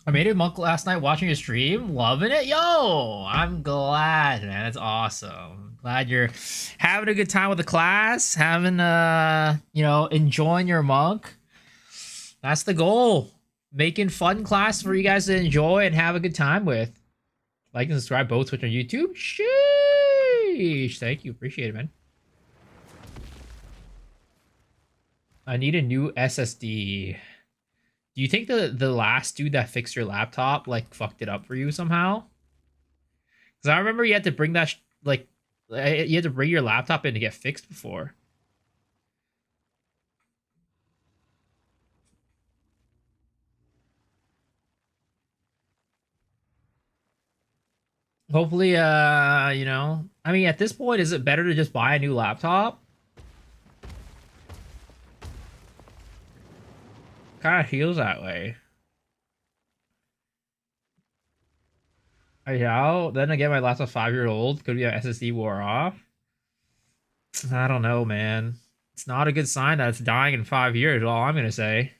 I made a monk last night watching your stream, loving it. Yo, I'm glad, man. That's awesome. Glad you're having a good time with the class, having enjoying your monk. That's the goal. Making fun class for you guys to enjoy and have a good time with. Like and subscribe both Twitch and YouTube. Sheesh. Thank you. Appreciate it, man. I need a new SSD. Do you think the last dude that fixed your laptop like fucked it up for you somehow? Because I remember you had to bring that you had to bring your laptop in to get fixed before. Hopefully, I mean, at this point, is it better to just buy a new laptop? Kind of feels that way. Yeah, then again, my laptop's 5 year old. Could be an SSD wore off. I don't know, man. It's not a good sign that it's dying in 5 years. All I'm gonna say.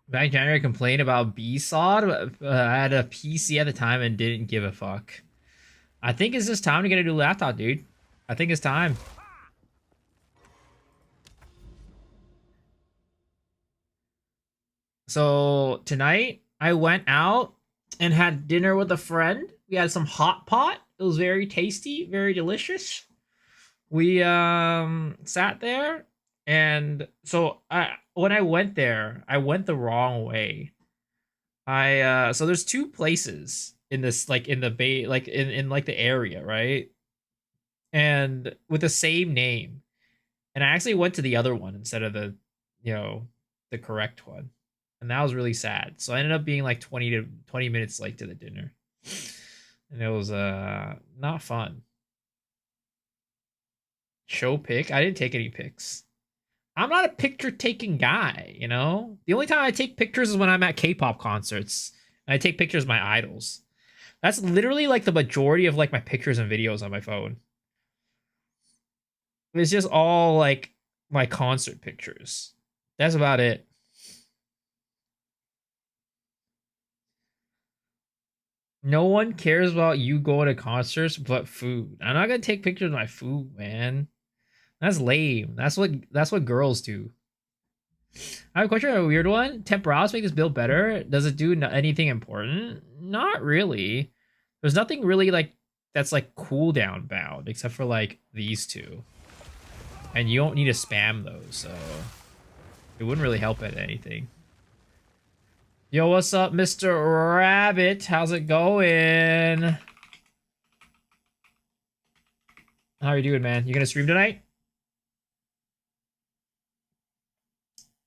Back in January, I complained about BSOD. I had a PC at the time and didn't give a fuck. I think it's just time to get a new laptop, dude. I think it's time. So tonight I went out and had dinner with a friend. We had some hot pot. It was very tasty, very delicious. We sat there, and so I when I went there, I went the wrong way. I so there's two places in this like in the bay like in like the area, right? And with the same name. And I actually went to the other one instead of you know, the correct one. And that was really sad. So I ended up being like 20 minutes late to the dinner. And it was not fun. Show pic. I didn't take any pics. I'm not a picture taking guy, you know? The only time I take pictures is when I'm at K-pop concerts. And I take pictures of my idols. That's literally like the majority of like my pictures and videos on my phone. It's just all like my concert pictures. That's about it. No one cares about you going to concerts but food. I'm not gonna take pictures of my food, man. That's lame. That's what girls do. I have a question, a weird one. Temporales make this build better. Does it do anything important? Not really. There's nothing really like that's like cooldown bound except for like these two, and you don't need to spam those, so it wouldn't really help at anything. Yo, what's up, Mr. Rabbit? How's it going? How are you doing, man? You gonna stream tonight?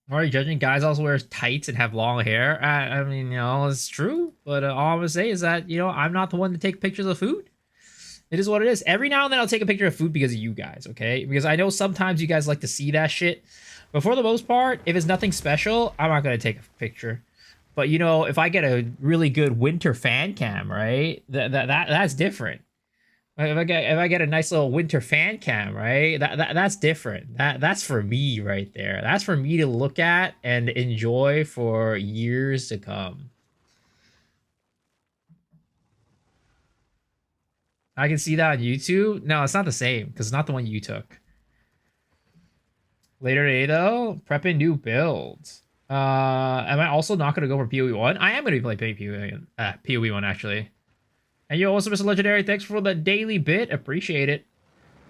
Or are you judging guys also wear tights and have long hair? I mean, it's true. But all I'm gonna say is that I'm not the one to take pictures of food. It is what it is. Every now and then I'll take a picture of food because of you guys, okay? Because I know sometimes you guys like to see that shit. But for the most part, if it's nothing special, I'm not gonna take a picture. But if I get a really good winter fan cam, right? That's different. If I get a nice little winter fan cam, right? That's different. That's for me right there. That's for me to look at and enjoy for years to come. I can see that on YouTube. No, it's not the same because it's not the one you took. Later today though, prepping new builds. Am I also not gonna go for PoE1? I am gonna be playing PoE1 actually. And you also, Mr. Legendary, thanks for the daily bit. Appreciate it.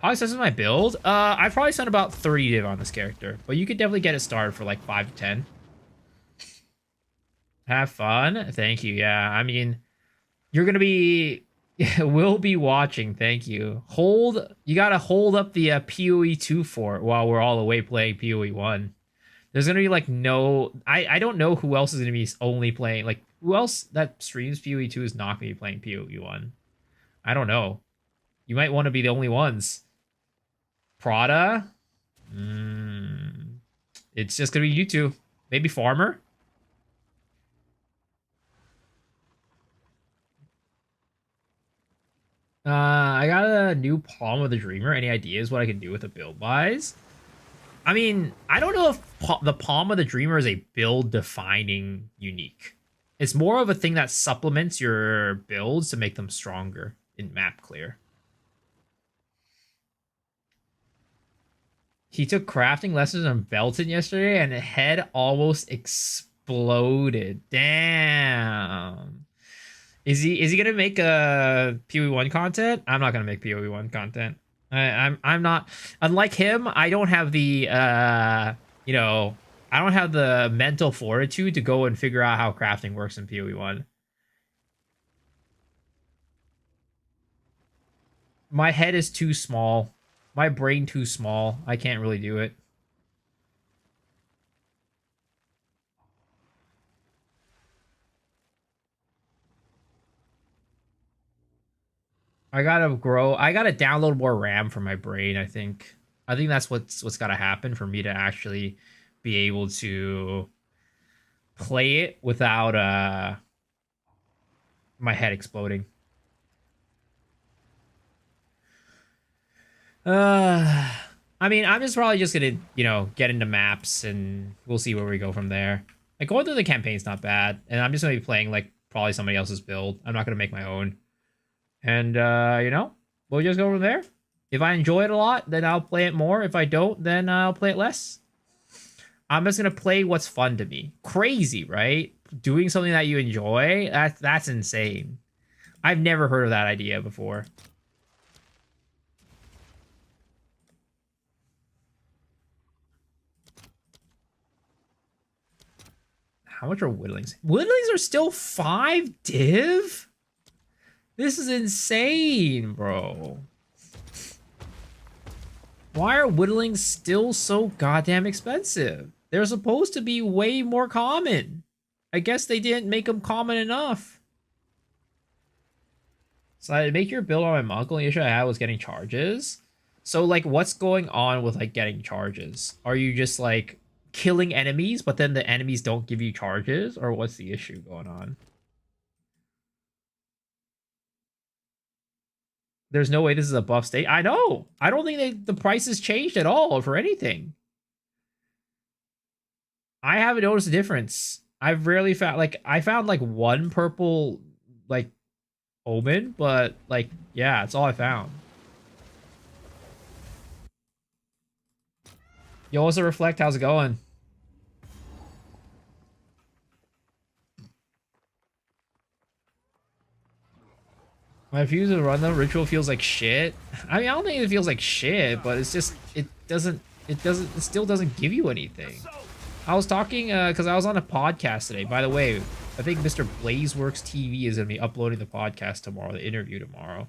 Probably says my build. I probably spent about 30 div on this character, but you could definitely get it started for like 5 to 10. Have fun. Thank you. Yeah, I mean, you're gonna be, we'll be watching. Thank you. Hold. You gotta hold up the PoE 2 fort while we're all away playing PoE 1. There's gonna be like no. I don't know who else is gonna be only playing. Like who else that streams PoE 2 is not gonna be playing PoE 1. I don't know. You might want to be the only ones. Prada. It's just gonna be you two. Maybe Farmer. I got a new Palm of the Dreamer. Any ideas what I can do with the build wise? I mean, I don't know if the Palm of the Dreamer is a build defining unique. It's more of a thing that supplements your builds to make them stronger in map clear. He took crafting lessons on Belton yesterday and his head almost exploded. Damn. Is he gonna make a PoE1 content? I'm not gonna make PoE1 content. I'm not, unlike him, I don't have the you know, I don't have the mental fortitude to go and figure out how crafting works in PoE1. My head is too small. My brain too small. I can't really do it. I gotta grow. I gotta download more RAM for my brain. I think. I think that's what's gotta happen for me to actually be able to play it without my head exploding. I mean, I'm just probably just gonna, you know, get into maps and we'll see where we go from there. Like going through the campaign's not bad, and I'm just gonna be playing like probably somebody else's build. I'm not gonna make my own. And you know, we'll just go from there. If I enjoy it a lot, then I'll play it more. If I don't, then I'll play it less. I'm just gonna play what's fun to me. Crazy, right? Doing something that you enjoy, that's insane. I've never heard of that idea before. How much are whittlings? Whittlings are still 5 div? This is insane, bro. Why are whittlings still so goddamn expensive? They're supposed to be way more common. I guess they didn't make them common enough. So I make your build on my uncle. The issue I had was getting charges. So like, what's going on with like getting charges? Are you just like killing enemies, but then the enemies don't give you charges, or what's the issue going on? There's no way this is a buff state. I know. I don't think the price has changed at all for anything. I haven't noticed a difference. I've rarely found, like, I found like one purple like omen, but like, yeah, that's all I found. Yo, what's the reflect? How's it going? My views of run the ritual feels like shit. I mean, I don't think it feels like shit, but it's just it still doesn't give you anything. I was talking because I was on a podcast today. By the way, I think Mr. Blazeworks TV is gonna be uploading the podcast tomorrow, the interview tomorrow.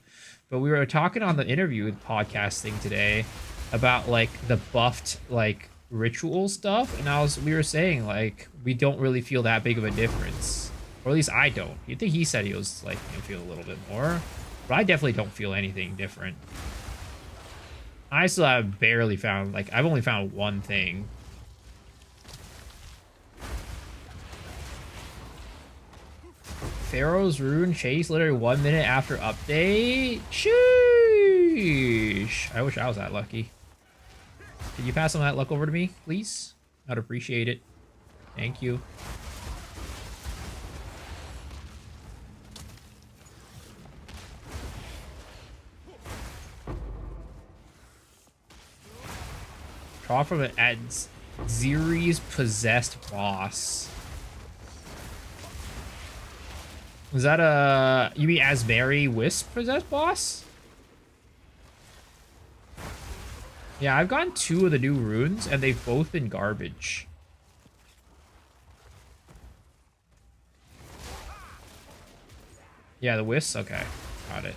But we were talking on the interview podcast thing today about like the buffed like ritual stuff, and we were saying like we don't really feel that big of a difference. Or at least I don't. You'd think he said he was like, you feel a little bit more. But I definitely don't feel anything different. I still have barely found, like, I've only found one thing. Pharaoh's Rune chase literally 1 minute after update? Sheesh. I wish I was that lucky. Could you pass some of that luck over to me, please? I'd appreciate it. Thank you. Draw from it at Ziri's possessed boss. Was that you mean Asbury Wisp possessed boss? Yeah, I've gotten 2 of the new runes, and they've both been garbage. Yeah, the wisps? Okay, got it.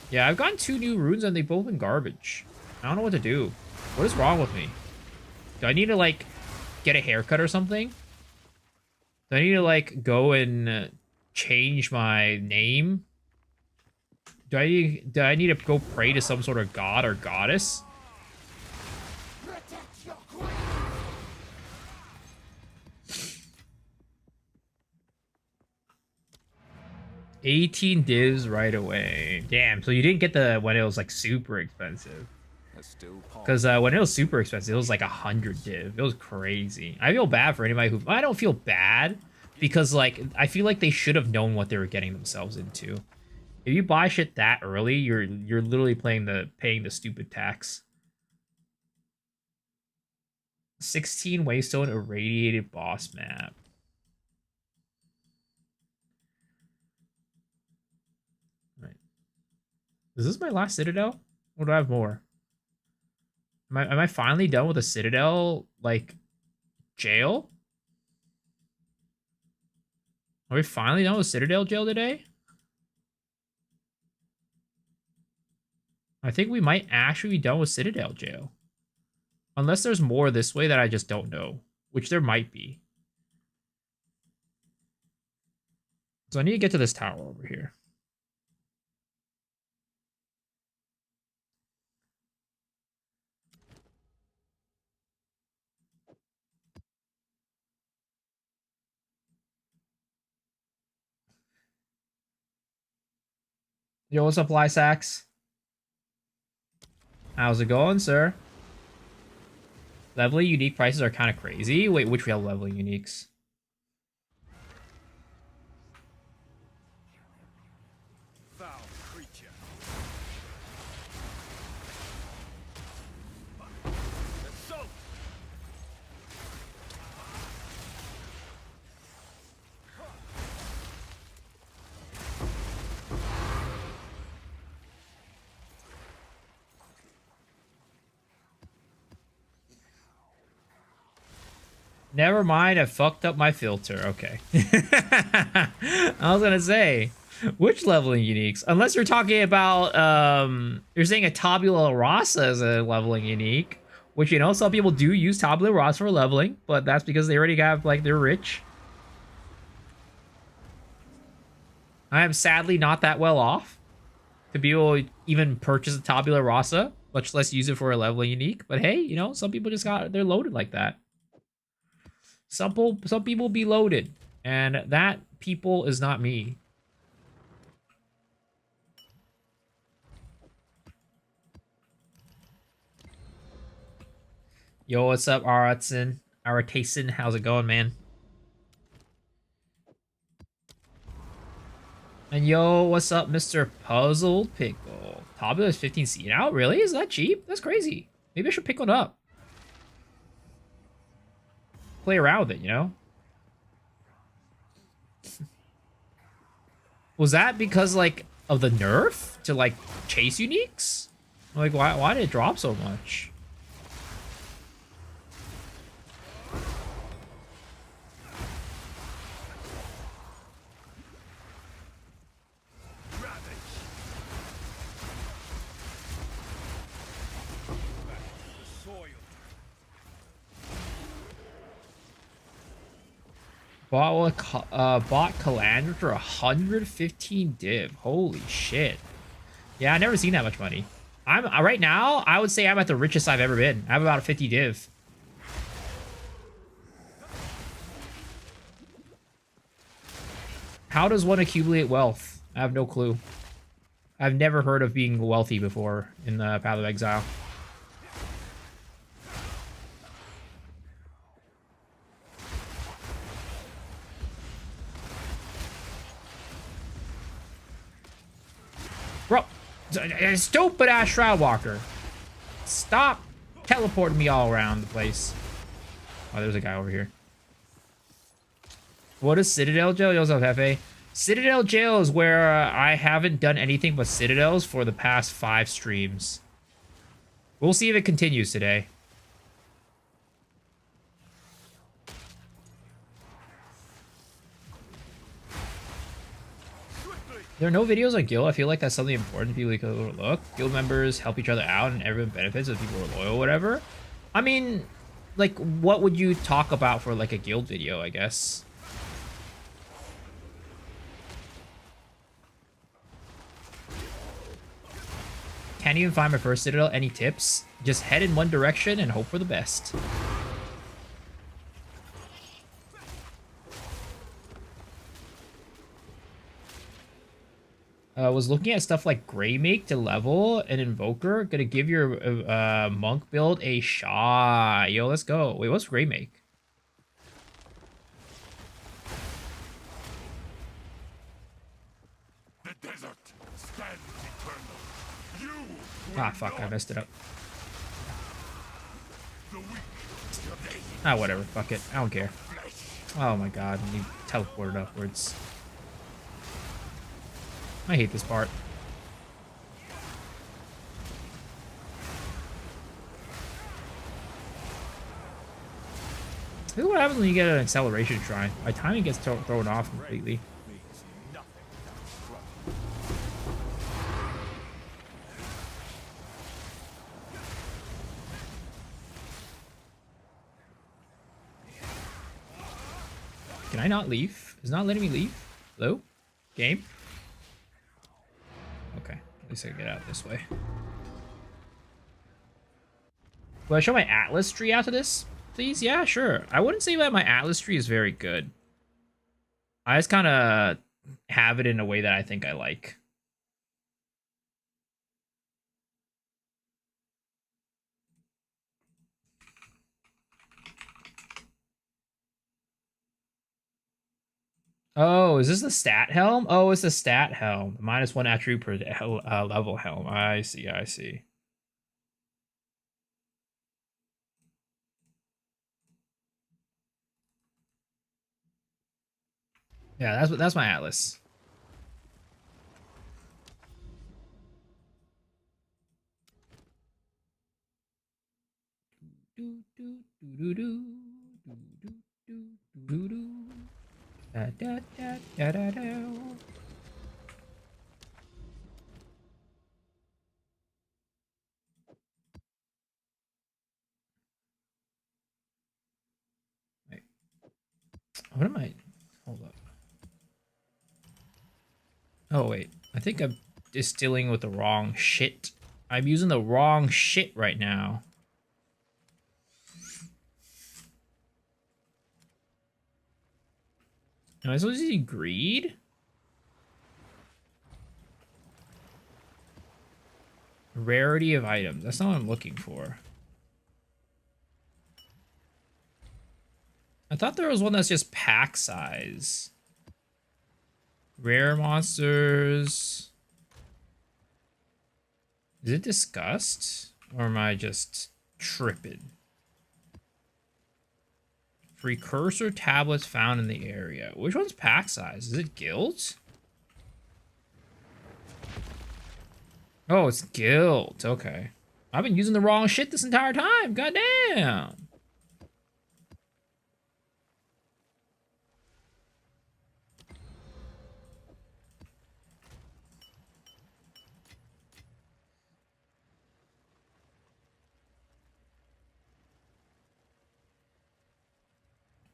Yeah, I've gotten 2 new runes, and they've both been garbage. I don't know what to do. What is wrong with me? Do I need to, like, get a haircut or something? Do I need to, like, go and change my name? Do I need to go pray to some sort of god or goddess? 18 divs right away. Damn, so you didn't get the when it was like super expensive. Because when it was super expensive, it was like 100 div. It was crazy. I feel bad for anybody who... I don't feel bad because like I feel like they should have known what they were getting themselves into. If you buy shit that early, you're literally paying the stupid tax. 16 Waystone irradiated boss map. Right. Is this my last Citadel? Or do I have more? Am I finally done with a Citadel, like, jail? Are we finally done with Citadel jail today? I think we might actually be done with Citadel jail. Unless there's more this way that I just don't know. Which there might be. So I need to get to this tower over here. Yo, what's up, Lysax? How's it going, sir? Leveling unique prices are kind of crazy. Wait, which we have leveling uniques? Foul creature. Assault. Never mind, I fucked up my filter. Okay. I was gonna say, which leveling uniques? Unless you're talking about, you're saying a tabula rasa is a leveling unique, which, you know, some people do use tabula rasa for leveling, but that's because they already have, like, they're rich. I am sadly not that well off to be able to even purchase a tabula rasa, much less use it for a leveling unique. But hey, you know, some people just they're loaded like that. Some people be loaded, and that people is not me. Yo, what's up, Aratson? Aratason, how's it going, man? And yo, what's up, Mr. Puzzled Pickle? Tabula is 15C now? Really? Is that cheap? That's crazy. Maybe I should pick one up. Play around with it, you know? Was that because, like, of the nerf to, like, chase uniques? Like, why did it drop so much? Bought Calandra for 115 div. Holy shit. Yeah, I never seen that much money. I'm right now, I would say I'm at the richest I've ever been. I have about a 50 div. How does one accumulate wealth? I have no clue. I've never heard of being wealthy before in the Path of Exile. Bro, stupid ass Shroudwalker. Stop teleporting me all around the place. Oh, there's a guy over here. What is Citadel Jail? Yo, what's up, Hefe? Citadel Jail is where I haven't done anything but Citadels for the past 5 streams. We'll see if it continues today. There are no videos on guild. I feel like that's something important people could overlook. Guild members help each other out and everyone benefits if people are loyal, whatever. I mean, like, what would you talk about for, like, a guild video, I guess? Can't even find my first Citadel. Any tips? Just head in one direction and hope for the best. Was looking at stuff like Grey Make to level an Invoker. Gonna give your monk build a shot. Yo, let's go. Wait, what's Grey Make? The desert stands eternal. You Ah, fuck, I messed it up. the weak today. Ah, whatever. Fuck it. I don't care. Flesh. Oh my god, he teleported upwards. I hate this part. Look at what happens when you get an acceleration shrine. My timing gets thrown off completely. Means nothing without struggle. Can I not leave? It's not letting me leave? Hello? Game? Okay, at least I can get out this way. Will I show my Atlas tree after this, please? Yeah, sure. I wouldn't say that my Atlas tree is very good. I just kind of have it in a way that I think I like. Oh, is this the stat helm? Oh, it's the stat helm. -1 attribute per level helm. I see, I see. Yeah, that's my Atlas. Da, da, da, da, da, da. Wait. What am I? Hold up. Oh, wait. I think I'm distilling with the wrong shit. I'm using the wrong shit right now. Am I supposed to see greed? Rarity of items. That's not what I'm looking for. I thought there was one that's just pack size. Rare monsters. Is it disgust? Or am I just tripping? Precursor tablets found in the area. Which one's pack size? Is it guild? Oh, it's guild. Okay. I've been using the wrong shit this entire time. Goddamn.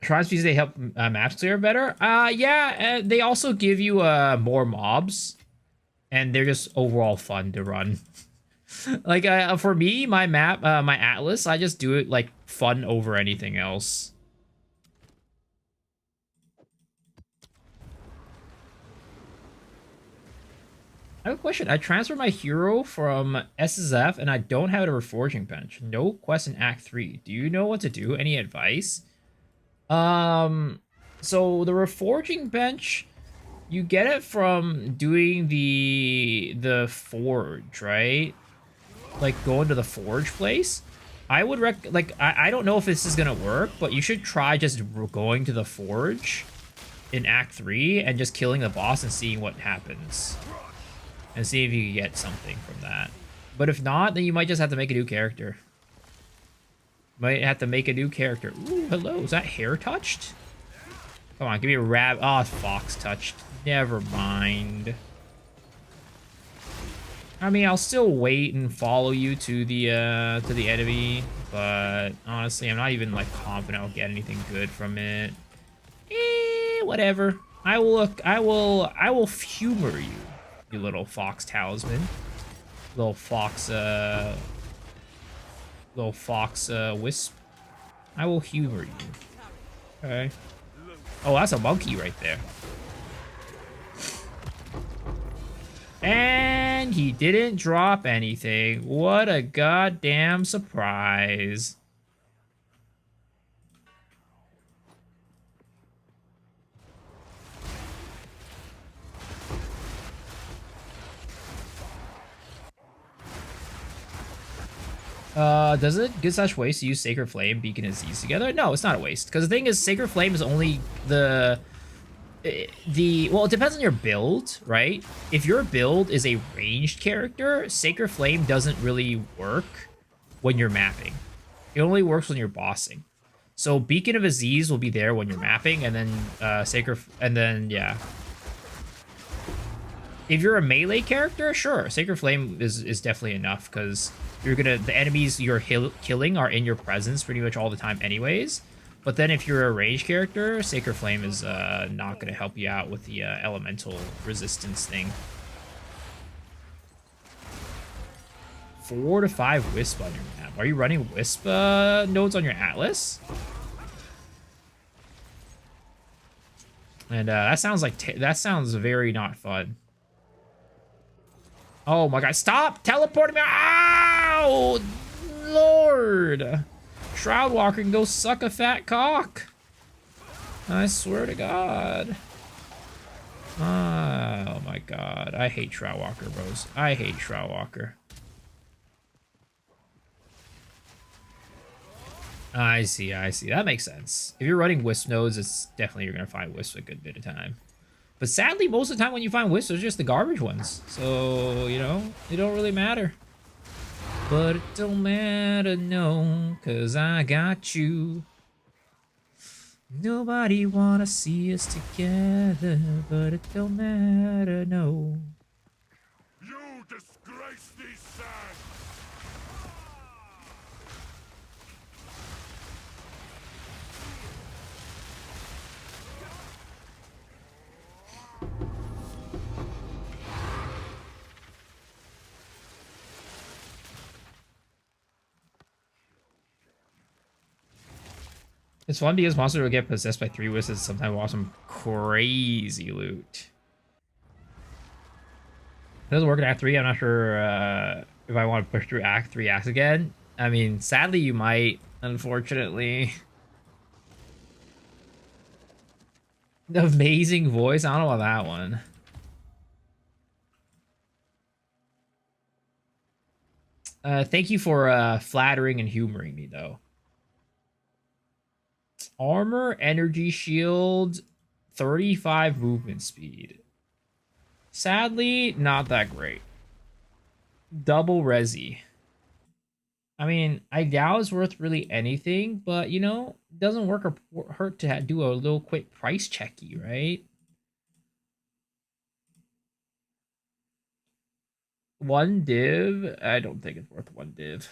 Tribes because they help maps clear better. Yeah, they also give you more mobs, and they're just overall fun to run. Like for me, my map, my Atlas, I just do it like fun over anything else. I have a question. I transferred my hero from SSF, and I don't have a reforging bench. No quest in Act 3. Do you know what to do? Any advice? So the reforging bench, you get it from doing the forge, right? Like going to the forge place. I would I don't know if this is gonna work, but you should try just going to the forge in Act 3 and just killing the boss and seeing what happens. And see if you can get something from that. But if not, then you might just have to make a new character. Might have to make a new character. Ooh, hello. Is that hair touched? Come on, give me a rab. Oh, fox touched. Never mind. I mean, I'll still wait and follow you to the enemy, but honestly, I'm not even like confident I'll get anything good from it. Whatever. I will humor you, you little fox talisman. Little fox wisp. I will humor you. Okay. Oh, that's a monkey right there. And he didn't drop anything. What a goddamn surprise. Does it good such waste to use Sacred Flame, Beacon, and Z's together? No, it's not a waste. Because the thing is, Sacred Flame is only well, it depends on your build, right? If your build is a ranged character, Sacred Flame doesn't really work when you're mapping. It only works when you're bossing. So Beacon of Aziz will be there when you're mapping, and then yeah. If you're a melee character, sure, Sacred Flame is definitely enough, because the enemies you're killing are in your presence pretty much all the time anyways. But then if you're a ranged character, Sacred Flame is not going to help you out with the elemental resistance thing. 4 to 5 Wisp on your map. Are you running Wisp nodes on your Atlas? And that sounds very not fun. Oh my god, stop teleporting me! Ow! Lord! Shroudwalker can go suck a fat cock. I swear to God. Oh my god. I hate Shroudwalker, bros. I hate Shroudwalker. I see. That makes sense. If you're running Wisp nodes, it's definitely you're gonna find Wisp a good bit of time. But sadly, most of the time when you find Wisps, they're just the garbage ones. So, you know, they don't really matter. But it don't matter, no, cause I got you. Nobody wanna see us together, but it don't matter, no. You disgrace these sands! It's fun because monsters will get possessed by 3 wisps and sometimes want some crazy loot. It doesn't work in Act 3. I'm not sure if I want to push through Act 3 acts again. I mean, sadly, you might, unfortunately. The amazing voice? I don't know about that one. Thank you for flattering and humoring me, though. Armor, energy shield, 35 movement speed. Sadly, not that great. Double resi. I mean, I doubt it's worth really anything, but you know, it doesn't work or hurt to do a little quick price checky, right? 1 div? I don't think it's worth 1 div.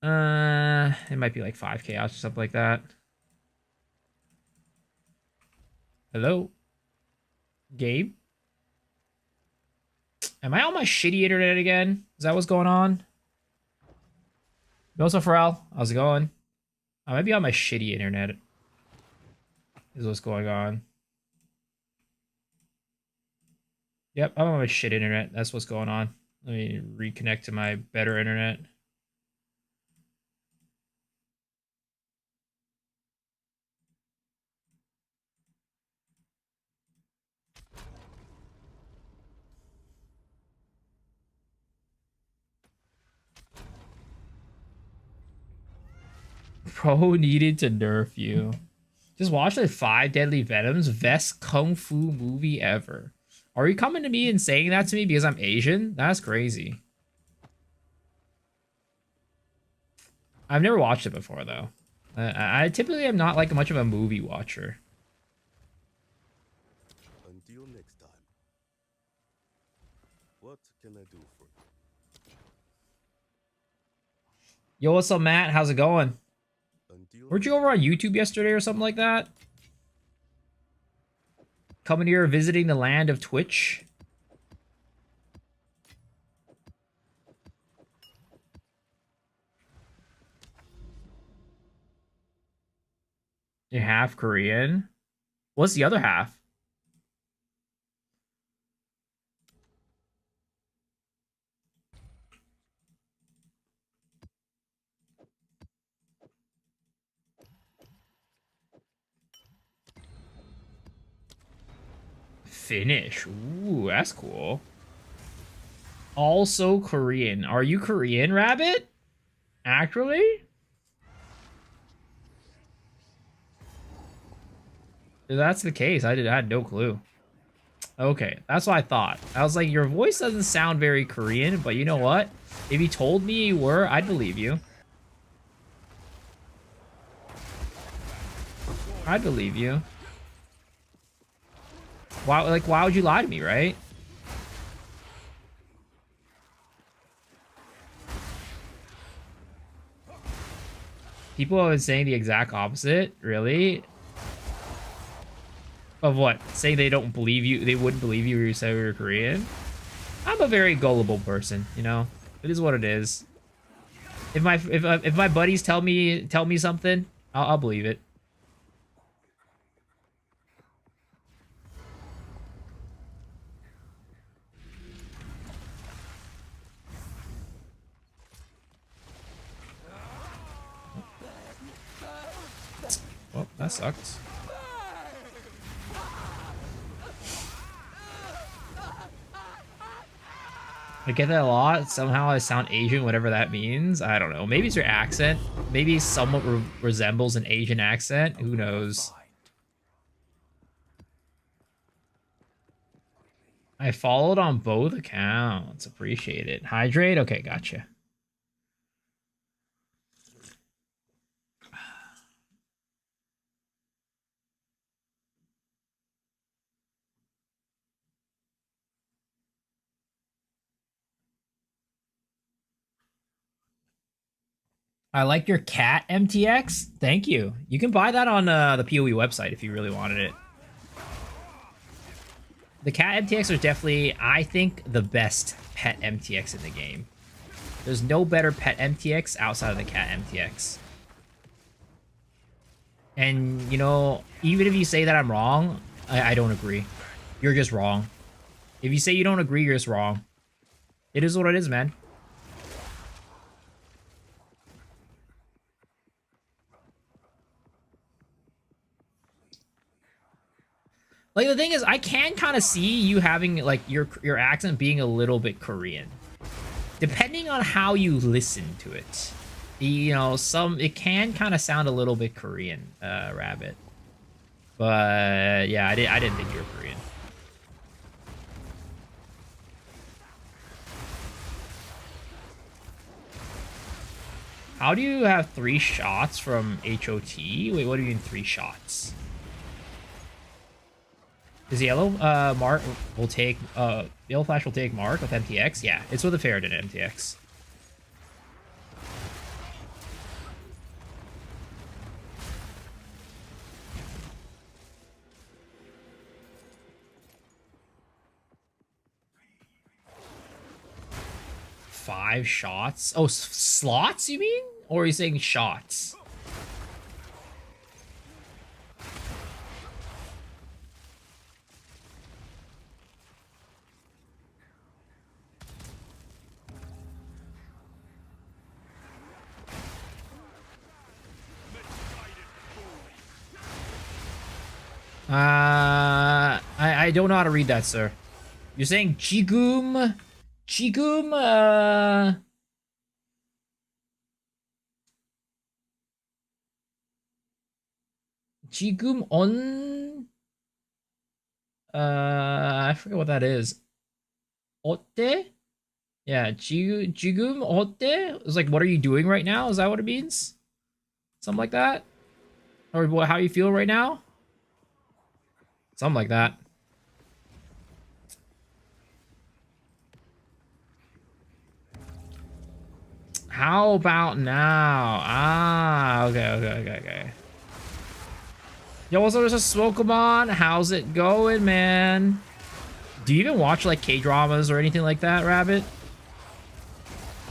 It might be like 5 chaos or something like that. Hello? Gabe? Am I on my shitty internet again? Is that what's going on? Also, Pharrell, how's it going? I might be on my shitty internet. Is what's going on. Yep, I'm on my shit internet. That's what's going on. Let me reconnect to my better internet. Pro needed to nerf you. Just watch the 5 Deadly Venoms best kung fu movie ever. Are you coming to me and saying that to me because I'm Asian? That's crazy. I've never watched it before though. I typically am not like much of a movie watcher. Until next time. What can I do for you? Yo, what's up, Matt? How's it going? Until Weren't you over on YouTube yesterday or something like that? Coming here, visiting the land of Twitch. You're half Korean. What's the other half? Finnish. Ooh, that's cool. Also Korean. Are you Korean, Rabbit? Actually? If that's the case, I had no clue. Okay, that's what I thought. I was like, your voice doesn't sound very Korean, but you know what? If you told me you were, I'd believe you. I'd believe you. Why would you lie to me, right? People have been saying the exact opposite, really? Of what? Saying they don't believe you, they wouldn't believe you if you said we were Korean? I'm a very gullible person, you know? It is what it is. If my buddies tell me something, I'll believe it. Well, that sucks. I get that a lot. Somehow I sound Asian, whatever that means. I don't know. Maybe it's your accent. Maybe it somewhat resembles an Asian accent. Who knows? I followed on both accounts. Appreciate it. Hydrate? Okay, gotcha. I like your cat MTX. Thank you. You can buy that on the PoE website if you really wanted it. The cat MTX are definitely, I think, the best pet MTX in the game. There's no better pet MTX outside of the cat MTX. And, you know, even if you say that I'm wrong, I don't agree. You're just wrong. If you say you don't agree, you're just wrong. It is what it is, man. Like, the thing is, I can kind of see you having, like, your accent being a little bit Korean. Depending on how you listen to it. You know, it can kind of sound a little bit Korean, Rabbit. But, yeah, I didn't think you were Korean. How do you have 3 shots from HOT? Wait, what do you mean 3 shots? Is yellow Mark will take yellow flash will take Mark with MTX? Yeah, it's with a Ferret in MTX. Five shots? Oh, slots, you mean? Or are you saying shots? I don't know how to read that, sir. You're saying Jigum? Jigum, Jigum on... I forget what that is. Otte? Yeah, Jigum Otte? It's like, what are you doing right now? Is that what it means? Something like that? Or what, how you feel right now? Something like that. How about now? Ah, okay. Yo, what's up, there's a Smokemon? How's it going, man? Do you even watch, like, K-dramas or anything like that, Rabbit?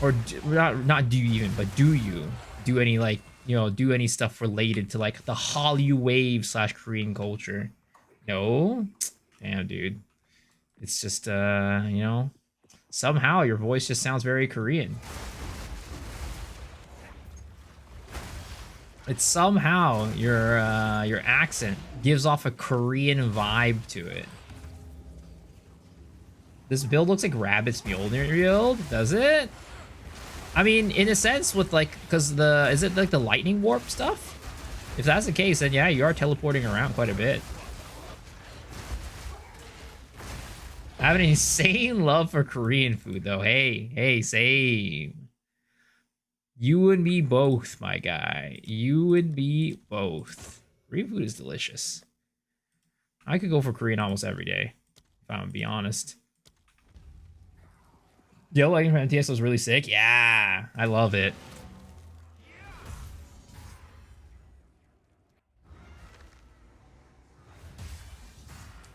Or, not do you even, but do you? Do any, like, you know, do any stuff related to, like, the Hallyu wave / Korean culture? No? Damn, dude. It's just, you know, somehow your voice just sounds very Korean. It's somehow your accent gives off a Korean vibe to it. This build looks like Rabbit's Mjolnir build, does it? I mean, in a sense, with like, because is it like the lightning warp stuff? If that's the case, then yeah, you are teleporting around quite a bit. I have an insane love for Korean food, though. Hey, same. You and me both, my guy. You and me both. Korean food is delicious. I could go for Korean almost every day, if I'm gonna be honest. Yo, lighting from MTS was really sick. Yeah, I love it.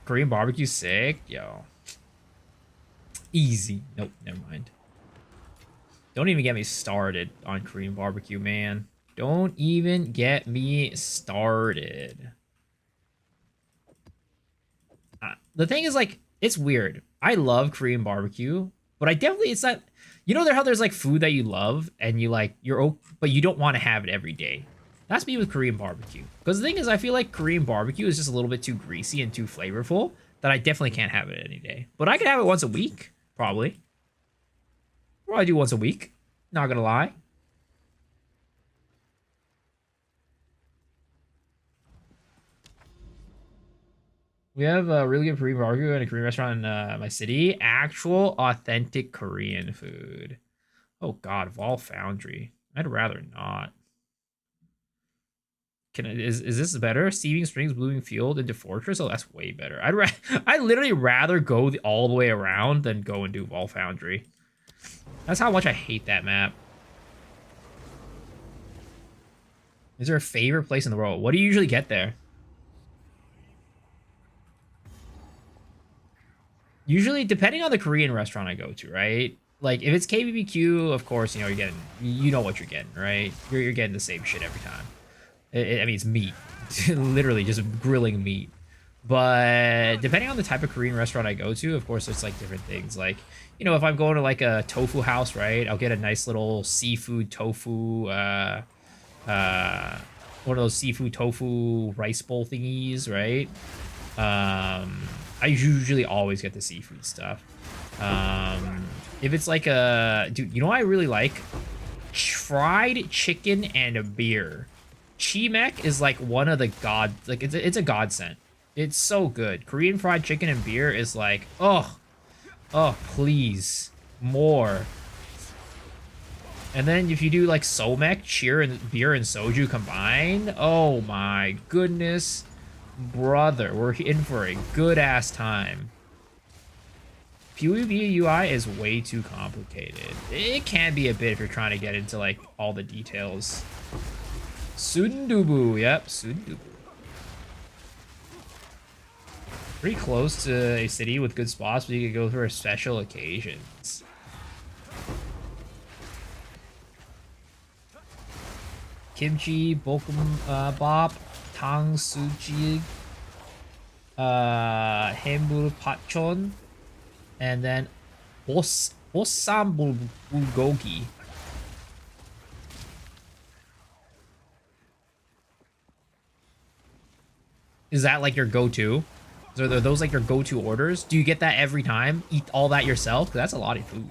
Korean barbecue sick, yo. Easy. Nope, never mind. Don't even get me started on Korean barbecue, man. Don't even get me started. The thing is, like, it's weird. I love Korean barbecue, but I definitely, it's not, you know, how there's like food that you love and you like, but you don't want to have it every day. That's me with Korean barbecue. Because the thing is, I feel like Korean barbecue is just a little bit too greasy and too flavorful that I definitely can't have it any day. But I can have it once a week, probably. Probably do once a week. Not gonna lie. We have a really good Korean barbecue in a Korean restaurant in my city. Actual authentic Korean food. Oh god, Vol Foundry. I'd rather not. Is this better? Steaming Springs, Blooming Field into Fortress? Oh, that's way better. I'd literally rather go all the way around than go and do Vol Foundry. That's how much I hate that map. Is there a favorite place in the world? What do you usually get there? Usually, depending on the Korean restaurant I go to, right? Like, if it's KBBQ, of course, you know, you know what you're getting, right? You're getting the same shit every time. I mean, it's meat. Literally just grilling meat. But depending on the type of Korean restaurant I go to, of course, there's like different things. Like, you know, if I'm going to like a tofu house, right? I'll get a nice little seafood tofu, one of those seafood tofu rice bowl thingies, right? I usually always get the seafood stuff. If it's like dude, you know what I really like? Fried chicken and a beer. Chimek is like one of the it's a godsend. It's so good. Korean fried chicken and beer is like, oh, please, more. And then if you do like somek, cheer and beer and soju combined, oh my goodness, brother, we're in for a good ass time. PvP UI is way too complicated. It can be a bit if you're trying to get into like all the details. Sundubu, yep, Sundubu. Pretty close to a city with good spots, but you could go for special occasions. Kimchi, bokkeumbap, tang suji, hembul pachon, and then bossam bulgogi. Is that like your go-to? So are those like your go-to orders? Do you get that every time? Eat all that yourself? Because that's a lot of food.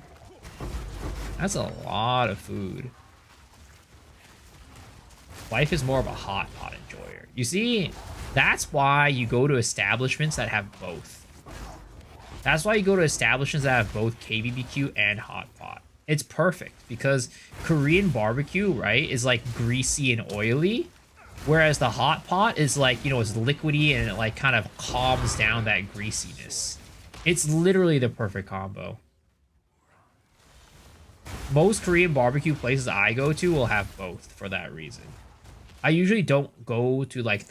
That's a lot of food. Life is more of a hot pot enjoyer. You see, that's why you go to establishments that have both. That's why you go to establishments that have both KBBQ and hot pot. It's perfect because Korean barbecue, right, is like greasy and oily, whereas the hot pot is like, you know, it's liquidy and it like kind of calms down that greasiness. It's literally the perfect combo. Most Korean barbecue places I go to will have both for that reason. I usually don't go to like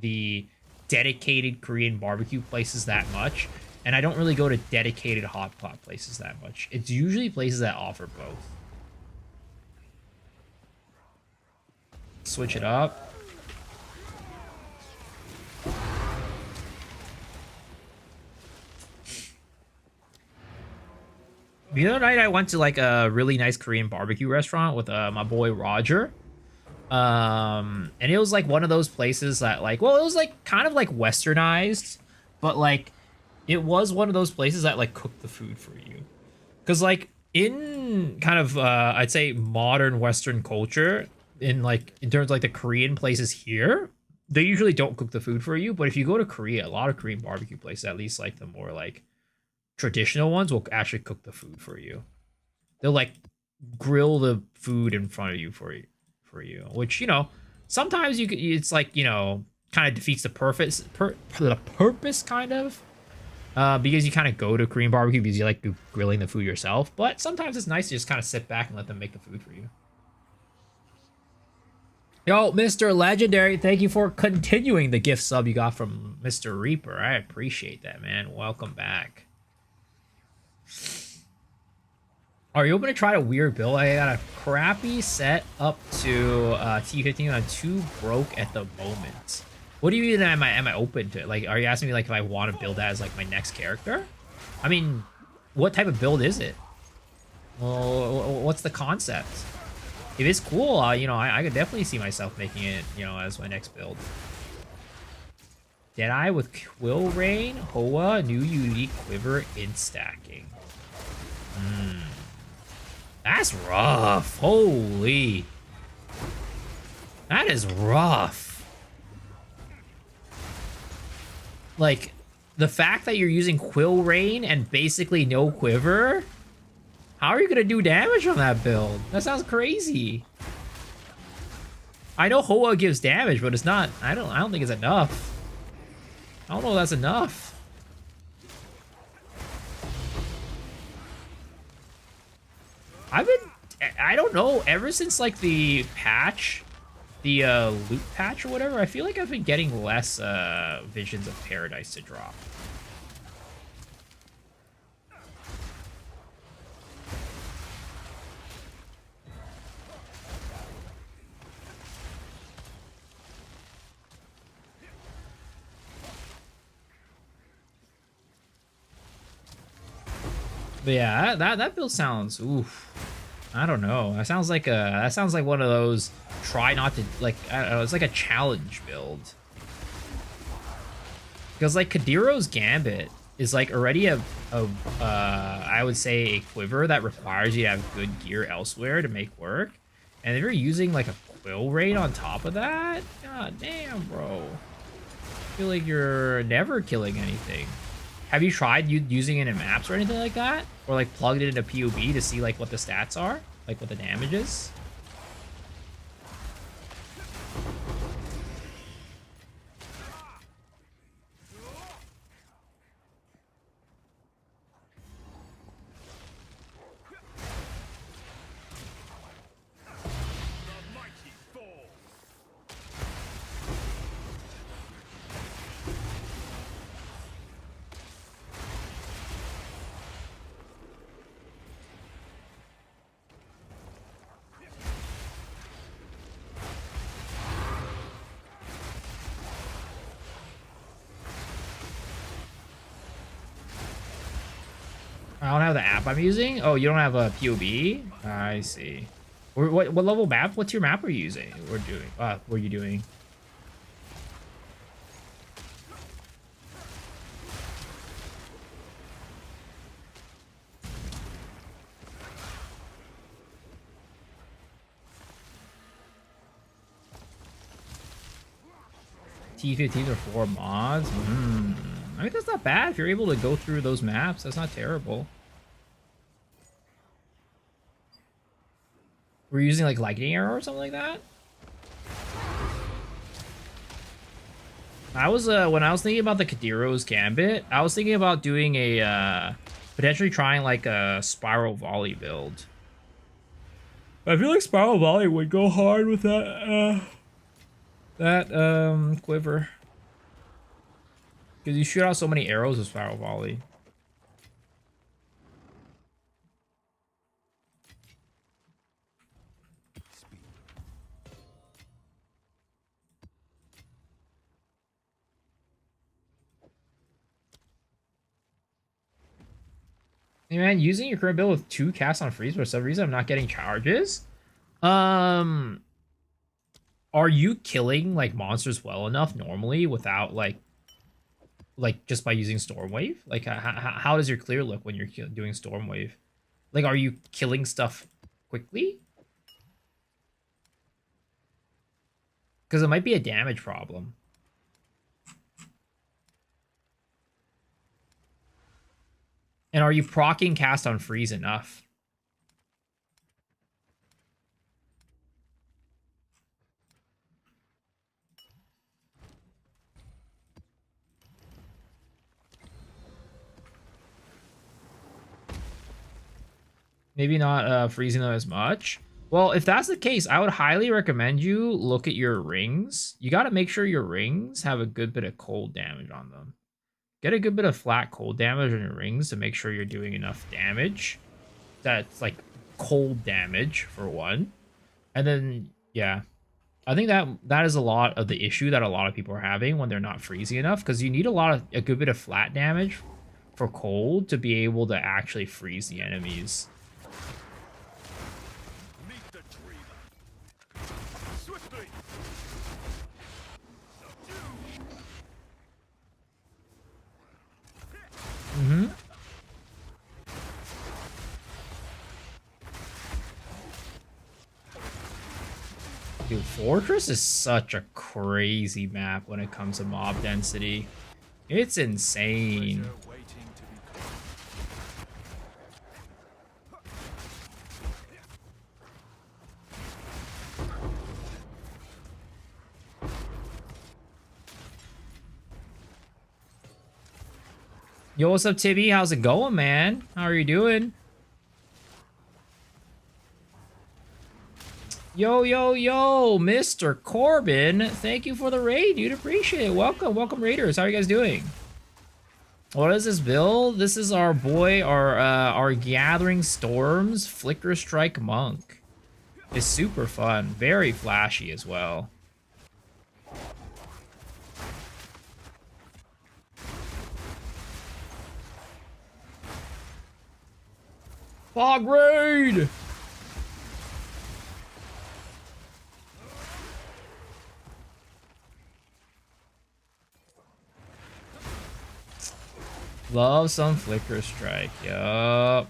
the dedicated Korean barbecue places that much, and I don't really go to dedicated hot pot places that much. It's usually places that offer both. Switch it up. The other night I went to like a really nice Korean barbecue restaurant with my boy Roger. And it was like one of those places that like, well, it was like kind of like westernized, but like it was one of those places that like cooked the food for you. Cause like in kind of I'd say modern Western culture, in like in terms of like the Korean places here, they usually don't cook the food for you. But if you go to Korea, a lot of Korean barbecue places, at least like the more like traditional ones, will actually cook the food for you. They'll like grill the food in front of you for you, which, you know, sometimes you could, it's like, you know, kind of defeats the purpose kind of, because you kind of go to Korean barbecue because you like grilling the food yourself. But sometimes it's nice to just kind of sit back and let them make the food for you. Yo, Mr. Legendary, thank you for continuing the gift sub you got from Mr. Reaper. I appreciate that, man. Welcome back. Are you open to try a weird build? I got a crappy set up to T15 on 2 broke at the moment. What do you mean am I open to it? Like, are you asking me like if I want to build that as like my next character? I mean, what type of build is it? Well, what's the concept? If it's cool, you know, I could definitely see myself making it, you know, as my next build. Deadeye with Quill Rain, Hoa, new unique quiver in stacking. That's rough. Holy. That is rough. Like, the fact that you're using Quill Rain and basically no quiver, how are you gonna do damage on that build? That sounds crazy. I know Hoa gives damage, but it's not, I don't think it's enough. I don't know if that's enough. I don't know, ever since like the patch, the loot patch or whatever, I feel like I've been getting less Visions of Paradise to drop. But yeah, that build sounds, oof. I don't know. That sounds like one of those try not to, like, I don't know, it's like a challenge build. Because like Kadiro's Gambit is like already I would say a quiver that requires you to have good gear elsewhere to make work. And if you're using like a Quill Raid on top of that, god damn, bro. I feel like you're never killing anything. Have you tried using it in maps or anything like that? Or like plugged it into POB to see like what the stats are? Like what the damage is? I don't have the app I'm using. Oh, you don't have a POB? I see. What level map? What's your map are you using? Were you doing? T15 or 4 mods? I mean, that's not bad if you're able to go through those maps. That's not terrible. We're using like lightning arrow or something like that. I was when I was thinking about the Kadiro's Gambit, I was thinking about doing a potentially trying like a spiral volley build. I feel like spiral volley would go hard with that quiver. Because you shoot out so many arrows with spiral volley. Hey man, using your current build with 2 casts on freeze for some reason I'm not getting charges. Are you killing like monsters well enough normally without like just by using Stormwave? Like how does your clear look when you're doing Stormwave? Like, are you killing stuff quickly? Because it might be a damage problem. And are you proccing cast on freeze enough? Maybe not freezing them as much. Well, if that's the case, I would highly recommend you look at your rings. You got to make sure your rings have a good bit of cold damage on them. Get a good bit of flat cold damage on your rings to make sure you're doing enough damage. That's like cold damage for one. And then, yeah, I think that is a lot of the issue that a lot of people are having when they're not freezing enough, because you need a good bit of flat damage for cold to be able to actually freeze the enemies. Mm-hmm. Dude, Fortress is such a crazy map when it comes to mob density. It's insane. Yo, what's up, Tibby? How's it going, man? How are you doing? Yo, yo, yo, Mr. Corbin. Thank you for the raid, dude. Appreciate it. Welcome, welcome, raiders. How are you guys doing? What is this build? This is our boy, our Gathering Storms Flicker Strike Monk. It's super fun. Very flashy as well. Fog raid! Love some Flicker Strike, yup.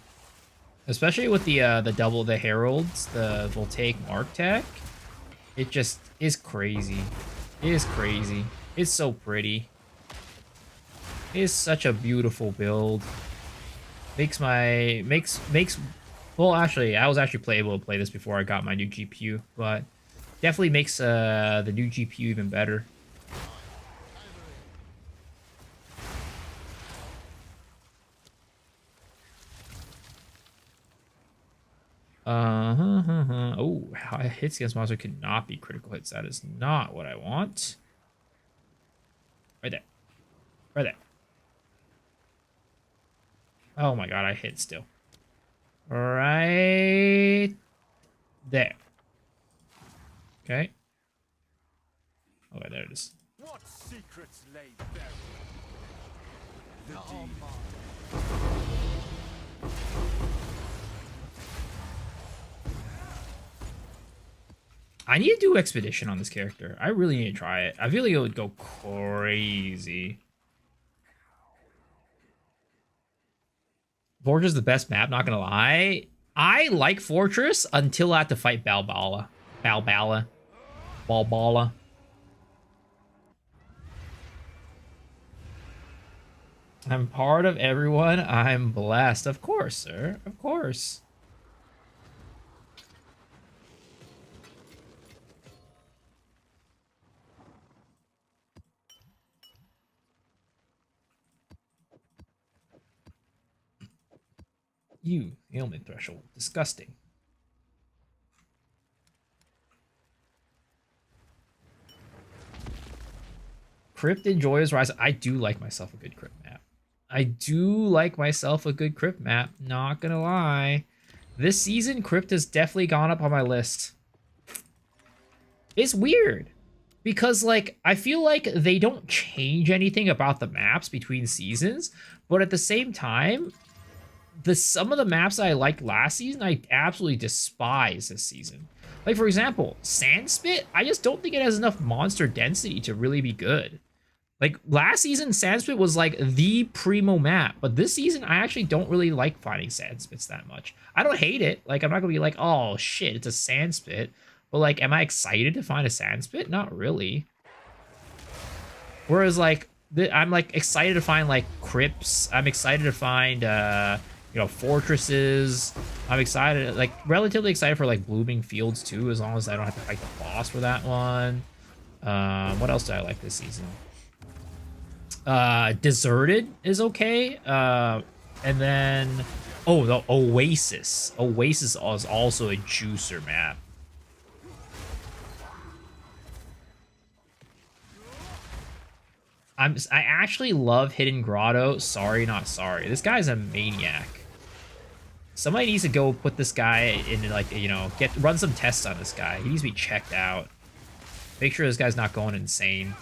Especially with the Heralds, the Voltaic Mark tech. It just is crazy. It is crazy. It's so pretty. It is such a beautiful build. Well, actually, I was actually able to play this before I got my new GPU, but definitely makes the new GPU even better. Oh, hits against monster cannot be critical hits. That is not what I want. Right there. Right there. Oh my god, I hit still. Right there. Okay. Okay, there it is. What secrets lay buried? The deed. I need to do Expedition on this character. I really need to try it. I feel like it would go crazy. Fortress is the best map, not gonna lie. I like Fortress until I have to fight Balbala. Balbala. I'm part of everyone. I'm blessed. Of course, sir. Of course. You, ailment threshold. Disgusting. Crypt Enjoyers Rise. I do like myself a good crypt map. I do like myself a good crypt map. Not gonna lie. This season, crypt has definitely gone up on my list. It's weird. Because, like, I feel like they don't change anything about the maps between seasons. But at the same time, some of the maps that I liked last season, I absolutely despise this season. Like, for example, Sandspit, I just don't think it has enough monster density to really be good. Like, last season, Sandspit was, like, the primo map. But this season, I actually don't really like finding Sandspits that much. I don't hate it. Like, I'm not going to be like, oh, shit, it's a Sandspit. But, like, am I excited to find a Sandspit? Not really. Whereas, like, I'm, like, excited to find, like, crypts. I'm excited to find, you know, fortresses. I'm excited, like, relatively excited for, like, blooming fields, too, as long as I don't have to fight the boss for that one. What else do I like this season? Deserted is okay. And then, oh, the Oasis. Oasis is also a juicer map. I actually love Hidden Grotto. Sorry, not sorry. This guy's a maniac. Somebody needs to go put this guy in, like, you know, run some tests on this guy. He needs to be checked out. Make sure this guy's not going insane.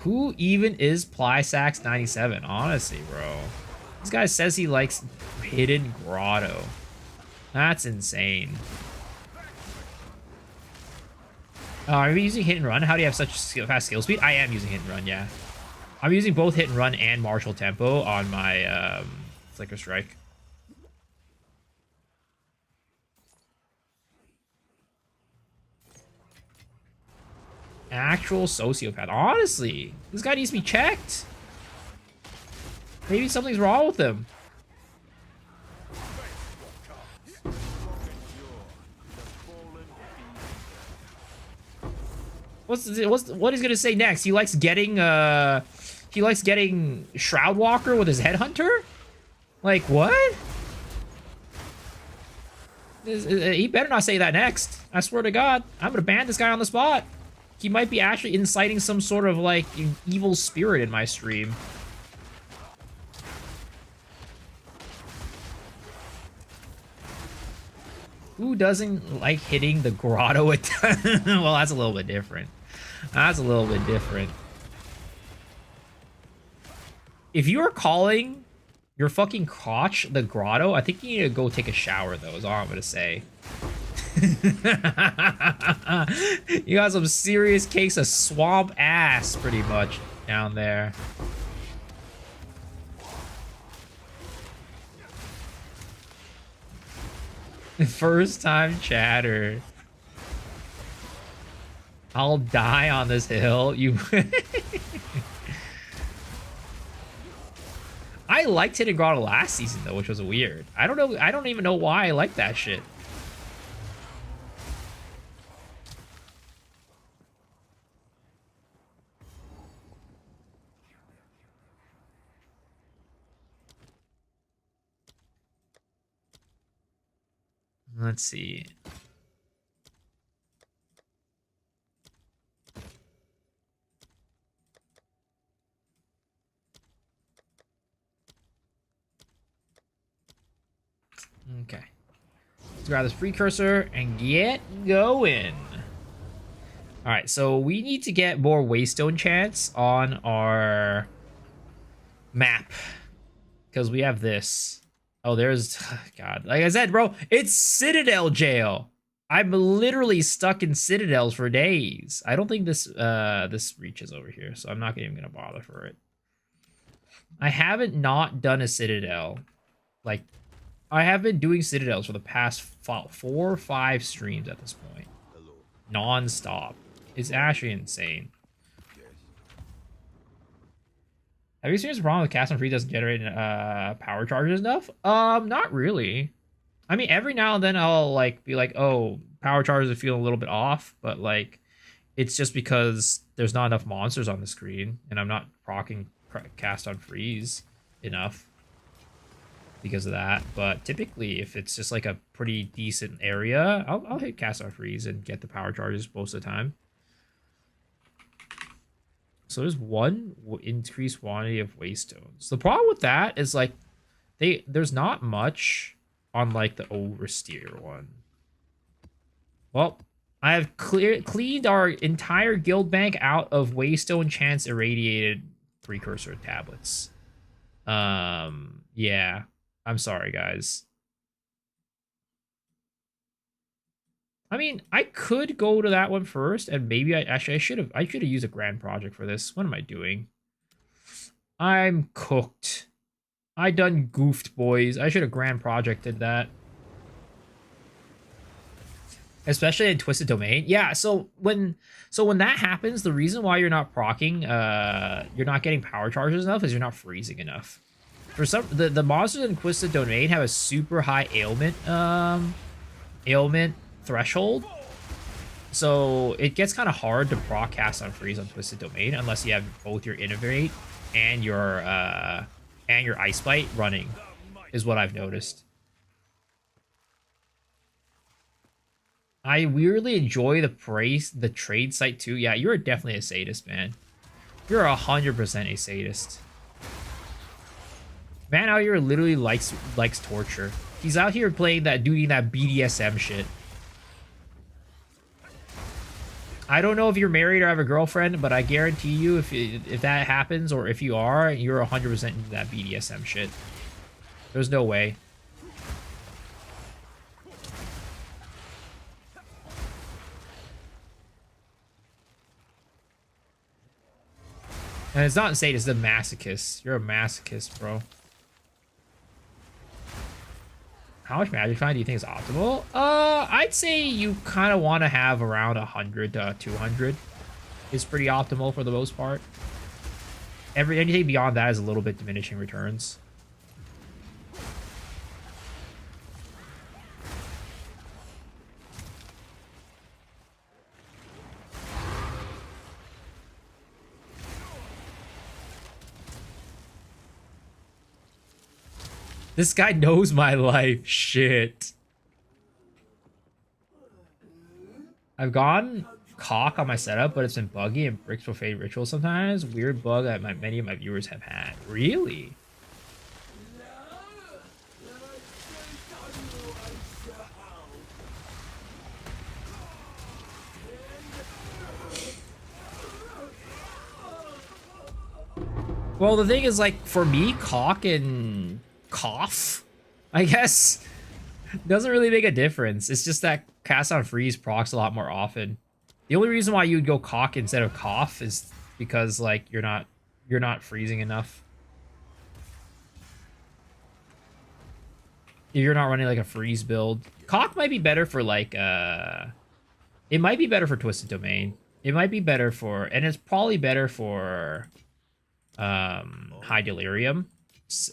Who even is Plysax97? Honestly, bro. This guy says he likes Hidden Grotto. That's insane. Are you using hit and run? How do you have such fast skill speed? I am using hit and run, yeah. I'm using both hit and run and martial tempo on my Flicker Strike. Actual sociopath. Honestly, this guy needs to be checked. Maybe something's wrong with him. What he's gonna say next? He likes getting Shroud Walker with his Headhunter? Like what? He better not say that next. I swear to God, I'm gonna ban this guy on the spot. He might be actually inciting some sort of, like, evil spirit in my stream. Who doesn't like hitting the grotto at well, that's a little bit different. That's a little bit different. If you are calling your fucking crotch the grotto, I think you need to go take a shower, though, is all I'm gonna say. You got some serious case of swamp ass, pretty much, down there. First time chatter. I'll die on this hill. You. I liked Hidden Grotto last season, though, which was weird. I don't know. I don't even know why I like that shit. Let's see. Okay. Let's grab this precursor and get going. All right, so we need to get more Waystone chants on our map because we have this. Oh, there's, God, like I said, bro, it's Citadel jail. I'm literally stuck in Citadels for days. I don't think this reaches over here, so I'm not even gonna bother for it. I haven't not done a Citadel. Like, I have been doing Citadels for the past 4 or 5 streams at this point. Hello. non-stop. It's actually insane. Have you experienced a problem with Cast on Free doesn't generate power charges enough? Not really. I mean, every now and then I'll like be like, oh, power charges are feeling a little bit off, but like, it's just because there's not enough monsters on the screen, and I'm not proccing Cast on Freeze enough because of that. But typically, if it's just like a pretty decent area, I'll hit Cast on Freeze and get the power charges most of the time. So there's one increased quantity of waystones. The problem with that is like there's not much on like the oversteer one. Well, I have cleaned our entire guild bank out of waystone chance irradiated precursor tablets. Yeah. I'm sorry, guys. I mean, I could go to that one first, and maybe I should have used a grand project for this. What am I doing? I'm cooked. I done goofed, boys. I should have grand projected that. Especially in Twisted Domain. Yeah, so when that happens, the reason why you're not proccing, you're not getting power charges enough is you're not freezing enough. For some the monsters in Twisted Domain have a super high ailment threshold, so it gets kind of hard to proc Cast on Freeze on Twisted Domain unless you have both your Innovate and your Ice Bite running, is what I've noticed. I weirdly enjoy the trade site too. Yeah, you're definitely a sadist, man. You're 100% a sadist. Man out here literally likes torture. He's out here doing that BDSM shit. I don't know if you're married or have a girlfriend, but I guarantee you if that happens, or if you are, you're 100% into that BDSM shit. There's no way. And it's not insane, it's a masochist. You're a masochist, bro. How much magic find do you think is optimal? I'd say you kind of want to have around 100 to 200 is pretty optimal for the most part. Anything beyond that is a little bit diminishing returns. This guy knows my life. Shit. I've gone cock on my setup, but it's been buggy and bricks will fade rituals sometimes. Weird bug that many of my viewers have had. Really? Well, the thing is, like, for me, cock and cough, I guess, doesn't really make a difference. It's just that Cast on Freeze procs a lot more often. The only reason why you'd go cock instead of cough is because like you're not freezing enough. If you're not running like a freeze build, cock might be better for like it might be better for Twisted Domain. It might be better for, and it's probably better for High Delirium.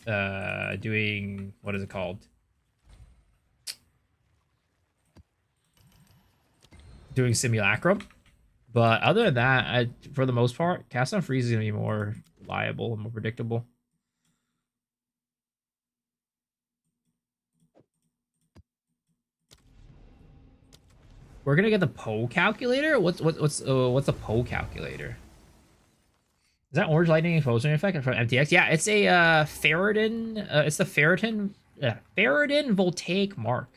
Doing, what is it called? Doing Simulacrum. But other than that, for the most part, Cast on Freeze is going to be more reliable and more predictable. We're going to get the PO calculator? What's a PO calculator? Is that orange lightning exposure effect from MTX? Yeah, it's a Ferritin. It's the Ferritin voltaic mark.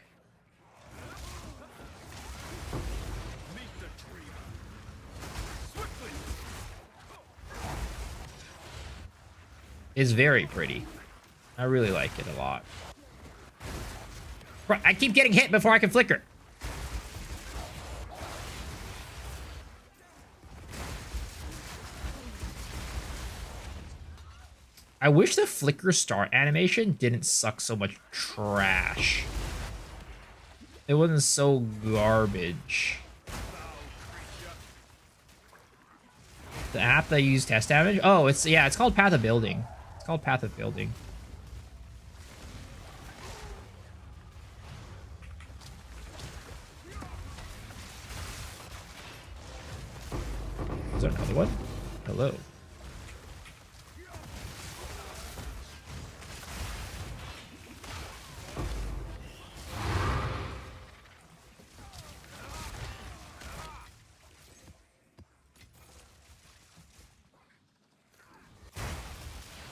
It's very pretty. I really like it a lot. Bro, I keep getting hit before I can flicker. I wish the flicker start animation didn't suck so much trash. It wasn't so garbage. The app that you use test damage? Oh, it's called Path of Building. It's called Path of Building. Is there another one? Hello.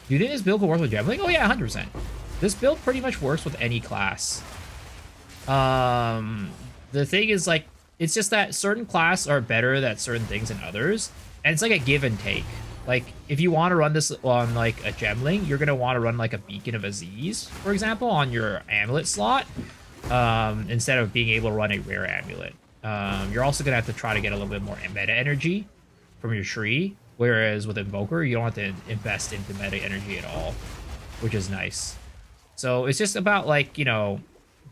Do you think this build could work with Gambling? Oh yeah, 100%. This build pretty much works with any class. The thing is, like, it's just that certain class are better at certain things than others, and it's like a give and take. Like, if you want to run this on, like, a Gemling, you're going to want to run, like, a Beacon of Aziz, for example, on your Amulet slot, instead of being able to run a rare Amulet. You're also going to have to try to get a little bit more meta energy from your tree, whereas with Invoker, you don't have to invest into meta energy at all, which is nice. So it's just about, like, you know,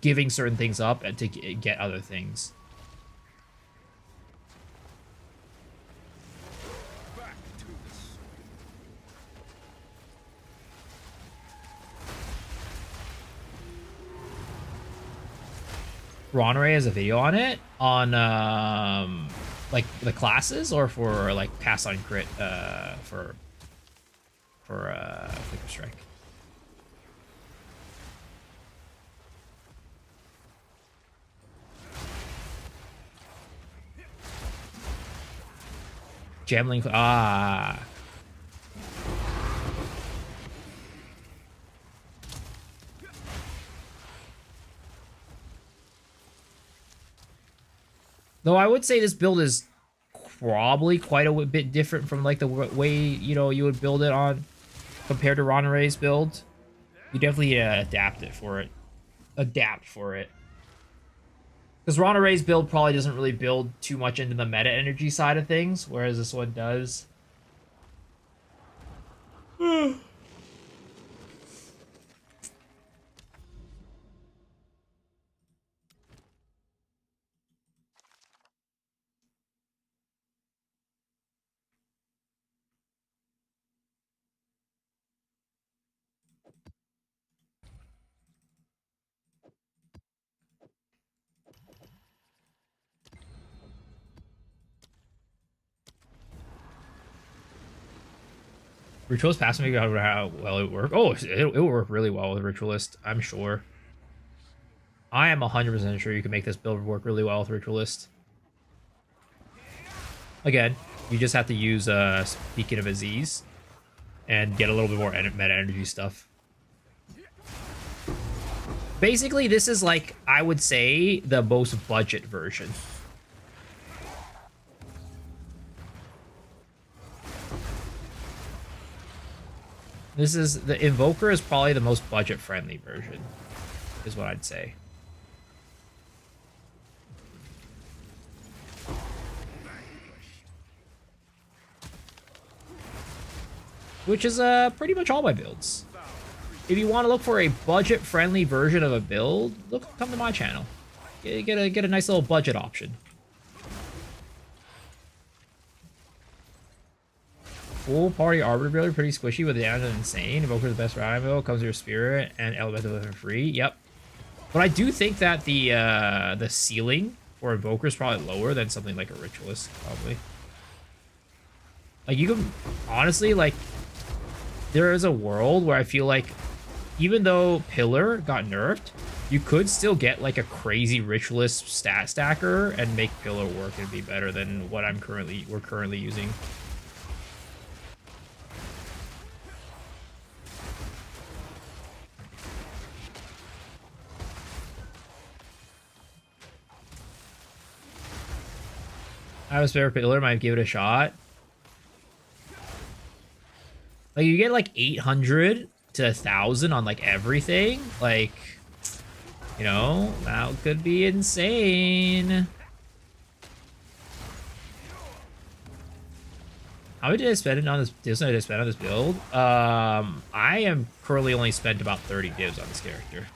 giving certain things up and to get other things. Ronray has a video on it, on like the classes, or for like pass on crit for Flicker Strike. Gemling, though I would say this build is probably quite a bit different from like the way, you know, you would build it on compared to Ronray's build. You definitely adapt for it. Because Ronray's build probably doesn't really build too much into the meta energy side of things, whereas this one does. Ritualist passing me out how well it would work. Oh, it will work really well with Ritualist, I'm sure. I am 100% sure you can make this build work really well with Ritualist. Again, you just have to use Beacon of Aziz and get a little bit more meta energy stuff. Basically, this is like, I would say, the most budget version. This is, the Invoker is probably the most budget-friendly version, is what I'd say. Which is pretty much all my builds. If you want to look for a budget-friendly version of a build, come to my channel. Get a nice little budget option. Full party Arbiter builder, pretty squishy with the damage and insane. Invoker the best rally build, comes with your spirit and elemental weapon free. Yep. But I do think that the ceiling for Invoker is probably lower than something like a Ritualist, probably. Like, you can honestly, like, there is a world where I feel like even though Pillar got nerfed, you could still get like a crazy Ritualist stat stacker and make Pillar work and be better than what we're currently using. I have a spare Pillar, might give it a shot. Like, you get like 800 to 1,000 on like everything. Like, you know, that could be insane. How much did I spend on this? Did I spend on this build? I am currently only spent about 30 divs on this character,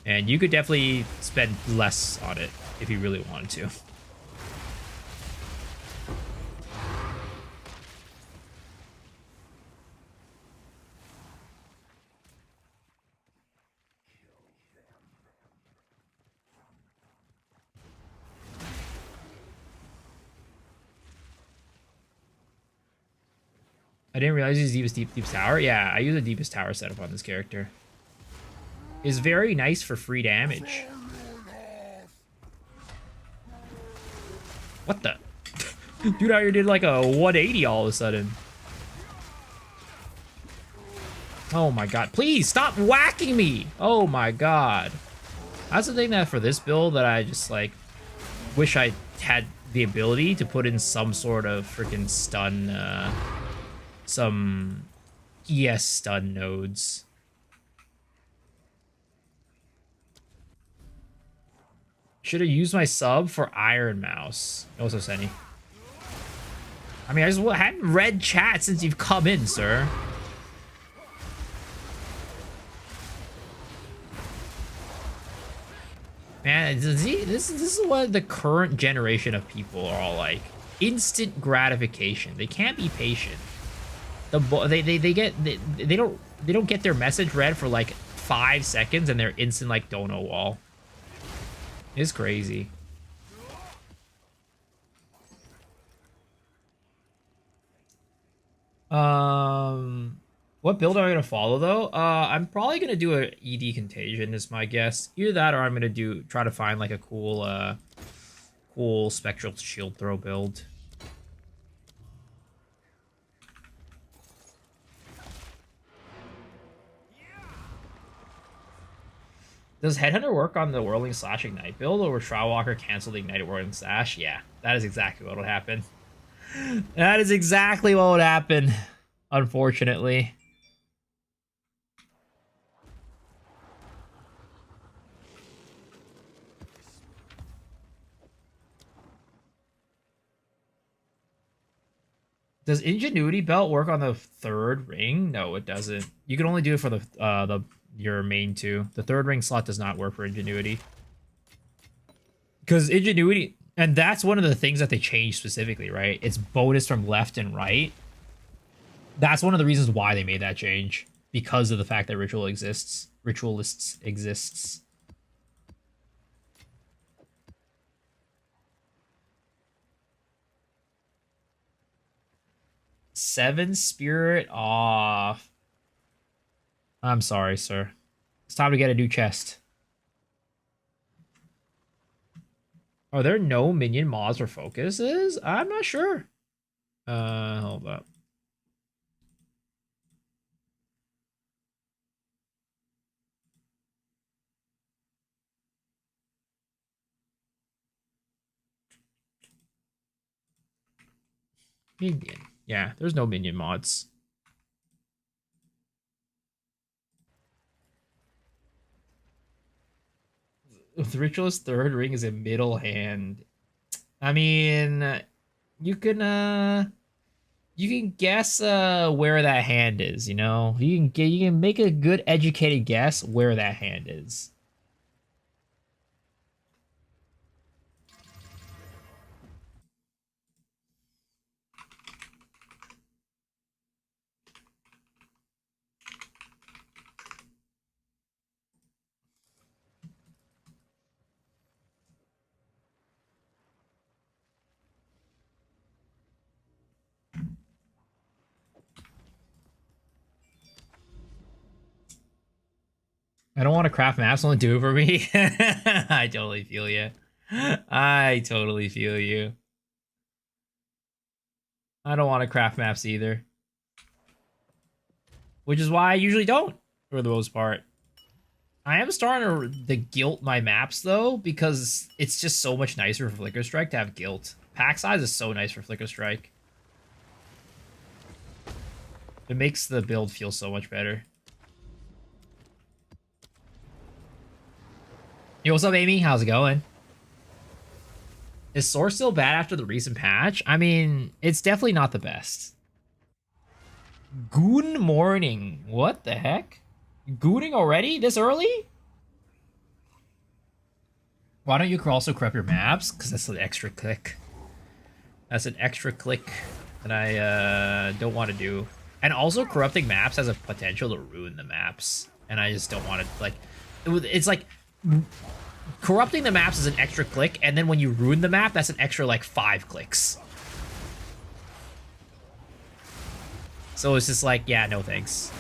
and you could definitely spend less on it if you really wanted to. I didn't realize he's deepest tower. Yeah, I use a deepest tower setup on this character. Is very nice for free damage. What the? Dude out here did like a 180 all of a sudden. Oh my god. Please stop whacking me. Oh my god. That's the thing that for this build that I just like wish I had the ability to put in some sort of freaking stun, some ES stun nodes. Should have used my sub for Iron Mouse. Also, Senny. I mean, I just hadn't read chat since you've come in, sir. Man, this is what the current generation of people are all like. Instant gratification. They can't be patient. They don't get their message read for like 5 seconds and they're instant like dono wall. It's crazy. What build am I gonna follow though? I'm probably gonna do a ED Contagion is my guess. Either that or I'm gonna try to find like a cool Spectral Shield Throw build. Does Headhunter work on the Whirling Slash Ignite build, or will Shroudwalker cancel the Ignited Whirling Slash? Yeah, that is exactly what would happen. That is exactly what would happen, unfortunately. Does Ingenuity Belt work on the third ring? No, it doesn't. You can only do it for your main two. The third ring slot does not work for Ingenuity. Because Ingenuity, and that's one of the things that they changed specifically, right? It's bonus from left and right. That's one of the reasons why they made that change. Because of the fact that Ritualists exists. Seven Spirit off. I'm sorry, sir. It's time to get a new chest. Are there no minion mods or focuses? I'm not sure. Hold up. Minion. Yeah, there's no minion mods. The Ritualist third ring is a middle hand. I mean, you can guess where that hand is, you know? You can make a good educated guess where that hand is. I don't want to craft maps, only do it for me. I totally feel you. I totally feel you. I don't want to craft maps either. Which is why I usually don't, for the most part. I am starting to guilt my maps, though, because it's just so much nicer for Flicker Strike to have guilt. Pack size is so nice for Flicker Strike. It makes the build feel so much better. Yo, what's up, Amy? How's it going? Is Source still bad after the recent patch? I mean, it's definitely not the best. Good morning. What the heck? Gooning already? This early? Why don't you also corrupt your maps? Because that's an extra click. That's an extra click that I don't want to do. And also, corrupting maps has a potential to ruin the maps. And I just don't want to, like... It's like... Corrupting the maps is an extra click, and then when you ruin the map, that's an extra, like, 5 clicks. So it's just like, yeah, no thanks.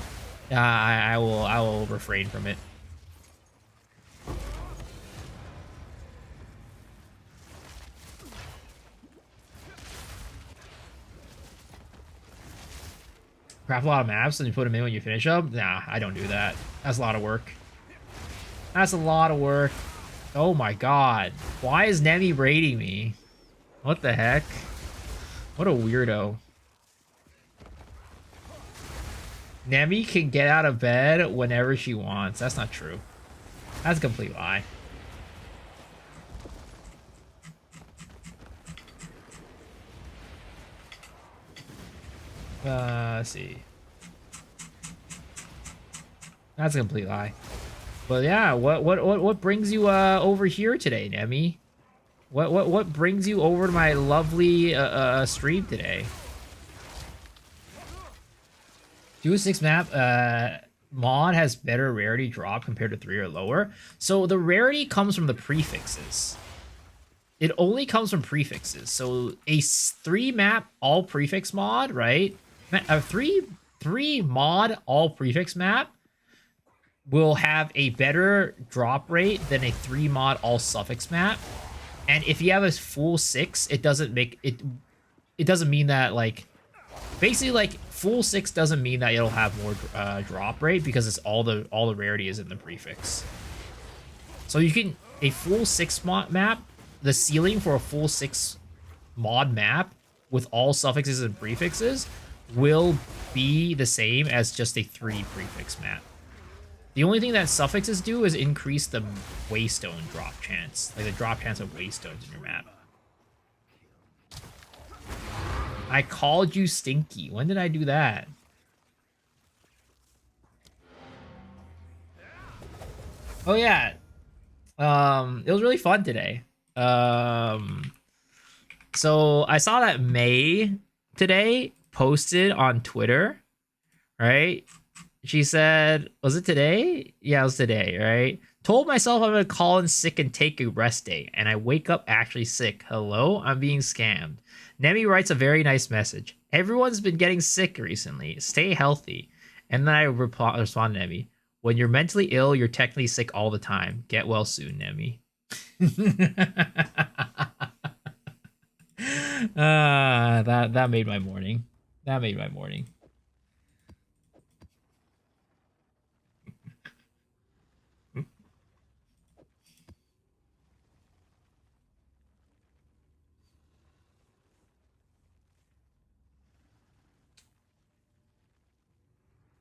I will refrain from it. Craft a lot of maps and you put them in when you finish them? Nah, I don't do that. That's a lot of work. That's a lot of work. Oh my god. Why is Nemi raiding me? What the heck? What a weirdo. Nemi can get out of bed whenever she wants. That's not true. That's a complete lie. Let's see. That's a complete lie. But yeah, what brings you over here today, Nemi? What brings you over to my lovely stream today? Do a 6 map mod has better rarity drop compared to 3 or lower. So the rarity comes from the prefixes. It only comes from prefixes. So a 3 map all prefix mod, right? A 3 mod all prefix map will have a better drop rate than a 3 mod all suffix map. And if you have a full 6, it doesn't make it. It doesn't mean that, like, basically, like, full 6 doesn't mean that it'll have more drop rate, because it's all the rarity is in the prefix. So you can a full 6 mod map. The ceiling for a full 6 mod map with all suffixes and prefixes will be the same as just a 3 prefix map. The only thing that suffixes do is increase the waystone drop chance, like the drop chance of waystones in your map. I called you stinky. When did I do that? Oh yeah. It was really fun today. So I saw that May today posted on Twitter, right? She said, was it today? Yeah, it was today, right? Told myself I'm gonna call in sick and take a rest day, and I wake up actually sick. Hello, I'm being scammed. Nemi writes a very nice message. Everyone's been getting sick recently. Stay healthy. And then I respond to Nemi. When you're mentally ill, you're technically sick all the time. Get well soon, Nemi. That made my morning. That made my morning.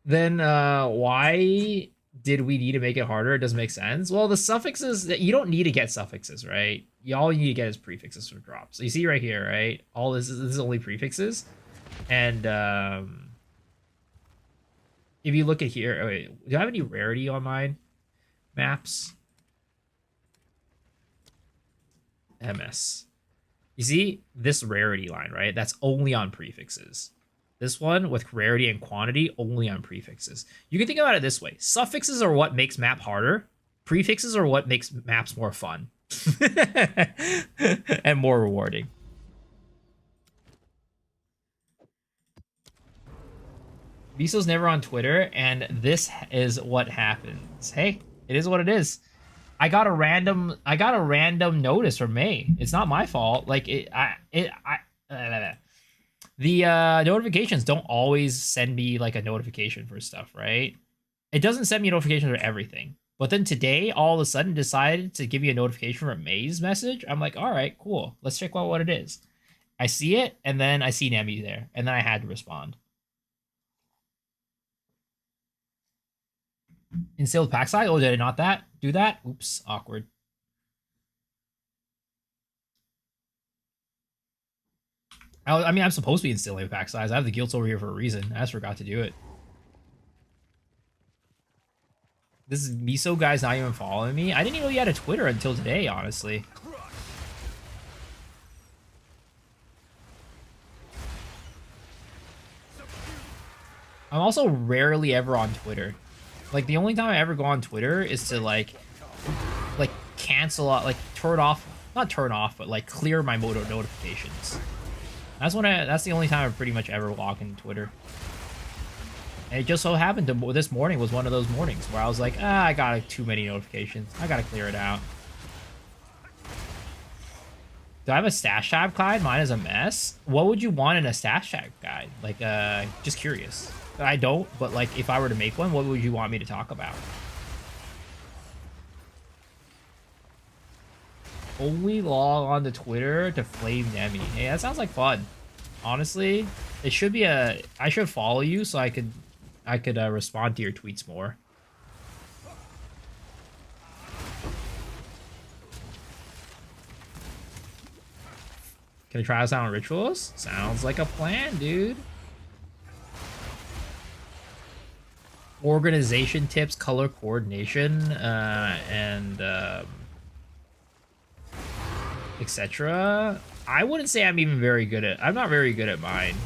Then why did we need to make it harder? It doesn't make sense. Well, the suffixes, you don't need to get suffixes, right? All you need to get is prefixes for drops. So you see right here, right? All this is only prefixes. And if you look at here, oh wait, do I have any rarity on mine? Maps. MS. You see this rarity line, right? That's only on prefixes. This one with rarity and quantity only on prefixes. You can think about it this way. Suffixes are what makes map harder. Prefixes are what makes maps more fun. And more rewarding. Miso's never on Twitter, and this is what happens. Hey, it is what it is. I got a random notice from May. It's not my fault. Like the notifications don't always send me like a notification for stuff, right? It doesn't send me a notification for everything. But then today, all of a sudden, decided to give me a notification for May's message. I'm like, all right, cool. Let's check out what it is. I see it, and then I see Nemi there, and then I had to respond. Instilled pack size? Oh, did I not do that? Oops, awkward. I mean, I'm supposed to be instilling pack size. I have the guilds over here for a reason. I just forgot to do it. This Miso guy's not even following me. I didn't even know he had a Twitter until today, honestly. I'm also rarely ever on Twitter. Like, the only time I ever go on Twitter is to, like cancel out, like, turn off, not turn off, but, like, clear my notifications. That's the only time I pretty much ever log in Twitter. And it just so happened to this morning was one of those mornings where I was like, ah, I got too many notifications. I gotta clear it out. Do I have a stash tab guide? Mine is a mess. What would you want in a stash tab guide? Like, just curious. I don't, but like, if I were to make one, what would you want me to talk about? Only log on to Twitter to flame Nemi. Hey, that sounds like fun. Honestly, it should be a. I should follow you so I could respond to your tweets more. Can I try us out on rituals? Sounds like a plan, dude. Organization tips, color coordination, and etc. I wouldn't say I'm even very good at. I'm not very good at mine,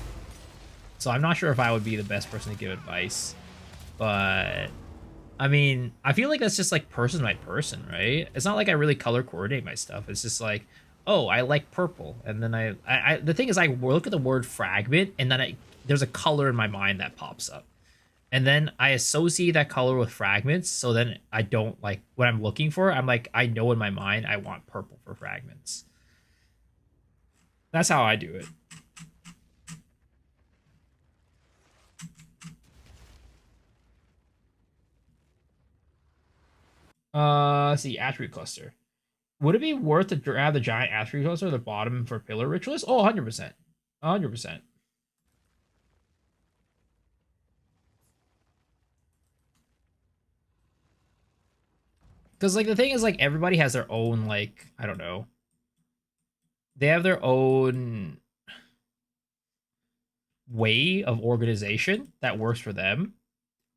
so I'm not sure if I would be the best person to give advice. But I mean, I feel like that's just like person by person, right? It's not like I really color coordinate my stuff. It's just like, oh, I like purple, and then I the thing is, I look at the word fragment, and then there's a color in my mind that pops up, and then I associate that color with fragments. So then I don't like what I'm looking for. I'm like, I know in my mind I want purple for fragments. That's how I do it. Let's see, attribute cluster. Would it be worth to grab the giant attribute cluster at the bottom for pillar ritualist? Oh, 100%. 100%. Because, like, the thing is, like, everybody has their own, like, I don't know. They have their own way of organization that works for them.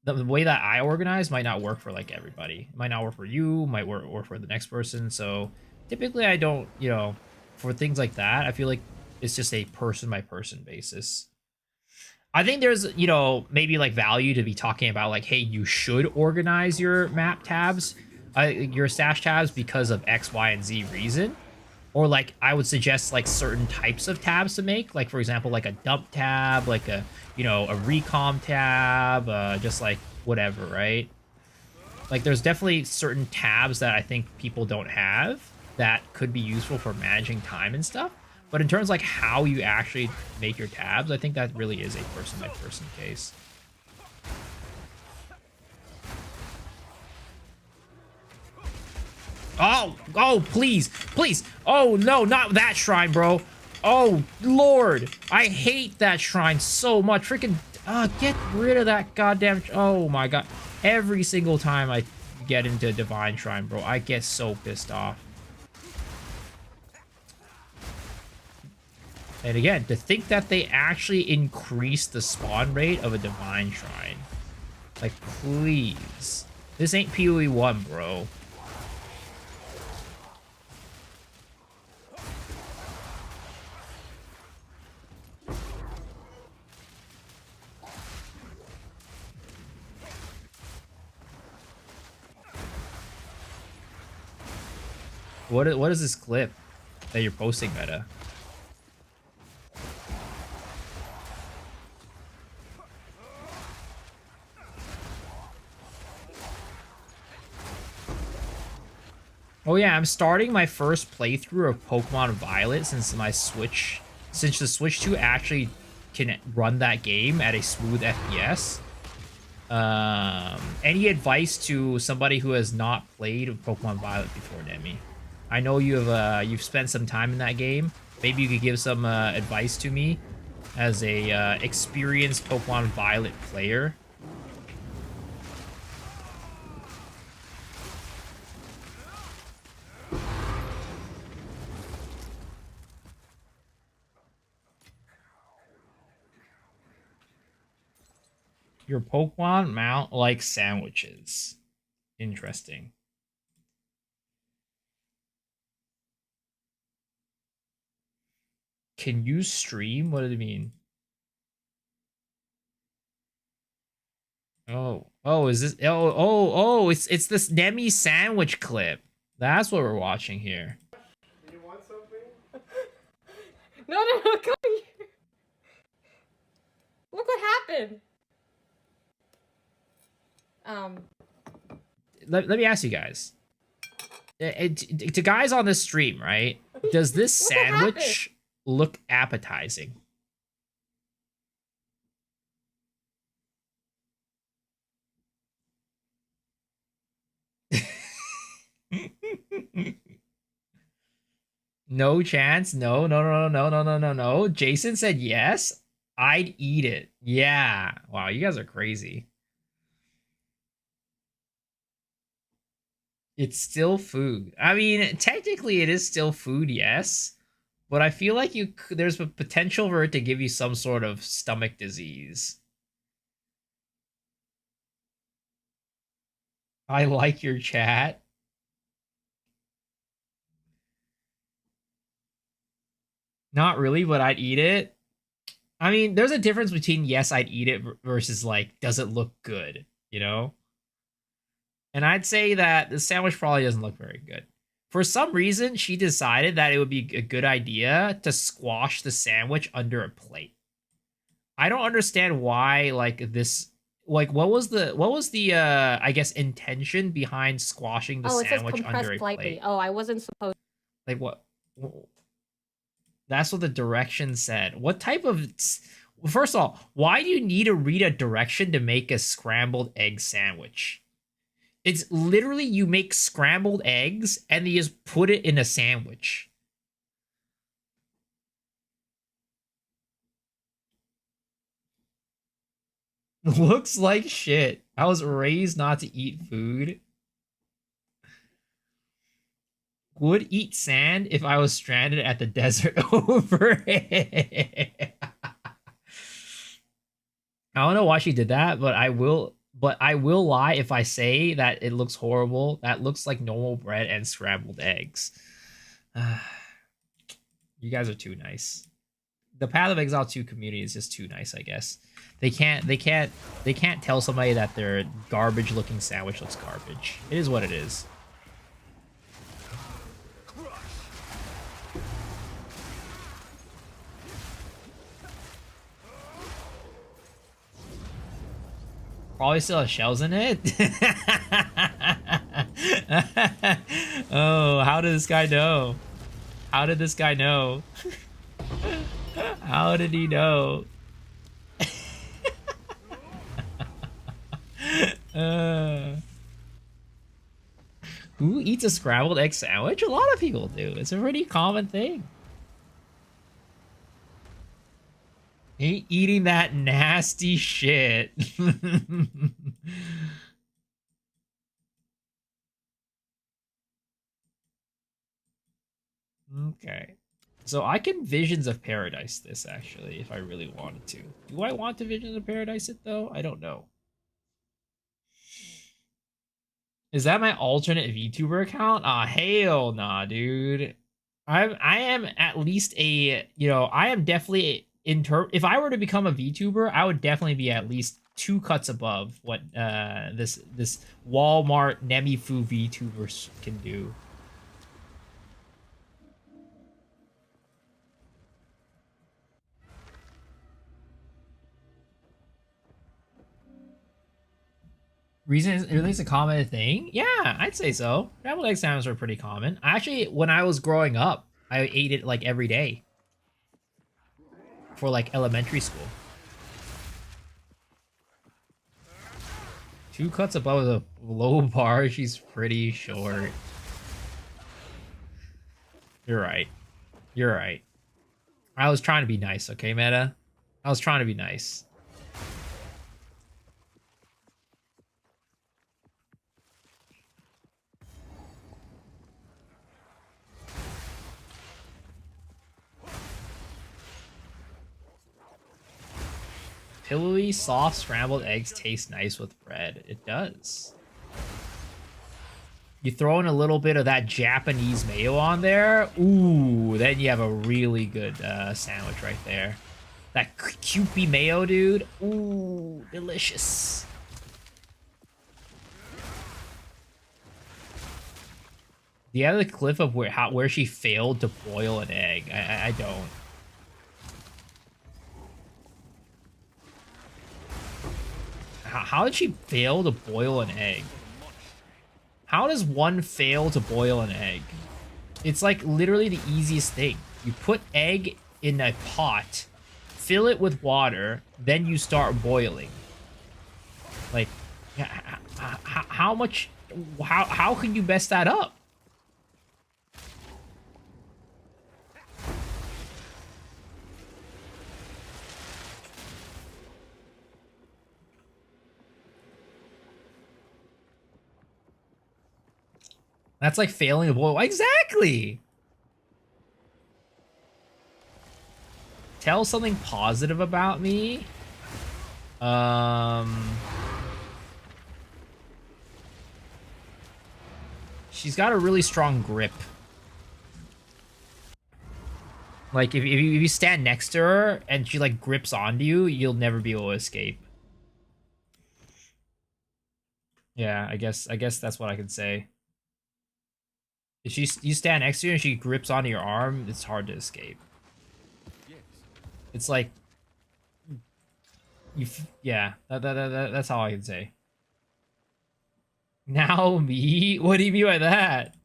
The way that I organize might not work for, like, everybody. It might not work for you, might work for the next person. So, typically, I don't, you know, for things like that, I feel like it's just a person-by-person basis. I think there's, you know, maybe like value to be talking about like, hey, you should organize your map tabs, your stash tabs because of X, Y, and Z reason. Or like I would suggest like certain types of tabs to make, like for example, like a dump tab, like a, you know, a recom tab, just like whatever, right? Like there's definitely certain tabs that I think people don't have that could be useful for managing time and stuff. But in terms of like how you actually make your tabs, I think that really is a person by person case. Oh, please, please. Oh, no, not that shrine, bro. Oh, Lord. I hate that shrine so much. Freaking, get rid of that goddamn, oh my God. Every single time I get into Divine Shrine, bro, I get so pissed off. And again, to think that they actually increased the spawn rate of a Divine Shrine. Like, please. This ain't PoE 1, bro. What is this clip that you're posting, Meta? Oh yeah, I'm starting my first playthrough of Pokemon Violet since the Switch 2 actually can run that game at a smooth FPS. Any advice to somebody who has not played Pokemon Violet before, Demi? I know you've spent some time in that game. Maybe you could give some advice to me as a experienced Pokemon Violet player. Your Pokemon mount like sandwiches. Interesting. Can you stream? What does it mean? Oh, is this? Oh! It's this Demi sandwich clip. That's what we're watching here. You want something? No, come here. Look what happened. Let me ask you guys. To guys on this stream, right? Does this What happened? sandwich look appetizing? No chance. No, no, no, no, no, no, no, no. Jason said yes. I'd eat it. Yeah. Wow, you guys are crazy. It's still food. I mean, technically it is still food, yes. But I feel like there's a potential for it to give you some sort of stomach disease. I like your chat. Not really, but I'd eat it. I mean, there's a difference between yes, I'd eat it versus like, does it look good? You know? And I'd say that the sandwich probably doesn't look very good. For some reason, she decided that it would be a good idea to squash the sandwich under a plate. I don't understand why, like, this, like, what was the I guess intention behind squashing the Oh, it says sandwich under compressed a slightly. plate? Oh, I wasn't supposed. Like, what? That's what the direction said. What type of? First of all, why do you need to read a direction to make a scrambled egg sandwich? It's literally you make scrambled eggs and you just put it in a sandwich. Looks like shit. I was raised not to eat food. Would eat sand if I was stranded at the desert over it. I don't know why she did that, but I will lie if I say that it looks horrible. That looks like normal bread and scrambled eggs. You guys are too nice. The Path of Exile 2 community is just too nice, I guess. They can't tell somebody that their garbage looking sandwich looks garbage. It is what it is. Probably still has shells in it. Oh, how did this guy know? How did this guy know? How did he know? Who eats a scrambled egg sandwich? A lot of people do. It's a pretty common thing. Ain't eating that nasty shit. Okay. So I can Visions of Paradise this, actually, if I really wanted to. Do I want to Visions of Paradise it, though? I don't know. Is that my alternate VTuber account? Ah, hell nah, dude. I am at least a, I am definitely if I were to become a VTuber, I would definitely be at least 2 cuts above what this Walmart Nemifu VTubers can do. Reason is really it's a common thing? Yeah, I'd say so. Scrambled egg sandwiches are pretty common. Actually, when I was growing up, I ate it like every day for like elementary school. 2 cuts above the low bar. She's pretty short. You're right. You're right. I was trying to be nice, okay, Meta? I was trying to be nice. Pillowy, soft scrambled eggs taste nice with bread. It does. You throw in a little bit of that Japanese mayo on there. Ooh, then you have a really good sandwich right there. That Kewpie mayo, dude. Ooh, delicious. Do you have the clip of where she failed to boil an egg? I don't. How did she fail to boil an egg? How does one fail to boil an egg? It's like literally the easiest thing. You put egg in a pot, fill it with water, then you start boiling. Like, how much? How can you mess that up? That's like failing to boil. Exactly. Tell something positive about me. She's got a really strong grip. Like if you stand next to her and she like grips onto you, you'll never be able to escape. Yeah, I guess that's what I can say. If you stand next to her and she grips onto your arm, it's hard to escape. Yes. It's like yeah, that's all I can say. Now me? What do you mean by that?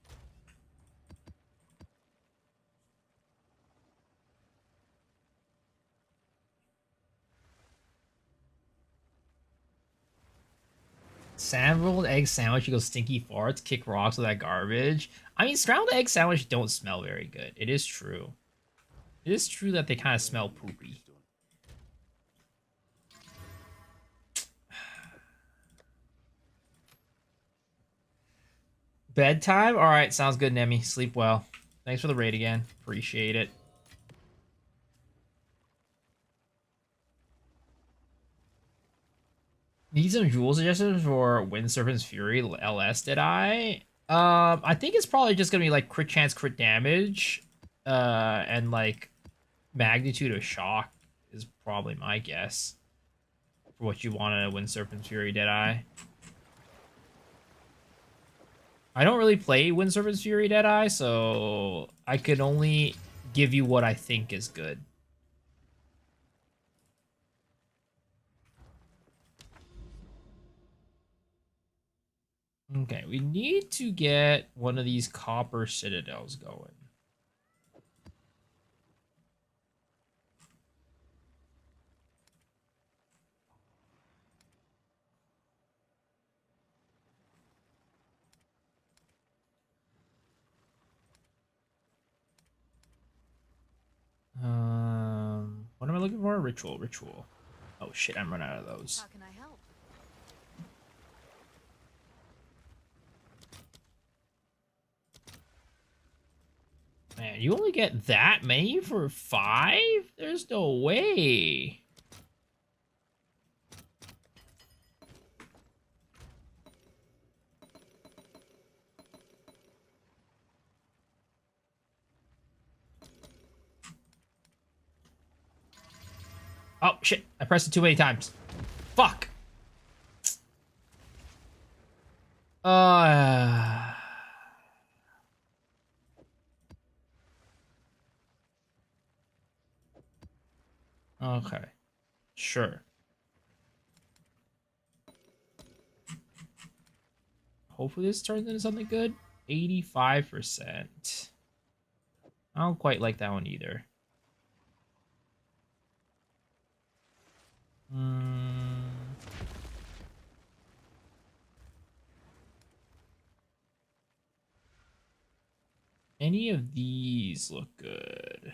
Scrambled egg sandwich, you go stinky farts, kick rocks with that garbage. I mean, scrambled egg sandwich don't smell very good. It is true. It is true that they kind of smell poopy. Bedtime? Alright, sounds good, Nemi. Sleep well. Thanks for the raid again. Appreciate it. Need some jewel suggestions for Wind Serpent's Fury LS, did I? I think it's probably just gonna be like crit chance, crit damage, and like magnitude of shock is probably my guess for what you want in a Wind Serpent's Fury, did I? I don't really play Wind Serpent's Fury, Deadeye, so I can only give you what I think is good. Okay, we need to get one of these copper citadels going. What am I looking for? Ritual. Oh shit, I'm running out of those. How can I help? Man, you only get that many for 5? There's no way. Oh, shit. I pressed it too many times. Fuck. Okay. Sure. Hopefully this turns into something good. 85%. I don't quite like that one either. Any of these look good.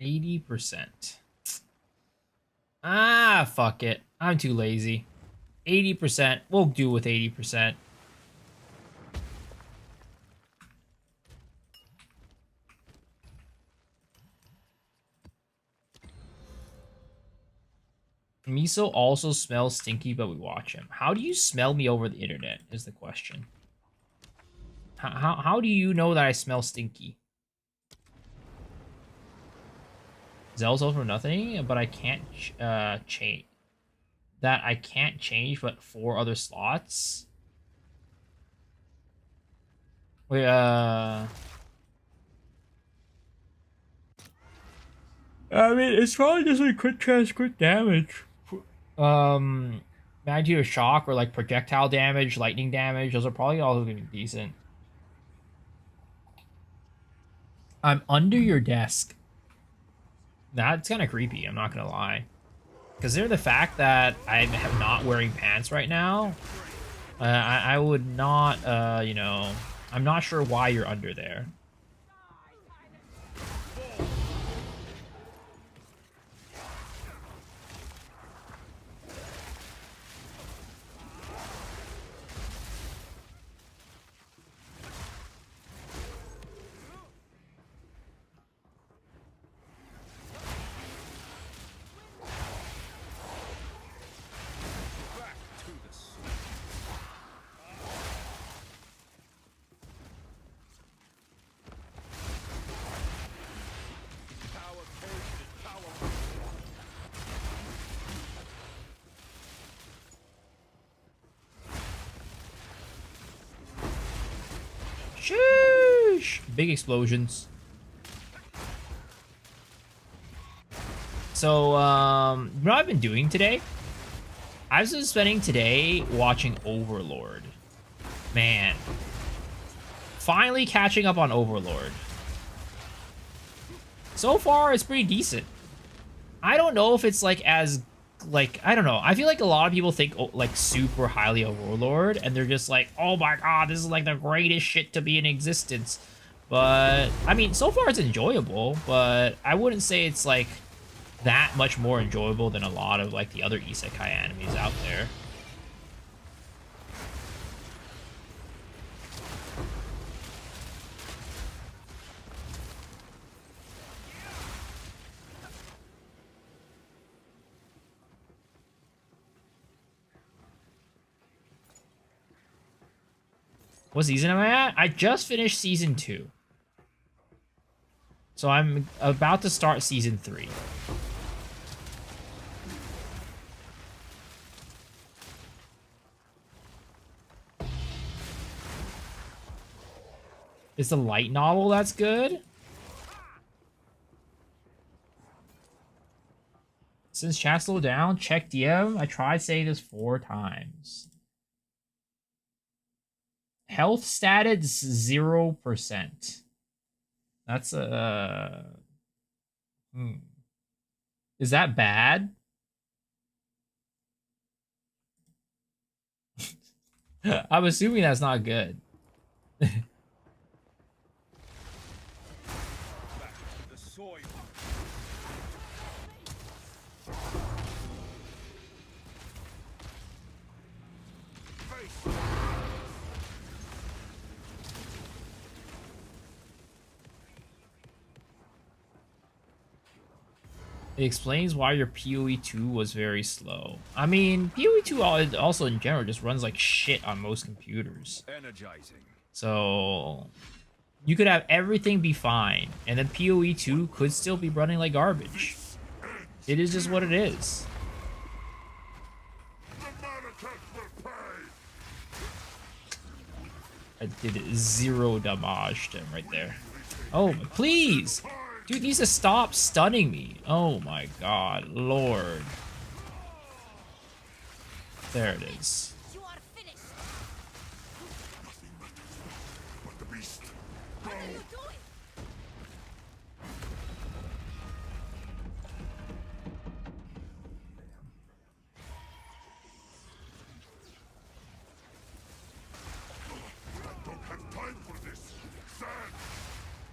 %. Ah, fuck it. I'm too lazy. 80%. We'll do with 80%. Miso also smells stinky, but we watch him. How do you smell me over the internet is the question. How do you know that I smell stinky? Zell's for nothing, but I can't change. that I can't change but 4 other slots. Wait, I mean, it's probably just like quick chance, quick damage. Magnitude of shock or like projectile damage, lightning damage. Those are probably all gonna be decent. I'm under your desk. That's kind of creepy. I'm not gonna lie. Consider the fact that I'm not wearing pants right now. I would not, you know, I'm not sure why you're under there. Sheesh! Big explosions. So, you know what I've been doing today? I've been spending today watching Overlord. Man. Finally catching up on Overlord. So far, it's pretty decent. I don't know if it's like as like I don't know. I feel like a lot of people think like super highly of Overlord, and they're just like, oh my god, this is like the greatest shit to be in existence. But I mean, so far it's enjoyable, but I wouldn't say it's like that much more enjoyable than a lot of like the other isekai animes out there. What season am I at? I just finished season 2. So I'm about to start season 3. It's a light novel that's good. Since chat slowed down, check DM. I tried saying this 4 times. Health status 0%. That's a... Is that bad? I'm assuming that's not good. It explains why your PoE 2 was very slow. I mean, PoE 2 also in general just runs like shit on most computers. Energizing. So you could have everything be fine, and then PoE 2 could still be running like garbage. It is just what it is. I did 0 damage to him right there. Oh, please! Dude needs to stop stunning me. Oh my god, Lord. There it is. You are finished. But the beast. What are you doing? I don't have time for this. Stand.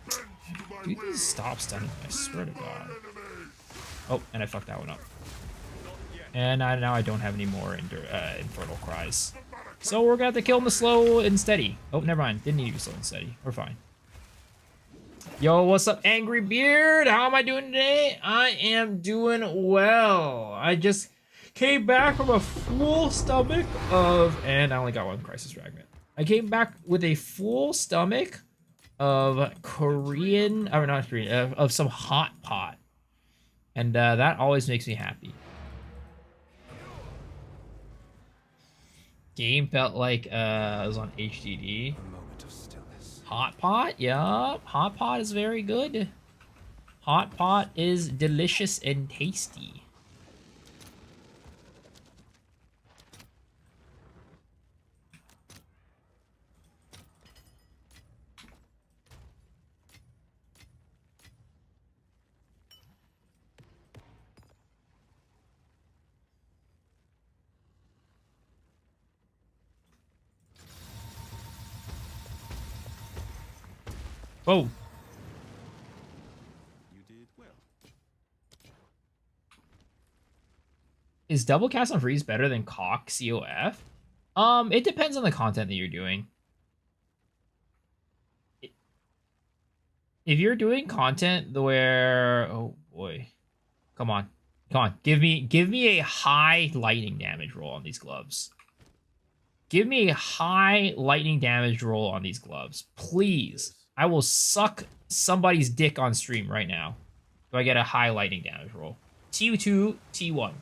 Bend to my Dude will. needs to stop stunning me, I swear to god. Oh, and I fucked that one up. And now I don't have any more Infernal Cries. So we're gonna have to kill him the slow and steady. Oh, never mind. Didn't need to be slow and steady. We're fine. Yo, what's up, Angry Beard? How am I doing today? I am doing well. I just came back from a full stomach of... And I only got 1 Crisis Fragment. I came back with a full stomach of Korean... Or not Korean. Of some hot pot. And that always makes me happy. Game felt like it was on HDD. A moment of stillness. Hot pot, yup. Hot pot is very good. Hot pot is delicious and tasty. Whoa. You did well. Is double cast on freeze better than cock COF? It depends on the content that you're doing. If you're doing content where, oh boy, come on, give me a high lightning damage roll on these gloves. Give me a high lightning damage roll on these gloves, please. I will suck somebody's dick on stream right now. Do I get a high lightning damage roll? T2, T1.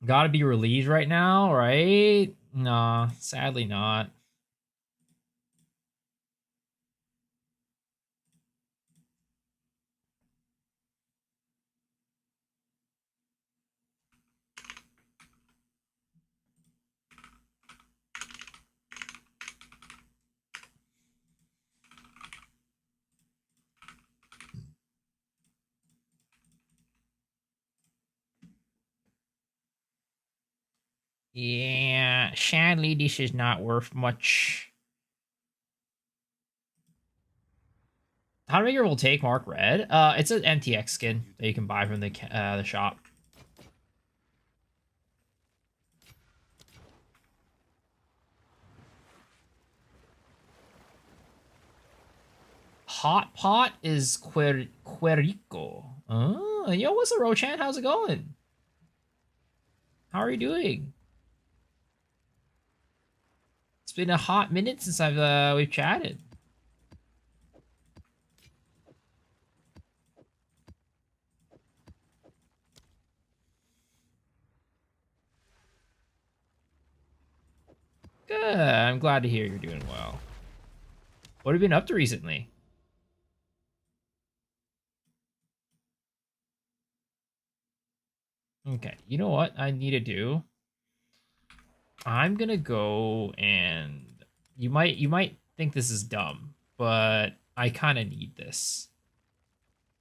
Gotta be relieved right now, right? Nah, sadly not. Yeah, sadly, this is not worth much. Automaker will take Mark Red. It's an MTX skin that you can buy from the shop. Hot pot is Querico. Oh, yo, what's up, Rochan? How's it going? How are you doing? It's been a hot minute since we've chatted. Good. I'm glad to hear you're doing well. What have you been up to recently? Okay, you know what I need to do? I'm gonna go and you might think this is dumb, but I kind of need this.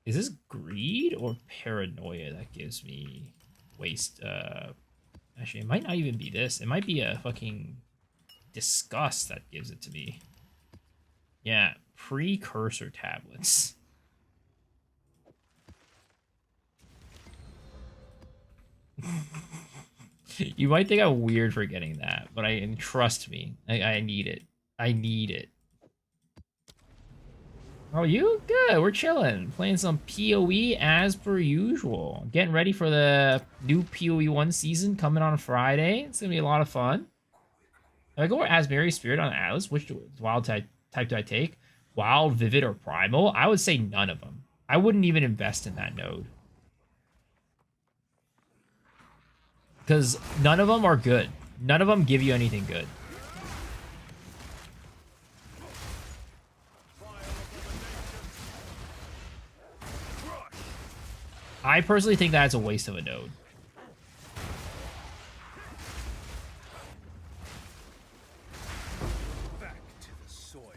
Is this greed or paranoia that gives me waste? Actually, it might not even be this. It might be a fucking disgust that gives it to me. Yeah, precursor tablets. You might think I'm weird for getting that, but trust me, I need it. I need it. Oh, you? Good. We're chilling. Playing some PoE as per usual. Getting ready for the new PoE 1 season coming on Friday. It's going to be a lot of fun. If I go Asbury Spirit on Atlas, which wild type do I take? Wild, Vivid, or Primal? I would say none of them. I wouldn't even invest in that node. Because none of them are good. None of them give you anything good. I personally think that's a waste of a node.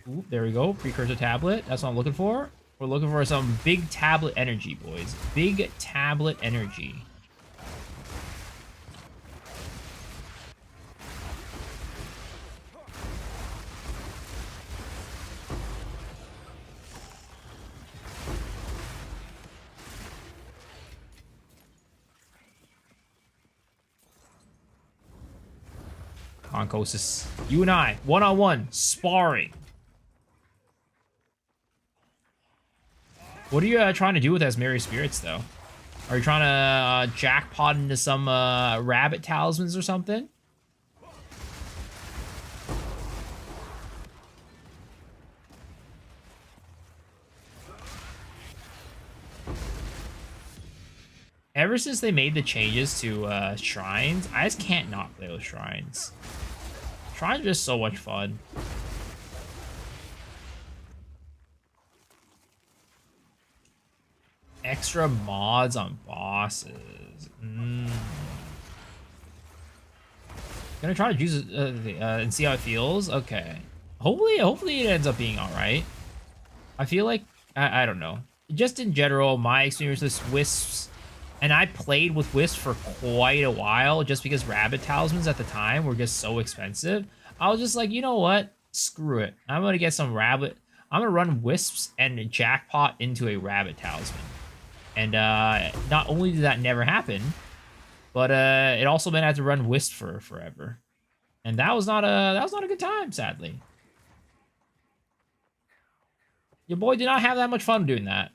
Ooh, there we go. Precursor tablet. That's what I'm looking for. We're looking for some big tablet energy, boys. Big tablet energy. Concosis. You and I, one-on-one, sparring. What are you trying to do with Asmeri Spirits, though? Are you trying to jackpot into some rabbit talismans or something? Ever since they made the changes to shrines, I just can't not play with shrines. Shrines are just so much fun. Extra mods on bosses. Gonna try to use it and see how it feels. Okay. Hopefully it ends up being all right. I feel like I don't know. Just in general, my experience with Wisps, and I played with Wisps for quite a while, just because rabbit talismans at the time were just so expensive. I was just like, you know what? Screw it. I'm gonna get some rabbit. I'm gonna run Wisps and jackpot into a rabbit talisman. And not only did that never happen, but it also meant I had to run Wisp for forever, and that was not a good time, sadly. Your boy did not have that much fun doing that.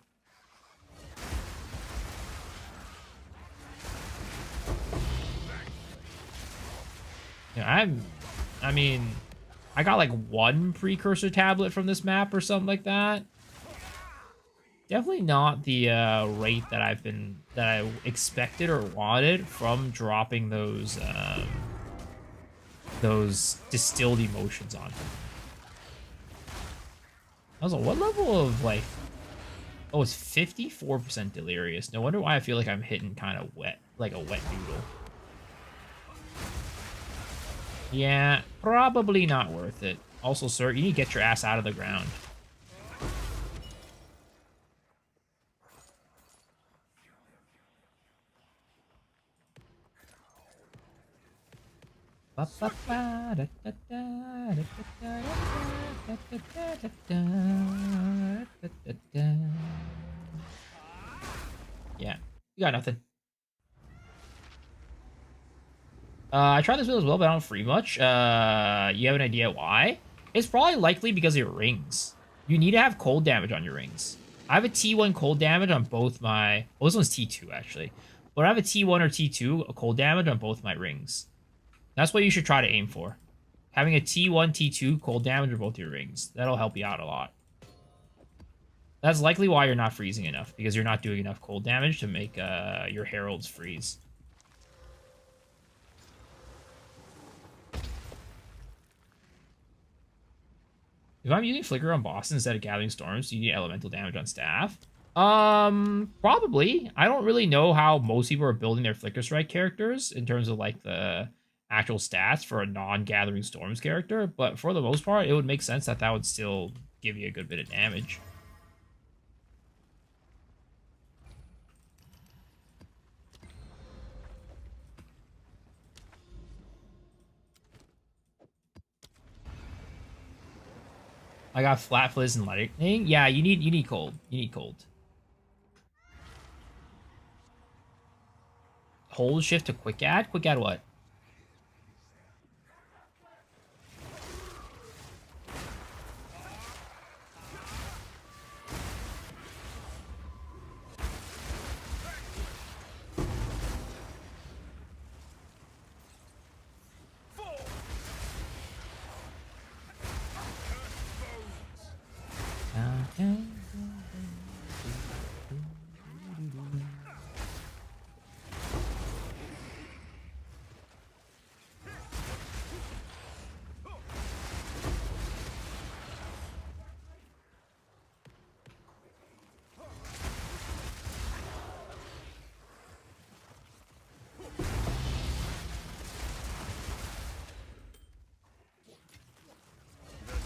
Yeah, I mean, I got like one precursor tablet from this map or something like that. Definitely not the rate that I expected or wanted from dropping those distilled emotions on him. Also, what level of like? Oh, it's 54% delirious. No wonder why I feel like I'm hitting kind of wet, like a wet noodle. Yeah, probably not worth it. Also, sir, you need to get your ass out of the ground. Yeah, you got nothing. I tried this build as well, but I don't free much. You have an idea why? It's probably likely because of your rings. You need to have cold damage on your rings. I have a T1 cold damage on both my... Well, this one's T2, actually. But I have a T1 or T2 cold damage on both my rings. That's what you should try to aim for. Having a T1, T2 cold damage on both your rings. That'll help you out a lot. That's likely why you're not freezing enough, because you're not doing enough cold damage to make your heralds freeze. If I'm using Flicker on bosses instead of Gathering Storms, do you need elemental damage on staff? Probably. I don't really know how most people are building their Flicker Strike characters in terms of like the actual stats for a non-Gathering Storms character, but for the most part, it would make sense that that would still give you a good bit of damage. I got Flat Fizz and Lightning. Yeah, you need cold. You need cold. Hold shift to quick add? Quick add what?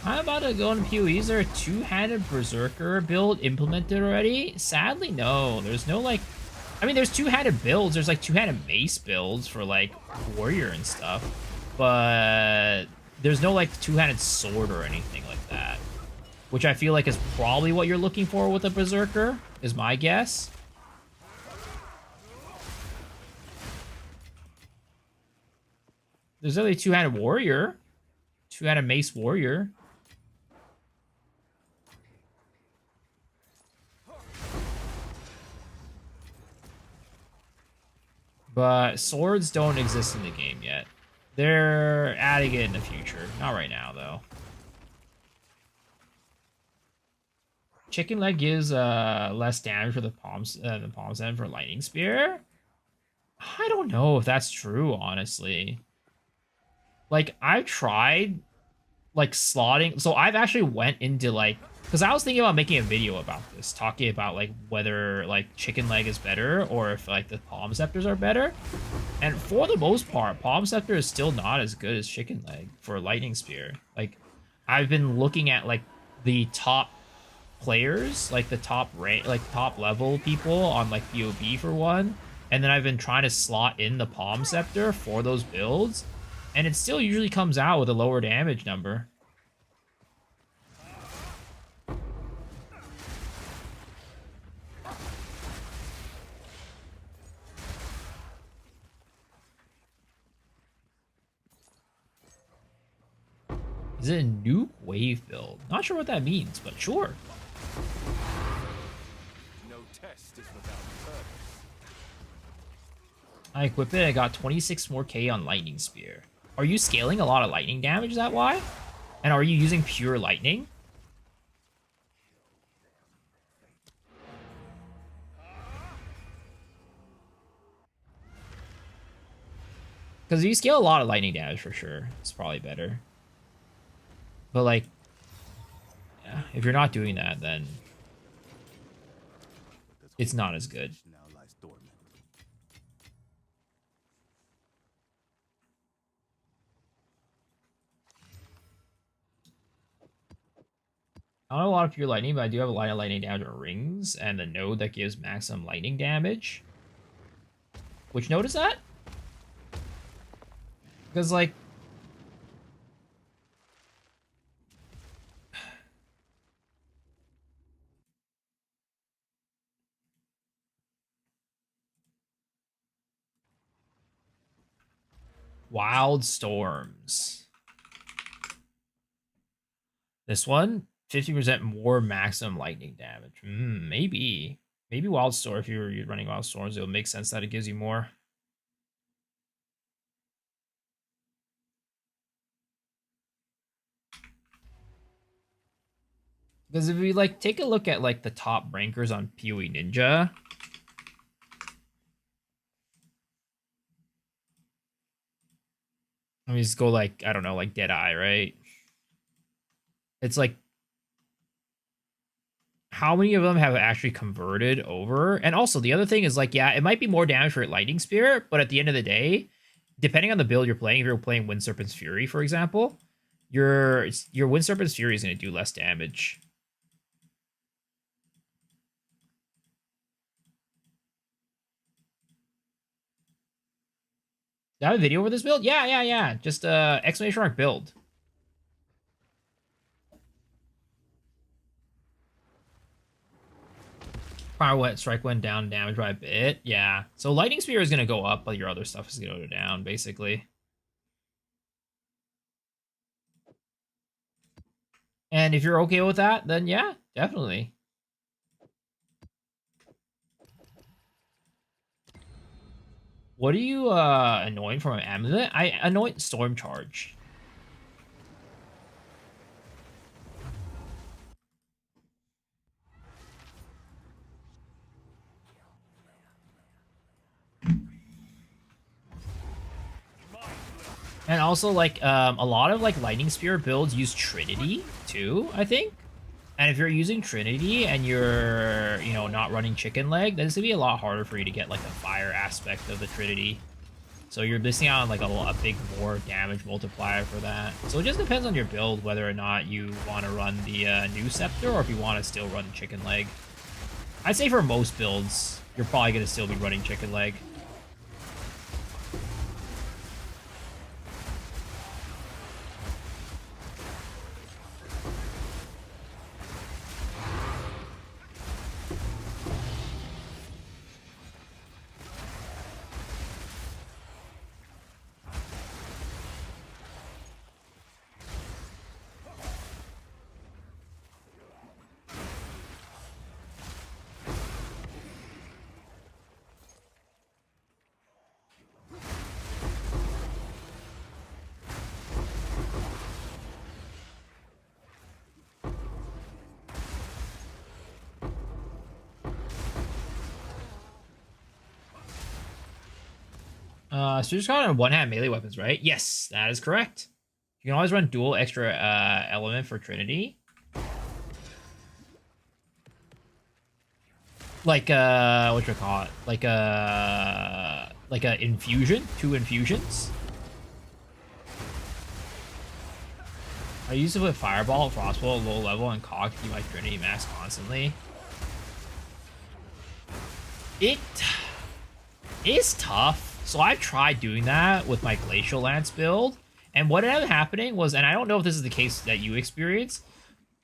I'm about to go into PoE. Is there a two-handed Berserker build implemented already? Sadly, no. There's no, like... I mean, there's two-handed builds. There's, like, two-handed mace builds for, like, Warrior and stuff. But there's no, like, two-handed sword or anything like that. Which I feel like is probably what you're looking for with a Berserker, is my guess. There's only two-handed warrior. Two-handed mace warrior. But swords don't exist in the game yet. They're adding it in the future. Not right now, though. Chicken leg gives less damage for the palms end for lightning spear. I don't know if that's true, honestly. Like, I've tried like slotting. So I've actually went into like, because I was thinking about making a video about this, talking about like whether like chicken leg is better or if like the palm scepters are better. And for the most part, palm scepter is still not as good as chicken leg for lightning spear. Like, I've been looking at like the top players, like the top rank, like top level people on like POB for one, and then I've been trying to slot in the palm scepter for those builds, and it still usually comes out with a lower damage number. Is it a nuke wave build? Not sure what that means, but sure. No test is without purpose. I equip it, I got 26 more K on lightning spear. Are you scaling a lot of lightning damage, is that why? And are you using pure lightning? Because if you scale a lot of lightning damage for sure, it's probably better. But like, yeah, if you're not doing that, then it's not as good. Now lies dormant. I don't have a lot of pure lightning, but I do have a lot of lightning damage on rings and the node that gives maximum lightning damage. Which node is that? Because like, Wild Storms. This one, 50% more maximum lightning damage. Maybe. Maybe Wild Storm, if you're running Wild Storms, it'll make sense that it gives you more. Because if we like take a look at like the top rankers on PoE Ninja, let me just go like, I don't know, like Deadeye, right? It's like, how many of them have actually converted over? And also the other thing is like, yeah, it might be more damage for Lightning Spear, but at the end of the day, depending on the build you're playing, if you're playing Wind Serpent's Fury, for example, your Wind Serpent's Fury is going to do less damage. Do I have a video for this build? Yeah. Just exclamation mark build. Fire Wet Strike went down damage by a bit. Yeah. So Lightning Spear is going to go up, but your other stuff is going to go down, basically. And if you're okay with that, then yeah, definitely. What are you anoint from an amulet? I anoint Storm Charge. And also, like, a lot of, like, Lightning Spear builds use Trinity, too, I think. And if you're using Trinity and you're, you know, not running Chicken Leg, then it's going to be a lot harder for you to get, like, the fire aspect of the Trinity. So you're missing out on, like, a big more damage multiplier for that. So it just depends on your build whether or not you want to run the new Scepter or if you want to still run Chicken Leg. I'd say for most builds, you're probably going to still be running Chicken Leg. So you're just calling one-hand melee weapons, right? Yes, that is correct. You can always run dual extra element for Trinity. Like what you call it? Like a infusion, 2 infusions. I used to put Fireball, Frostbolt at low level, and Cog to keep my Trinity max constantly. It is tough. So I've tried doing that with my Glacial Lance build, and what ended up happening was, and I don't know if this is the case that you experienced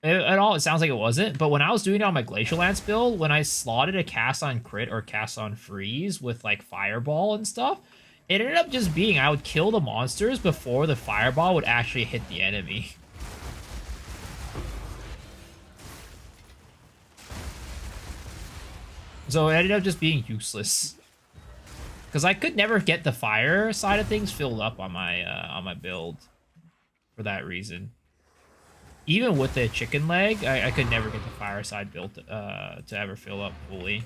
at all, it sounds like it wasn't, but when I was doing it on my Glacial Lance build, when I slotted a cast on crit or cast on freeze with like Fireball and stuff, it ended up just being I would kill the monsters before the Fireball would actually hit the enemy. So it ended up just being useless. Because I could never get the fire side of things filled up on my build for that reason. Even with the chicken leg, I could never get the fire side built to ever fill up fully.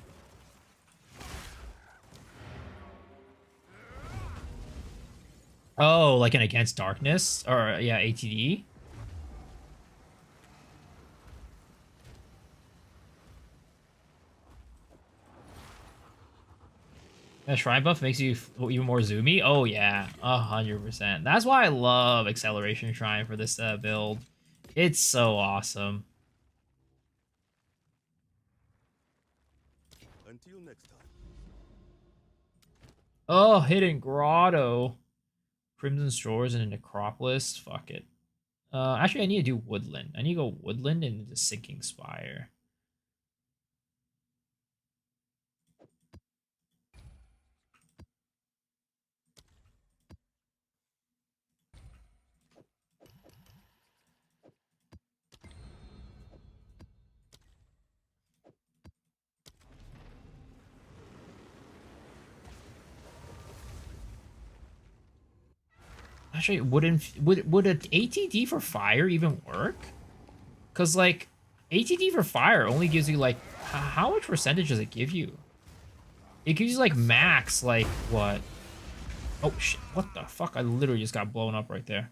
Oh, like an Against Darkness? Or, yeah, ATD? A shrine buff makes you even more zoomy? Oh, yeah. 100%. That's why I love Acceleration Shrine for this build. It's so awesome. Until next time. Oh, Hidden Grotto. Crimson Shores and a Necropolis. Fuck it. Actually, I need to do Woodland. I need to go Woodland and the Sinking Spire. Actually, would an ATD for fire even work? Because, like, ATD for fire only gives you, like, how much percentage does it give you? It gives you, like, max, like, what? Oh, shit. What the fuck? I literally just got blown up right there.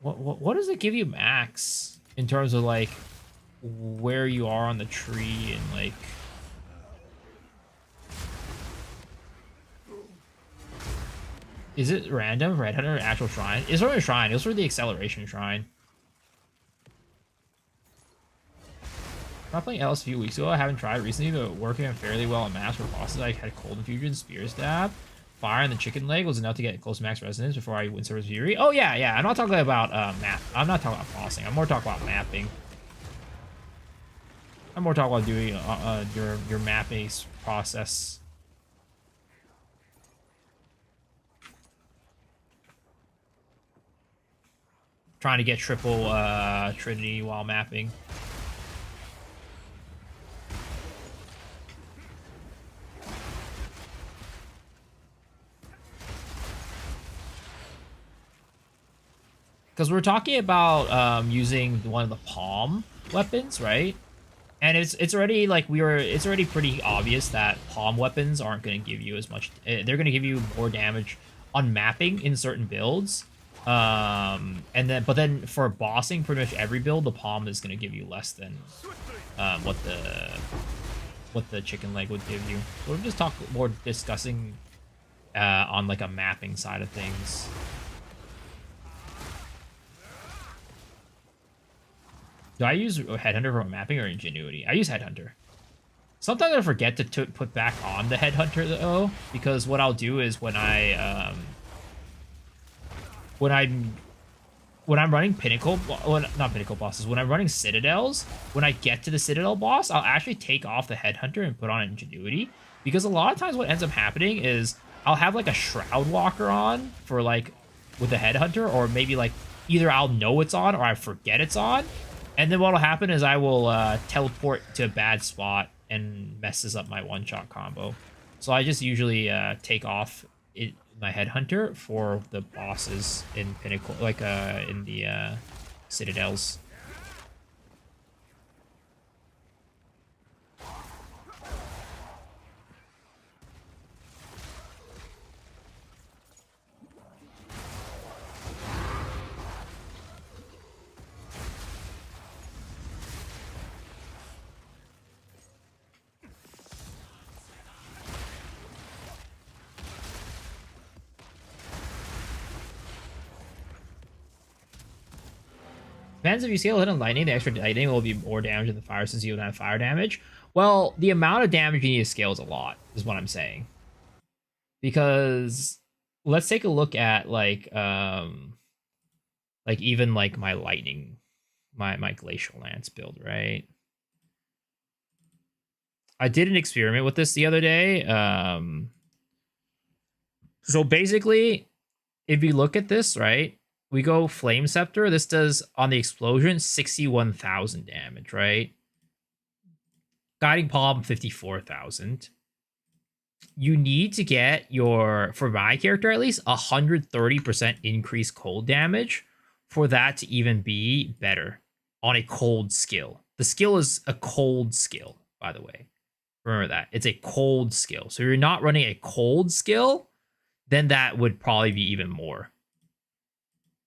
What does it give you max? In terms of, like, where you are on the tree and, like... Is it random? Red Hunter actual shrine? It's from a shrine. It was for the acceleration shrine. I was playing LS a few weeks ago. I haven't tried recently, but working fairly well on maps for bosses. I had Cold Infusion, Spear Stab, Fire, and the Chicken Leg was enough to get close to max resonance before I win Service Fury. Oh yeah, yeah. I'm not talking about map. I'm not talking about bossing. I'm more talking about mapping. I'm more talking about doing your mapping process. Trying to get triple Trinity while mapping. Because we're talking about using one of the palm weapons, right? And it's already like it's already pretty obvious that palm weapons aren't going to give you as much. They're going to give you more damage on mapping in certain builds. But then for bossing, pretty much every build, the palm is going to give you less than what the chicken leg would give you. So we're just more discussing on like a mapping side of things. Do I use Headhunter for mapping or Ingenuity? I use Headhunter. Sometimes I forget to put back on the Headhunter though, because what I'll do is when I'm running Pinnacle, well, not Pinnacle bosses, when I'm running Citadels, when I get to the Citadel boss, I'll actually take off the Headhunter and put on Ingenuity, because a lot of times what ends up happening is I'll have like a Shroud Walker on for like with the Headhunter, or maybe like either I'll know it's on or I forget it's on. And then what'll happen is I will teleport to a bad spot and messes up my one-shot combo. So I just usually take off my Headhunter for the bosses in Pinnacle, like in the Citadels. Depends if you scale hit on lightning, the extra lightning will be more damage than the fire since you don't have fire damage. Well, the amount of damage you need to scale is a lot, is what I'm saying. Because let's take a look at like even like my lightning, my glacial lance build, right? I did an experiment with this the other day. So basically, if you look at this, right, we go Flame Scepter. This does, on the explosion, 61,000 damage, right? Guiding Palm, 54,000. You need to get your, for my character at least, 130% increased cold damage for that to even be better on a cold skill. The skill is a cold skill, by the way. Remember that. It's a cold skill. So if you're not running a cold skill, then that would probably be even more.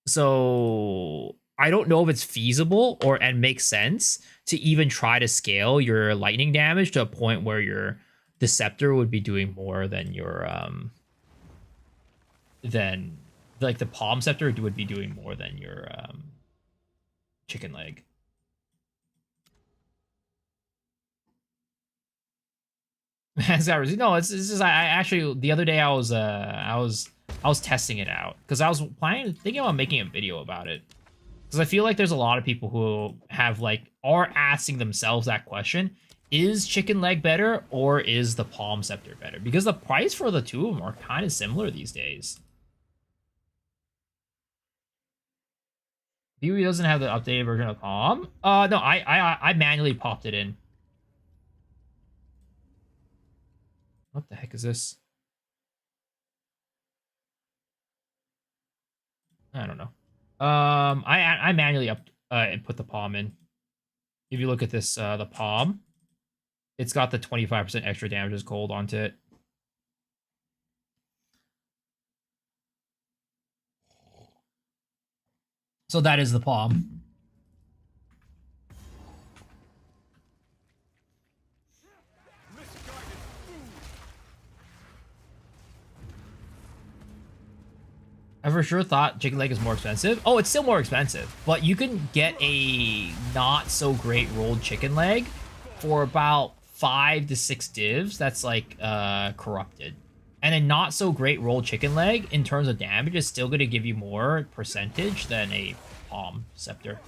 So I don't know if it's feasible or and makes sense to even try to scale your lightning damage to a point where your Deceptor would be doing more than your than like the Palm Scepter would be doing more than your chicken leg. No, it's just I actually the other day I was testing it out because I was thinking about making a video about it because I feel like there's a lot of people who have like are asking themselves that question: is chicken leg better or is the Palm Scepter better? Because the price for the two of them are kind of similar these days. PoE doesn't have the updated version of Palm. No, I manually popped it in. What the heck is this? I don't know. I manually put the Palm in. If you look at this, the Palm, it's got the 25% extra damage as cold onto it. So that is the Palm. I for sure thought chicken leg is more expensive. Oh, it's still more expensive, but you can get a not so great rolled chicken leg for about 5 to 6 divs. That's like corrupted. And a not so great rolled chicken leg in terms of damage is still going to give you more percentage than a Palm Scepter.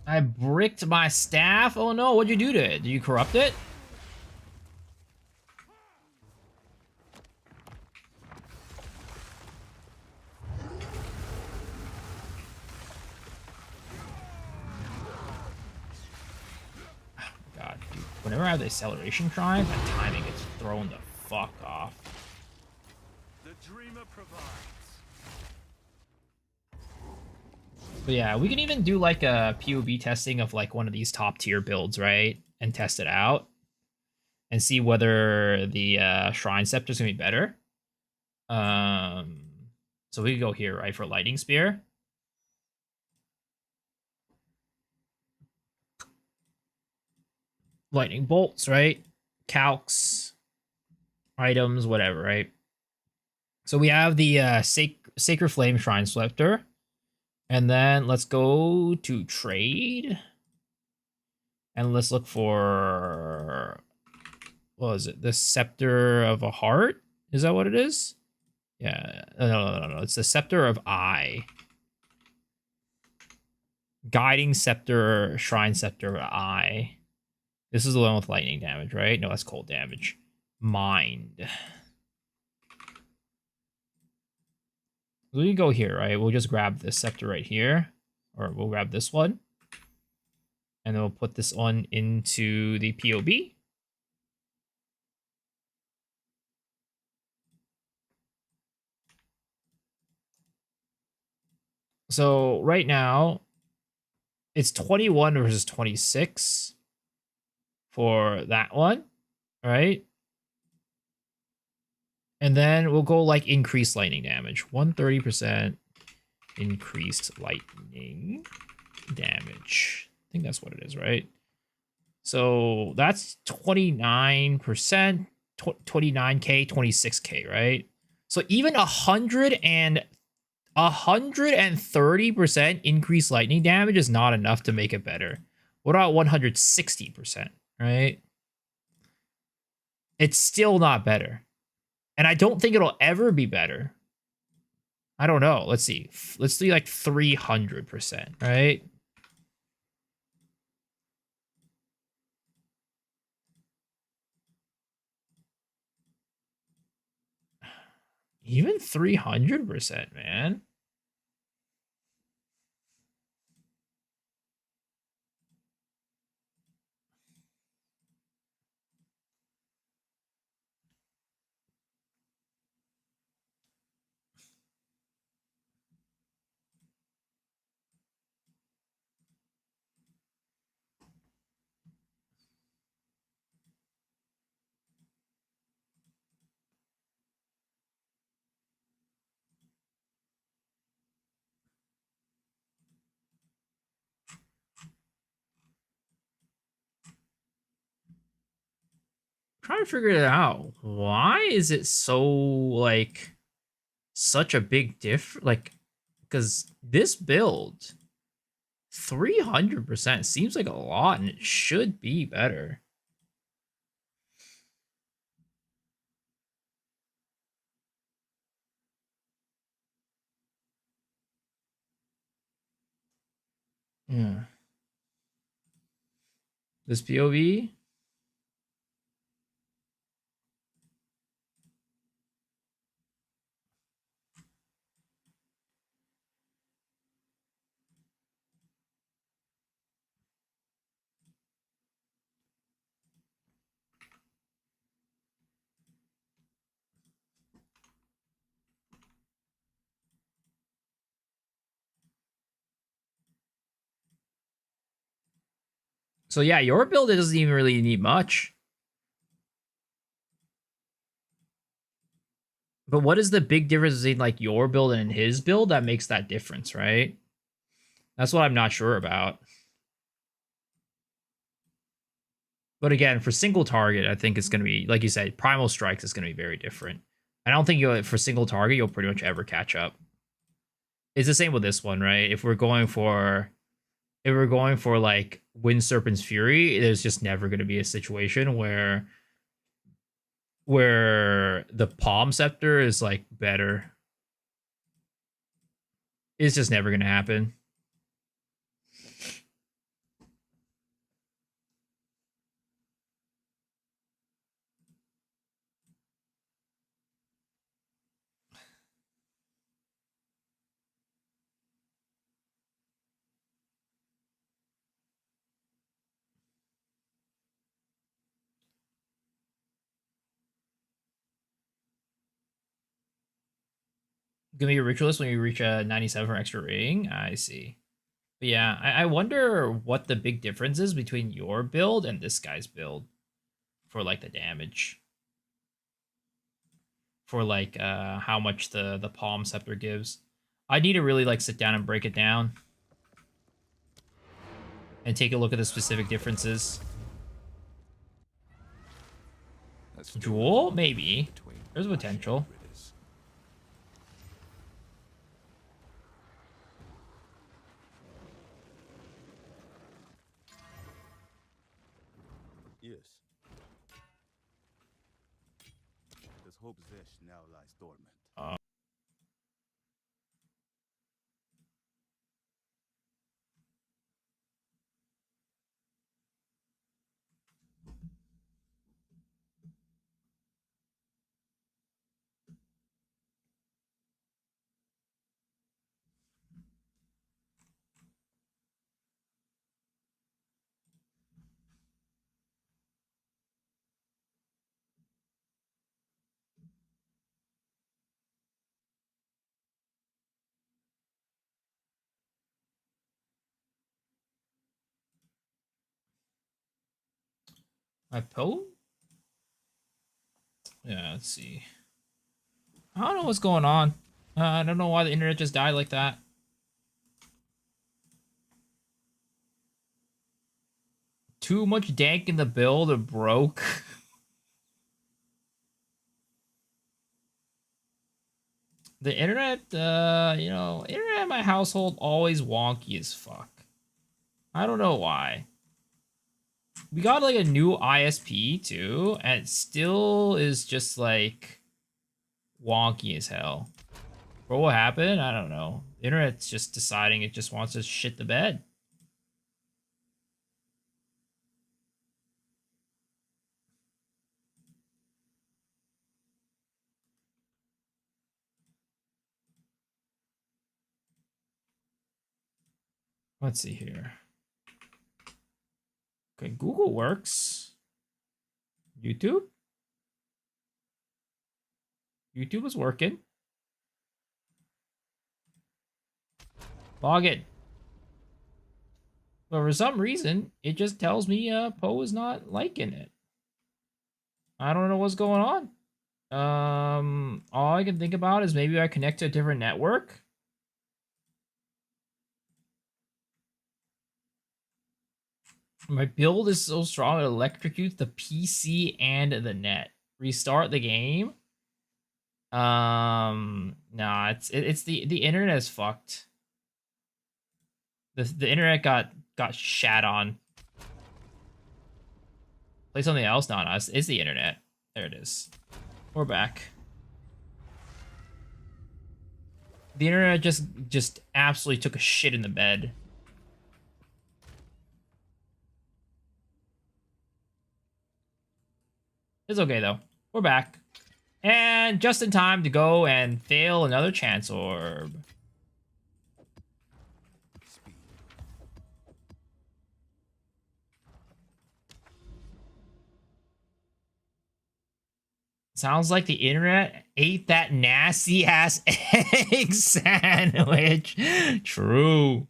I bricked my staff. Oh no, what'd you do to it? Did you corrupt it? God, dude. Whenever I have the acceleration shrine, my timing gets thrown the fuck off. The dreamer provides. But yeah, we can even do like a POV testing of like one of these top tier builds, right? And test it out and see whether the Shrine Scepter is gonna be better. So we can go here, right, for Lightning Spear. Lightning bolts, right? Calcs, items, whatever, right? So we have the Sacred Flame Shrine Scepter. And then let's go to trade. And let's look for, what was it? The Scepter of a Heart? Is that what it is? Yeah. No. It's the Scepter of Eye. Guiding Scepter, Shrine Scepter of Eye. This is the one with lightning damage, right? No, that's cold damage. Mind. We can go here, right? We'll just grab this scepter right here. Or we'll grab this one. And then we'll put this one into the POB. So right now, it's 21 versus 26 for that one, right? And then we'll go like increased lightning damage. 130% increased lightning damage. I think that's what it is, right? So that's 29%, 29k, 26k, right? So even 130% increased lightning damage is not enough to make it better. What about 160%, right? It's still not better. And I don't think it'll ever be better. I don't know. Let's see. Let's do like 300%, right? Even 300%, man. Trying to figure it out. Why is it so like such a big diff? Like, because this build 300% seems like a lot, and it should be better. Yeah. This POV. So yeah, your build doesn't even really need much. But what is the big difference between like your build and his build that makes that difference, right? That's what I'm not sure about. But again, for single target, I think it's going to be, like you said, Primal Strikes is going to be very different. I don't think you'll, for single target, you'll pretty much ever catch up. It's the same with this one, right? If we're going for like Wind Serpent's Fury, there's just never going to be a situation where the Palm Scepter is like better. It's just never going to happen. Gonna be a ritualist when you reach a 97 for extra rating. I see. But yeah, I wonder what the big difference is between your build and this guy's build for like the damage. For like how much the Palm Scepter gives. I need to really like sit down and break it down. And take a look at the specific differences. Jewel? Maybe. There's potential. Yes. Does Hope Zesh now lies dormant? My Poe? Yeah, let's see. I don't know what's going on. I don't know why the internet just died like that. Too much dank in the build, it broke. The internet, internet in my household always wonky as fuck. I don't know why. We got like a new ISP too, and it still is just like wonky as hell. Bro, what happened? I don't know. The internet's just deciding it just wants to shit the bed. Let's see here. Okay, Google works. YouTube? YouTube is working. Log in. But for some reason, it just tells me Poe is not liking it. I don't know what's going on. All I can think about is maybe I connect to a different network. My build is so strong it electrocutes the PC and the net. Restart the game. Nah, it's the internet is fucked. The internet got shat on. Play something else? No, it's the internet. There it is. We're back. The internet just absolutely took a shit in the bed. It's okay though. We're back. And just in time to go and fail another chance orb. Sounds like the internet ate that nasty ass egg sandwich. True.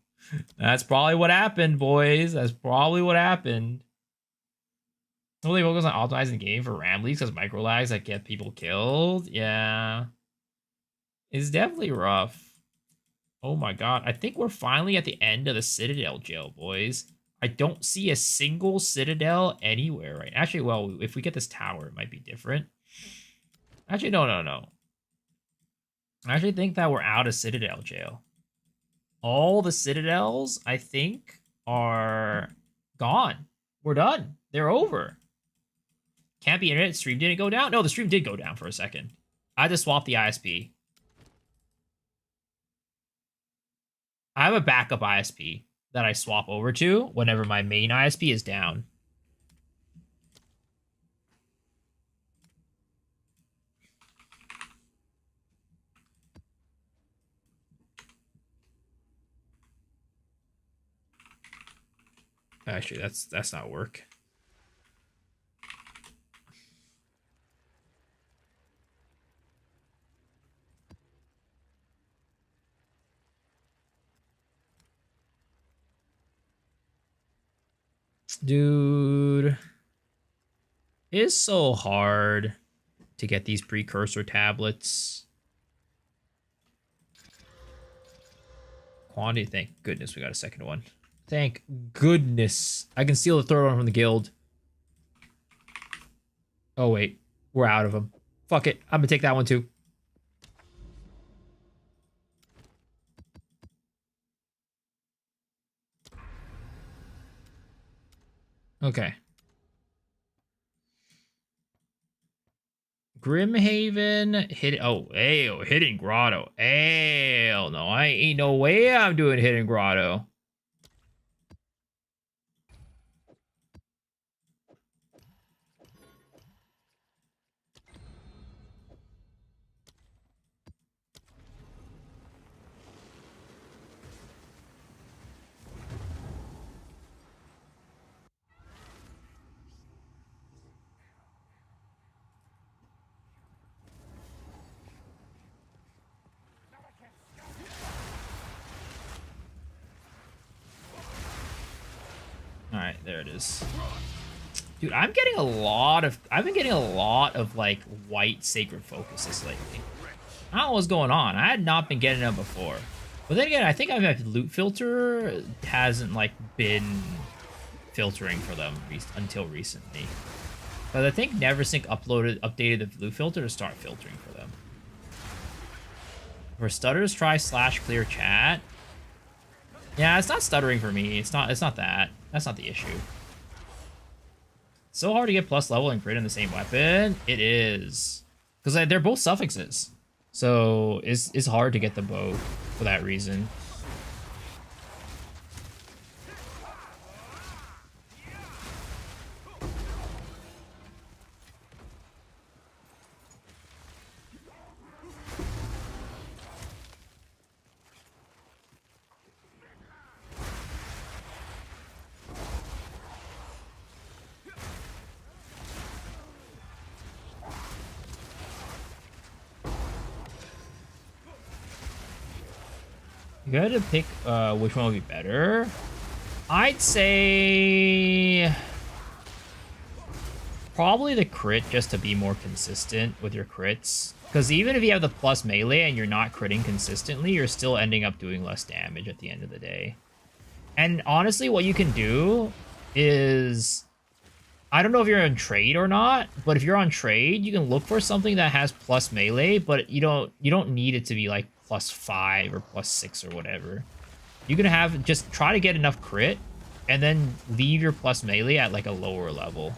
That's probably what happened, boys. That's probably what happened. Nobody focus on optimizing the game for RAM leaks because micro lags that get people killed. Yeah. It's definitely rough. Oh my god. I think we're finally at the end of the Citadel jail, boys. I don't see a single Citadel anywhere right now. Actually, well, if we get this tower, it might be different. Actually, no. I actually think that we're out of Citadel jail. All the Citadels, I think, are gone. We're done. They're over. Can't be internet. Stream didn't go down? No, the stream did go down for a second. I had to swap the ISP. I have a backup ISP that I swap over to whenever my main ISP is down. Actually, that's not work. Dude, it's so hard to get these precursor tablets. Quantity, thank goodness we got a second one. Thank goodness. I can steal the third one from the guild. Oh, wait. We're out of them. Fuck it. I'm gonna take that one too. Okay. Grimhaven, Hidden Grotto. Hell no, I ain't no way I'm doing Hidden Grotto. All right, there it is. Dude, I've been getting a lot of like white sacred focuses lately. I don't know what's going on. I had not been getting them before. But then again, I think my loot filter hasn't like been filtering for them until recently. But I think NeverSync updated the loot filter to start filtering for them. For stutters, try /clear chat. Yeah, it's not stuttering for me. It's not that. That's not the issue. So hard to get plus level and crit in the same weapon. It is. Because they're both suffixes. So it's hard to get them both for that reason. You gotta pick which one would be better. I'd say probably the crit, just to be more consistent with your crits. Because even if you have the plus melee and you're not critting consistently, you're still ending up doing less damage at the end of the day. And honestly, what you can do is, I don't know if you're on trade or not, but if you're on trade, you can look for something that has plus melee, but you don't need it to be like +5 or +6 or whatever. You can have, just try to get enough crit and then leave your plus melee at like a lower level.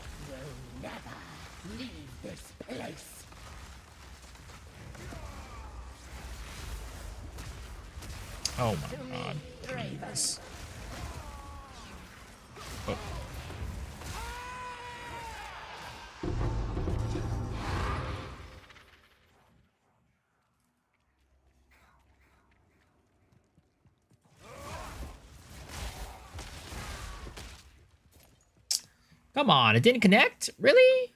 Oh my god. Please. Oh. Come on, it didn't connect? Really?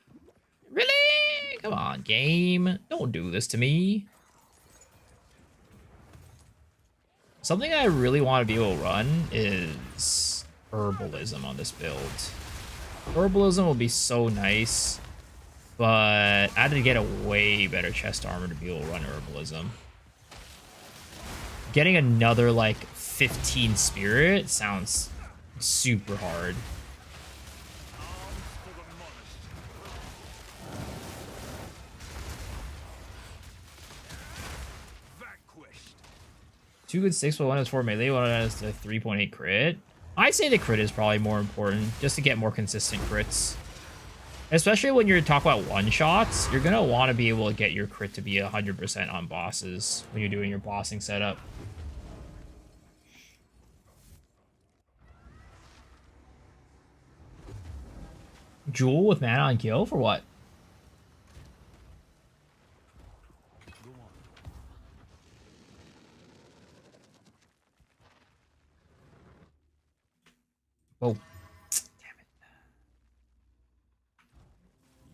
Really? Come on, game. Don't do this to me. Something I really want to be able to run is herbalism on this build. Herbalism will be so nice, but I had to get a way better chest armor to be able to run herbalism. Getting another like 15 spirit sounds super hard. Two good 6, but one has 4 melee, one has a 3.8 crit. I say the crit is probably more important, just to get more consistent crits. Especially when you're talking about one-shots, you're gonna want to be able to get your crit to be 100% on bosses when you're doing your bossing setup. Jewel with mana on kill for what? Oh, damn it.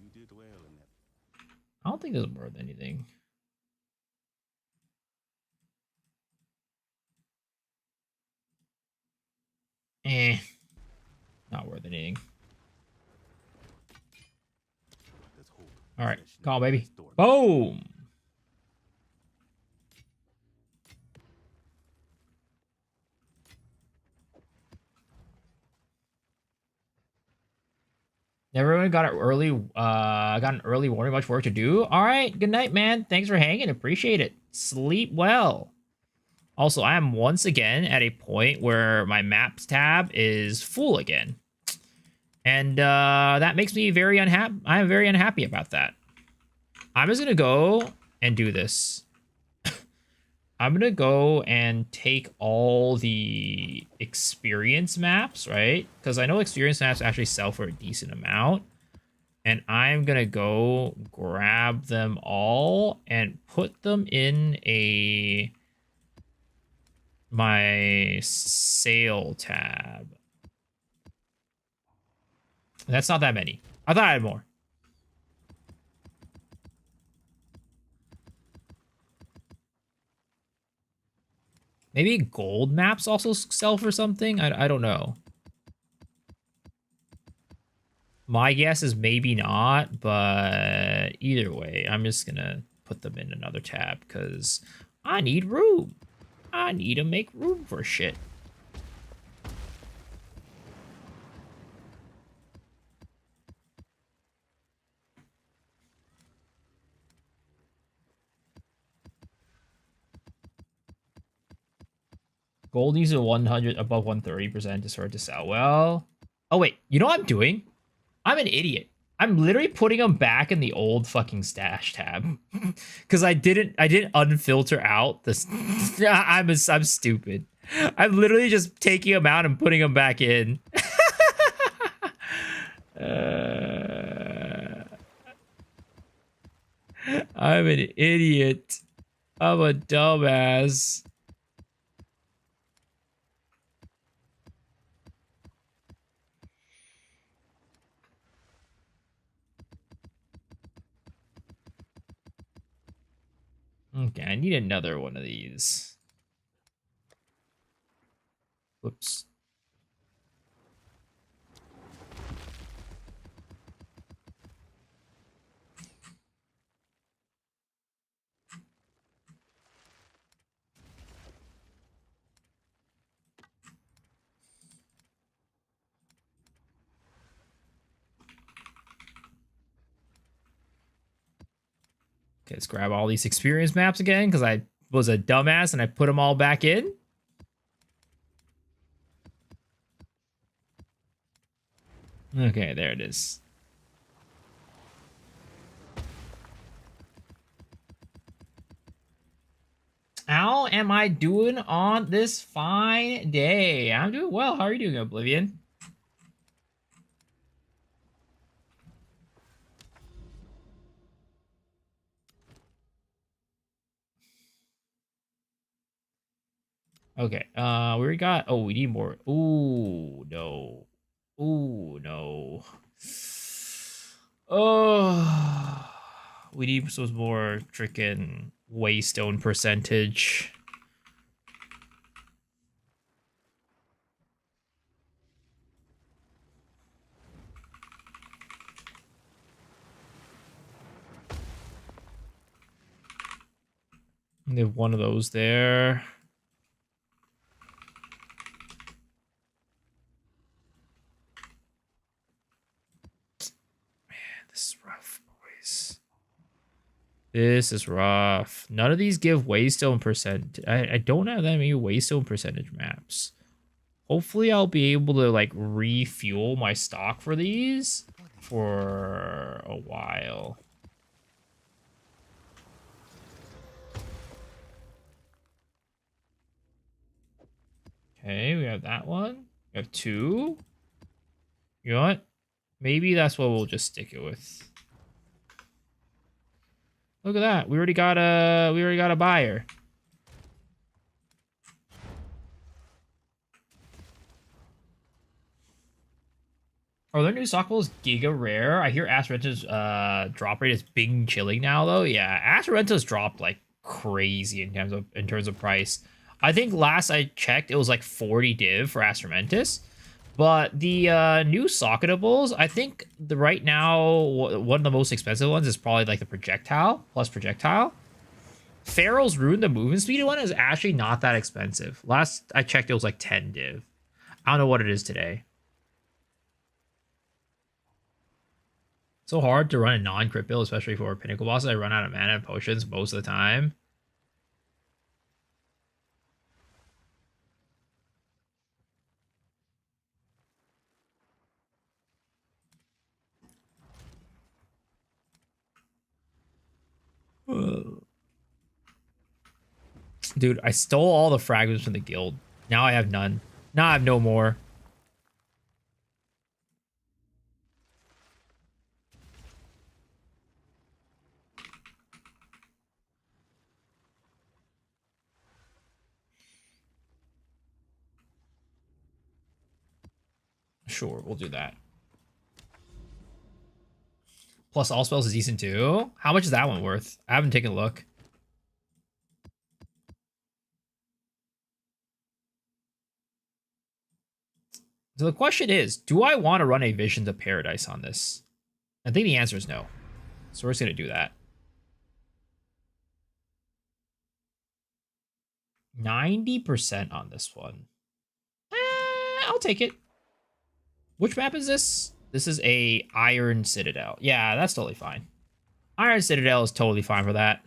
You did well in that. I don't think this is worth anything. Not worth anything. All right, call, baby. Boom. Everyone got an early warning, much work to do. All right, good night, man. Thanks for hanging. Appreciate it. Sleep well. Also, I am once again at a point where my maps tab is full again. And that makes me very unhappy. I'm very unhappy about that. I'm just gonna go and do this. I'm gonna go and take all the experience maps, right? Because I know experience maps actually sell for a decent amount. And I'm gonna go grab them all and put them in my sale tab. That's not that many. I thought I had more. Maybe gold maps also sell for something? I don't know. My guess is maybe not, but either way, I'm just gonna put them in another tab because I need room. I need to make room for shit. Gold needs a 100 above 130% to start to sell well. Oh wait, you know what I'm doing? I'm an idiot. I'm literally putting them back in the old fucking stash tab because I didn't unfilter out this. I'm stupid. I'm literally just taking them out and putting them back in. I'm an idiot. I'm a dumbass. Okay, I need another one of these. Whoops. Okay, let's grab all these experience maps again because I was a dumbass and I put them all back in. Okay, there it is. How am I doing on this fine day? I'm doing well. How are you doing, Oblivion? Okay, we already got... Oh, we need more. Ooh, no. Ooh, no. Oh, we need some more freaking waystone percentage. They have one of those there. Man, this is rough, boys. This is rough. None of these give waystone percent. I don't have that many waystone percentage maps. Hopefully I'll be able to like refuel my stock for these for a while. Okay, we have that one. We have two. You know what? Maybe that's what we'll just stick it with. Look at that. We already got a buyer. Are there new stock pools giga rare? I hear Aspirenta's drop rate is big chilling now though. Yeah, Aspirenta's dropped like crazy in terms of price. I think last I checked it was like 40 div for Aspirmentus. But the new socketables, I think right now one of the most expensive ones is probably like the projectile plus projectile. Pharaoh's Ruin, the movement speed one, is actually not that expensive. Last I checked, it was like 10 div. I don't know what it is today. So hard to run a non-crit build, especially for pinnacle bosses. I run out of mana and potions most of the time. Dude, I stole all the fragments from the guild. Now I have none. Now I have no more. Sure, we'll do that. Plus all spells is decent too. How much is that one worth? I haven't taken a look. So the question is, do I want to run a Visions of Paradise on this? I think the answer is no. So we're just going to do that. 90% on this one. I'll take it. Which map is this? This is a Iron Citadel. Yeah, that's totally fine. Iron Citadel is totally fine for that.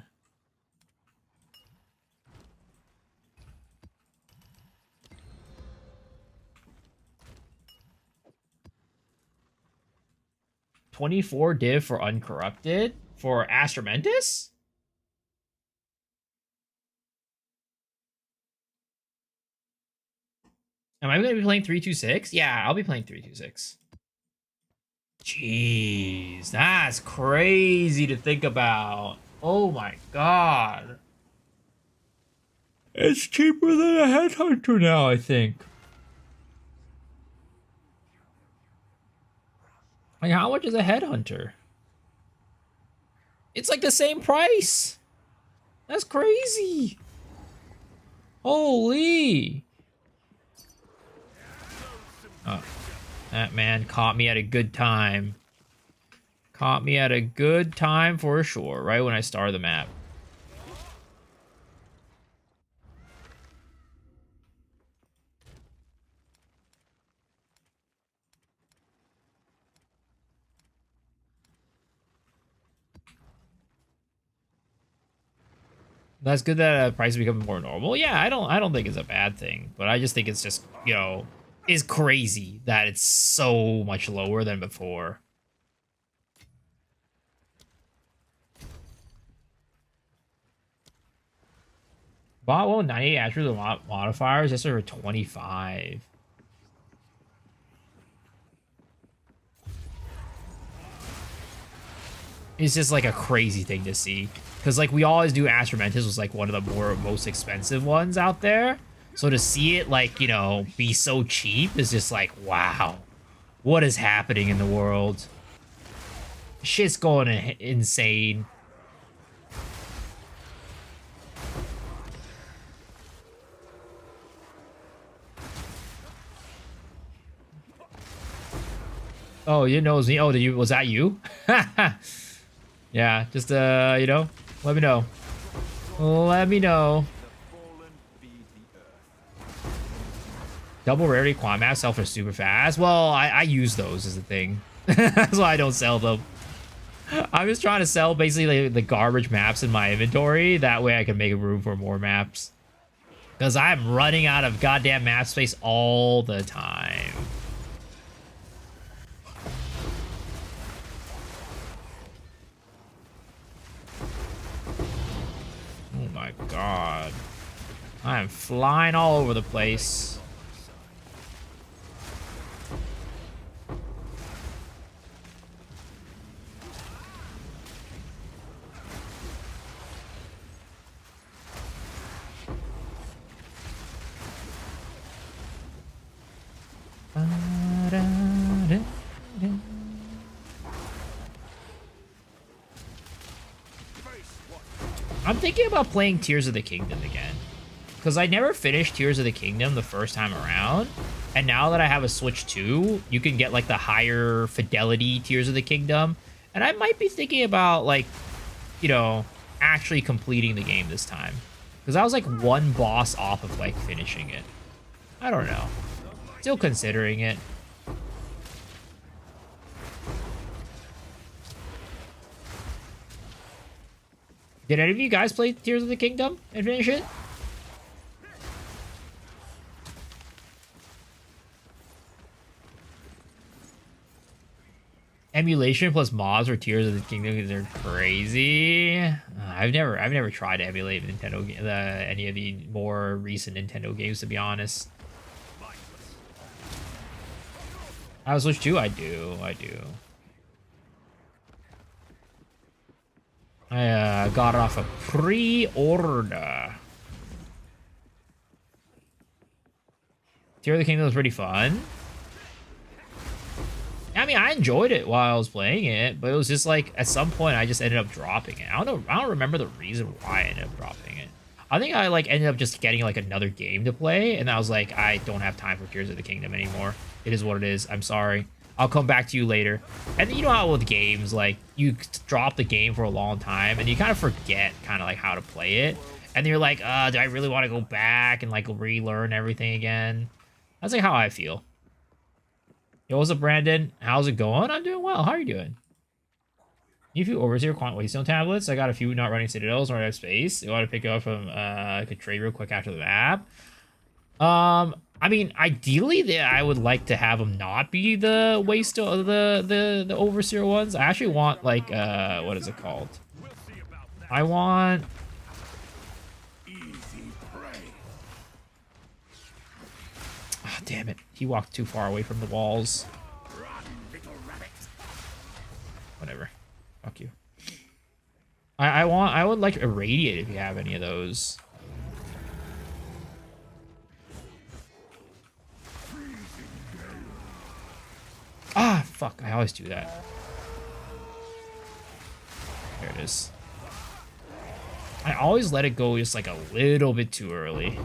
$24 div for Uncorrupted? For Astramentus? Am I going to be playing 326? Yeah, I'll be playing 326. Jeez, that's crazy to think about. Oh my god. It's cheaper than a headhunter now, I think. Like, how much is a headhunter? It's like the same price. That's crazy. Holy. Oh, that man caught me at a good time. Caught me at a good time for sure, right when I started the map. That's good that prices become more normal. Yeah, I don't think it's a bad thing, but I just think it's just, you know, is crazy that it's so much lower than before. Bought one 98 attribute modifiers, just over 25. It's just like a crazy thing to see. Because like we always do Astramentus was like one of the most expensive ones out there. So to see it like, you know, be so cheap is just like, wow. What is happening in the world? Shit's going insane. Oh, you know it was me. Oh, was that you? Yeah, just you know, let me know. Let me know. Double rarity quad maps sell for super fast. Well, I use those as the thing. That's why I don't sell them. I'm just trying to sell basically the garbage maps in my inventory. That way I can make room for more maps. Because I'm running out of goddamn map space all the time. Oh my god. I am flying all over the place. I'm thinking about playing Tears of the Kingdom again. Because I never finished Tears of the Kingdom the first time around. And now that I have a Switch 2, you can get like the higher fidelity Tears of the Kingdom. And I might be thinking about like, you know, actually completing the game this time. Because I was like one boss off of like finishing it. I don't know. Still considering it. Did any of you guys play Tears of the Kingdom and finish it? Emulation plus mods or Tears of the Kingdom, they're crazy. I've never tried to emulate Nintendo any of the more recent Nintendo games, to be honest. I was Switch 2. I do. I got it off a pre-order. Tears of the Kingdom was pretty fun. I mean, I enjoyed it while I was playing it, but it was just like at some point I just ended up dropping it. I don't remember the reason why I ended up dropping it. I think I like ended up just getting like another game to play, and I was like, I don't have time for Tears of the Kingdom anymore. It is what it is. I'm sorry. I'll come back to you later. And you know how with games, like you drop the game for a long time, and you kind of forget kind of like how to play it, and you're like, do I really want to go back and like relearn everything again? That's like how I feel. Yo, what's up, Brandon? How's it going? I'm doing well. How are you doing? You feel overseer quant waystone tablets. I got a few not running citadels or out of space. You want to pick up from I could trade real quick after the map. I mean, ideally, I would like to have them not be the waystone, the overseer ones. I actually want like what is it called? We'll see about that. I want. Easy prey. Oh, damn it! He walked too far away from the walls. Run, little rabbit. Whatever. Fuck you. I would like irradiate if you have any of those. Ah, fuck! I always do that. There it is. I always let it go just like a little bit too early.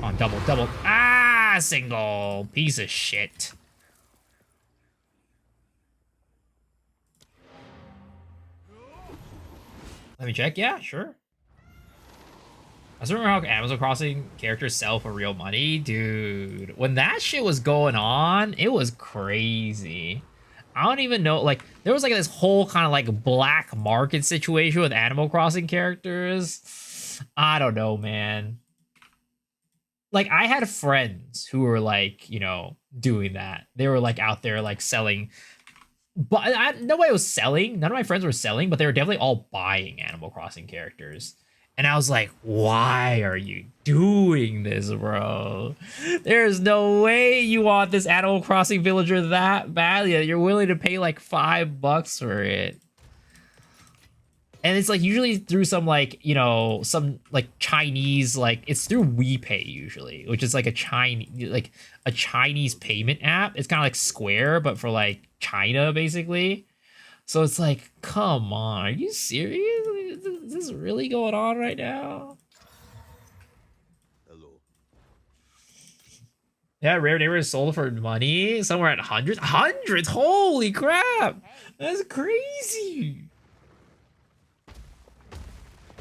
On double, double. Ah, single. Piece of shit. Let me check. Yeah, sure. I still remember how Animal Crossing characters sell for real money. Dude, when that shit was going on, it was crazy. I don't even know, like, there was like this whole kind of like black market situation with Animal Crossing characters. I don't know, man. Like, I had friends who were like, you know, doing that. They were like out there like selling, but nobody was selling. None of my friends were selling, but they were definitely all buying Animal Crossing characters. And I was like, why are you doing this, bro? There's no way you want this Animal Crossing villager that badly that you're willing to pay like $5 for it. And it's like usually through some like, you know, some like Chinese, like it's through WePay usually, which is like a Chinese payment app. It's kind of like Square, but for like China basically. So it's like, come on, are you serious? Is this really going on right now? Hello. Yeah, Rare Neighbors sold for money, somewhere at hundreds. Hundreds! Holy crap! That's crazy.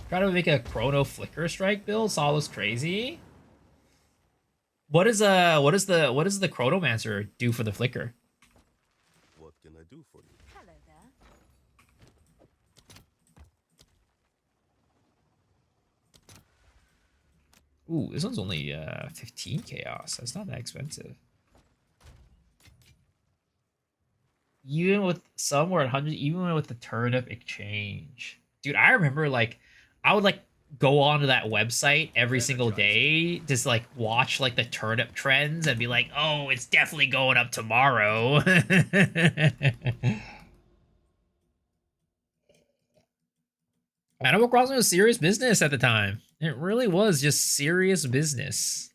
Try to make a Chrono Flicker Strike build. Saw this crazy. What does the Chronomancer do for the Flicker? What can I do for you? Hello there. Ooh, this one's only 15 chaos. That's not that expensive. Even with somewhere at 100, even with the turnip exchange. Dude, I remember like I would like go onto that website every single day, just like watch like the turnip trends and be like, oh, it's definitely going up tomorrow. Animal Crossing was serious business at the time. It really was just serious business.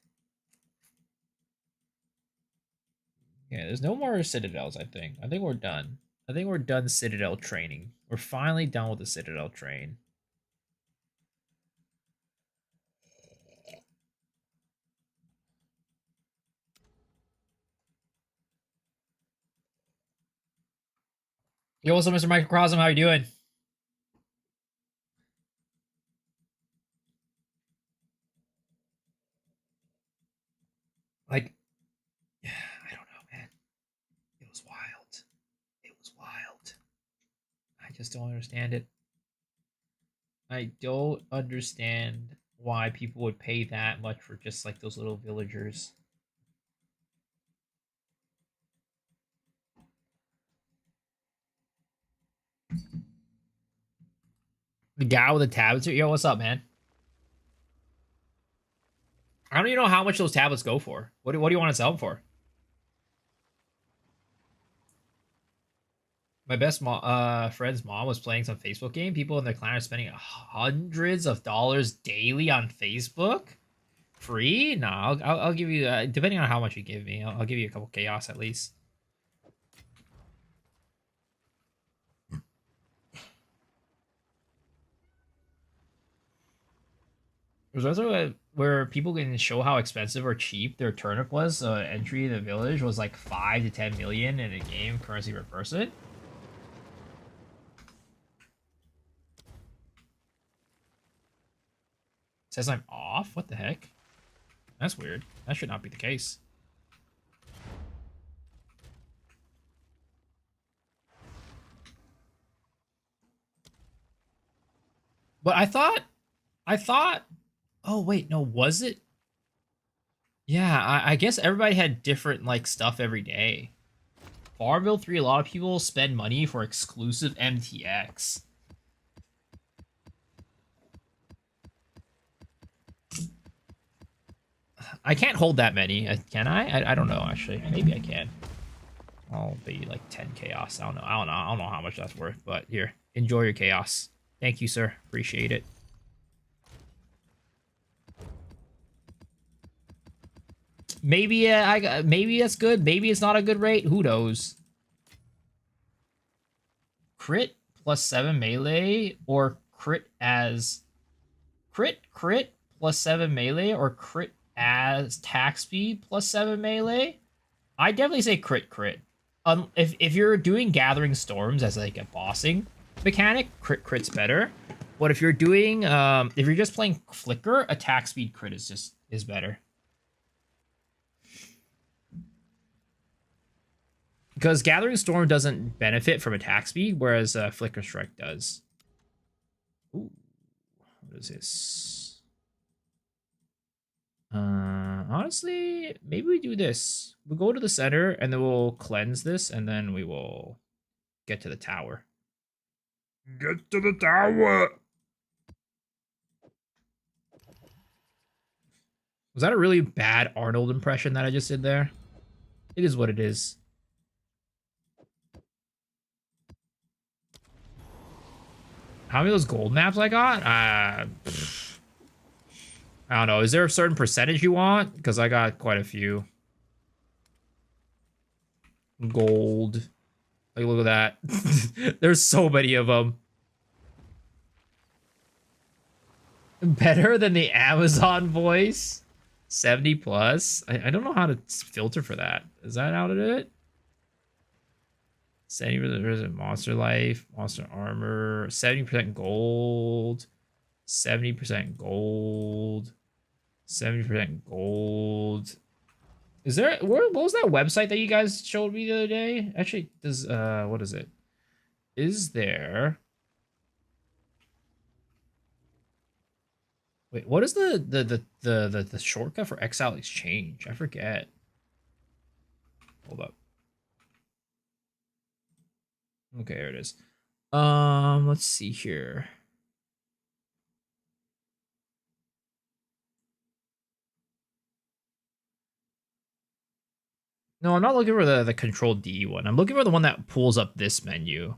Yeah, there's no more Citadels, I think. I think we're done. I think we're done Citadel training. We're finally done with the Citadel train. Yo, what's up, Mr. Microcosm? How you doing? Like, I don't know, man. It was wild. It was wild. I just don't understand it. I don't understand why people would pay that much for just like those little villagers. The guy with the tablets. Yo, what's up, man? I don't even know how much those tablets go for. What do you want to sell them for? My best friend's mom was playing some Facebook game. People in their clan are spending hundreds of dollars daily on Facebook. Free? No, I'll give you, depending on how much you give me, I'll give you a couple chaos at least. There's also where people can show how expensive or cheap their turnip was. Entry in the village was like 5 to 10 million in a game currency per person. Says I'm off? What the heck? That's weird. That should not be the case. But I thought, oh wait, no, was it? Yeah, I guess everybody had different like stuff every day. Farmville 3, a lot of people spend money for exclusive MTX. I can't hold that many, can I? I don't know actually. Maybe I can. I'll be like 10 chaos. I don't know how much that's worth, but here, enjoy your chaos. Thank you, sir. Appreciate it. Maybe maybe that's good. Maybe it's not a good rate. Who knows? Crit plus 7 melee or crit plus 7 melee or crit as attack speed plus 7 melee. I definitely say crit. If you're doing Gathering Storms as like a bossing mechanic, crit's better. But if you're doing if you're just playing Flicker, attack speed crit is better. Because Gathering Storm doesn't benefit from attack speed, whereas Flicker Strike does. Ooh, what is this? Honestly, maybe we do this. We'll go to the center, and then we'll cleanse this, and then we will get to the tower. Get to the tower! Was that a really bad Arnold impression that I just did there? It is what it is. How many of those gold maps I got? I don't know. Is there a certain percentage you want? Because I got quite a few. Gold. Like, look at that. There's so many of them. Better than the Amazon voice? 70 plus? I don't know how to filter for that. Is that how to do it? 70% monster life, monster armor, 70% gold, 70% gold, 70% gold. Is there what was that website that you guys showed me the other day? Actually, does what is it? Is there Wait, what is the shortcut for Exile Exchange? I forget. Hold up. Okay, there it is. Let's see here. No, I'm not looking for the Control D one. I'm looking for the one that pulls up this menu.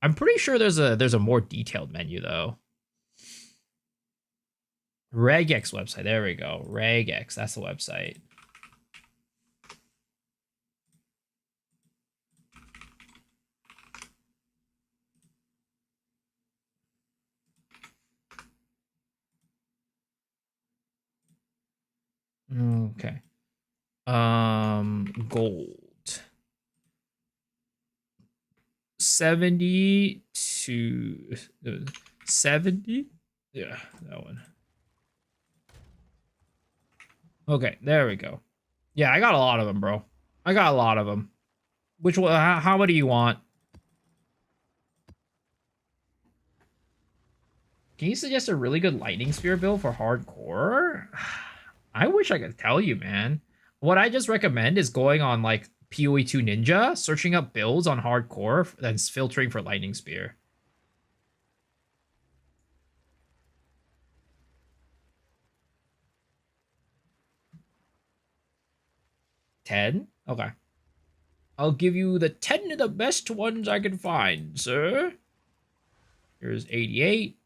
I'm pretty sure there's a more detailed menu though. Regex website. There we go. Regex. That's the website. Okay. Gold. 70 to 70. Yeah, that one. Okay, there we go. Yeah, I got a lot of them, bro. I got a lot of them. Which one? How many do you want? Can you suggest a really good lightning spear build for hardcore? I wish I could tell you, man. What I just recommend is going on like PoE2 Ninja, searching up builds on hardcore, then filtering for lightning spear. $10? Okay. I'll give you the 10 of the best ones I can find, sir. Here's 88.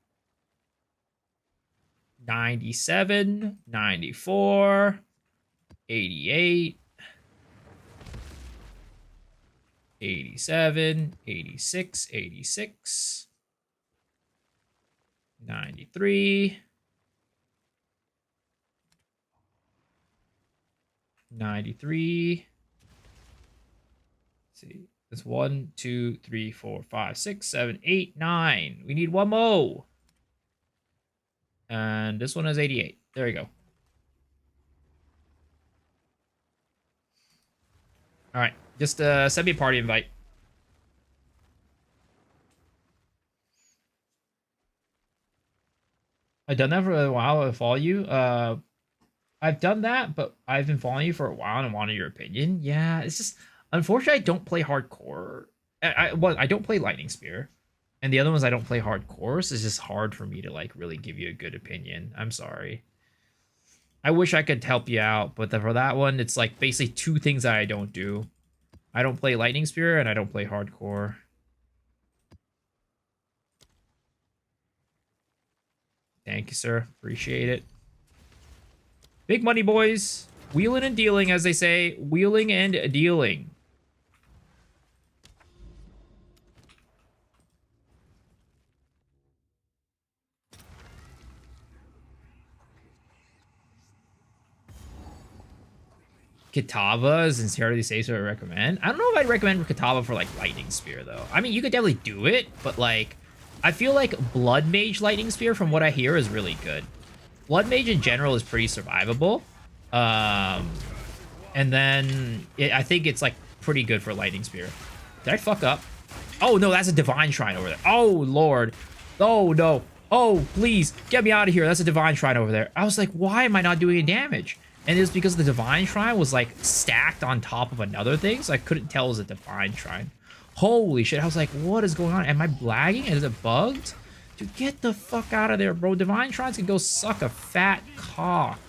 97, 94, 88, 87, 86, 86, 93, 93. Let's see. It's 1, 2, 3, 4, 5, 6, 7, 8, 9. We need one more. And this one is 88. There we go. All right. Just send me a party invite. I've done that for a while. I follow you. I've done that, but I've been following you for a while and I wanted your opinion. Yeah, it's just unfortunately I don't play hardcore. I don't play Lightning Spear, and the other ones I don't play hardcore. So it's just hard for me to like really give you a good opinion. I'm sorry. I wish I could help you out, but for that one, it's like basically two things that I don't do. I don't play Lightning Spear and I don't play hardcore. Thank you, sir. Appreciate it. Big money, boys. Wheeling and dealing, as they say. Wheeling and dealing. Kitava is entirely safe, so I recommend. I don't know if I'd recommend Kitava for like Lightning Spear though. I mean, you could definitely do it, but like, I feel like Blood Mage Lightning Spear, from what I hear, is really good. Blood Mage in general is pretty survivable, and then I think it's like pretty good for Lightning Spear. Did I fuck up? Oh no, that's a Divine Shrine over there. Oh lord. Oh no. Oh please get me out of here. That's a Divine Shrine over there. I was like, why am I not doing any damage? And it was because the Divine Shrine was like stacked on top of another thing, so I couldn't tell it was a Divine Shrine. Holy shit, I was like, what is going on? Am I lagging? Is it bugged? Dude, get the fuck out of there, bro. Divine Shrines can go suck a fat cock.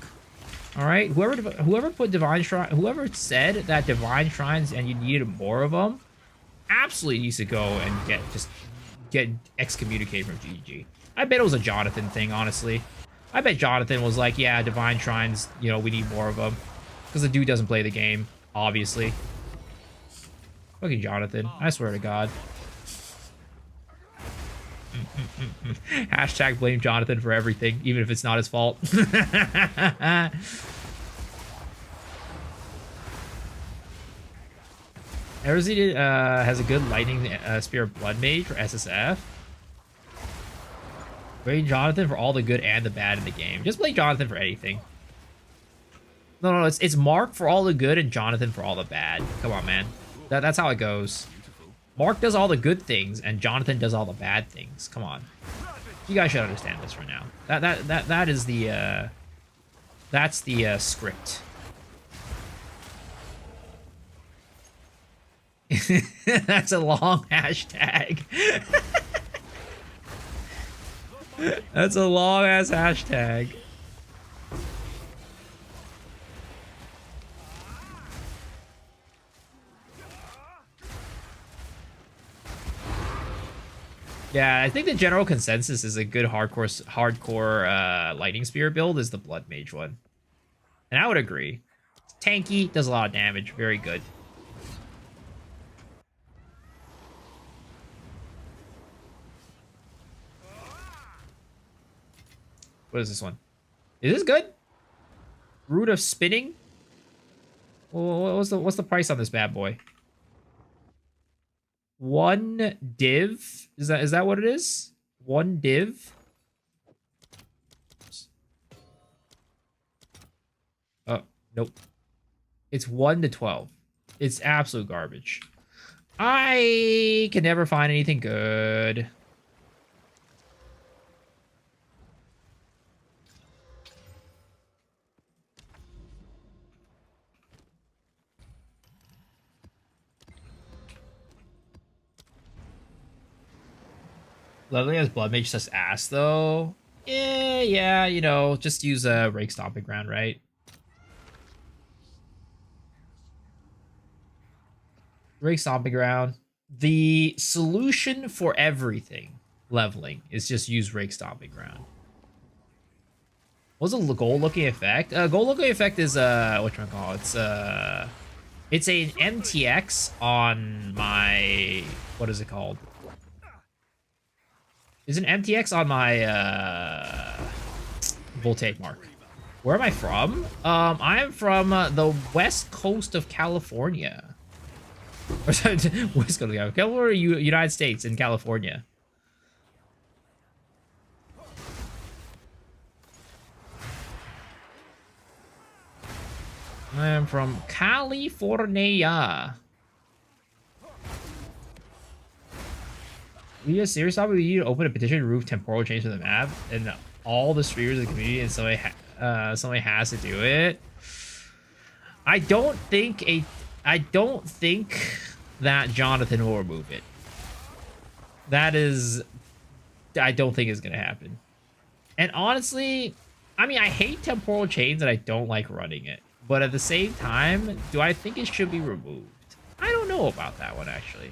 Alright? Whoever put Divine Shrine, whoever said that Divine Shrines and you needed more of them, absolutely needs to go and get excommunicated from GG. I bet it was a Jonathan thing, honestly. I bet Jonathan was like, yeah, Divine Shrines, you know, we need more of them. Because the dude doesn't play the game, obviously. Fucking Jonathan, I swear to God. Hashtag blame Jonathan for everything, even if it's not his fault. Erzid has a good Lightning Spear Blood Mage for SSF. Blame Jonathan for all the good and the bad in the game. Just blame Jonathan for anything. No, it's Mark for all the good and Jonathan for all the bad. Come on, man. That's how it goes. Mark does all the good things and Jonathan does all the bad things. Come on. You guys should understand this for now. That is the that's the script. That's a long hashtag. That's a long ass hashtag. Yeah, I think the general consensus is a good hardcore Lightning Spear build is the Blood Mage one. And I would agree. Tanky, does a lot of damage, very good. What is this one? Is this good? Root of Spinning? Well, what's the price on this bad boy? 1 div? Is that what it is? 1 div? Oh, nope. It's 1 to 12. It's absolute garbage. I can never find anything good. Lovely as Blood Mage just ass though. Yeah, you know, just use a Rake Stomping Ground, right? Rake Stomping Ground. The solution for everything leveling is just use Rake Stomping Ground. What's a goal looking effect? Goal looking effect is whatchamacallit? It's an MTX on my, what is it called? It's an MTX on my Voltaic Mark. Where am I from? I'm from the west coast of California. Or sorry, west coast of California, United States, in California. I'm from California. We just seriously thought we need to open a petition to remove temporal change from the map, and all the streamers in the community, and somebody has to do it. I don't think that Jonathan will remove it. That is, I don't think is gonna happen. And honestly, I mean, I hate temporal chains and I don't like running it. But at the same time, do I think it should be removed? I don't know about that one, actually.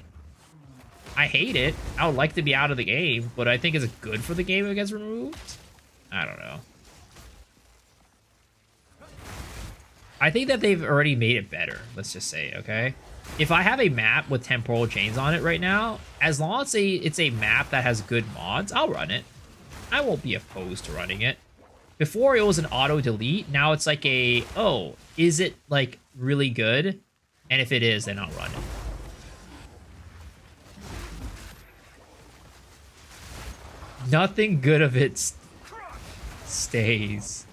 I hate it. I would like to be out of the game, but I think it's good for the game if it gets removed. I don't know. I think that they've already made it better, let's just say, okay? If I have a map with temporal chains on it right now, as long as it's a map that has good mods, I'll run it. I won't be opposed to running it. Before it was an auto delete, now it's like a, oh, is it like really good? And if it is, then I'll run it. Nothing good of it stays.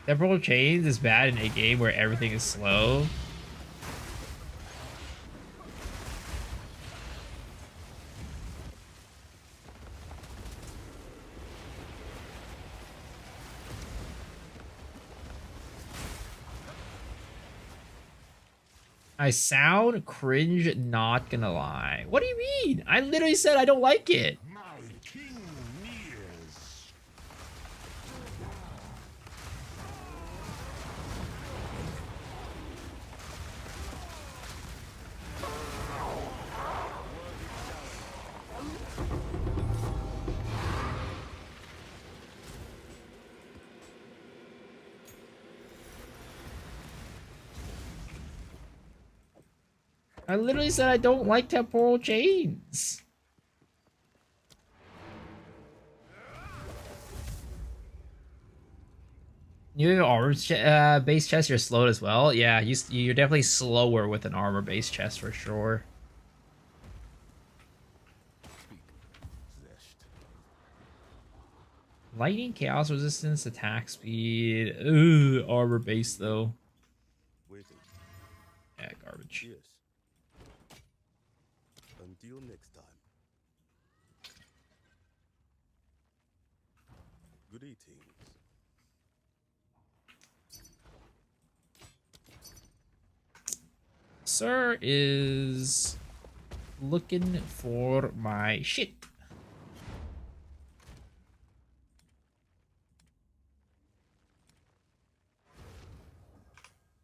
Temporal chains is bad in a game where everything is slow. I sound cringe, not gonna lie. What do you mean? I literally said I don't like it. My king nears. I literally said I don't like temporal chains. You have armor base chest, you're slowed as well. Yeah, you're definitely slower with an armor base chest for sure. Lightning, chaos resistance, attack speed. Ugh, armor base though. Waiting. Yeah, garbage. Yes. Until next time. Good eating. Sir is looking for my shit.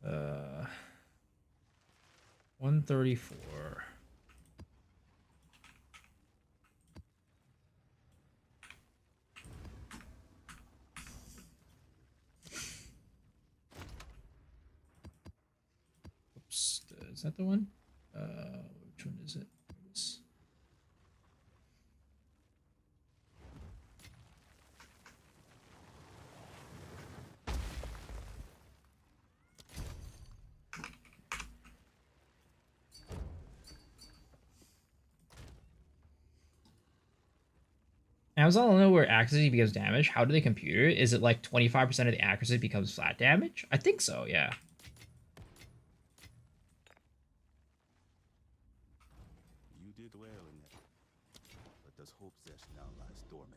Uh, 134. Oops, is that the one? Which one is it? This. Amazon will know where accuracy becomes damage. How do they compute it? Is it like 25% of the accuracy becomes flat damage? I think so, yeah. You did well in it. But there's hope that now lies dormant.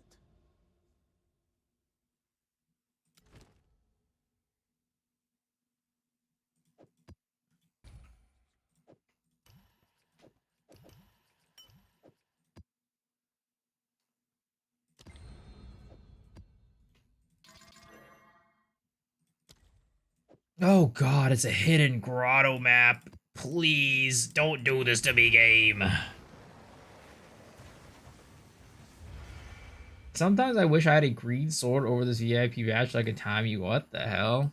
Oh god, it's a hidden grotto map. Please, don't do this to me, game. Sometimes I wish I had a green sword over this VIP match so I could time you. What the hell?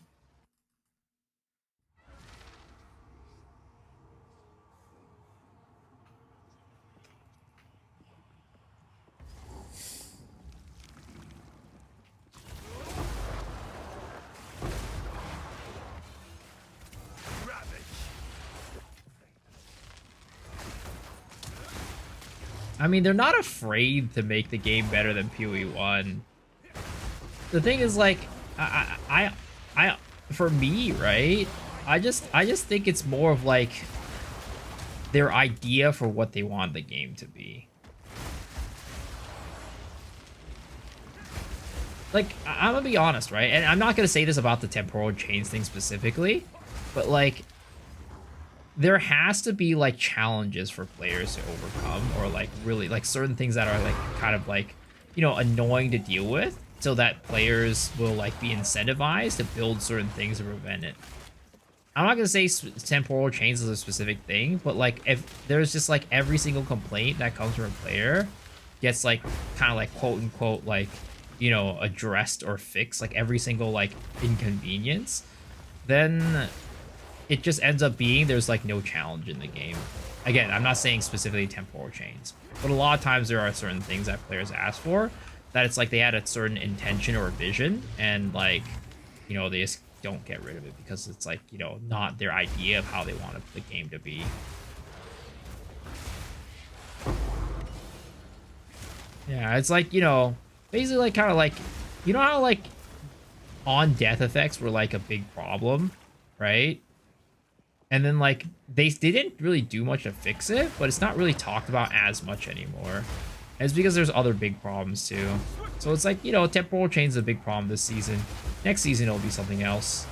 I mean, they're not afraid to make the game better than PoE1. The thing is, like, I, for me, right? I just think it's more of like their idea for what they want the game to be. Like, I'm gonna be honest, right? And I'm not gonna say this about the temporal chains thing specifically, but like, there has to be like challenges for players to overcome, or like really like certain things that are like kind of like, you know, annoying to deal with, so that players will like be incentivized to build certain things to prevent it. I'm not gonna say temporal chains is a specific thing, but like if there's just like every single complaint that comes from a player gets like kind of like quote unquote like, you know, addressed or fixed, like every single like inconvenience, then it just ends up being there's like no challenge in the game. Again, I'm not saying specifically temporal chains, but a lot of times there are certain things that players ask for that it's like they had a certain intention or vision, and like, you know, they just don't get rid of it because it's like, you know, not their idea of how they wanted the game to be. Yeah, it's like, you know, basically like kind of like, you know how like on death effects were like a big problem, right? And then like they didn't really do much to fix it, but it's not really talked about as much anymore. And it's because there's other big problems too. So it's like, you know, temporal chains is a big problem this season. Next season it'll be something else.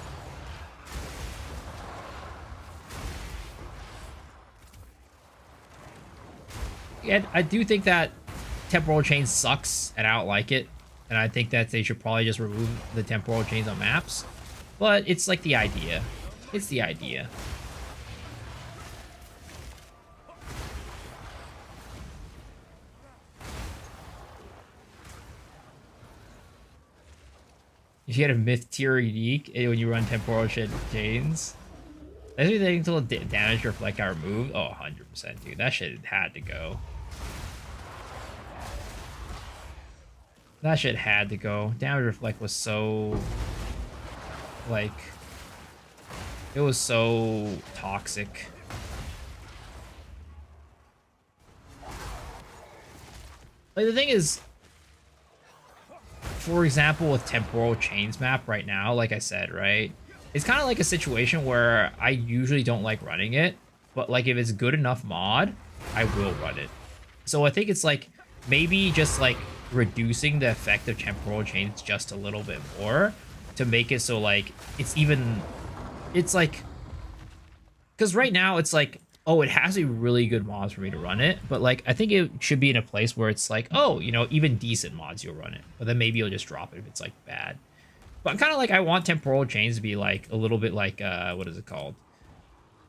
Yeah, I do think that temporal chain sucks and I don't like it. And I think that they should probably just remove the temporal chains on maps. But it's like the idea. It's the idea. You get a myth tier unique when you run temporal chains. Anything until damage reflect got removed. Oh, 100%, dude. That shit had to go. That shit had to go. Damage reflect was so, like, it was so toxic. Like, the thing is, for example, with temporal chains map right now, like I said, right, it's kind of like a situation where I usually don't like running it, but like if it's good enough mod, I will run it. So I think it's like maybe just like reducing the effect of temporal chains just a little bit more to make it so like it's even, it's like, because right now it's like, oh, it has to be really good mods for me to run it, but like I think it should be in a place where it's like, oh, you know, even decent mods you'll run it, but then maybe you'll just drop it if it's like bad. But kind of like I want temporal chains to be like a little bit like what is it called,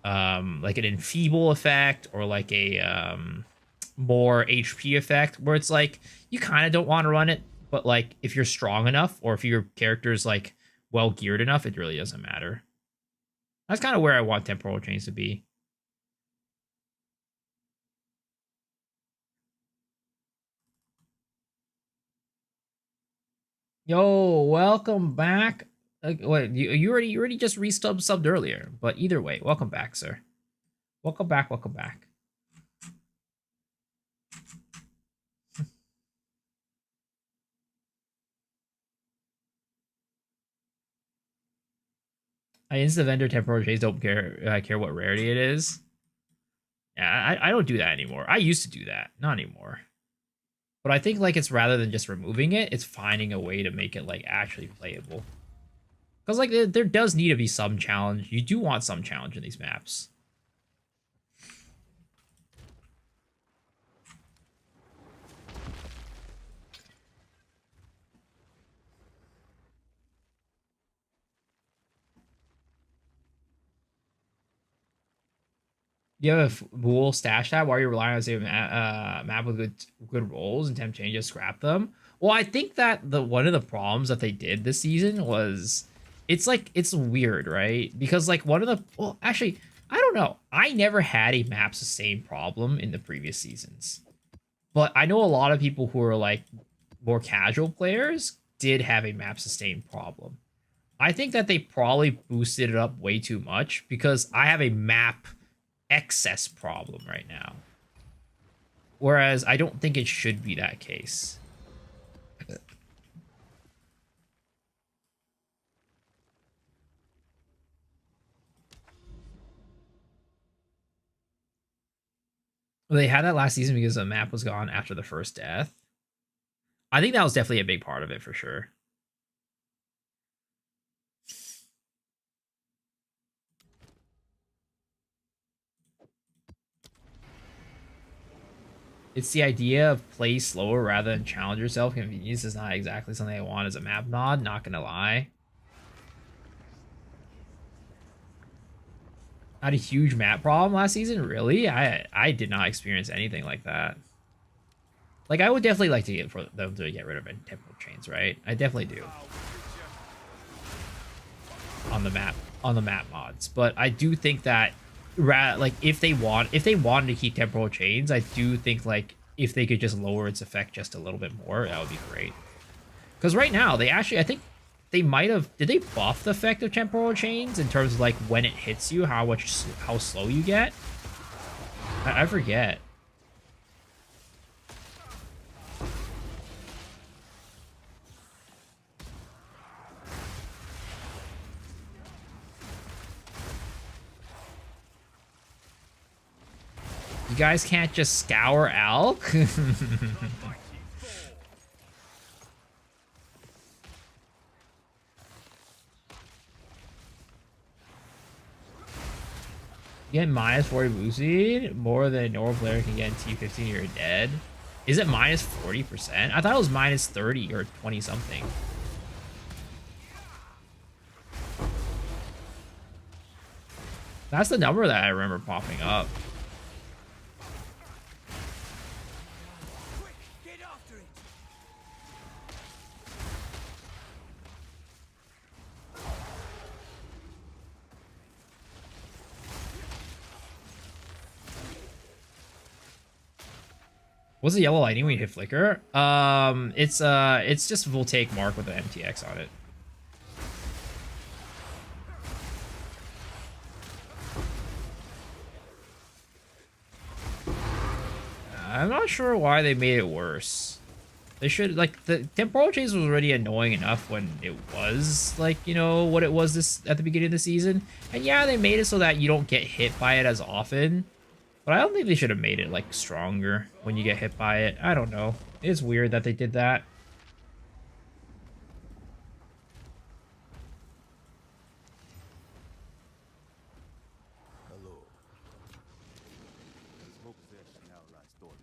like an enfeeble effect, or like a more HP effect, where it's like you kind of don't want to run it, but like if you're strong enough or if your character's like well geared enough, it really doesn't matter. That's kind of where I want temporal chains to be. Yo, welcome back. What, you already just subbed earlier, but either way, welcome back, sir. Welcome back, welcome back. I instant vendor temporal chains don't care what rarity it is. Yeah, I don't do that anymore. I used to do that, not anymore. But I think like it's rather than just removing it, it's finding a way to make it like actually playable. Because like there does need to be some challenge. You do want some challenge in these maps. You have a wool stash that while you're relying on the same map with good rolls and temp changes, scrap them. Well, I think that the one of the problems that they did this season was it's weird, right? Because like one of the well, actually, I don't know. I never had a map sustain problem in the previous seasons. But I know a lot of people who are like more casual players did have a map sustain problem. I think that they probably boosted it up way too much because I have a map excess problem right now. Whereas I don't think it should be that case. They had that last season because the map was gone after the first death. I think that was definitely a big part of it for sure. It's the idea of play slower rather than challenge yourself. Convenience is not exactly something I want as a map mod, not gonna lie. I had a huge map problem last season, really? I did not experience anything like that. Like, I would definitely like to get for them to get rid of temporal chains, right? I definitely do. On the map mods. But I do think that like if they wanted to keep temporal chains, I do think like if they could just lower its effect just a little bit more, that would be great. Because right now they actually, I think they might have, did they buff the effect of temporal chains in terms of like when it hits you, how slow you get? I forget. You guys can't just scour Alk? You get minus 40 boosted more than a normal player can get in T15, you're dead. Is it minus 40%? I thought it was minus 30 or 20 something. That's the number that I remember popping up. Quick, get after it. What's the yellow lightning when you hit flicker? It's just voltaic mark with an MTX on it. I'm not sure why they made it worse. They should, like, the temporal chase was already annoying enough when it was, like, you know, what it was this at the beginning of the season. And yeah, they made it so that you don't get hit by it as often. But I don't think they should have made it, like, stronger when you get hit by it. I don't know. It's weird that they did that. Hello. Let's hope that now lies dormant.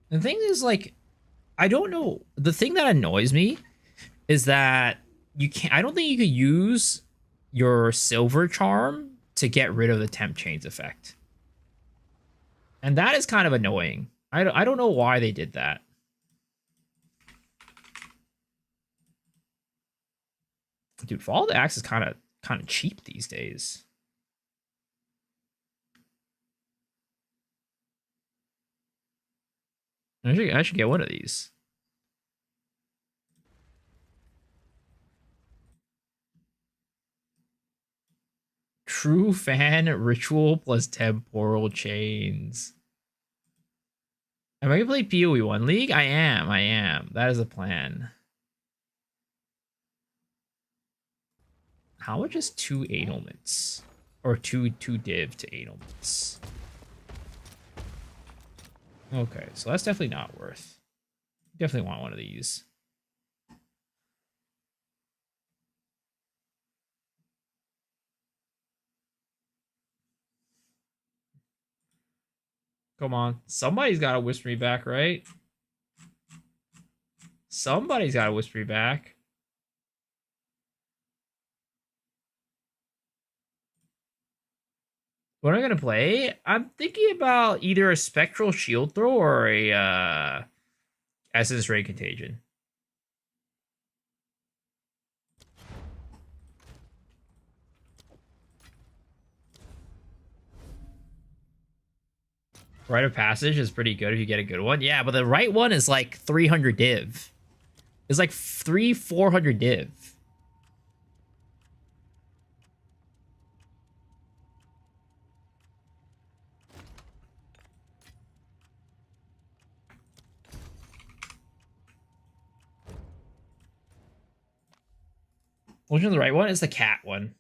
The thing is, like, I don't know. The thing that annoys me is that you can't, I don't think you could use your silver charm to get rid of the temp chains effect. And that is kind of annoying. I don't know why they did that. Dude, Fall of the Axe is kind of cheap these days. I should get one of these. True fan ritual plus temporal chains. Am I gonna play PoE 1 League? I am. That is a plan. How much is 2 annulments? Or two div to annulments? Okay, so that's definitely not worth. Definitely want one of these. Come on. Somebody's got to whisper me back, right? Somebody's got to whisper me back. What am I gonna play? I'm thinking about either a spectral shield throw or a essence ray contagion. Rite of Passage is pretty good if you get a good one. Yeah, but the right one is like 300 div. It's like 400 div. Which one's the right one? It's the cat one.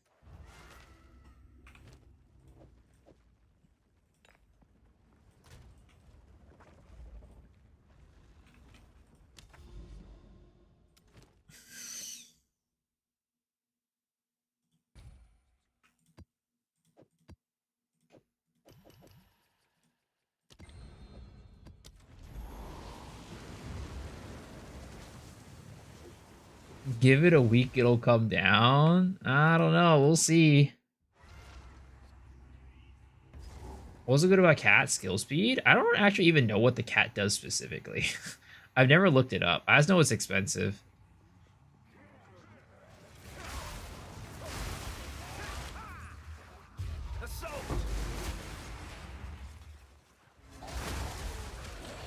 Give it a week, it'll come down. I don't know. We'll see. What's good about cat? Skill speed? I don't actually even know what the cat does specifically. I've never looked it up. I just know it's expensive.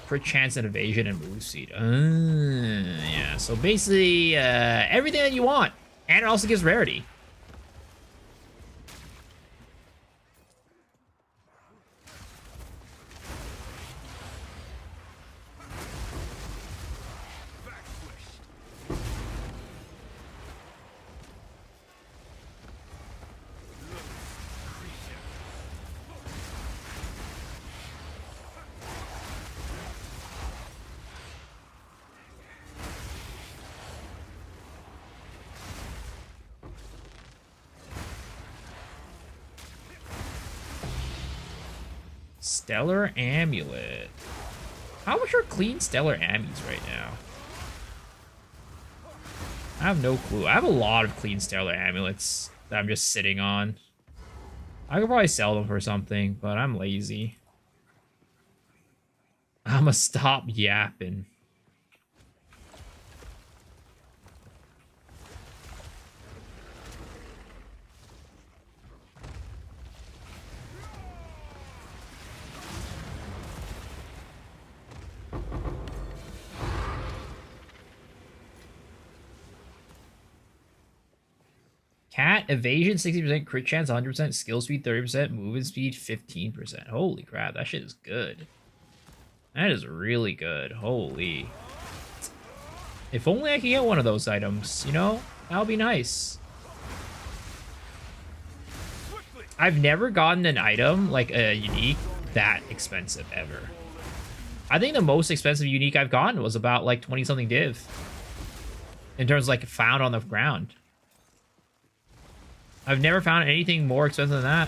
Crit chance and evasion and move speed. Yeah. So basically, everything that you want, and it also gives rarity. Stellar Amulet. How much are clean Stellar Ammies right now? I have no clue. I have a lot of clean Stellar Amulets that I'm just sitting on. I could probably sell them for something, but I'm lazy. I'ma stop yapping. Cat evasion 60%, crit chance 100%, skill speed 30%, movement speed 15%. Holy crap, that shit is good. That is really good. Holy. If only I could get one of those items, you know? That would be nice. I've never gotten an item, like a unique, that expensive ever. I think the most expensive unique I've gotten was about like 20 something div. In terms of like found on the ground. I've never found anything more expensive than that.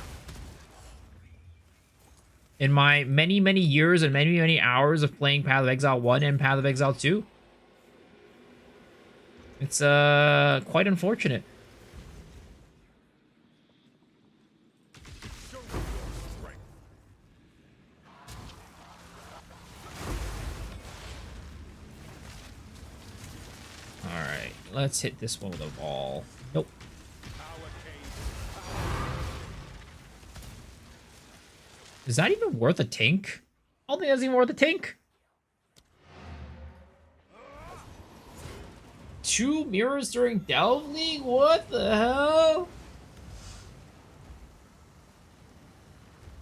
In my many, many years and many, many hours of playing Path of Exile 1 and Path of Exile 2. It's quite unfortunate. Alright, let's hit this one with a ball. Nope. Is that even worth a tink? I don't think that's even worth a tink. 2 mirrors during Delve League? What the hell?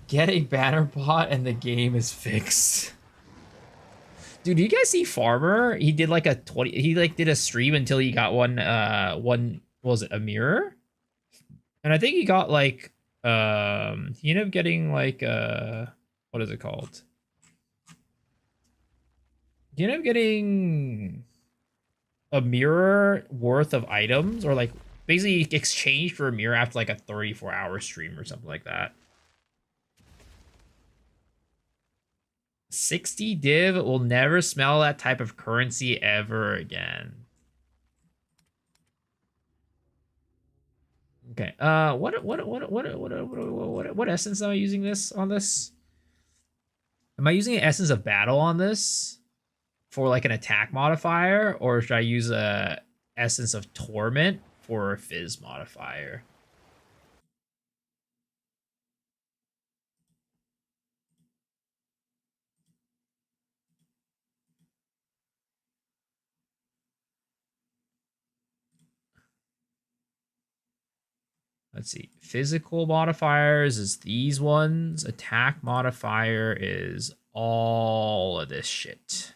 Get a banner bot and the game is fixed. Dude, do you guys see Farmer? He did like a 20, he like did a stream until he got one, what was it, a mirror? And I think he got like, he ended up getting like, what is it called? He ended up getting a mirror worth of items, or like basically exchanged for a mirror after like a 34-hour stream or something like that. 60 div will never smell that type of currency ever again. Okay. What essence am I using this on this? Am I using an essence of battle on this for like an attack modifier, or should I use a essence of torment for a fizz modifier? Let's see. Physical modifiers is these ones. Attack modifier is all of this shit.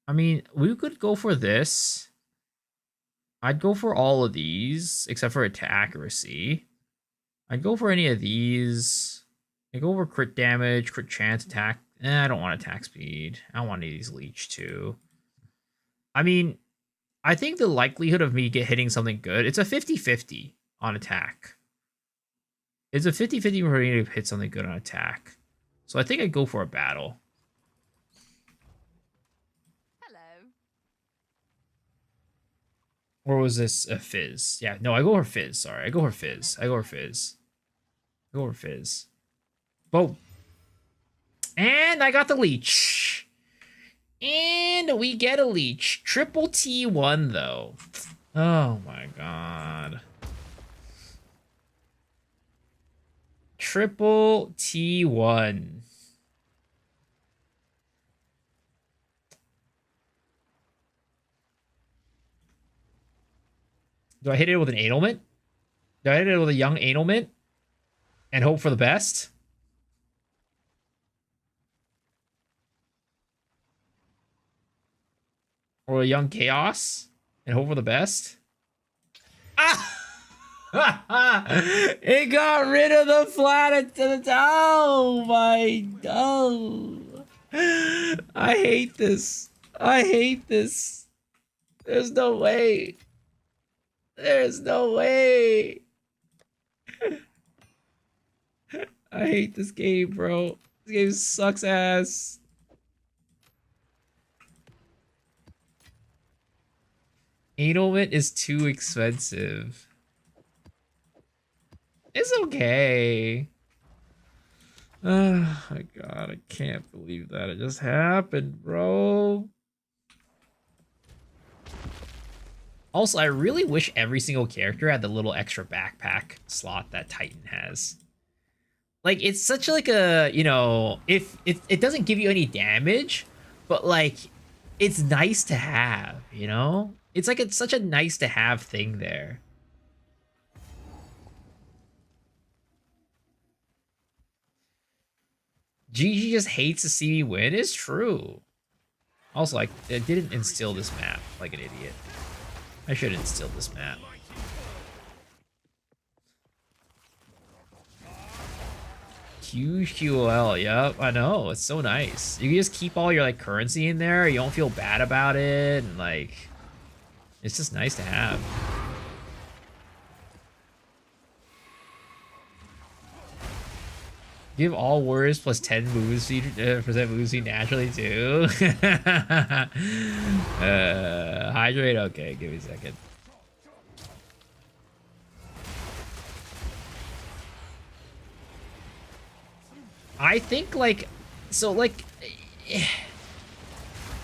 I mean, we could go for this. I'd go for all of these, except for accuracy. I'd go for any of these. I'd go for crit damage, crit chance, attack. I don't want attack speed. I don't want any of these leech too. I mean, I think the likelihood of me hitting something good, it's a 50-50 on attack. It's a 50-50 for me to hit something good on attack. So I think I'd go for a battle. Hello. Or was this a fizz? Yeah, no, I go for fizz. Sorry, I go for fizz. I go for fizz. I go for fizz. Boom. And I got the leech. And we get a leech. Triple T1, though. Oh, my God. Triple T1. Do I hit it with an Ailment? Do I hit it with a young Ailment? And hope for the best? Or a young Chaos? And hope for the best? Ah! It got rid of the flat. Oh my god. I hate this. I hate this. There's no way. There's no way. I hate this game, bro. This game sucks ass. Annulment is too expensive. It's okay. Oh my god, I can't believe that it just happened, bro. Also, I really wish every single character had the little extra backpack slot that Titan has. Like, it's such like a, you know, if it doesn't give you any damage, but like, it's nice to have, you know? It's like it's such a nice to have thing there. GG just hates to see me win. It's true. Also, like, I didn't instill this map like an idiot. I should instill this map. QQL, yep, I know. It's so nice. You can just keep all your like currency in there. You don't feel bad about it, and like, it's just nice to have. Give all warriors plus 10 moves percent move speed naturally too. Hydrate. Okay, give me a second. I think like so like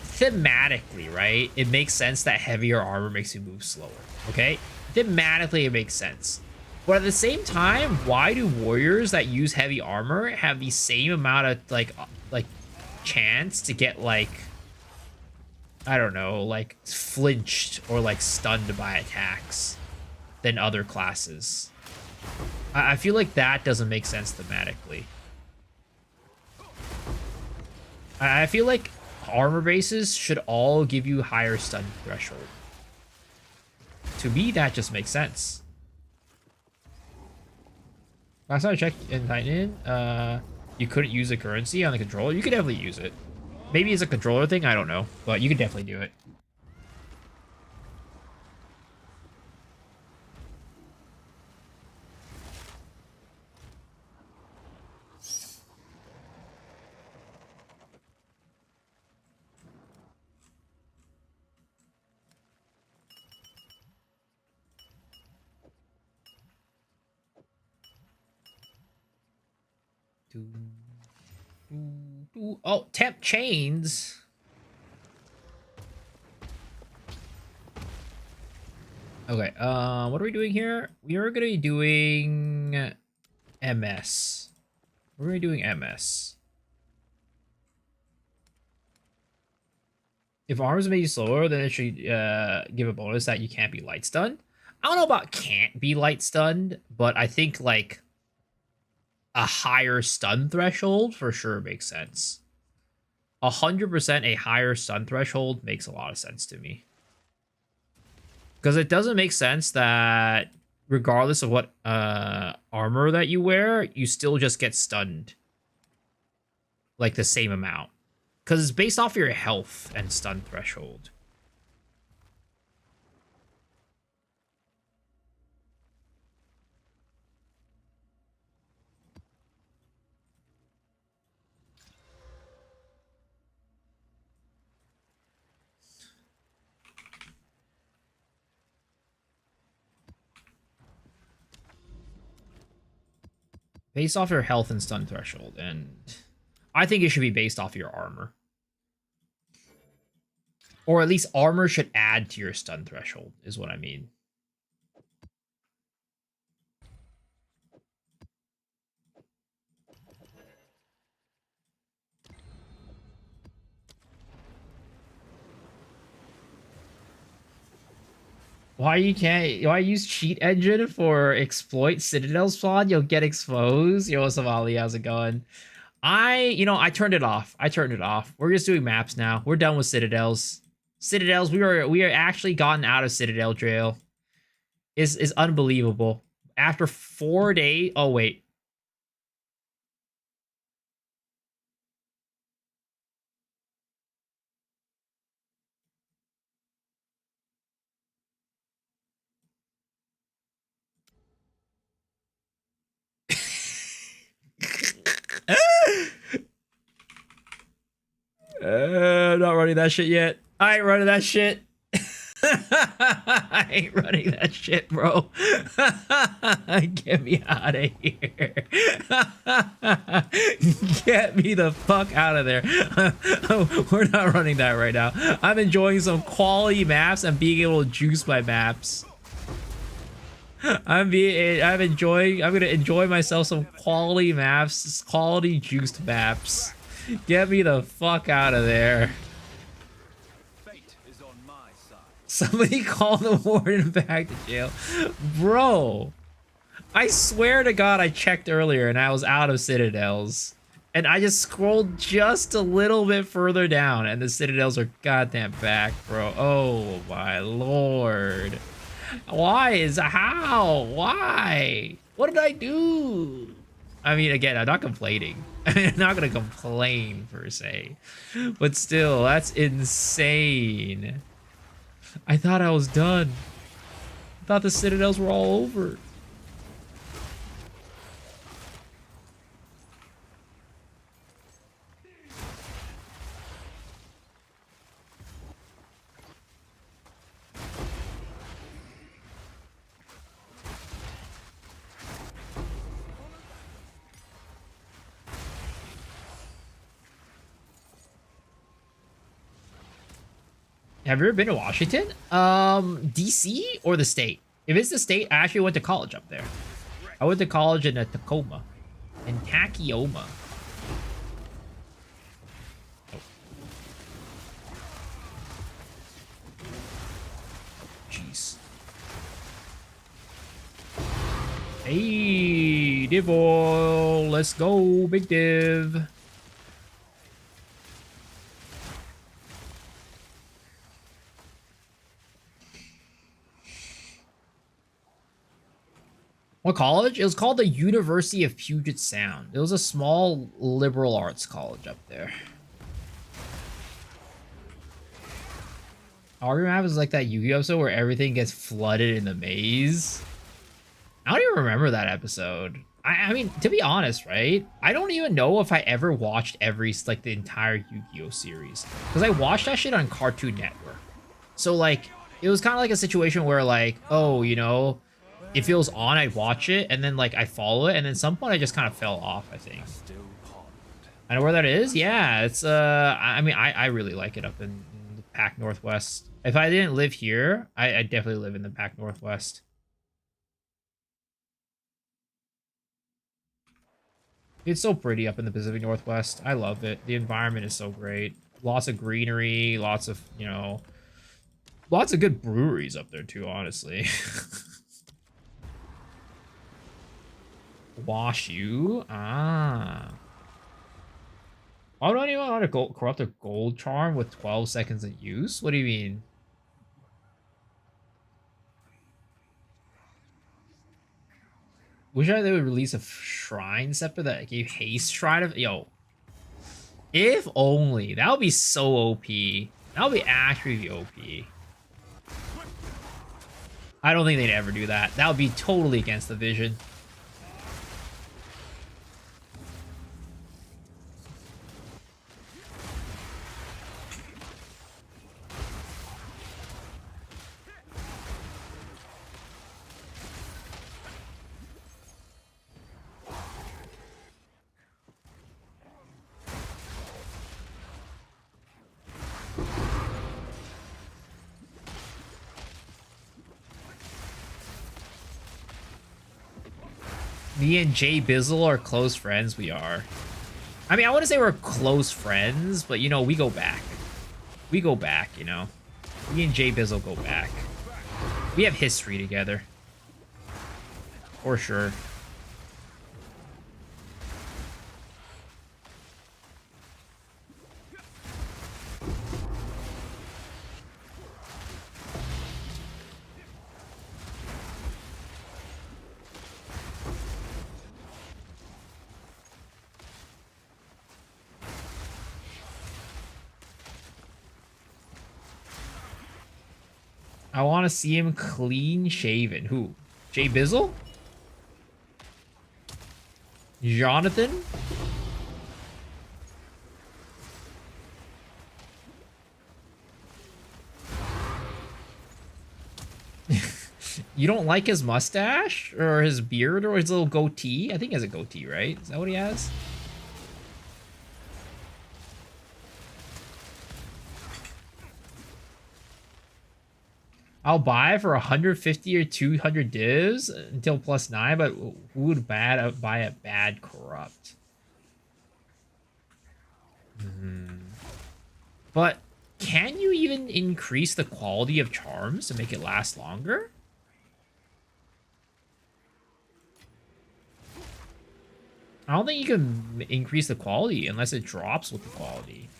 thematically, right? It makes sense that heavier armor makes you move slower. Okay, thematically it makes sense. But at the same time, why do warriors that use heavy armor have the same amount of like chance to get like, I don't know, like flinched or like stunned by attacks than other classes? I feel like that doesn't make sense thematically. I feel like armor bases should all give you higher stun threshold. To me, that just makes sense. Last time I checked in Titan, you couldn't use a currency on the controller. You could definitely use it. Maybe it's a controller thing, I don't know. But you could definitely do it. Oh, temp chains. Okay, what are we doing here? We are gonna be doing MS. We're gonna be doing MS. If arms make you slower, then it should give a bonus that you can't be light stunned. I don't know about can't be light stunned, but I think like a higher stun threshold for sure makes sense. 100% a higher stun threshold makes a lot of sense to me. Because it doesn't make sense that regardless of what armor that you wear, you still just get stunned. Like the same amount. Because it's based off your health and stun threshold. Based off your health and stun threshold, and I think it should be based off your armor. Or at least armor should add to your stun threshold, is what I mean. Why use cheat engine for exploit Citadel spawn? You'll get exposed. Yo, what's up, Ali? How's it going? I turned it off. We're just doing maps now. We're done with Citadels. We are actually gotten out of Citadel jail. Is unbelievable. After 4 days. Oh wait. I'm not running that shit yet. I ain't running that shit. I ain't running that shit, bro. Get me out of here. Get me the fuck out of there. We're not running that right now. I'm enjoying some quality maps and being able to juice my maps. I'm gonna enjoy myself some quality maps, quality juiced maps. Get me the fuck out of there. Fate is on my side. Somebody call the warden back to jail. Bro, I swear to God I checked earlier and I was out of Citadels. And I just scrolled just a little bit further down and the Citadels are goddamn back, bro. Oh my lord. Why? What did I do? I mean, again, I'm not complaining. I'm not gonna complain per se, but still, that's insane. I thought I was done. I thought the Citadels were all over. Have you ever been to Washington? DC or the state? If it's the state, I actually went to college up there. I went to college in Tacoma. In Tacoma. Oh. Jeez. Hey, Div Oil. Let's go, Big Div. What college? It was called the University of Puget Sound. It was a small liberal arts college up there. Our map is like that Yu-Gi-Oh episode where everything gets flooded in the maze. I don't even remember that episode. I mean, to be honest, right? I don't even know if I ever watched the entire Yu-Gi-Oh series. Because I watched that shit on Cartoon Network. So, like, it was kind of like a situation where, like, oh, you know, if it was on, I'd watch it, and then, like, I follow it, and then at some point I just kind of fell off, I think. Still I know where that is. Yeah, it's I mean, I really like it up in the Pac Northwest. If I didn't live here, I definitely live in the Pac Northwest. It's so pretty up in the Pacific Northwest. I love it. The environment is so great. Lots of greenery, lots of, you know, lots of good breweries up there too, honestly. Wash you? Ah. Why do anyone want to corrupt a gold charm with 12 seconds of use? What do you mean? Wish they would release a shrine scepter that gave haste shrine of yo. If only. That would be so OP. That would be actually OP. I don't think they'd ever do that. That would be totally against the vision. Me and Jay Bizzle are close friends. We are. I mean, I wouldn't say we're close friends, but, you know, we go back. We go back, you know. Me and Jay Bizzle go back. We have history together. For sure. I want to see him clean shaven. Who? Jay Bizzle? Jonathan? You don't like his mustache? Or his beard? Or his little goatee? I think he has a goatee, right? Is that what he has? I'll buy it for 150 or 200 divs until +9, but who would buy a bad corrupt? But can you even increase the quality of charms to make it last longer? I don't think you can increase the quality unless it drops with the quality.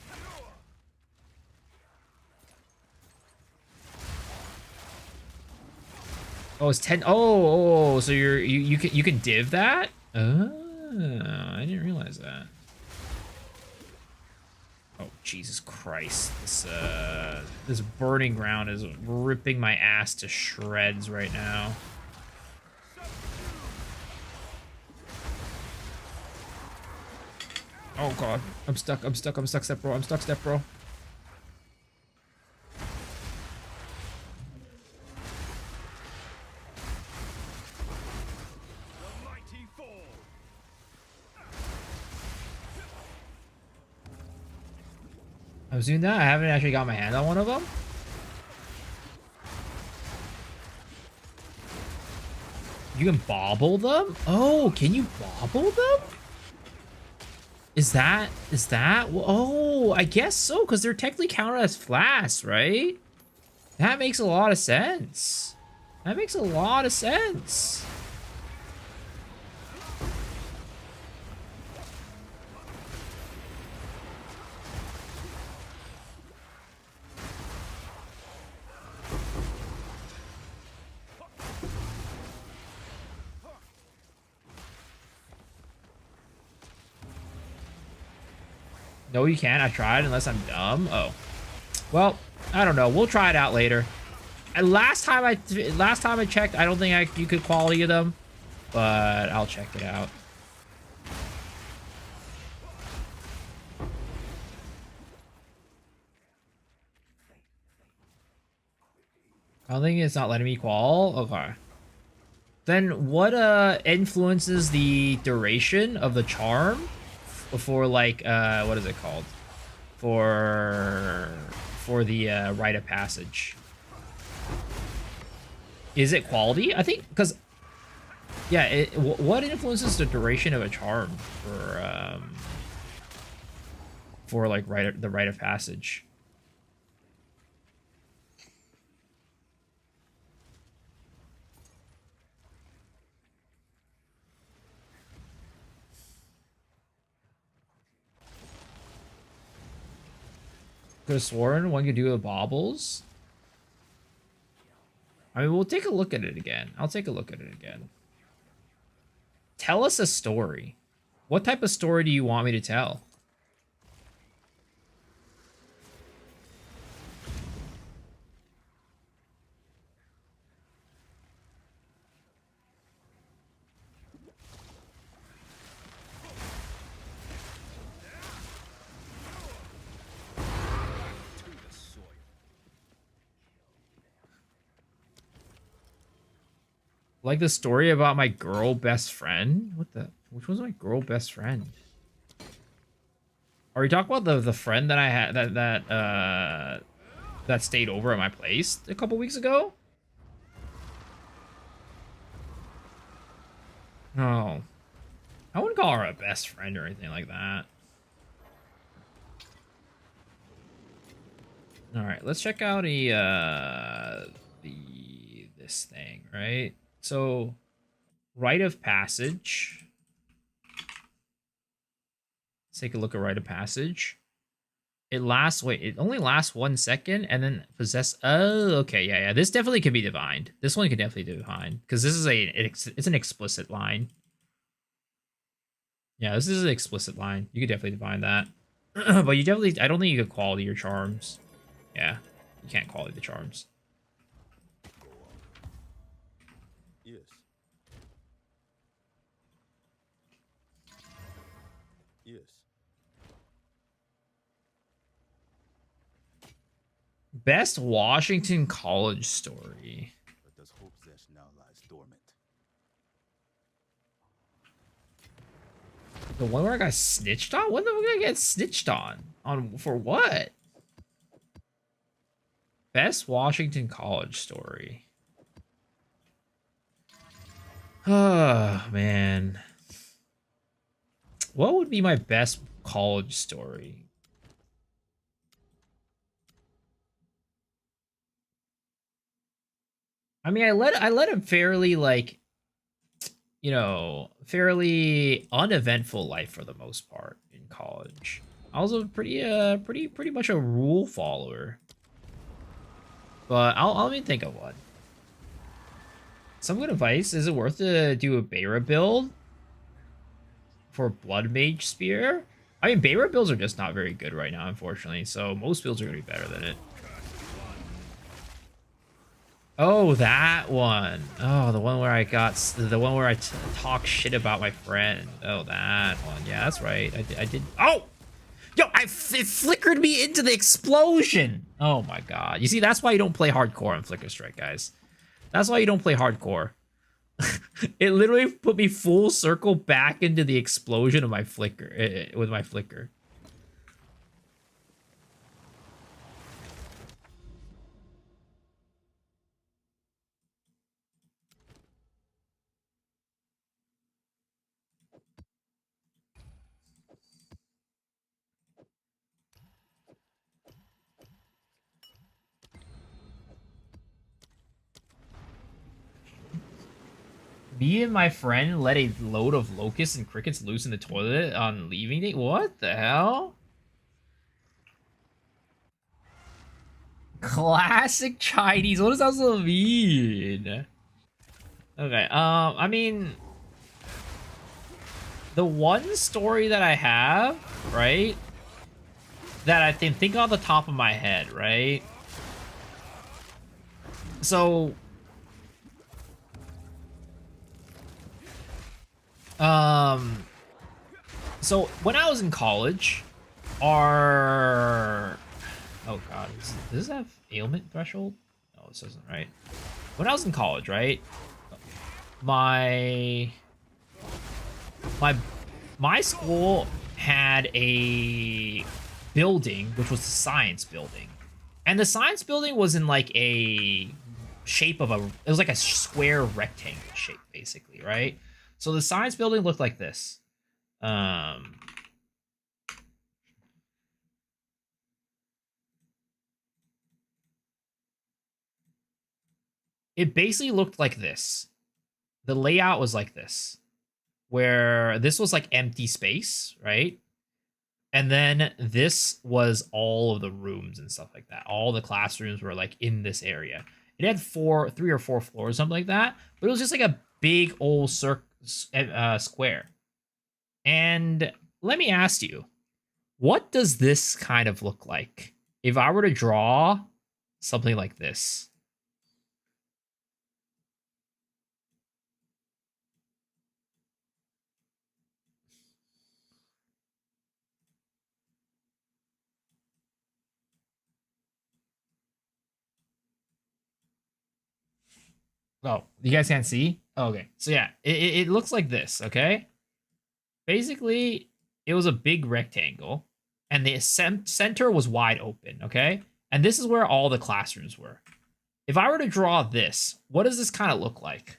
Oh, it's 10. Oh, so you can div that? Oh, I didn't realize that. Oh, Jesus Christ. This burning ground is ripping my ass to shreds right now. Oh god, I'm stuck, step bro, step bro. I was doing that. I haven't actually got my hand on one of them. You can bobble them? Oh, can you bobble them? Is that? Oh, I guess so, because they're technically counted as flasks, right? That makes a lot of sense. That makes a lot of sense. No, you can't. I tried, unless I'm dumb. Oh, well, I don't know. We'll try it out later. And last time I checked, I don't think you could quality them, but I'll check it out. I don't think it's not letting me qual. Okay. Then what influences the duration of the charm? for like what is it called? For the rite of passage. Is it quality? I think because yeah, what influences the duration of a charm for like the rite of passage? Could have sworn one could do with baubles. I mean, we'll take a look at it again. I'll take a look at it again. Tell us a story. What type of story do you want me to tell? Like the story about my girl best friend? What the? Which was my girl best friend? Are we talking about the friend that I had that stayed over at my place a couple weeks ago? No. I wouldn't call her a best friend or anything like that. Alright, let's check out this thing, right? So, rite of passage. Let's take a look at rite of passage. It lasts, wait, it only lasts 1 second and then possess, oh, okay, yeah, this definitely can be divined. This one can definitely be divined because this is it's an explicit line. Yeah, this is an explicit line. You could definitely divine that. But you definitely, I don't think you could quality your charms. Yeah, you can't quality the charms. Yes. Yes. Best Washington College story. But does hope that now lies dormant? The one where I got snitched on? When the fuck did I get snitched on? On for what? Best Washington College story. Oh, man. What would be my best college story? I mean, I led a fairly, like, you know, fairly uneventful life for the most part in college. I was a pretty much a rule follower. But let me think of one. Some good advice. Is it worth to do a Bera build for Blood Mage Spear? I mean, Bera builds are just not very good right now, unfortunately. So most builds are going to be better than it. Oh, that one. Oh, the one where I got... The one where I talk shit about my friend. Oh, that one. Yeah, that's right. I did... Oh! Yo, it flickered me into the explosion. Oh my god. You see, that's why you don't play hardcore on Flicker Strike, guys. That's why you don't play hardcore. It literally put me full circle back into the explosion of my flicker with my flicker. Me and my friend let a load of locusts and crickets loose in the toilet on leaving day. What the hell? Classic Chinese. What does that supposed to mean? Okay. I mean, the one story that I have, right, that I can think off the top of my head, right? So, so when I was in college, our... Oh god, does this have ailment threshold? No, this doesn't, right? When I was in college, right? My school had a building, which was the science building. And the science building was in like a shape of it was like a square rectangle shape, basically, right? So the science building looked like this. It basically looked like this. The layout was like this, where this was like empty space, right? And then this was all of the rooms and stuff like that. All the classrooms were like in this area. It had 3 or 4 floors, something like that. But it was just like a big old square. And let me ask you, what does this kind of look like? If I were to draw something like this. Oh, you guys can't see? Oh, okay. So yeah, it looks like this, okay? Basically, it was a big rectangle, and the center was wide open, okay? And this is where all the classrooms were. If I were to draw this, what does this kind of look like?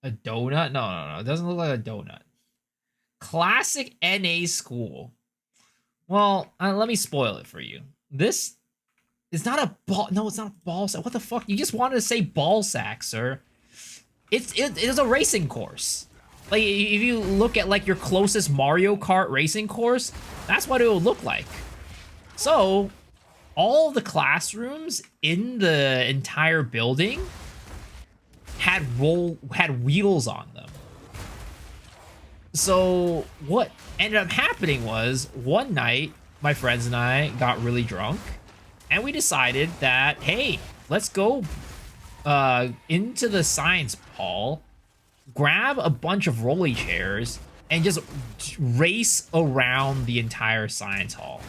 A donut? No. It doesn't look like a donut. Classic NA school. Well, let me spoil it for you. This is not a ball. No, it's not a ball sack. What the fuck? You just wanted to say ball sack, sir. It is a racing course. Like, if you look at like your closest Mario Kart racing course, that's what it would look like. So, all the classrooms in the entire building had wheels on them. So what ended up happening was one night my friends and I got really drunk and we decided that, hey, let's go into the science hall, grab a bunch of rolly chairs and just race around the entire science hall,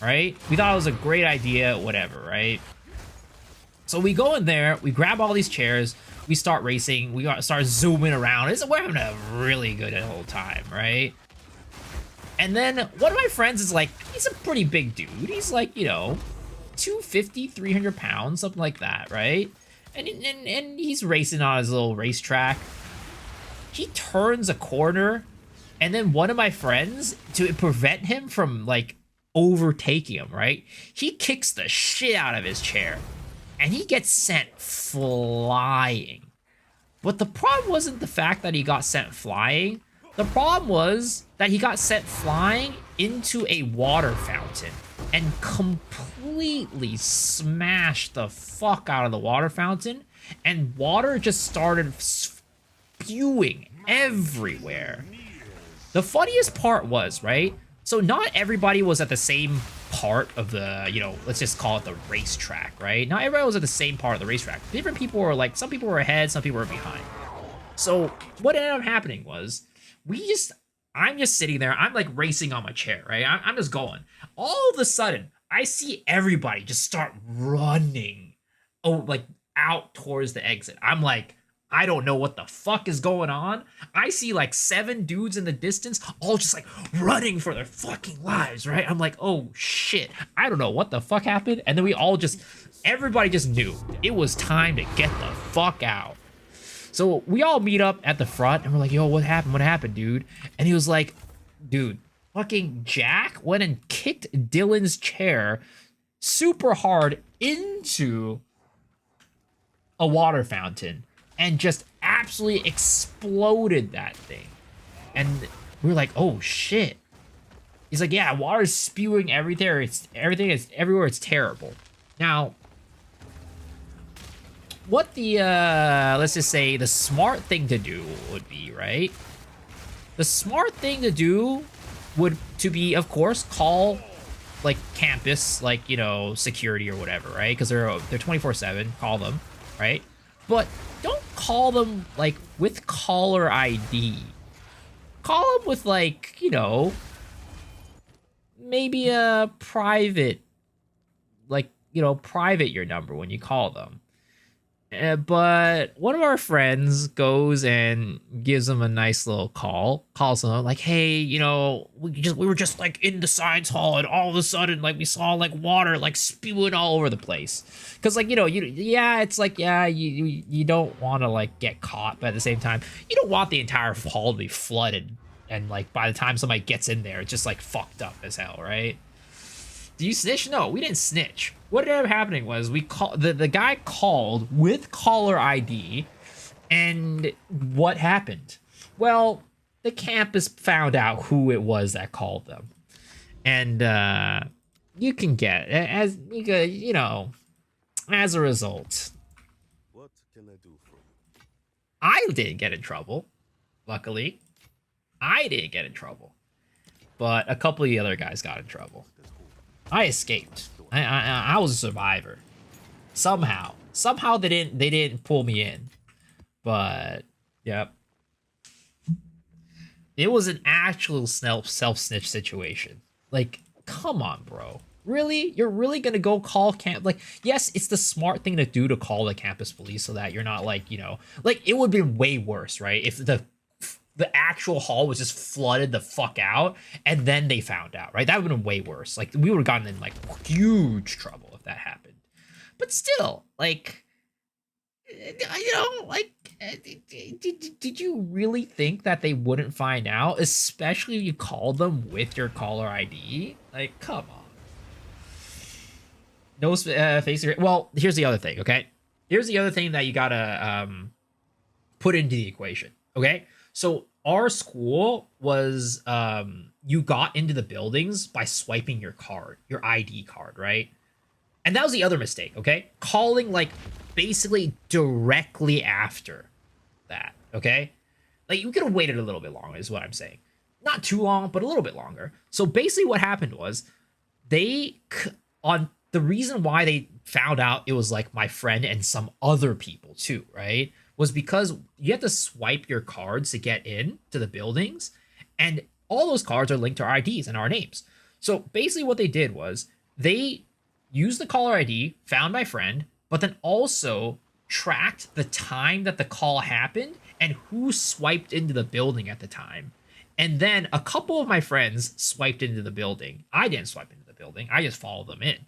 right? We thought it was a great idea, whatever, right? So we go in there, we grab all these chairs, we start racing, we start zooming around. We're having a really good whole time, right? And then one of my friends is like, he's a pretty big dude. He's like, 250, 300 pounds, something like that, right? And he's racing on his little racetrack. He turns a corner, and then one of my friends, to prevent him from, like, overtaking him, right? He kicks the shit out of his chair. And he gets sent flying. But the problem wasn't the fact that he got sent flying. The problem was that he got sent flying into a water fountain and completely smashed the fuck out of the water fountain. And water just started spewing everywhere. The funniest part was, right? So not everybody was at the same part of the, let's just call it the racetrack, right? Not everybody was at the same part of the racetrack. Different people were like, some people were ahead, some people were behind. So what ended up happening was, I'm just sitting there, I'm like racing on my chair, right? I'm just going. All of a sudden, I see everybody just start running, like out towards the exit. I'm like, I don't know what the fuck is going on. I see like 7 dudes in the distance, all just like running for their fucking lives, right? I'm like, oh shit, I don't know what the fuck happened. And then everybody just knew it was time to get the fuck out. So we all meet up at the front and we're like, yo, what happened? What happened, dude? And he was like, dude, fucking Jack went and kicked Dylan's chair super hard into a water fountain and just absolutely exploded that thing. And we were like, oh shit. He's like, yeah, water's spewing everywhere. Everything is everywhere. It's terrible. Now, what the, let's just say the smart thing to do would be, right? The smart thing to do would to be, of course, call like campus, like, security or whatever, right? Because they're 24/7, call them, right? But don't call them, like, with caller ID. Call them with, like, maybe a private, like, private your number when you call them. But one of our friends goes and gives them a nice little calls them like, hey, we were just like in the science hall, and all of a sudden like we saw like water like spewing all over the place. Cause like, it's like, you don't want to like get caught, but at the same time, you don't want the entire hall to be flooded. And like by the time somebody gets in there, it's just like fucked up as hell, right? Do you snitch? No, we didn't snitch. What ended up happening was the guy called with caller ID, and what happened? Well, the campus found out who it was that called them, and you can get as as a result. What can I do for you? I didn't get in trouble. Luckily, I didn't get in trouble, but a couple of the other guys got in trouble. I escaped. I was a survivor. Somehow they didn't pull me in. But yep. It was an actual self-snitch situation. Like, come on, bro. Really? You're really gonna go call camp? Like, yes, it's the smart thing to do to call the campus police so that you're not like, like it would have been way worse, right? If the actual hall was just flooded the fuck out, and then they found out, right? That would have been way worse. Like, we would have gotten in, like, huge trouble if that happened. But still, like, did you really think that they wouldn't find out? Especially if you called them with your caller ID? Like, come on. No face. Well, here's the other thing, okay? Here's the other thing that you gotta put into the equation, okay? So our school was, you got into the buildings by swiping your ID card, right? And that was the other mistake, okay? Calling, like, basically directly after that, okay? Like, you could have waited a little bit longer is what I'm saying. Not too long, but a little bit longer. So basically what happened was the reason why they found out it was, like, my friend and some other people too, right? Was because you have to swipe your cards to get in to the buildings, and all those cards are linked to our IDs and our names. So basically what they did was they used the caller ID, found my friend, but then also tracked the time that the call happened and who swiped into the building at the time. And then a couple of my friends swiped into the building. I didn't swipe into the building. I just followed them in.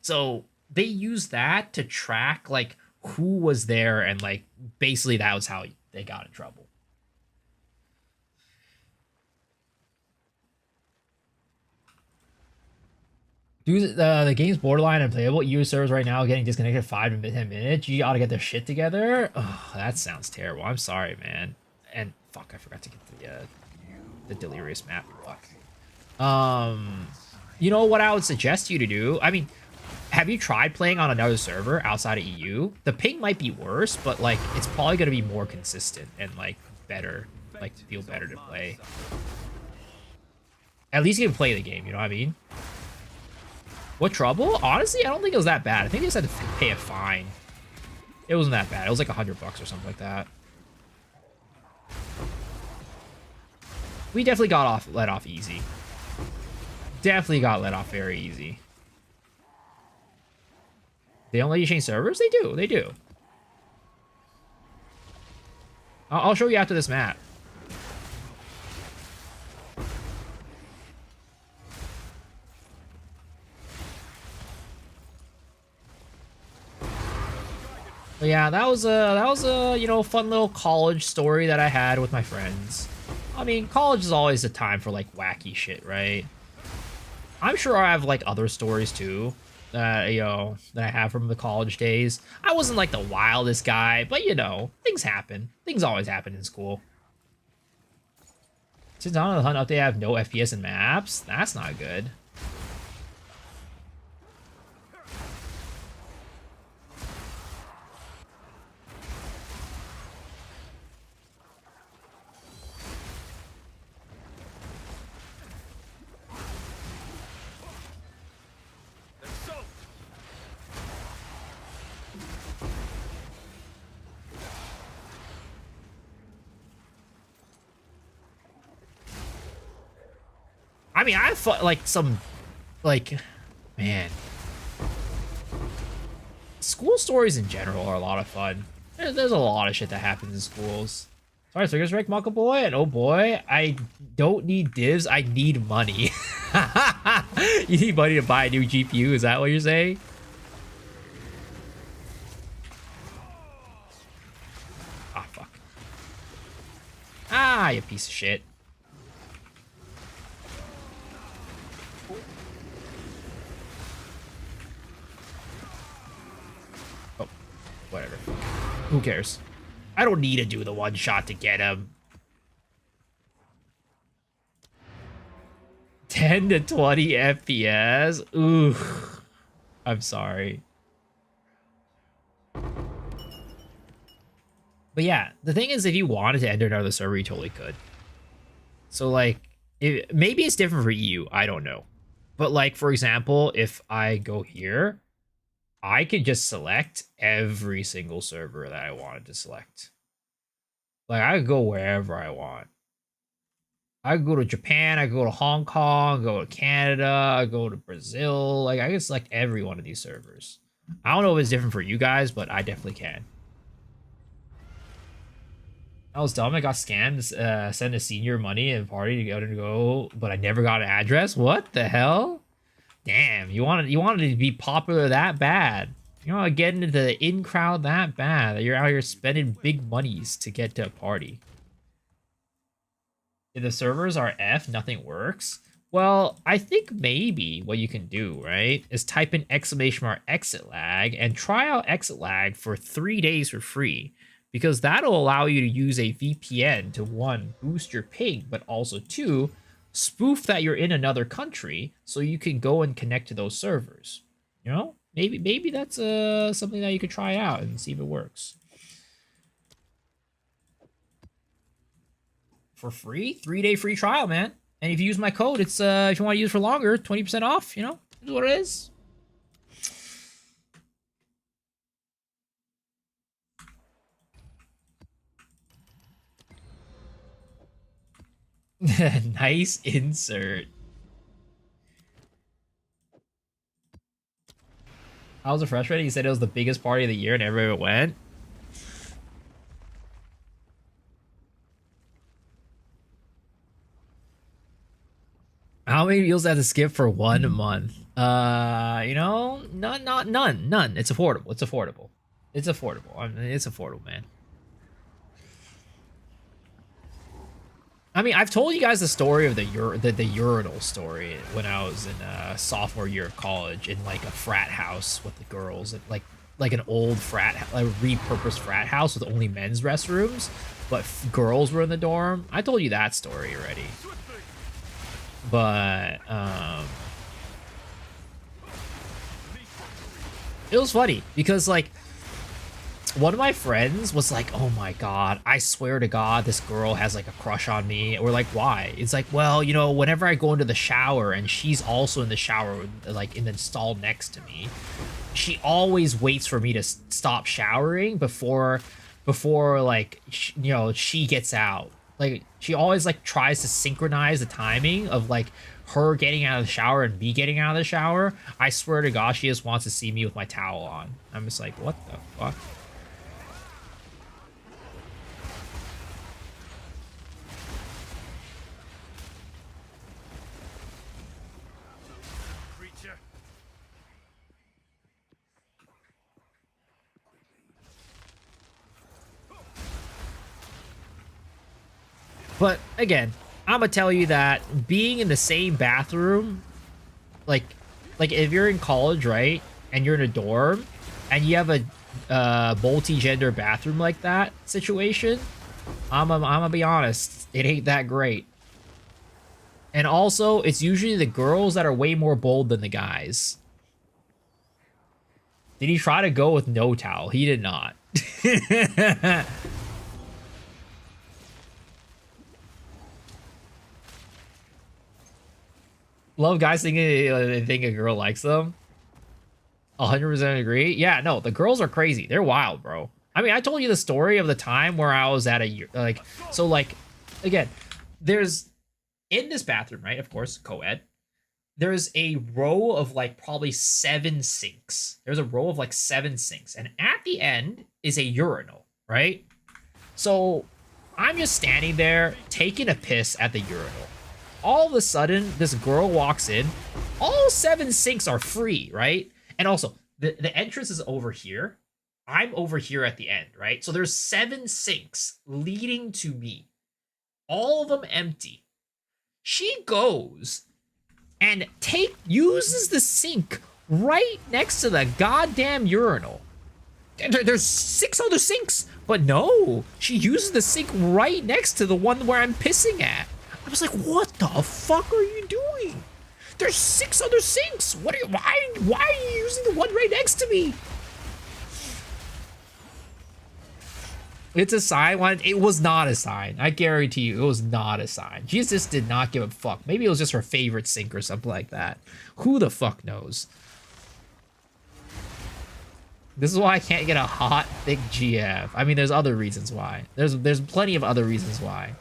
So they used that to track, like, who was there, and like basically that was how they got in trouble. Dude, the game's borderline unplayable. EU servers right now getting disconnected 5 to 10 minutes. You ought to get their shit together. Oh, that sounds terrible. I'm sorry, man. And fuck, I forgot to get the delirious map. Fuck. You know what I would suggest you to do? I mean, have you tried playing on another server outside of EU? The ping might be worse, but like it's probably gonna be more consistent and like better, like feel better to play. At least you can play the game, you know what I mean? What trouble? Honestly, I don't think it was that bad. I think they just had to pay a fine. It wasn't that bad. It was like $100 or something like that. We definitely got let off easy. Definitely got let off very easy. They don't let you change servers? They do. They do. I'll show you after this map. But yeah, that was a fun little college story that I had with my friends. I mean, college is always a time for like wacky shit, right? I'm sure I have like other stories too. That I have from the college days. I wasn't like the wildest guy, but things happen. Things always happen in school. Since on the hunt update, I have no FPS in maps. That's not good. I mean, I fought like some, like, man. school stories in general are a lot of fun. There's a lot of shit that happens in schools. Sorry, Circus Rick, Maka Boy, and oh boy, I don't need divs, I need money. You need money to buy a new GPU, is that what you're saying? Ah, fuck. Ah, you piece of shit. Oh, whatever. Who cares? I don't need to do the one shot to get him. 10 to 20 FPS? Ooh. I'm sorry. But yeah, the thing is, if you wanted to enter another server, you totally could. So, like, maybe it's different for you. I don't know. But, like, for example, if I go here, I could just select every single server that I wanted to select. Like, I could go wherever I want. I could go to Japan, I could go to Hong Kong, go to Canada, I go to Brazil. Like, I could select every one of these servers. I don't know if it's different for you guys, but I definitely can. I was dumb. I got scammed. Send a senior money and party to go, but I never got an address. What the hell? Damn, you wanted to be popular that bad. You want to get into the in crowd that bad that you're out here spending big monies to get to a party. If the servers are F, nothing works. Well, I think maybe what you can do, right, is type in !exit lag and try out exit lag for 3 days for free. Because that'll allow you to use a VPN to, 1, boost your ping, but also 2, spoof that you're in another country so you can go and connect to those servers. You know? Maybe that's something that you could try out and see if it works. For free? 3-day free trial, man. And if you use my code, it's if you want to use it for longer, 20% off, you know? Is what it is. Nice insert. I was frustrated. He said it was the biggest party of the year and everybody went. How many meals have to skip for 1 month? You know, none. It's affordable. It's affordable. It's affordable. I mean, it's affordable, man. I mean, I've told you guys the story of the urinal story when I was in sophomore year of college in like a frat house with the girls, like an old repurposed frat house with only men's restrooms, but girls were in the dorm. I told you that story already. But it was funny because like one of my friends was like, oh my god, I swear to god this girl has like a crush on me. We're like, why? It's like, well, you know, whenever I go into the shower and she's also in the shower, like in the stall next to me, she always waits for me to stop showering before like you know, she gets out. Like she always like tries to synchronize the timing of like her getting out of the shower and me getting out of the shower. I swear to god, she just wants to see me with my towel on. I'm just like, what the fuck? But again, I'm gonna tell you that being in the same bathroom, like if you're in college, right, and you're in a dorm, and you have a multi-gender bathroom like that situation, I'm gonna be honest, it ain't that great. And also, it's usually the girls that are way more bold than the guys. Did he try to go with no towel? He did not. Love guys thinking they think a girl likes them. 100% agree. Yeah, no, the girls are crazy. They're wild, bro. I mean, I told you the story of the time where I was at again, there's in this bathroom, right? Of course, co-ed. there's a row of like probably 7 sinks. There's a row of like 7 sinks, and at the end is a urinal, right? So I'm just standing there taking a piss at the urinal. All of a sudden, this girl walks in. All 7 sinks are free, right? And also, the entrance is over here. I'm over here at the end, right? So there's 7 sinks leading to me. All of them empty. She goes and uses the sink right next to the goddamn urinal. There's 6 other sinks, but no, she uses the sink right next to the one where I'm pissing at. I was like, what the fuck are you doing? There's 6 other sinks. Why are you using the one right next to me? It's a sign. It was not a sign. I guarantee you, it was not a sign. She just did not give a fuck. Maybe it was just her favorite sink or something like that. Who the fuck knows? This is why I can't get a hot, thick GF. I mean, there's other reasons why. There's plenty of other reasons why.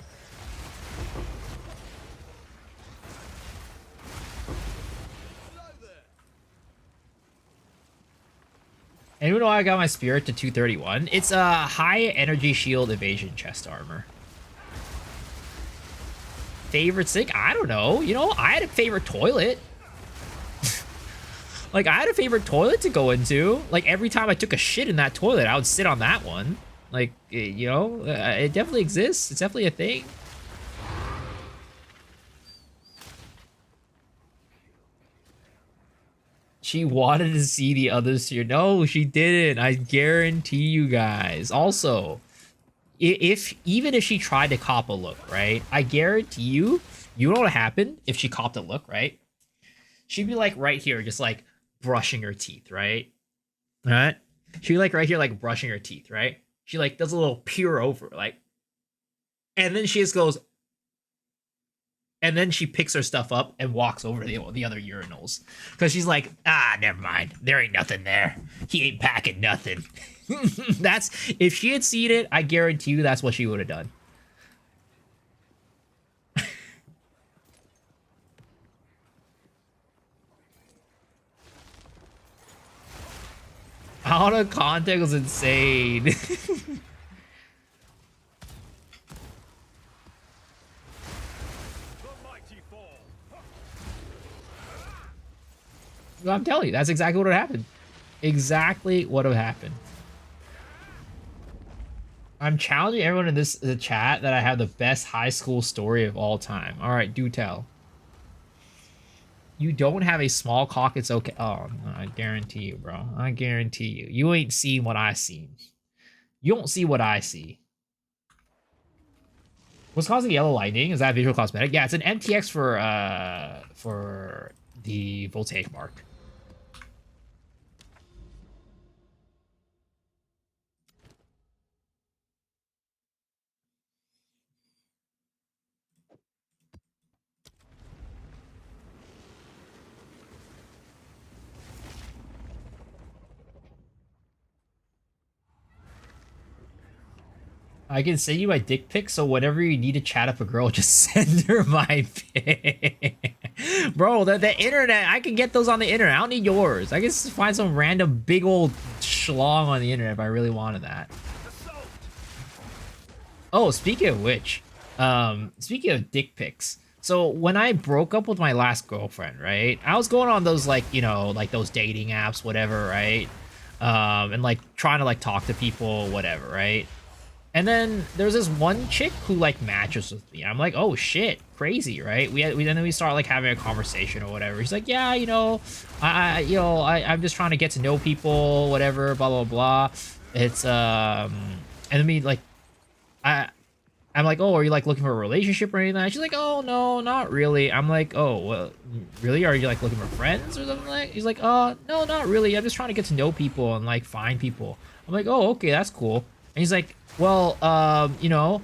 And even though I got my spirit to 231, it's a high energy shield evasion chest armor. Favorite sink? I don't know. You know, I had a favorite toilet. Like, I had a favorite toilet to go into. Like, every time I took a shit in that toilet, I would sit on that one. Like, you know, it definitely exists. It's definitely a thing. She wanted to see the others here. No, she didn't. I guarantee you guys. Also, even if she tried to cop a look, right? I guarantee you, you know what happened if she copped a look, right? She'd be like right here, just like brushing her teeth, right? All right? She'd be like right here, like brushing her teeth, right? She like does a little peer over, like, and then she just goes, and then she picks her stuff up and walks over the other urinals. Because she's like, never mind. There ain't nothing there. He ain't packing nothing. That's, if she had seen it, I guarantee you that's what she would have done. Out of context was insane. I'm telling you, that's exactly what would happen. Exactly what would happen. I'm challenging everyone in the chat that I have the best high school story of all time. All right, do tell. You don't have a small cock, it's okay. Oh, no, I guarantee you, bro. I guarantee you. You ain't seen what I seen. You don't see what I see. What's causing yellow lightning? Is that visual cosmetic? Yeah, it's an MTX for the voltaic mark. I can send you my dick pic, so whenever you need to chat up a girl, just send her my pic. Bro, the internet, I can get those on the internet. I don't need yours. I can just find some random big old schlong on the internet if I really wanted that. Oh, speaking of which, speaking of dick pics, so when I broke up with my last girlfriend, right, I was going on those, like, you know, like those dating apps, whatever, right, and like trying to like talk to people, whatever, right. And then there's this one chick who like matches with me. I'm like, oh shit, crazy, right? Then we start like having a conversation or whatever. He's like, yeah, you know, I'm just trying to get to know people, whatever, blah blah blah. It's and then we like, I'm like, oh, are you like looking for a relationship or anything? She's like, oh no, not really. I'm like, oh, well, really? Are you like looking for friends or something like? He's like, oh no, not really. I'm just trying to get to know people and like find people. I'm like, oh, okay, that's cool. And he's like, well, you know,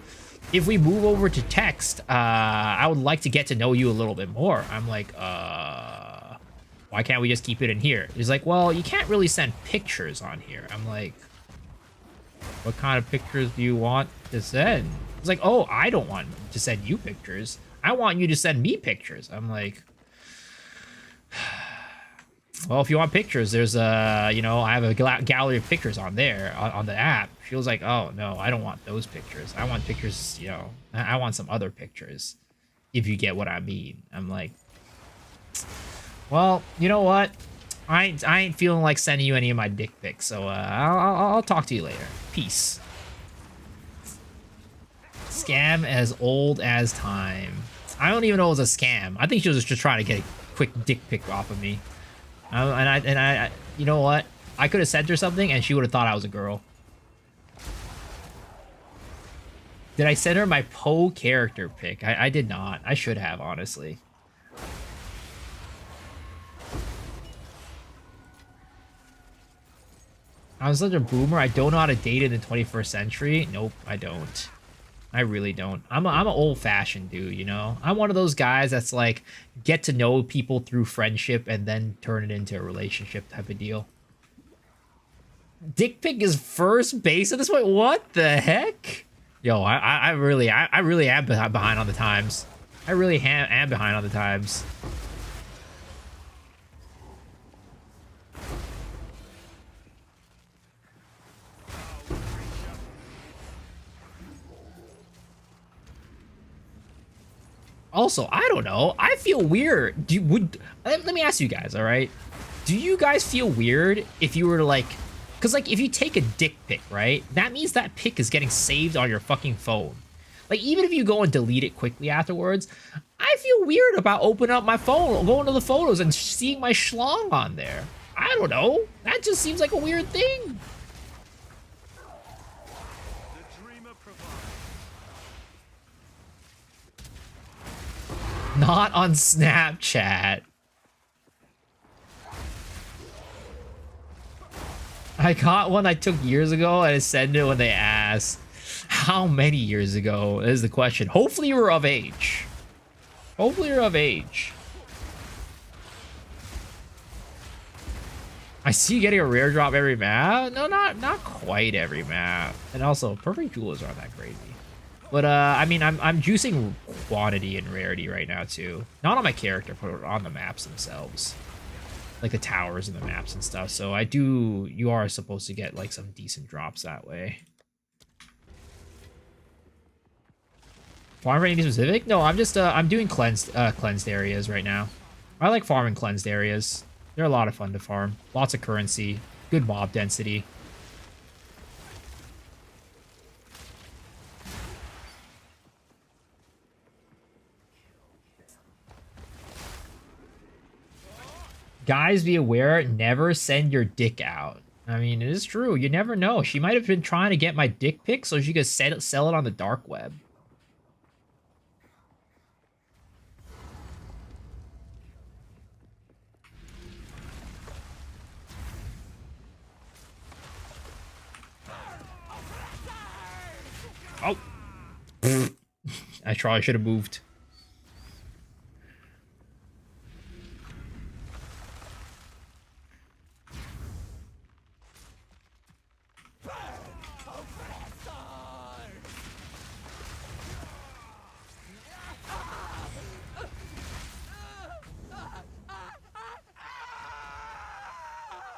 if we move over to text, I would like to get to know you a little bit more. I'm like, why can't we just keep it in here? He's like, well, you can't really send pictures on here. I'm like, what kind of pictures do you want to send? He's like, oh, I don't want to send you pictures. I want you to send me pictures. I'm like, well, if you want pictures, there's you know, I have a gallery of pictures on there on the app. She was like, oh no, I don't want those pictures. I want pictures, you know, I want some other pictures, if you get what I mean. I'm like, well, you know what? I ain't feeling like sending you any of my dick pics, so I'll talk to you later. Peace. Scam as old as time. I don't even know it was a scam. I think she was just trying to get a quick dick pic off of me. And I, you know what? I could have sent her something and she would have thought I was a girl. Did I send her my Poe character pic? I did not. I should have, honestly. I'm such a boomer. I don't know how to date in the 21st century. Nope, I don't. I really don't. I'm an old-fashioned dude, you know? I'm one of those guys that's like, get to know people through friendship and then turn it into a relationship type of deal. Dick pic is first base at this point? What the heck? Yo, I really am behind on the times. I really am behind on the times. Also, I don't know. I feel weird. Let me ask you guys, all right? Do you guys feel weird if you were to like, because like if you take a dick pic, right? That means that pic is getting saved on your fucking phone. Like even if you go and delete it quickly afterwards, I feel weird about opening up my phone, going to the photos and seeing my schlong on there. I don't know. That just seems like a weird thing. Not on Snapchat. I got one I took years ago and I sent it when they asked. How many years ago is the question. Hopefully you were of age. Hopefully you're of age. I see you getting a rare drop every map. No, not quite every map. And also, perfect jewels aren't that crazy. But I mean, I'm juicing quantity and rarity right now too. Not on my character, but on the maps themselves, like the towers and the maps and stuff. So you are supposed to get like some decent drops that way. Farm for anything specific? No, I'm just I'm doing cleansed areas right now. I like farming cleansed areas. They're a lot of fun to farm. Lots of currency, good mob density. Guys, be aware, never send your dick out. I mean, it is true. You never know. She might have been trying to get my dick pic so she could sell it on the dark web. Oh. I probably should have moved.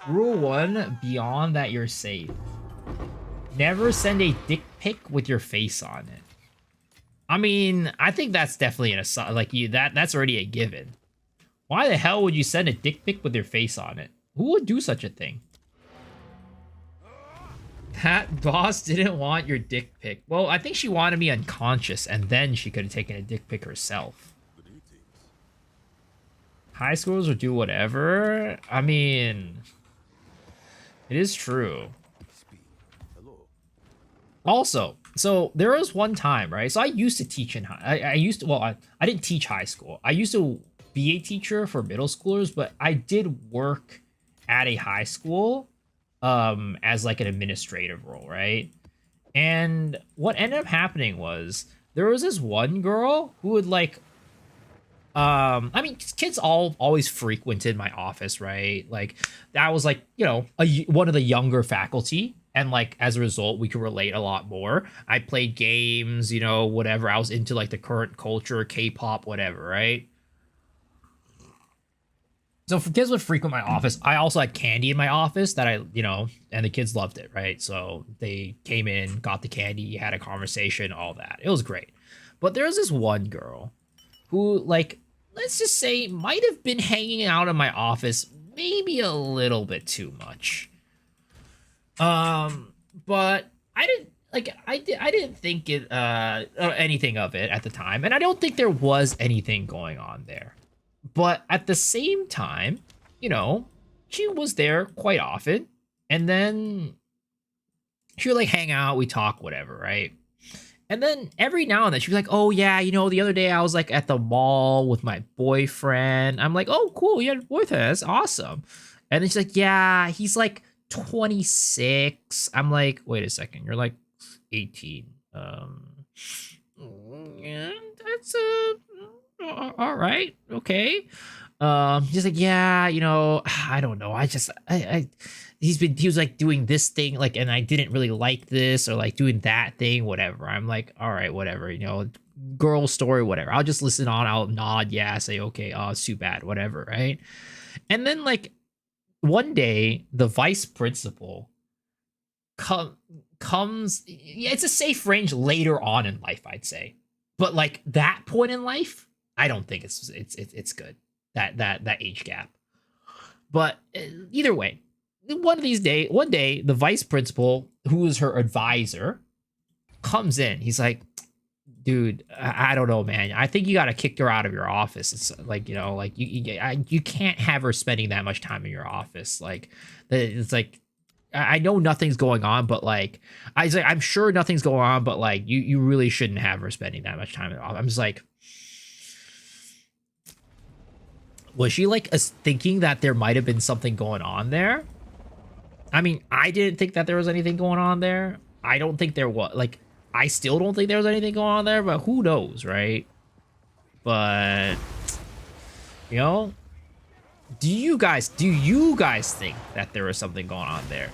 Rule 1, beyond that you're safe. Never send a dick pic with your face on it. I mean, I think that's definitely an aside. Like that's already a given. Why the hell would you send a dick pic with your face on it? Who would do such a thing? That boss didn't want your dick pic. Well, I think she wanted me unconscious, and then she could have taken a dick pic herself. High schoolers would do whatever. I mean, it is true. Also, so there was one time, right? So I used to teach in I didn't teach high school. I used to be a teacher for middle schoolers, but I did work at a high school as like an administrative role, right? And what ended up happening was there was this one girl who would like I mean, kids always frequented my office, right? Like that was like, you know, one of the younger faculty. And like, as a result, we could relate a lot more. I played games, you know, whatever. I was into like the current culture, K-pop, whatever, right? So for kids would frequent my office, I also had candy in my office that I, you know, and the kids loved it, right? So they came in, got the candy, had a conversation, all that. It was great. But there was this one girl who, like, let's just say might have been hanging out in my office maybe a little bit too much. But I didn't think it anything of it at the time, and I don't think there was anything going on there. But at the same time, you know, she was there quite often, and then she would like hang out, we talk, whatever, right? And then every now and then she'd be like, "Oh yeah, you know, the other day I was like at the mall with my boyfriend." I'm like, "Oh cool, you had a boyfriend, that's awesome." And then she's like, "Yeah, he's like 26." I'm like, "Wait a second, you're like 18." Yeah, that's all right, okay. He's like, "Yeah, you know, I don't know. I he was like doing this thing, like, and I didn't really like this, or like doing that thing, whatever." I'm like, "All right, whatever, you know, girl story, whatever. I'll just listen on, I'll nod, yeah, say, okay, oh, it's too bad, whatever, right?" And then like one day, the vice principal comes, yeah, it's a safe range later on in life, I'd say. But like that point in life, I don't think it's good. That age gap. But either way, one day, the vice principal, who is her advisor, comes in. He's like, "Dude, I don't know, man. I think you got to kick her out of your office. It's like, you know, like you can't have her spending that much time in your office. Like, it's like, I know nothing's going on, but like, I'm sure nothing's going on, but like, you really shouldn't have her spending that much time in the office." I'm just like, was she like thinking that there might have been something going on there? I mean, I didn't think that there was anything going on there. I don't think there was, like, I still don't think there was anything going on there, but who knows, right? But, you know, do you guys think that there was something going on there?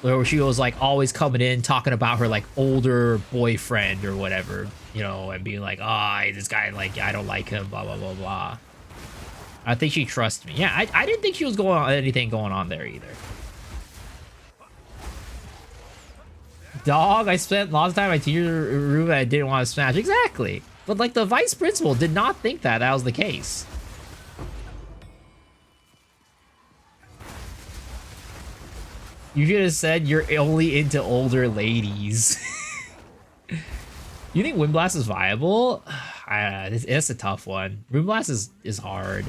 Where she was like always coming in talking about her like older boyfriend or whatever, you know, and being like, "Oh, this guy, like, I don't like him, blah blah blah blah." I think she trusts me. Yeah, I didn't think she was anything going on there either. Dog, I spent lots of time in my teacher room and I didn't want to smash. Exactly. But like the vice principal did not think that was the case. You should have said you're only into older ladies. You think Windblast is viable? It's a tough one. Windblast is hard.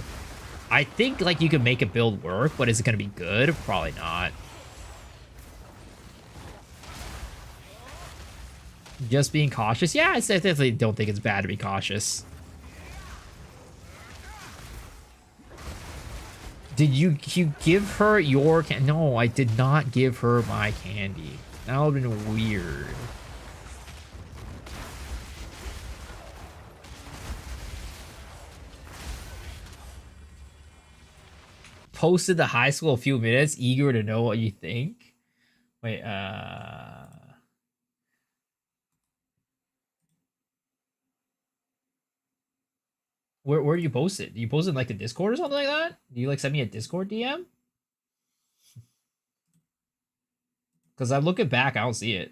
I think like you can make a build work, but is it gonna be good? Probably not. Just being cautious? Yeah, I definitely don't think it's bad to be cautious. Did you give her your candy? No, I did not give her my candy. That would have been weird. Posted to high school a few minutes, eager to know what you think. Wait, Where do you post it? Do you post it in like the Discord or something like that? Do you like send me a Discord DM? Because I'm looking back, I don't see it.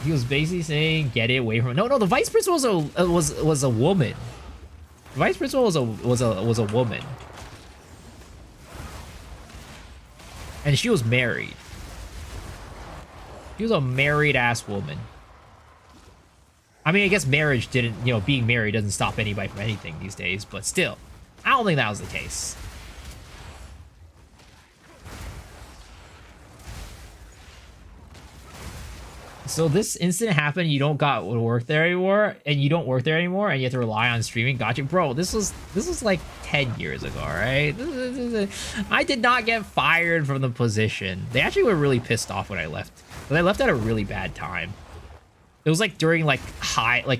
He was basically saying, "Get it away from." No, the vice principal was a woman. The vice principal was a woman, and she was married. She was a married ass woman. I mean, I guess marriage didn't, you know, being married doesn't stop anybody from anything these days, but still, I don't think that was the case. So this incident happened, you don't got work there anymore, and you don't work there anymore, and you have to rely on streaming. Gotcha. Bro, this was like 10 years ago, right? I did not get fired from the position. They actually were really pissed off when I left. But I left at a really bad time. It was like during like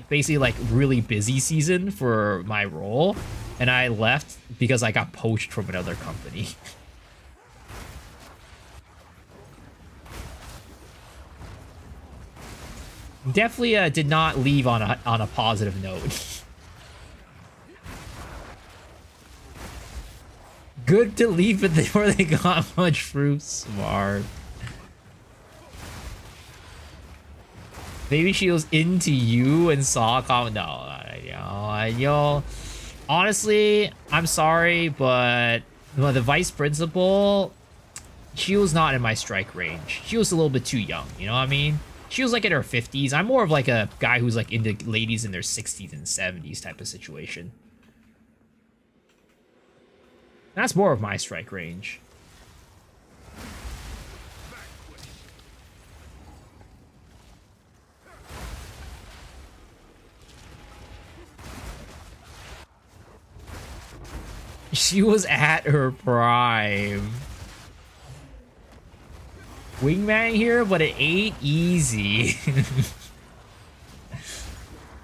basically like really busy season for my role, and I left because I got poached from another company. Definitely did not leave on a positive note. Good to leave it before they got much fruit. Smart. Maybe she was into you and saw a comment. No, yo. Honestly, I'm sorry, but the vice principal, she was not in my strike range. She was a little bit too young, you know what I mean? She was like in her 50s. I'm more of like a guy who's like into ladies in their 60s and 70s type of situation. That's more of my strike range. She was at her prime. Wingman here, but it ain't easy.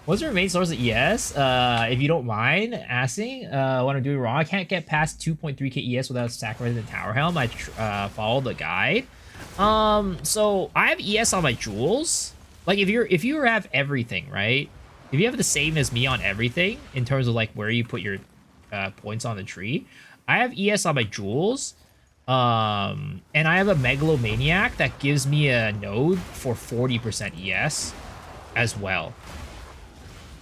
What's your main source of ES? If you don't mind asking, what I'm doing wrong, I can't get past 2.3k ES without sacrificing the Tower Helm. I followed the guide. So I have ES on my jewels. Like if you have everything, right? If you have the same as me on everything in terms of like where you put your points on the tree, I have ES on my jewels. And I have a Megalomaniac that gives me a node for 40% ES as well.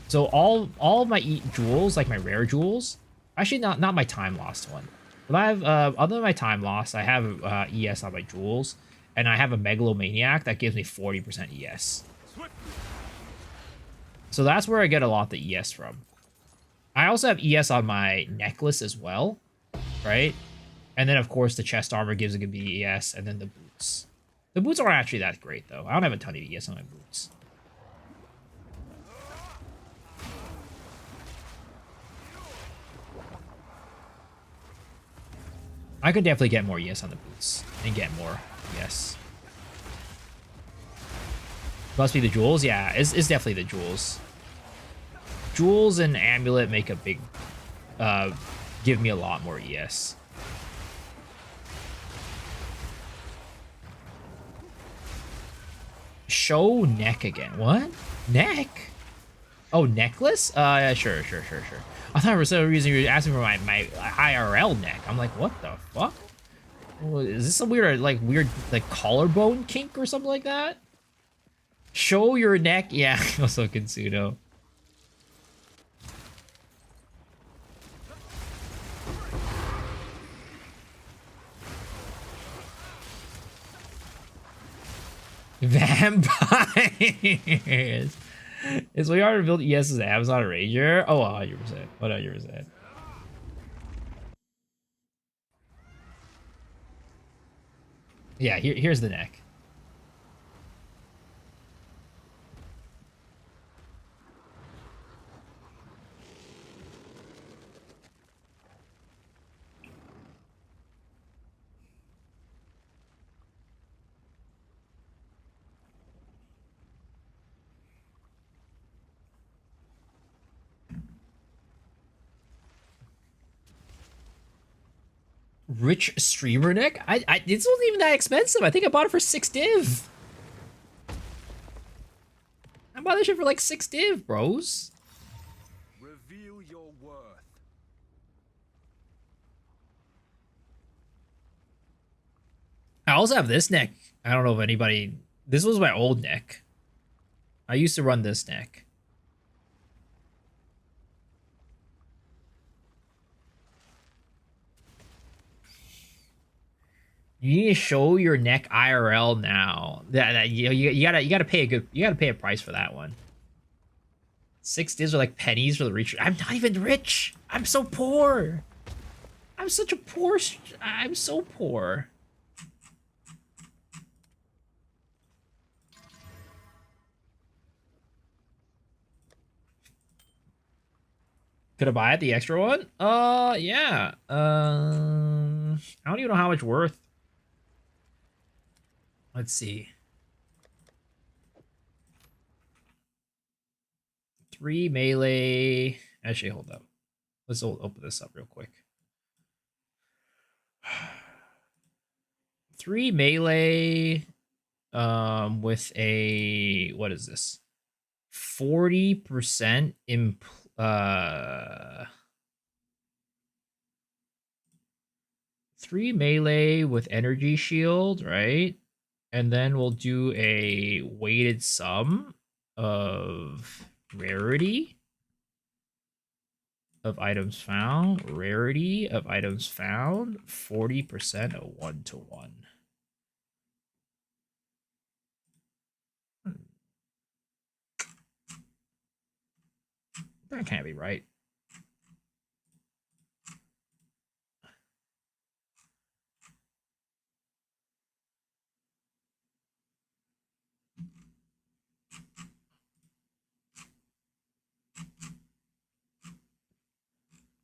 So all of my jewels, like my rare jewels, actually not my time lost one, but I have other than my time lost, I have ES on my jewels, and I have a Megalomaniac that gives me 40% ES. So that's where I get a lot of the ES from. I also have ES on my necklace as well, right? And then of course the chest armor gives a good ES, and then the boots. The boots aren't actually that great though. I don't have a ton of ES on my boots. I could definitely get more ES on the boots and get more ES. Must be the jewels? Yeah, it's definitely the jewels. Jewels and amulet make a big, give me a lot more ES. Show neck again. What? Neck? Oh, necklace? Sure. I thought for some reason you were asking for my IRL neck. I'm like, what the fuck? Is this some weird like collarbone kink or something like that? Show your neck. Yeah, also Kensudo. Vampires. It's way harder to build ES as Amazon or Ranger. Oh, 100%. 100%. Yeah, here's the neck. Rich streamer neck? This wasn't even that expensive. I think I bought it for 6 div. I bought this shit for like 6 div, bros. Reveal your worth. I also have this neck. I don't know if anybody... This was my old neck. I used to run this neck. You need to show your neck IRL now. You gotta pay a price for that one. 6 divs are like pennies for the reach. I'm not even rich. I'm so poor. I'm such a poor. I'm so poor. Could I buy it, the extra one? Yeah. I don't even know how much worth. Let's see. 3 melee. Actually, hold up. Let's open this up real quick. 3 melee. With a, what is this? 40% 3 melee with energy shield, right? And then we'll do a weighted sum of rarity of items found, rarity of items found, 40% of 1-to-1. That can't be right.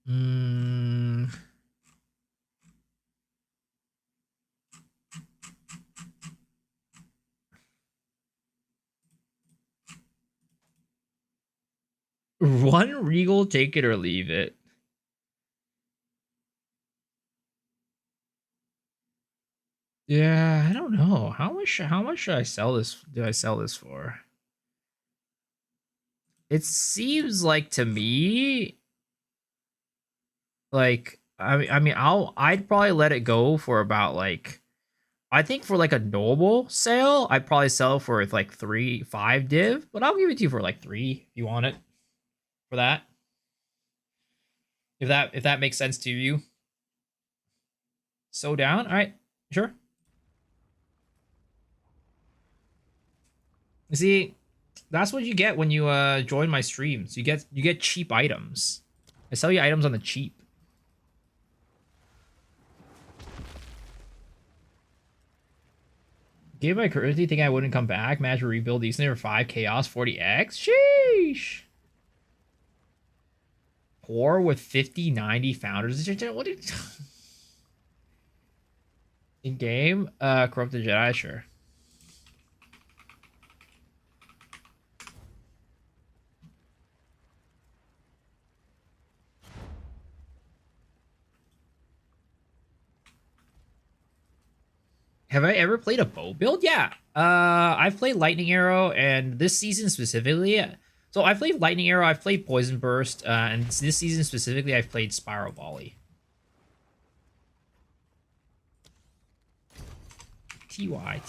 Mm. One regal, take it or leave it. Yeah, I don't know. How much should I sell this? Do I sell this for? It seems like to me like I'd probably let it go for about like I think for like a normal sale, I'd probably sell for like 3-5 div, but I'll give it to you for like 3 if you want it for that. If that makes sense to you. So down? Alright, sure. See, that's what you get when you join my streams. You get cheap items. I sell you items on the cheap. Give my courtesy, think I wouldn't come back. Match or rebuild these for 5 chaos 40x. Sheesh. Poor with 50-90 founders. What did in game? Corrupted Jedi, sure. Have I ever played a bow build? Yeah. I've played Lightning Arrow, and this season specifically. So I've played Lightning Arrow, I've played Poison Burst, and this season specifically, I've played Spiral Volley. TY.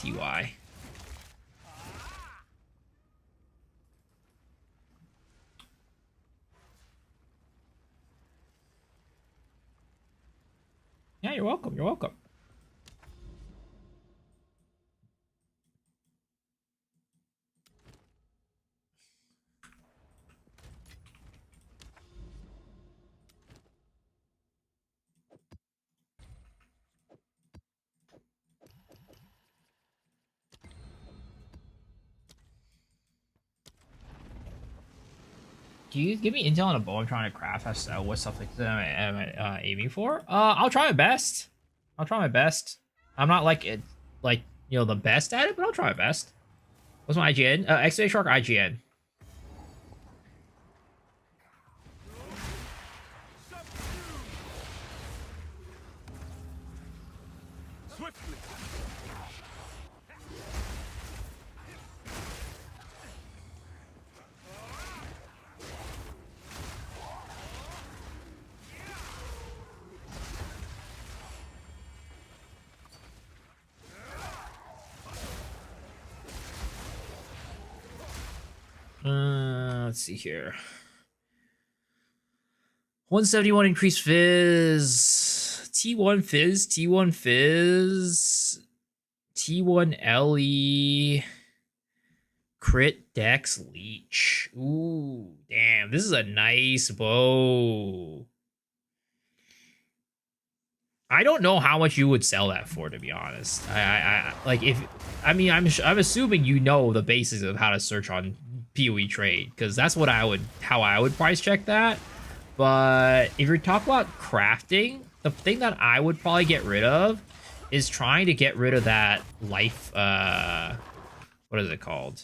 Yeah, you're welcome. You're welcome. Can you give me intel on a bow I'm trying to craft? What stuff like that am I aiming for? I'll try my best. I'm not like it, like the best at it, but I'll try my best. What's my IGN? X-Ray Shark IGN. Swiftly. Let's see here. 171 increased fizz. T1 fizz. T1 LE. Crit Dex Leech. Ooh, damn. This is a nice bow. I don't know how much you would sell that for, to be honest. I'm assuming you know the basics of how to search on PoE trade, because that's how I would price check that. But if you're talking about crafting, the thing that I would probably get rid of is trying to get rid of that life. What is it called?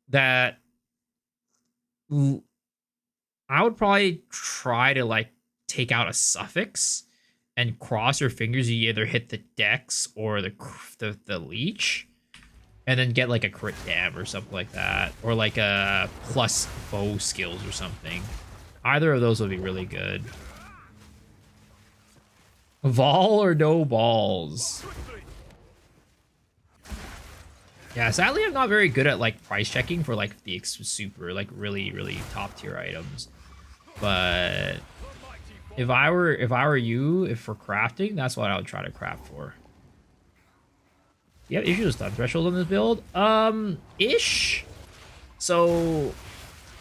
That I would probably try to like take out a suffix and cross your fingers. You either hit the dex or the leech. and then get like a crit dam or something like that, or like a plus bow skills or something. Either of those would be really good. Vol or no balls? Yeah, sadly I'm not very good at like price checking for like the super like really top tier items. But if I were you, if for crafting, that's what I would try to craft for. You have issues with stun threshold on this build? Ish. So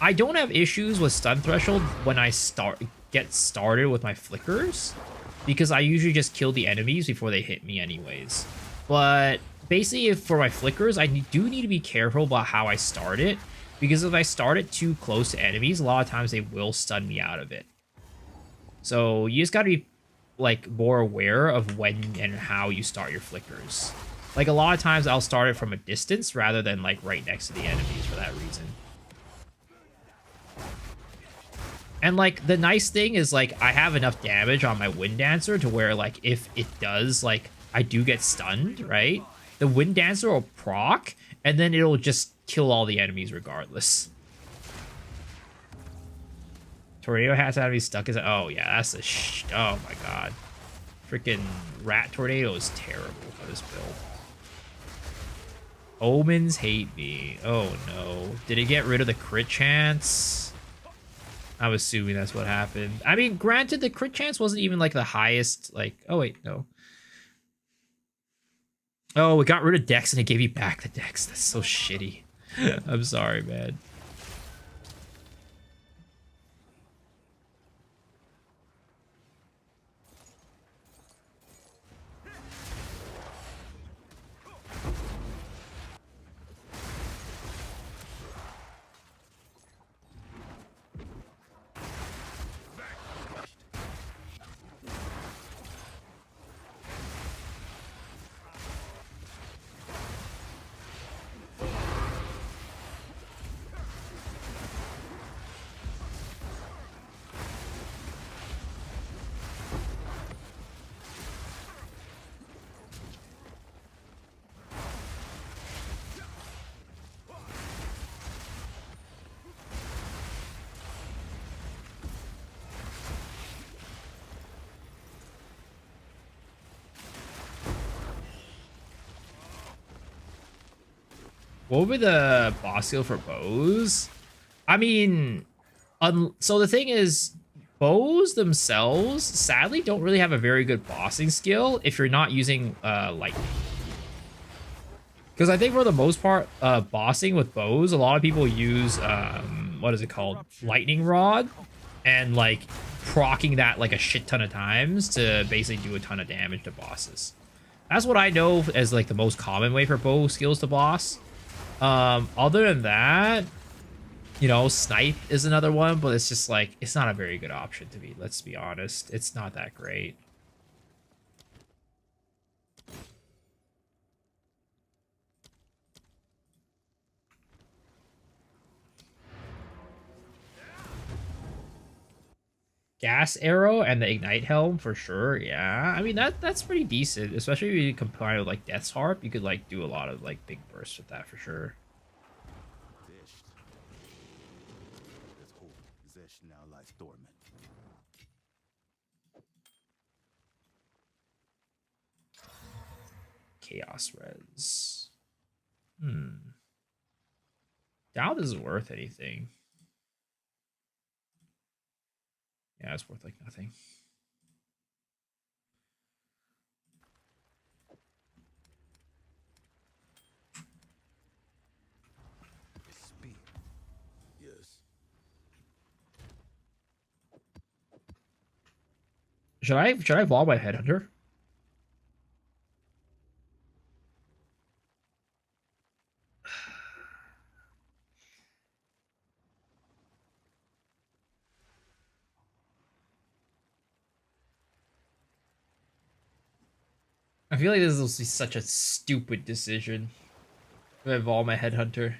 I don't have issues with stun threshold when I get started with my flickers, because I usually just kill the enemies before they hit me anyways. But basically, if for my flickers, I do need to be careful about how I start it, because if I start it too close to enemies, a lot of times they will stun me out of it. So you just gotta be like more aware of when and how you start your flickers. Like a lot of times I'll start it from a distance rather than like right next to the enemies for that reason. And like the nice thing is like I have enough damage on my Wind Dancer to where like if it does like I do get stunned, right? The Wind Dancer will proc and then it'll just kill all the enemies regardless. Tornado has to be stuck as oh yeah, that's a oh my god. Freaking rat tornado is terrible for this build. Omens hate me. Oh no. Did it get rid of the crit chance? I'm assuming that's what happened. I mean, granted, the crit chance wasn't even like the highest. Like, oh wait, no. Oh, it got rid of Dex and it gave you back the Dex. That's so shitty. I'm sorry, man. What would be the boss skill for bows? I mean, so the thing is, bows themselves, sadly, don't really have a very good bossing skill if you're not using lightning. Because I think for the most part, bossing with bows, a lot of people use, what is it called? Lightning rod. And like proccing that like a shit ton of times to basically do a ton of damage to bosses. That's what I know as like the most common way for bow skills to boss. Other than that, you know, snipe is another one, but it's just like, it's not a very good option to me. Let's be honest. It's not that great. Gas arrow and the ignite helm for sure. Yeah, I mean that's pretty decent, especially if you combine it with like Death's Harp. You could like do a lot of like big bursts with that for sure. There's hope. Zesh now lies dormant. Chaos res. Doubt this is worth anything. Yeah, it's worth like nothing. Speed. Yes. Should I evolve my headhunter? I feel like this will be such a stupid decision to evolve my headhunter.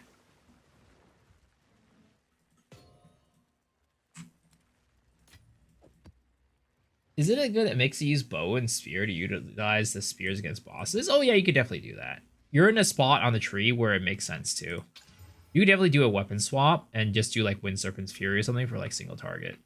Isn't it good that makes you use bow and spear to utilize the spears against bosses? Oh yeah, you could definitely do that. you're in a spot on the tree where it makes sense too. You could definitely do a weapon swap and just do like Wind Serpent's Fury or something for like single target.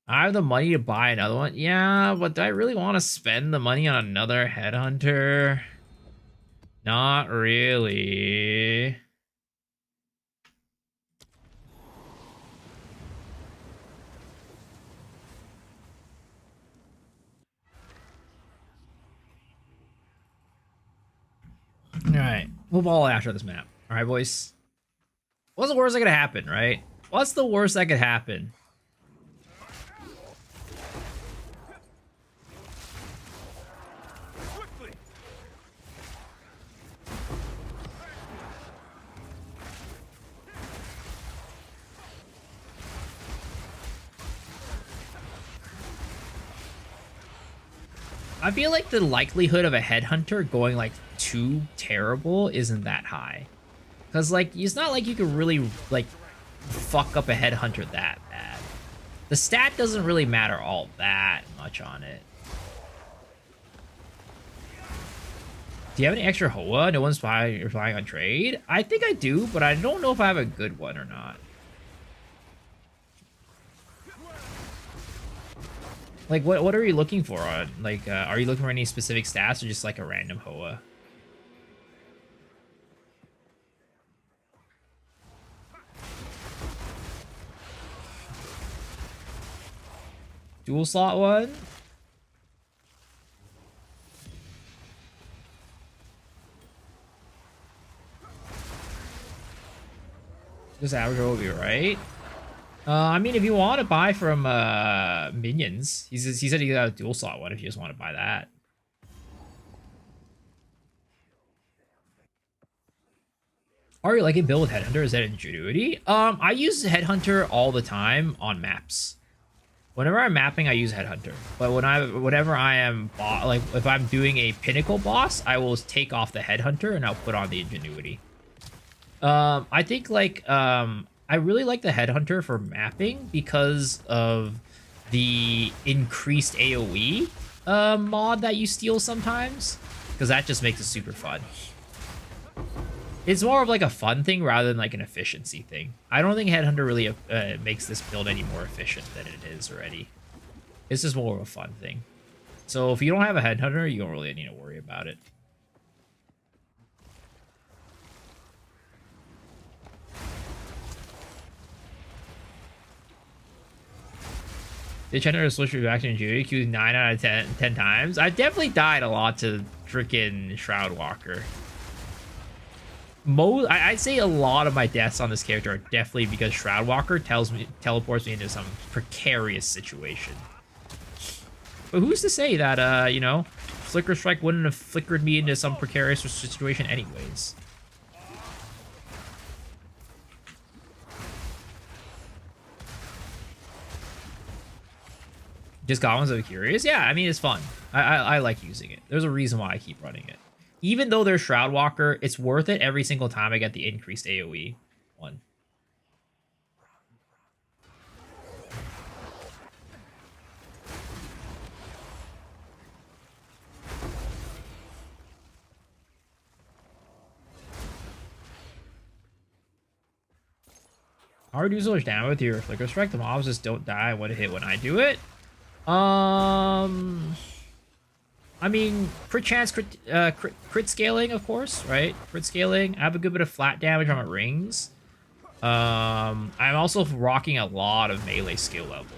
I have the money to buy another one. Yeah, but do I really want to spend the money on another headhunter? Not really. Alright, we'll ball after this map. Alright, boys. What's the worst that could happen, right? What's the worst that could happen? Quickly! I feel like the likelihood of a headhunter going like too terrible isn't that high. Because like it's not like you could really like fuck up a headhunter that bad. The stat doesn't really matter all that much on it. Do you have any extra Hoa? No one's buying on trade? I think I do, but I don't know if I have a good one or not. Like, what are you looking for on? Like, are you looking for any specific stats or just like a random Hoa? Dual slot one? This average will be right. I mean, if you want to buy from Minions, he said he got a dual slot one if you just want to buy that. Are you liking build with Headhunter? Is that Ingenuity? I use Headhunter all the time on maps. Whenever I'm mapping, I use Headhunter. But whenever I am like if I'm doing a Pinnacle boss, I will take off the Headhunter and I'll put on the Ingenuity. I think like I really like the Headhunter for mapping because of the increased AoE mod that you steal sometimes, because that just makes it super fun. It's more of like a fun thing rather than like an efficiency thing. I don't think Headhunter really makes this build any more efficient than it is already. It's just more of a fun thing. So if you don't have a Headhunter, you don't really need to worry about it. Did Chandler switch back to Ingenuity? Q 9 out of 10 times. I definitely died a lot to freaking Shroud Walker. I'd say a lot of my deaths on this character are definitely because Shroud Walker teleports me into some precarious situation. But who's to say that, you know, Flicker Strike wouldn't have flickered me into some precarious situation anyways? Just goblins are curious? Yeah, I mean, it's fun. I like using it. There's a reason why I keep running it. Even though there's Shroud Walker, it's worth it every single time I get the increased AoE one. How do you do so much damage with your Flicker Strike? The mobs just don't die when hit when I do it. I mean, crit chance, crit scaling, of course, right? Crit scaling. I have a good bit of flat damage on my rings. I'm also rocking a lot of melee skill level.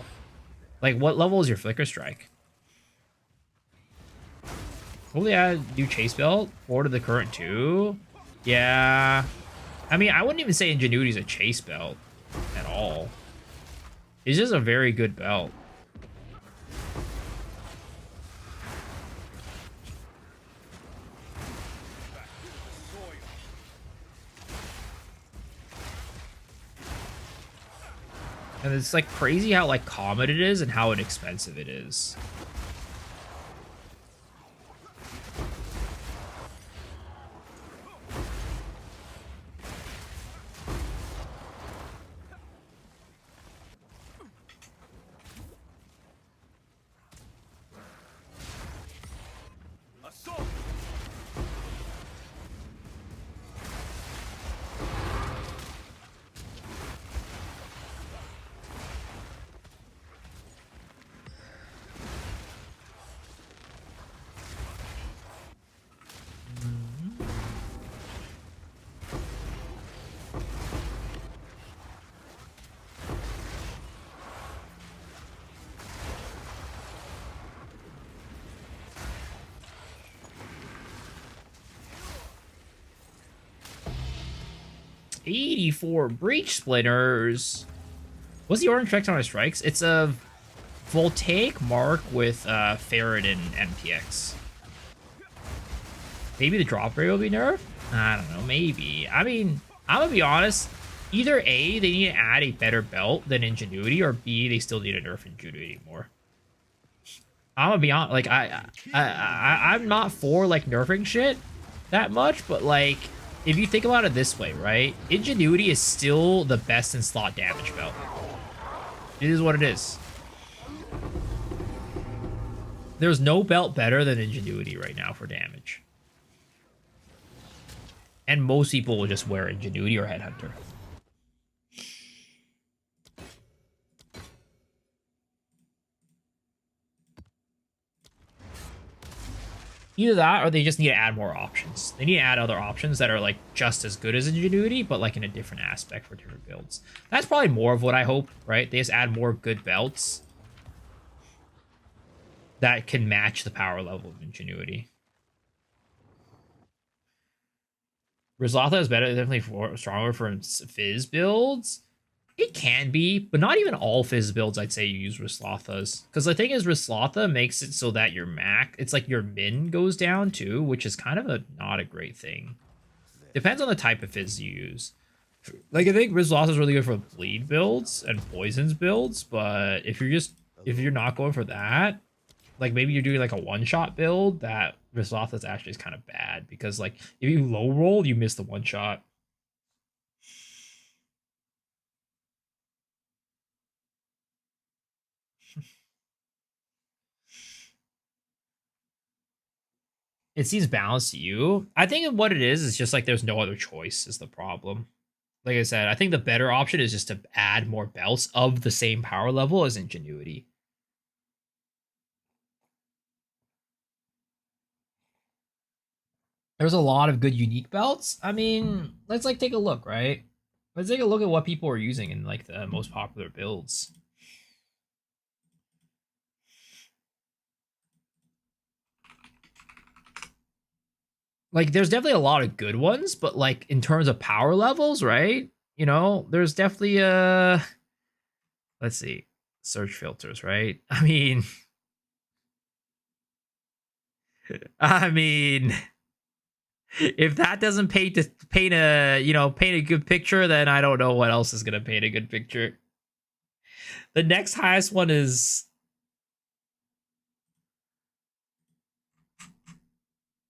Like, what level is your Flicker Strike? Hopefully I do Chase Belt. 4 to the current 2. Yeah. I mean, I wouldn't even say Ingenuity is a Chase Belt at all. It's just a very good belt. And it's like crazy how like common it is and how inexpensive it is. 84 breach splinters. What's the orange effect on my strikes? It's a voltaic mark with Ferret and MPX. Maybe the drop rate will be nerfed? I don't know, maybe. I mean, I'm gonna be honest. Either A, they need to add a better belt than Ingenuity, or B, they still need to nerf Ingenuity more. I'm gonna be honest, like, I'm not for, like, nerfing shit that much, but, like, if you think about it this way, right? Ingenuity is still the best in slot damage belt. It is what it is. There's no belt better than Ingenuity right now for damage. And most people will just wear Ingenuity or Headhunter. Either that, or they just need to add more options. They need to add other options that are, like, just as good as Ingenuity, but, like, in a different aspect for different builds. That's probably more of what I hope, right? They just add more good belts that can match the power level of Ingenuity. Rizlatha is better, definitely stronger for Fizz builds. It can be, but not even all Fizz builds I'd say you use Rizlathas. Because the thing is, Rizlatha makes it so that your it's like your min goes down too, which is kind of not a great thing. Depends on the type of Fizz you use. Like, I think Rizlatha is really good for bleed builds and poisons builds, but if you're not going for that, like maybe you're doing like a one-shot build, that Rizlatha actually is kind of bad, because like if you low roll, you miss the one shot. It seems balanced to you. I think what it is just like there's no other choice is the problem. Like I said, I think the better option is just to add more belts of the same power level as Ingenuity. There's a lot of good unique belts. I mean, let's like take a look, right? Let's take a look at what people are using in like the most popular builds. Like, there's definitely a lot of good ones, but like in terms of power levels, right? You know, there's definitely let's see, search filters, right? I mean, if that doesn't paint a good picture, then I don't know what else is gonna paint a good picture. The next highest one is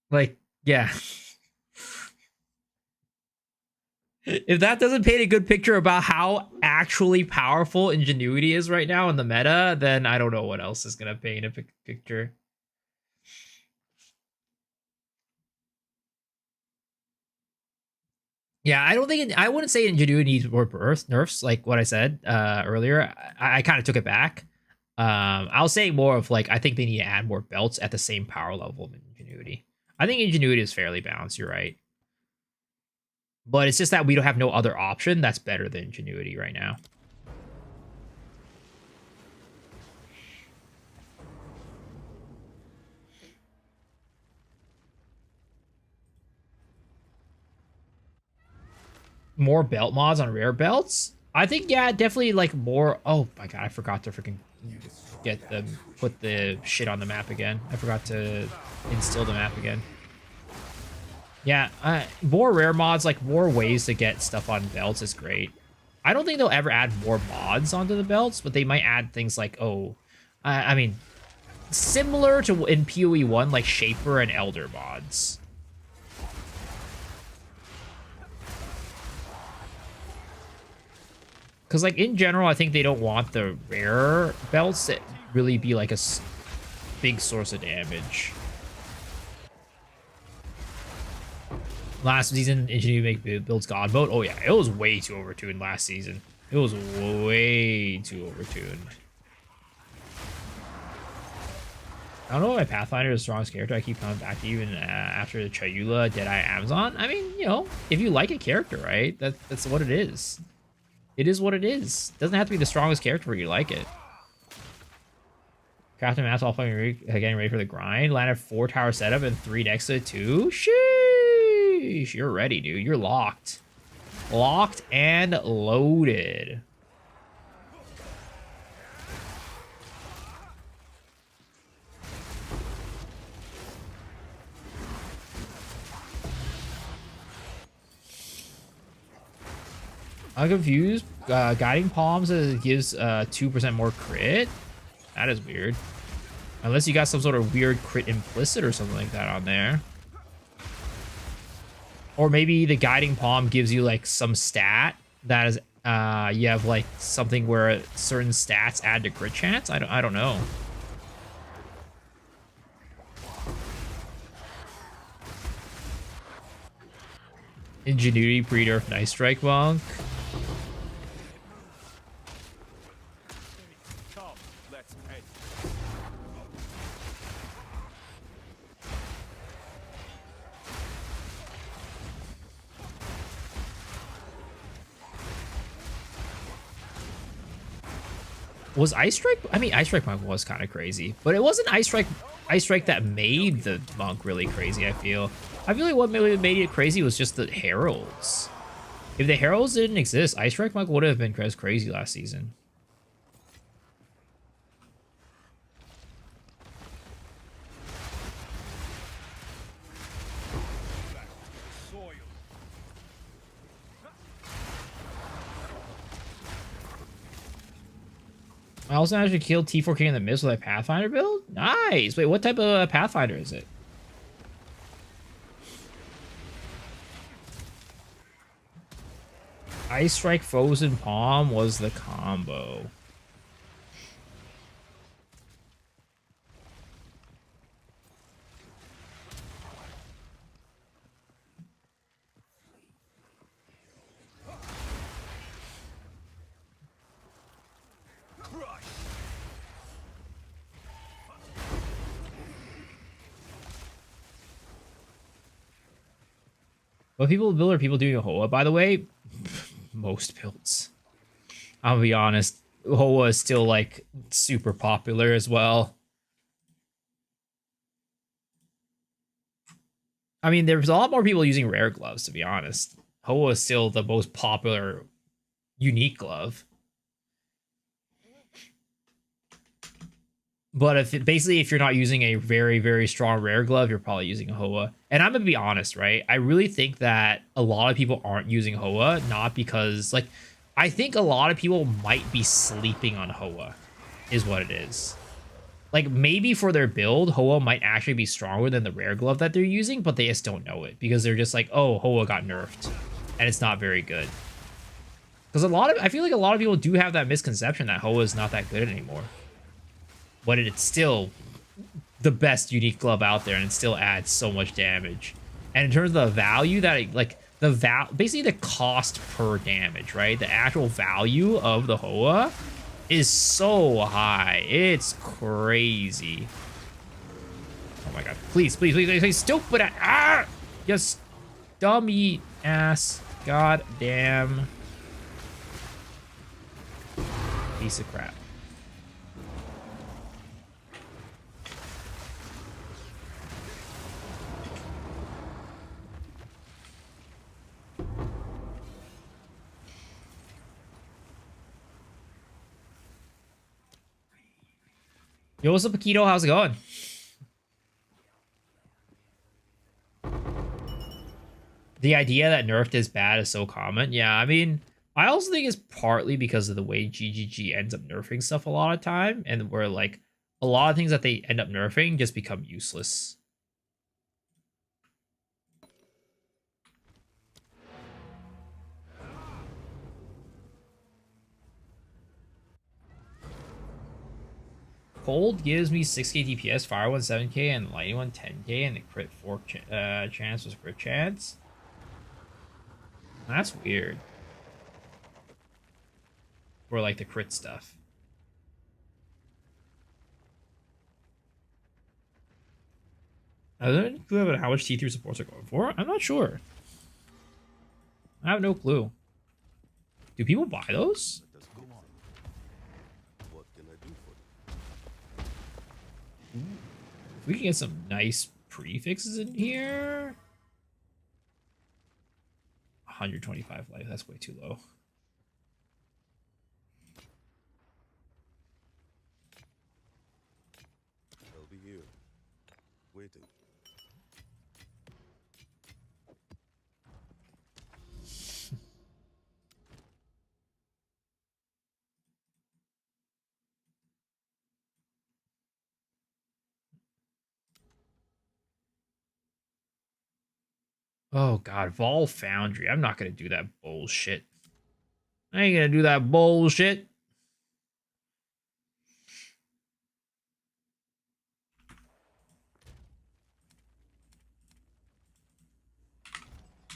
like, yeah. If that doesn't paint a good picture about how actually powerful Ingenuity is right now in the meta, then I don't know what else is gonna paint a picture. Yeah, I wouldn't say Ingenuity needs more nerfs, like what I said earlier. I kind of took it back. I'll say more of like, I think they need to add more belts at the same power level of Ingenuity. I think Ingenuity is fairly balanced, you're right. But it's just that we don't have no other option that's better than Ingenuity right now. More belt mods on rare belts? I think, yeah, definitely like more. Oh my god, I forgot to freaking put the shit on the map again. I forgot to instill the map again. Yeah, more rare mods, like more ways to get stuff on belts is great. I don't think they'll ever add more mods onto the belts, but they might add things like, I mean, similar to in PoE 1, like Shaper and Elder mods. Because, like, in general, I think they don't want the rare belts to really be, like, a big source of damage. Last season, Ingenuity make builds God mode. Oh, yeah, it was way too overtuned last season. It was way too overtuned. I don't know if my Pathfinder is the strongest character. I keep coming back to even after the Chayula Deadeye Amazon. I mean, you know, if you like a character, right? That's what it is. It is what it is. It doesn't have to be the strongest character where you like it. Crafting maps all fucking getting ready for the grind. Landed 4 tower setup and 3 next to it too. Sheesh. You're ready, dude. You're locked. Locked and loaded. I'm confused. Guiding Palms gives 2% more crit. That is weird. Unless you got some sort of weird crit implicit or something like that on there. Or maybe the Guiding Palm gives you like some stat that is you have like something where certain stats add to crit chance. I don't know. Ingenuity pre-nerf Nice Strike Monk. Come, let's end. Was Ice Strike? I mean, Ice Strike Monk was kind of crazy, but it wasn't Ice Strike that made the monk really crazy. I feel like what made it crazy was just the heralds. If the heralds didn't exist, Ice Strike Monk would have been as crazy last season. Soil. I also managed to kill T4 King in the mist with a Pathfinder build. Nice. Wait, what type of Pathfinder is it? Ice Strike Frozen Palm was the combo. Crush. What people build are people doing a Hoa, by the way? Most builds. I'll be honest. Hoa is still like super popular as well. I mean, there's a lot more people using rare gloves, to be honest. Hoa is still the most popular unique glove. But if you're not using a very, very strong rare glove, you're probably using a Hoa. And I'm gonna be honest, right? I really think that a lot of people aren't using Hoa, not because like I think a lot of people might be sleeping on Hoa, is what it is. Like maybe for their build, Hoa might actually be stronger than the rare glove that they're using, but they just don't know it because they're just like, oh, Hoa got nerfed, and it's not very good. Because I feel like a lot of people do have that misconception that Hoa is not that good anymore. But it's still the best unique glove out there, and it still adds so much damage. And in terms of the value that it, like basically the cost per damage, right? The actual value of the Hoa is so high. It's crazy. Oh my god. Please, please, please, please, please. Stupid Yes. Dummy ass. God damn. Piece of crap. Yo, what's up, Paquito? How's it going? The idea that nerfed is bad is so common. Yeah, I mean, I also think it's partly because of the way GGG ends up nerfing stuff a lot of time, and where like a lot of things that they end up nerfing just become useless. Cold gives me 6k DPS, Fire 1 7k, and Lightning 1 10k, and the crit 4 chance was crit chance. That's weird. For like the crit stuff. I don't have a clue about how much T3 supports are going for. I'm not sure. I have no clue. Do people buy those? Let us go on. What can I do for you? If we can get some nice prefixes in here. 125 life. That's way too low. They'll be here, waiting. Oh god, Vol Foundry. I'm not gonna do that bullshit. I ain't gonna do that bullshit.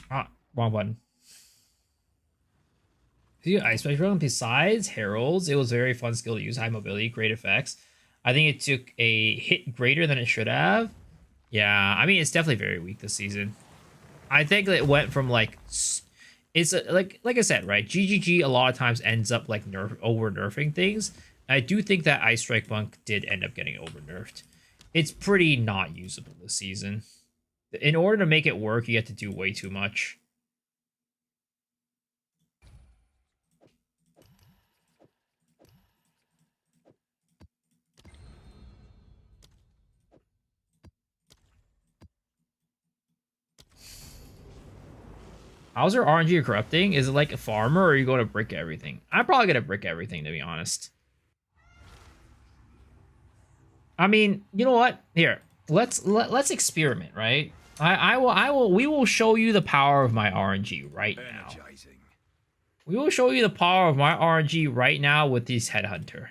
Ah, wrong button. The Ice Spike Run, besides Heralds, it was a very fun skill to use. High mobility, great effects. I think it took a hit greater than it should have. Yeah, I mean, it's definitely very weak this season. I think it went from like, it's like I said, right? GGG a lot of times ends up like over nerfing things. I do think that Ice Strike Monk did end up getting over nerfed. It's pretty not usable this season. In order to make it work, you have to do way too much. How's your RNG corrupting? Is it like a farmer, or are you going to brick everything? I'm probably going to brick everything, to be honest. I mean, you know what? Here, let's experiment, right? We will show you the power of my RNG right now. We will show you the power of my RNG right now with this Headhunter.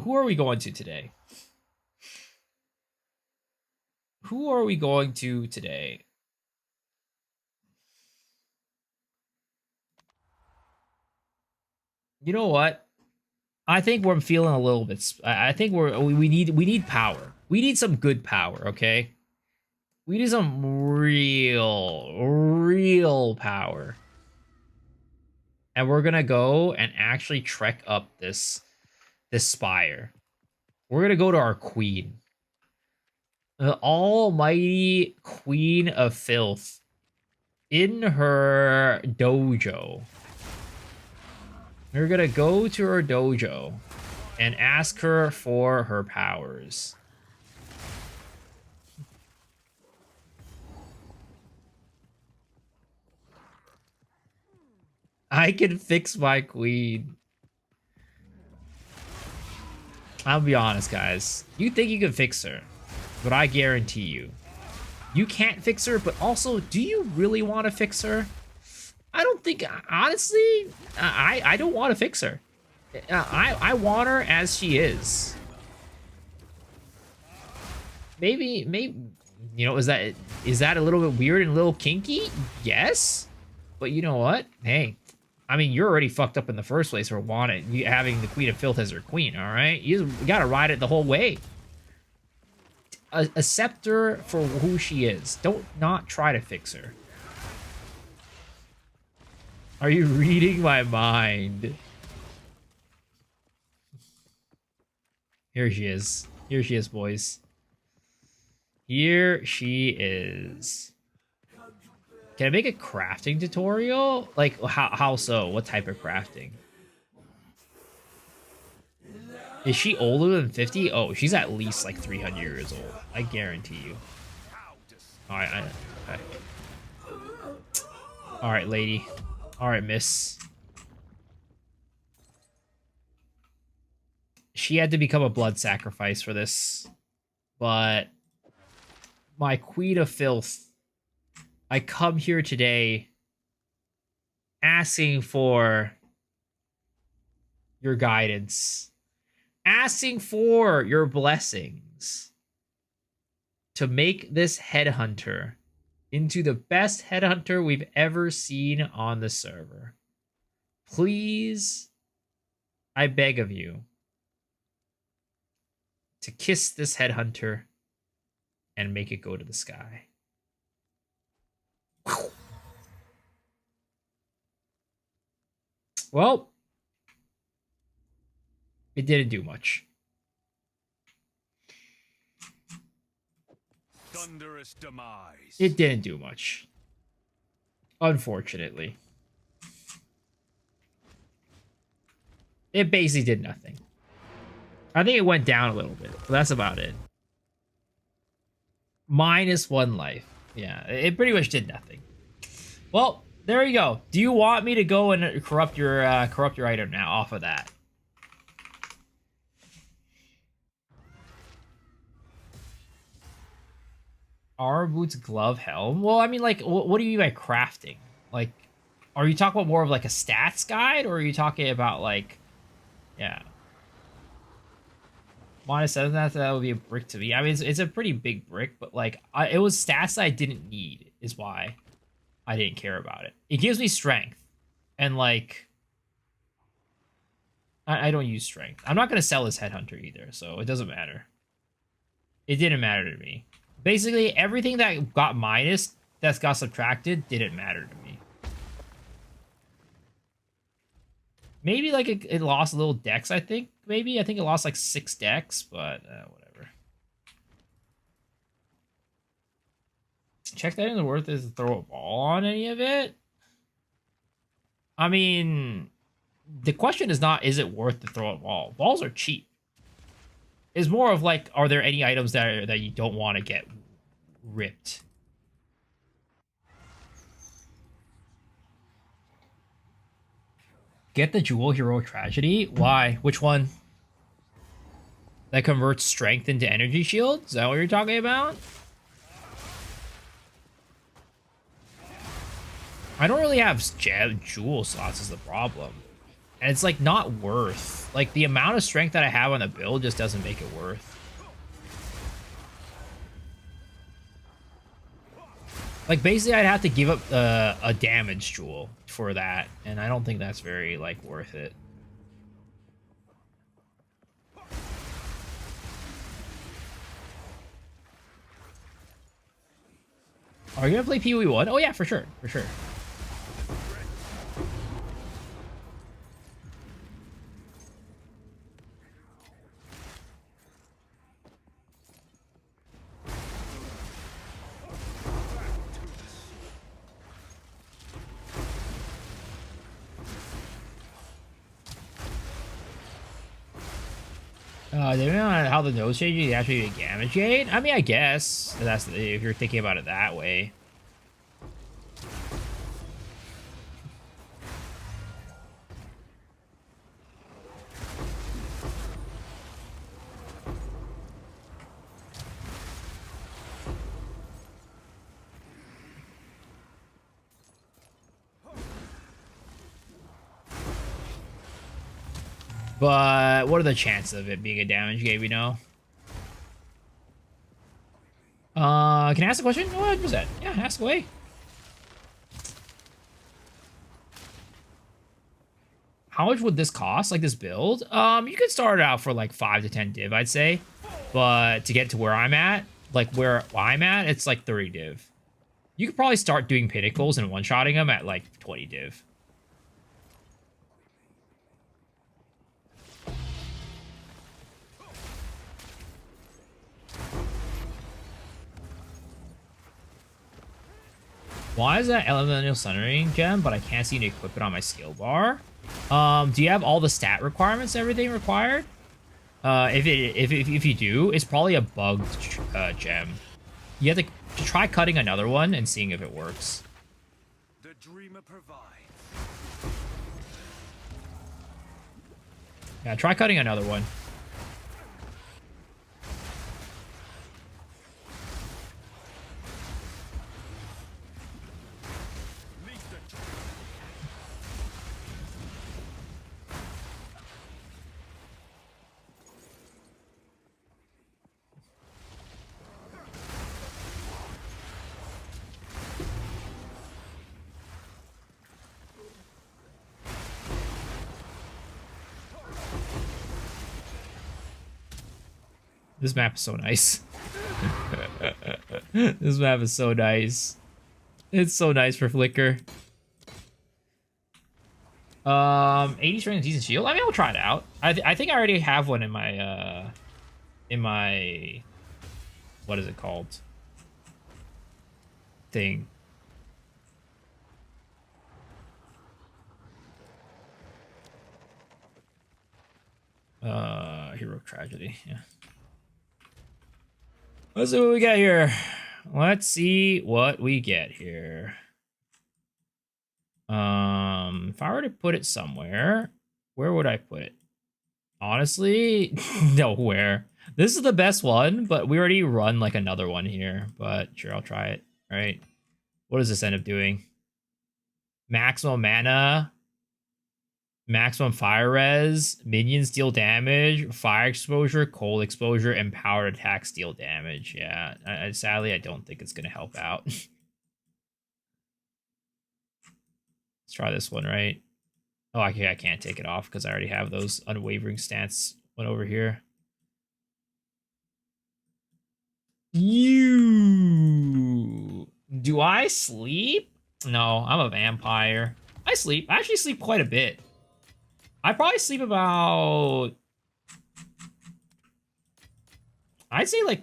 Who are we going to today? Who are we going to today? You know what? I think we're feeling a little bit. I think we need power. We need some good power. Okay, we need some real power, and we're gonna go and actually trek up this spire. We're gonna go to our queen, the almighty Queen of Filth, in her dojo. We're gonna go to her dojo and ask her for her powers. I can fix my queen. I'll be honest, guys. You think you can fix her, but I guarantee you, you can't fix her, but also, do you really want to fix her? I don't think, honestly, I don't want to fix her. I want her as she is. Maybe, you know, is that a little bit weird and a little kinky? Yes. But you know what? Hey, I mean, you're already fucked up in the first place for having the Queen of Filth as her queen, all right? You gotta ride it the whole way. Accept her for who she is. Don't not try to fix her. Are you reading my mind? Here she is. Here she is, boys. Here she is. Can I make a crafting tutorial? Like, how so? What type of crafting? Is she older than 50? Oh, she's at least like 300 years old. I guarantee you. Alright, okay. Alright, lady. Alright, miss. She had to become a blood sacrifice for this. But my Queen of Filth, I come here today asking for your guidance, asking for your blessings to make this headhunter into the best headhunter we've ever seen on the server. Please, I beg of you, to kiss this headhunter and make it go to the sky. Well, it didn't do much. thunderous demise. It didn't do much. Unfortunately. It basically did nothing. I think it went down a little bit, but that's about it. -1 life. Yeah, it pretty much did nothing. Well, there you go. Do you want me to go and corrupt your item now off of that? Armor boots, glove, helm. Well, I mean, like, what do you mean by crafting? Like, are you talking about more of like a stats guide, or are you talking about like, yeah, -7? That would be a brick to me. I mean, it's a pretty big brick, but like, it was stats that I didn't need, is why I didn't care about it. It gives me strength, and like, I don't use strength. I'm not gonna sell this headhunter either, so it doesn't matter. It didn't matter to me. Basically, everything that got minus, that got subtracted, didn't matter to me. Maybe, like, it lost a little dex, I think. Maybe. I think it lost, like, 6 dex, but whatever. Check that in the worth is to throw a ball on any of it. I mean, the question is not, is it worth to throw a ball? Balls are cheap. It's more of like, are there any items that you don't want to get ripped? Get the Jewel Hero Tragedy? Why? Which one? That converts strength into energy shield? Is that what you're talking about? I don't really have jewel slots is the problem. And it's, like, not worth. Like, the amount of strength that I have on the build just doesn't make it worth. Like, basically, I'd have to give up a damage jewel for that. And I don't think that's very, like, worth it. Are you gonna play PoE1? Oh, yeah, for sure. For sure. Depending on how the nose changes, you actually get Gamma Jade. I mean, I guess that's if you're thinking about it that way. But what are the chances of it being a damage game, you know? Can I ask a question? What was that? Yeah, ask away. How much would this cost, like this build? You could start it out for like 5 to 10 div, I'd say. But to get to where I'm at, like where I'm at, it's like 30 div. You could probably start doing pinnacles and one-shotting them at like 20 div. Why is that elemental sunring gem, but I can't seem to equip it on my skill bar? Do you have all the stat requirements, everything required? If you do, it's probably a bugged gem. You have to try cutting another one and seeing if it works. The dreamer provides. Yeah, try cutting another one. This map is so nice. This map is so nice. It's so nice for Flicker. 80 strength, decent shield. I mean, I'll try it out. I think I already have one in my what is it called? thing. Hero tragedy. Yeah. Let's see what we got here. Let's see what we get here. If I were to put it somewhere, where would I put it? Honestly, nowhere. This is the best one, but we already run like another one here. But sure, I'll try it. All right. What does this end up doing? Maximum mana, maximum fire res, minions deal damage, fire exposure, cold exposure, and powered attacks deal damage. Yeah, sadly, I don't think it's going to help out. Let's try this one, right? Oh, I can't take it off because I already have those unwavering stance one over here. Do I sleep? No, I'm a vampire. I sleep. I actually sleep quite a bit. I probably sleep about, I'd say like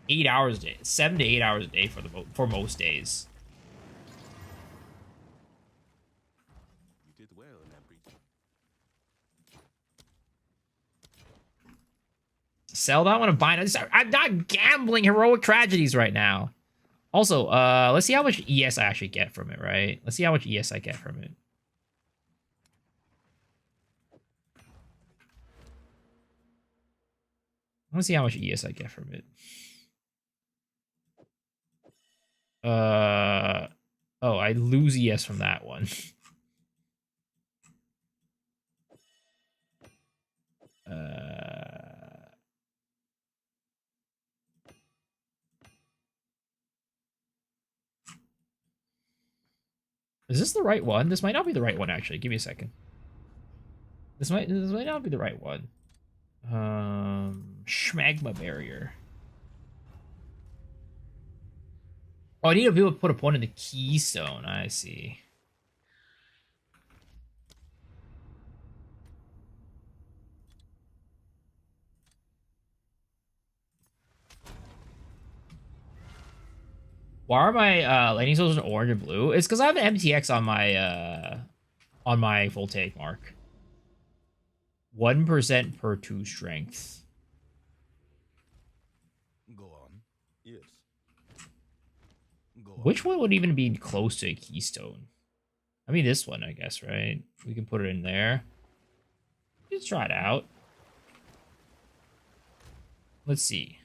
8 hours a day, 7 to 8 hours a day for most days. You did well in that breach. Sell that one and buy it. I'm not gambling heroic tragedies right now. Also, let's see how much ES I actually get from it, right? Let's see how much ES I get from it. Let's see how much ES I get from it. Oh, I lose ES from that one. Is this the right one? This might not be the right one, actually. Give me a second. This might not be the right one. Schmagma barrier. Oh, I need to be able to put a point in the keystone. I see. Why are my lightning souls in orange and blue? It's because I have an MTX on my voltaic mark. 1% per 2 strength. Go on. Yes. Go on. Which one would even be close to a keystone? I mean, this one, I guess, right? We can put it in there. Let's try it out. Let's see.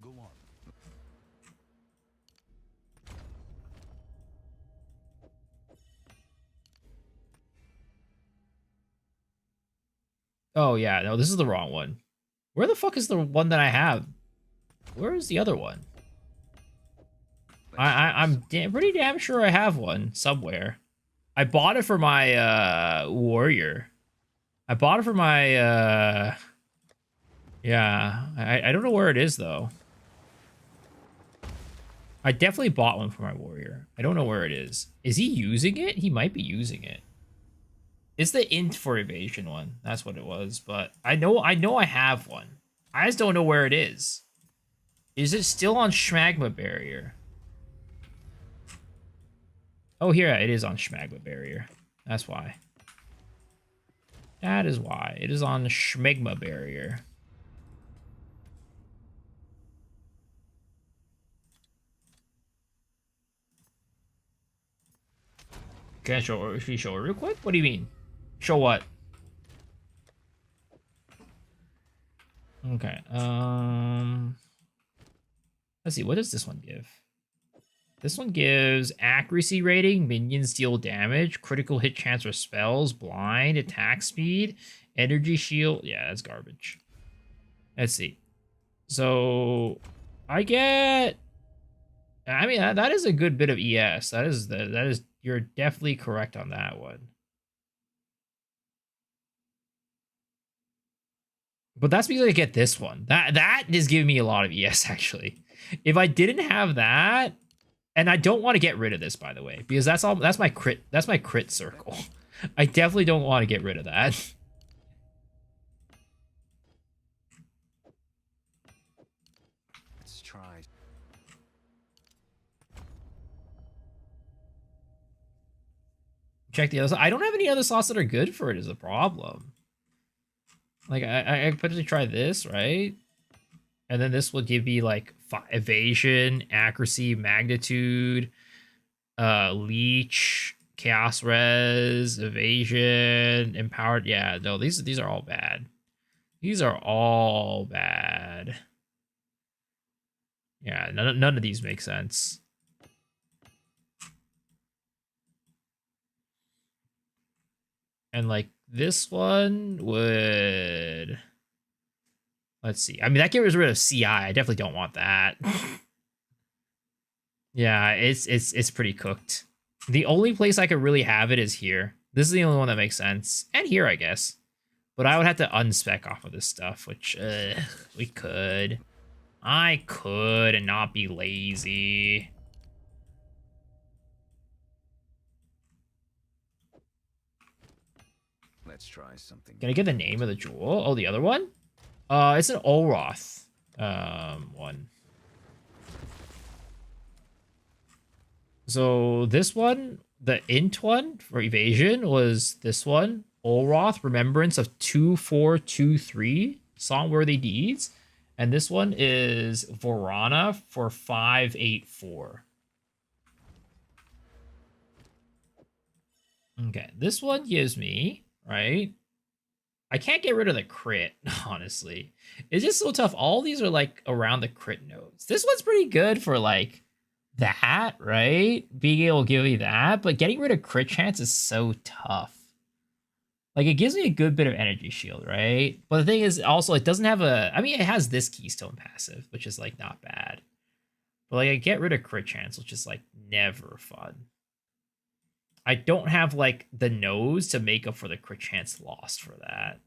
Go on. Oh, yeah. No, this is the wrong one. Where the fuck is the one that I have? Where is the other one? I'm pretty damn sure I have one somewhere. I bought it for my warrior. I bought it for my yeah. I don't know where it is though. I definitely bought one for my warrior. I don't know where it is. Is he using it? He might be using it. It's the int for evasion one. That's what it was. But I know I have one. I just don't know where it is. Is it still on Schmagma barrier? Oh, here it is on Schmagma barrier. That's why. That is why. It is on the Schmagma barrier. Can I show it? Should we show it real quick? What do you mean? Show what? Okay. Let's see. What does this one give? This one gives accuracy rating, minions deal damage, critical hit chance for spells, blind, attack speed, energy shield. Yeah, that's garbage. Let's see. So I get. I mean, that is a good bit of ES. That is. You're definitely correct on that one. But that's because I get this one. That is giving me a lot of ES actually. If I didn't have that, and I don't want to get rid of this, by the way, because that's my crit circle. I definitely don't want to get rid of that. Let's try. Check the other side. I don't have any other slots that are good for it is a problem. Like, I could potentially try this, right? And then this will give me, like, evasion, accuracy, magnitude, leech, chaos res, evasion, empowered. Yeah, no, these are all bad. These are all bad. Yeah, none of these make sense. And like this one would, let's see. I mean, that gets rid of CI. I definitely don't want that. Yeah, it's pretty cooked. The only place I could really have it is here. This is the only one that makes sense. And here, I guess. But I would have to unspec off of this stuff, which we could. I could and not be lazy. Let's try something. Can I get the name of the jewel? Oh, the other one? It's an Olroth one. So this one, the int one for evasion was this one. Olroth, Remembrance of 2423, Songworthy Deeds. And this one is Vorana for 584. Okay, this one gives me, right? I can't get rid of the crit, honestly. It's just so tough. All these are like around the crit nodes. This one's pretty good for like that, right? Being able to give me that, but getting rid of crit chance is so tough. Like, it gives me a good bit of energy shield, right? But the thing is, also, it doesn't have a... I mean, it has this keystone passive, which is, like, not bad. But, like, I get rid of crit chance, which is, like, never fun. I don't have, like, the nose to make up for the crit chance lost for that.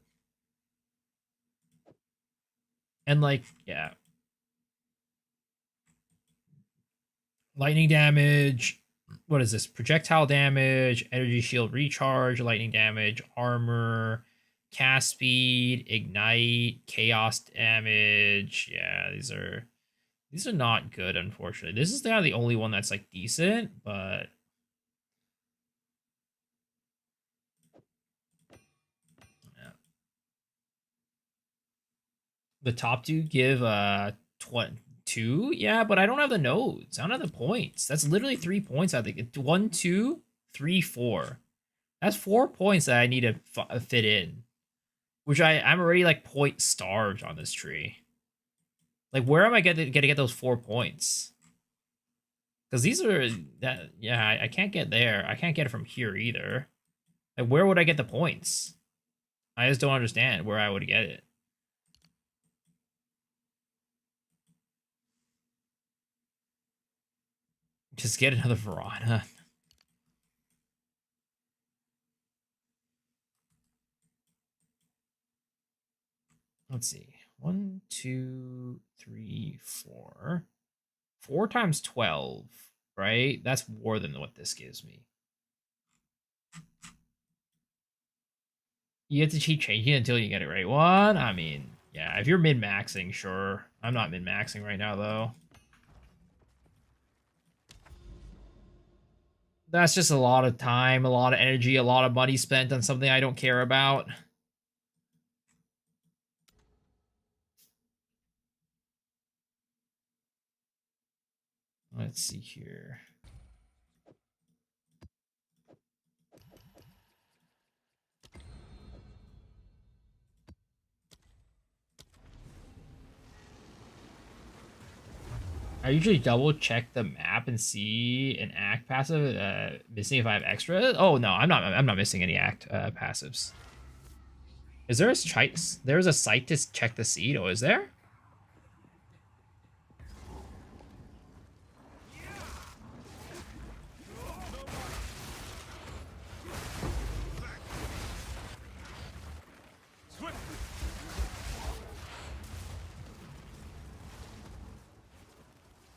And, like, yeah. Lightning damage... What is this? Projectile damage, energy shield recharge, lightning damage, armor, cast speed, ignite, chaos damage. Yeah, these are not good, unfortunately. This is kind of the only one that's like decent, but yeah. The top two give 2, yeah, but I don't have the nodes. I don't have the points. That's literally 3 points. I think 1, 2, 3, 4. That's 4 points that I need to fit in, which I'm already like point starved on this tree. Like, where am I gonna get those 4 points? Because these are that. Yeah, I can't get there. I can't get it from here either. Like, where would I get the points? I just don't understand where I would get it. Just get another Verana. Let's see. 1, 2, 3, 4. 4 times 12, right? That's more than what this gives me. You have to keep changing until you get it right one. I mean, yeah, if you're min-maxing, sure. I'm not min-maxing right now, though. That's just a lot of time, a lot of energy, a lot of money spent on something I don't care about. Let's see here. I usually double check the map and see an act passive missing if I have extra. Oh no, I'm not missing any act passives. Is there a site? There's a site to check the seed. Oh, is there?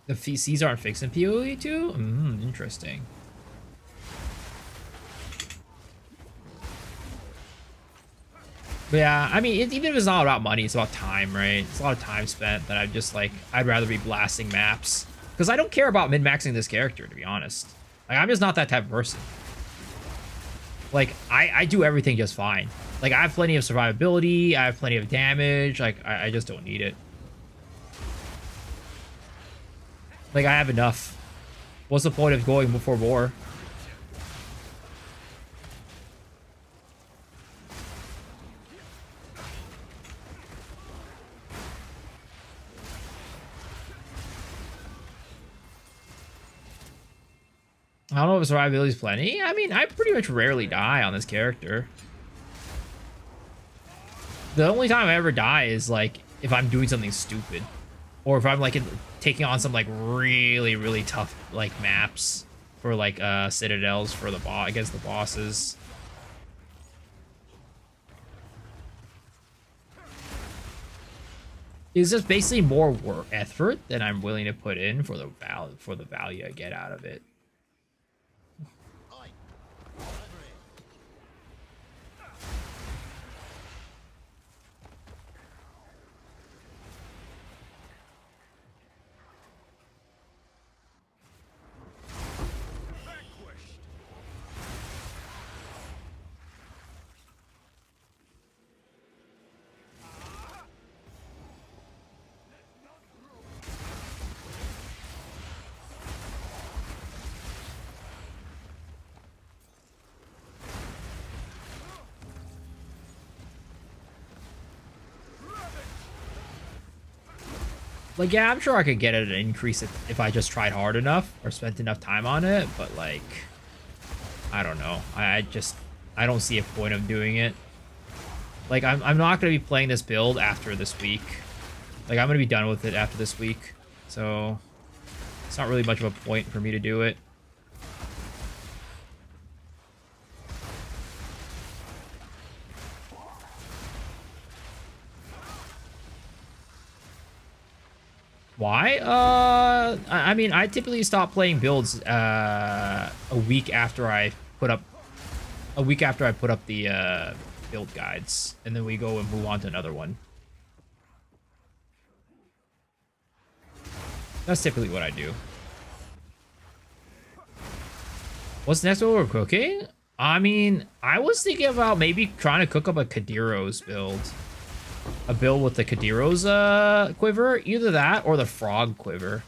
The VCs aren't fixed in PoE too? Interesting. But yeah, I mean, even if it's not about money, it's about time, right? It's a lot of time spent that I'm just like, I'd rather be blasting maps. Because I don't care about min-maxing this character, to be honest. Like, I'm just not that type of person. Like, I do everything just fine. Like, I have plenty of survivability, I have plenty of damage, like, I just don't need it. Like, I have enough. What's the point of going before war? I don't know if survivability is plenty. I mean, I pretty much rarely die on this character. The only time I ever die is, like, if I'm doing something stupid. Or if I'm, like, taking on some, like, really, really tough, like, maps. For, like, Citadels for the boss, against the bosses. It's just basically more work effort than I'm willing to put in for the value I get out of it. Like, yeah, I'm sure I could get it and increase it if I just tried hard enough or spent enough time on it, but, like, I don't know. I don't see a point of doing it. Like, I'm not going to be playing this build after this week. Like, I'm going to be done with it after this week. So, it's not really much of a point for me to do it. Why? I mean, I typically stop playing builds a week after I put up the build guides, and then we go and move on to another one. That's typically what I do. What's next what we're cooking? I mean, I was thinking about maybe trying to cook up a Kadiros build. A build with the Kadiros quiver. Either that or the frog quiver.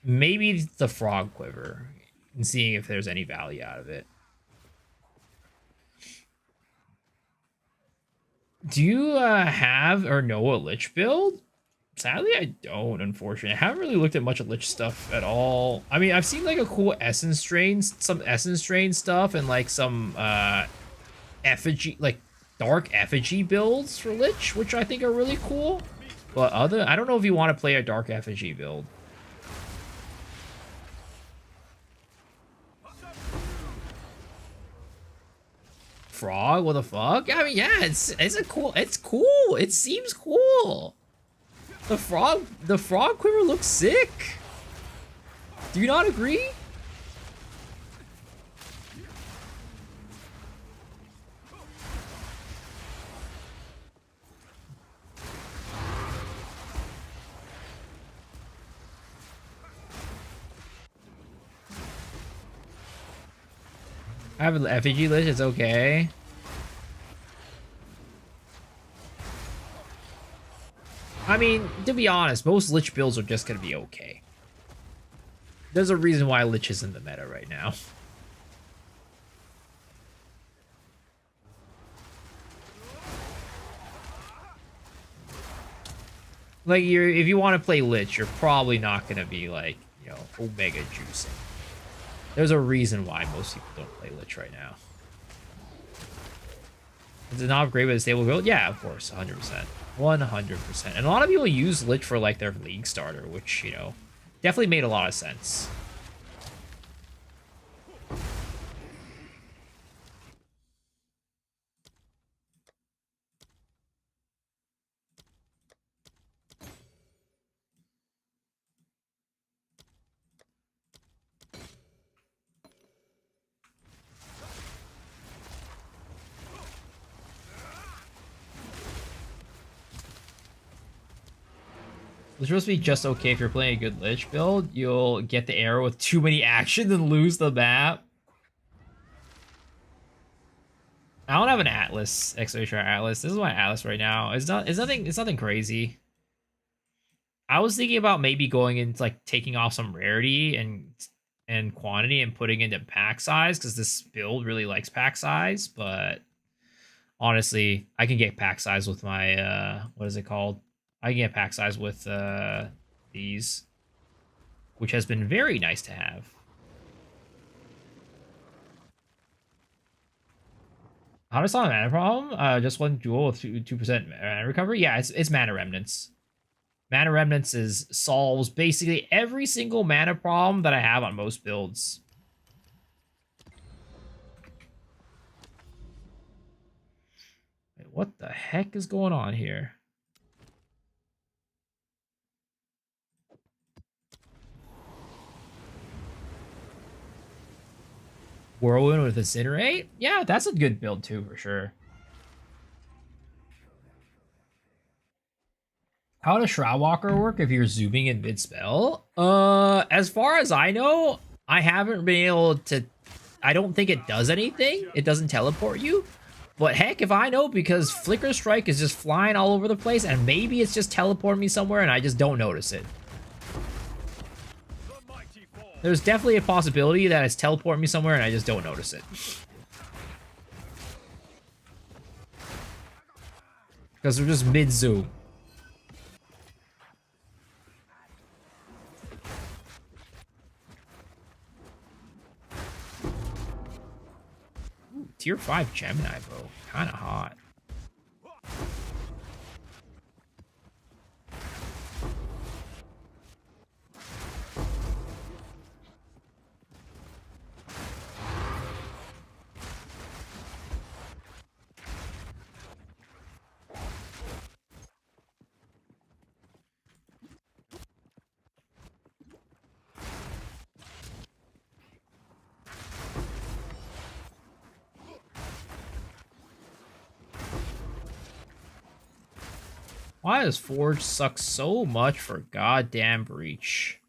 Maybe the frog quiver. And seeing if there's any value out of it. Do you have or know a Lich build? Sadly, I don't, unfortunately. I haven't really looked at much of Lich stuff at all. I mean, I've seen like a cool Essence Drain, some Essence Drain stuff, and like some effigy, like dark effigy builds for Lich, which I think are really cool. But I don't know if you want to play a dark effigy build. Frog, what the fuck? I mean, yeah, it's cool. It seems cool. The frog quiver looks sick. Do you not agree? I have an effigy list, it's okay. I mean, to be honest, most Lich builds are just gonna be okay. There's a reason why Lich is in the meta right now. Like, if you want to play Lich, you're probably not gonna be like, you know, Omega juicing. There's a reason why most people don't play Lich right now. Is it not upgrade with a stable build? Yeah, of course, 100%. 100%. And a lot of people use Lich for, like, their League starter, which, you know, definitely made a lot of sense. It's supposed to be just okay if you're playing a good Lich build. You'll get the arrow with too many actions and lose the map. I don't have an Atlas, Expedition Atlas. This is my Atlas right now. It's nothing crazy. I was thinking about maybe going into like taking off some rarity and quantity and putting into pack size because this build really likes pack size, but honestly, I can get pack size with my what is it called? I can get pack size with these, which has been very nice to have. How to solve a mana problem? Just one duel with 2% mana recovery? Yeah, it's mana remnants. Mana remnants solves basically every single mana problem that I have on most builds. Wait, what the heck is going on here? Whirlwind with Incinerate? Yeah, that's a good build too, for sure. How does Shroudwalker work if you're zooming in mid-spell? As far as I know, I haven't been able to... I don't think it does anything. It doesn't teleport you. But heck if I know, because Flicker Strike is just flying all over the place, and maybe it's just teleporting me somewhere and I just don't notice it. There's definitely a possibility that it's teleporting me somewhere and I just don't notice it. Because we're just mid-zoom. Ooh, tier 5 Gemini bow. Kinda hot. Why does Forge suck so much for goddamn Breach?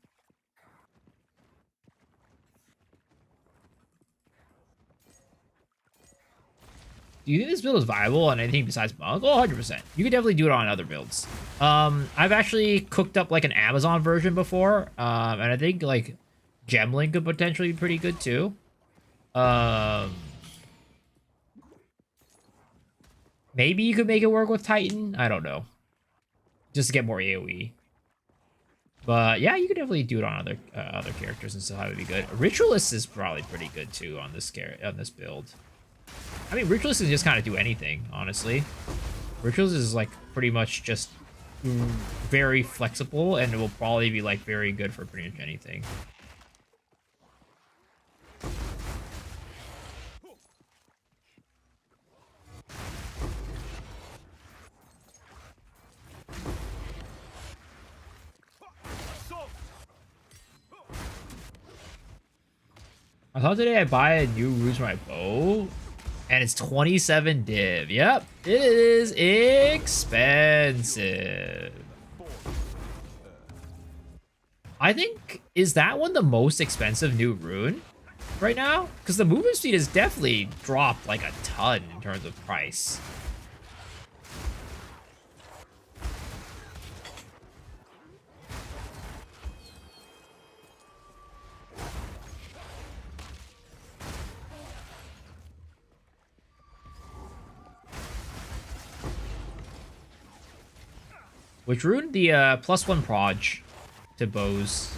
Do you think this build is viable on anything besides Monk? Oh, 100%. You could definitely do it on other builds. I've actually cooked up like an Amazon version before, and I think like Gemling could potentially be pretty good too. Maybe you could make it work with Titan. I don't know. Just to get more AoE. But yeah, you could definitely do it on other characters and still have it be good. Ritualist is probably pretty good too on this build. I mean, Ritualist can just kind of do anything, honestly. Ritualist is like pretty much just very flexible, and it will probably be like very good for pretty much anything. I thought today I'd buy a new ruse for my bow, and it's 27 div. Yep, it is expensive. I think, is that one the most expensive new rune right now? Because the movement speed has definitely dropped like a ton in terms of price. Which rune? The +1 proj to bows.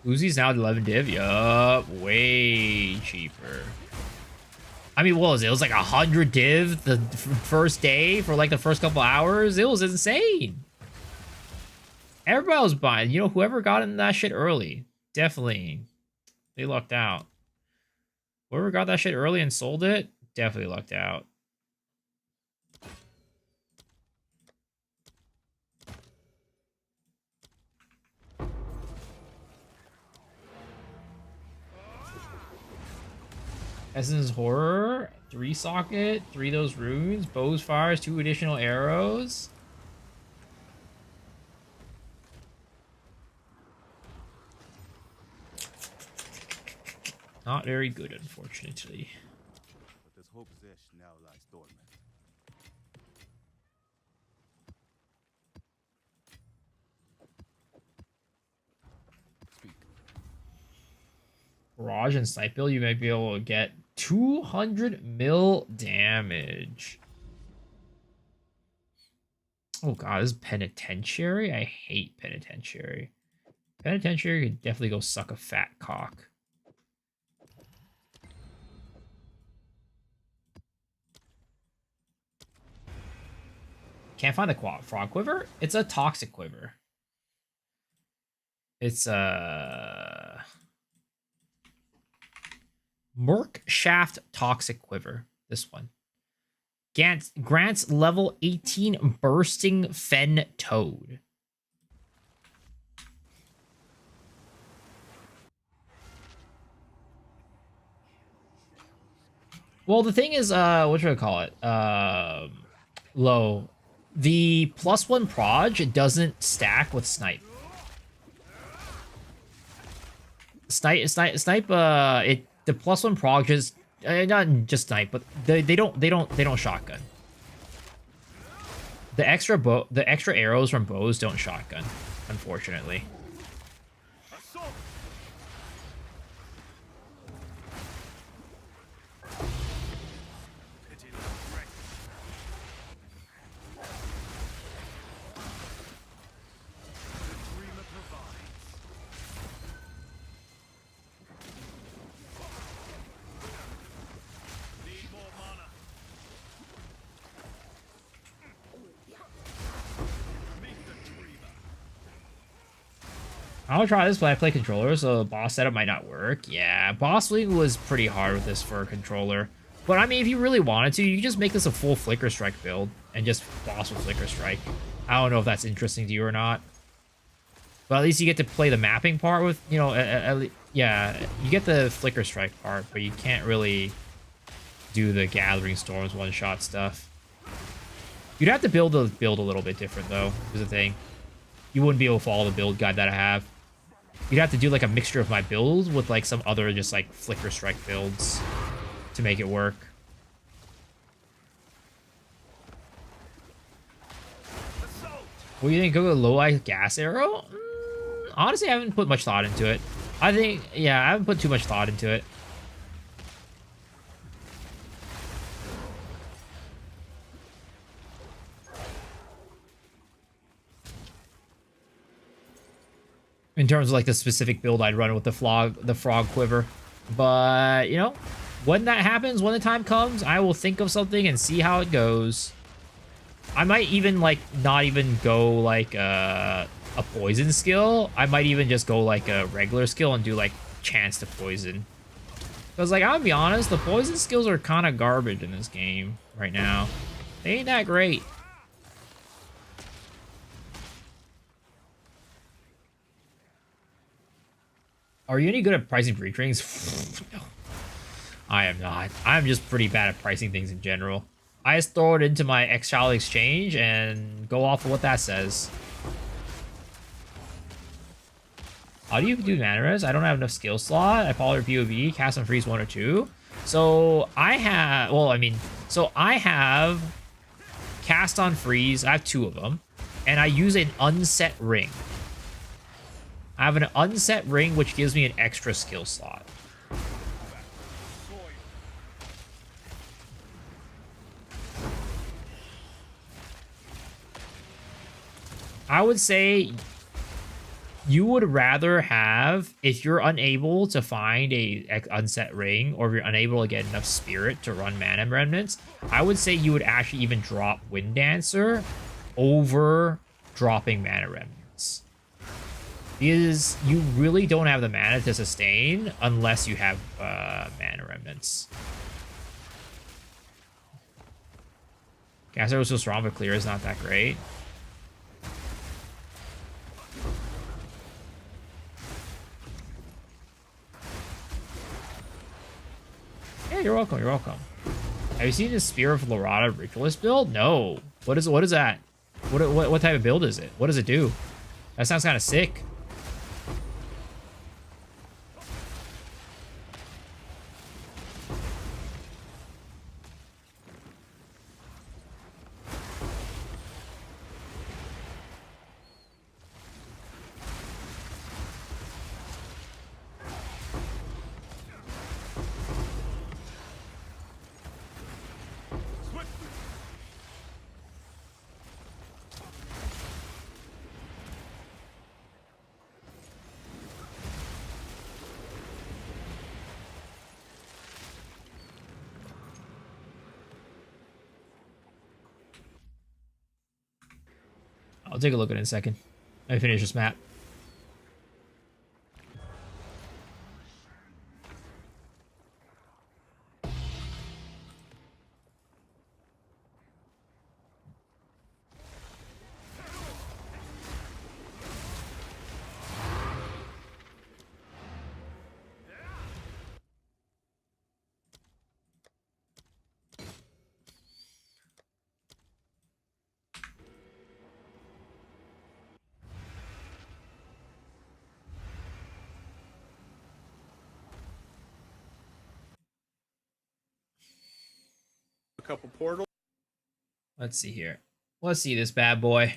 Uzi's now at 11 div. Yup, way cheaper. I mean, what was it? It was like 100 div the first day for like the first couple hours. It was insane. Everybody was buying. You know, whoever got in that shit early, definitely, they lucked out. Whoever got that shit early and sold it, definitely lucked out. Essence Horror, 3 socket, 3 of those runes, bows fires, 2 additional arrows. Not very good, unfortunately. But this hope Zesh now lies dormant. Speak. Barrage and Snipe Build, you might be able to get 200 mil damage. Oh god, this is Penitentiary? I hate Penitentiary. Penitentiary could definitely go suck a fat cock. Can't find the frog quiver? It's a toxic quiver. It's a Merc Shaft Toxic Quiver. This one. Grants level 18 Bursting Fen Toad. Well, the thing is, what should I call it? Low. The +1 proj doesn't stack with Snipe. Snipe, the +1 prog just not just Snipe, but they don't shotgun. The extra arrows from bows don't shotgun, unfortunately. Assault! Pitiless wreck. The dreamer provides. Need more mana. Meet the dreamer. I'll try this when I play controller, so the boss setup might not work. Yeah, boss league was pretty hard with this for a controller. But I mean, if you really wanted to, you could just make this a full Flicker Strike build and just boss with Flicker Strike. I don't know if that's interesting to you or not. But at least you get to play the mapping part with, you know, yeah, you get the Flicker Strike part, but you can't really do the Gathering Storms one-shot stuff. You'd have to build a little bit different, though, is the thing. You wouldn't be able to follow the build guide that I have. You'd have to do, like, a mixture of my builds with, like, some other just, like, Flicker Strike builds to make it work. Assault! What do you think? Go with low ice gas arrow? Honestly, I haven't put much thought into it. I think, yeah, I haven't put too much thought into it. In terms of like the specific build I'd run with the frog quiver. But, you know, when that happens, when the time comes, I will think of something and see how it goes. I might even like not even go like a poison skill. I might even just go like a regular skill and do like chance to poison. Because like, I'll be honest, the poison skills are kind of garbage in this game right now. They ain't that great. Are you any good at pricing breach rings? No. I am not. I'm just pretty bad at pricing things in general. I just throw it into my X-Child exchange and go off of what that says. How do you do mana res? I don't have enough skill slot. I follow your POV, cast and freeze 1 or 2. So I have, well, I mean, so I have cast on freeze. I have 2 of them. And I use an unset ring. I have an unset ring, which gives me an extra skill slot. I would say you would rather have, if you're unable to find a unset ring, or if you're unable to get enough spirit to run mana remnants, I would say you would actually even drop Wind Dancer over dropping mana remnants. Because you really don't have the mana to sustain unless you have mana remnants. Gas Arrow is so strong, but clear is not that great. Yeah, You're welcome. You're welcome. Have you seen the Spear of Lorada Ritualist build? No. What is that? What type of build is it? What does it do? That sounds kind of sick. I'll take a look at it in a second. Let me finish this map. A couple portals. Let's see here. Let's see this bad boy.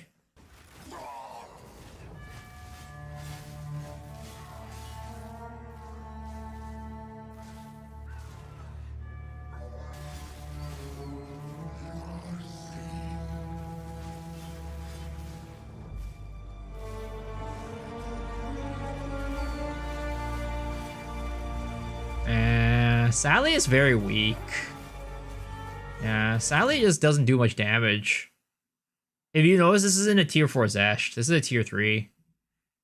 Sally is very weak. Yeah, Sally just doesn't do much damage. If you notice, this isn't a tier 4 Zesh. This is a tier 3.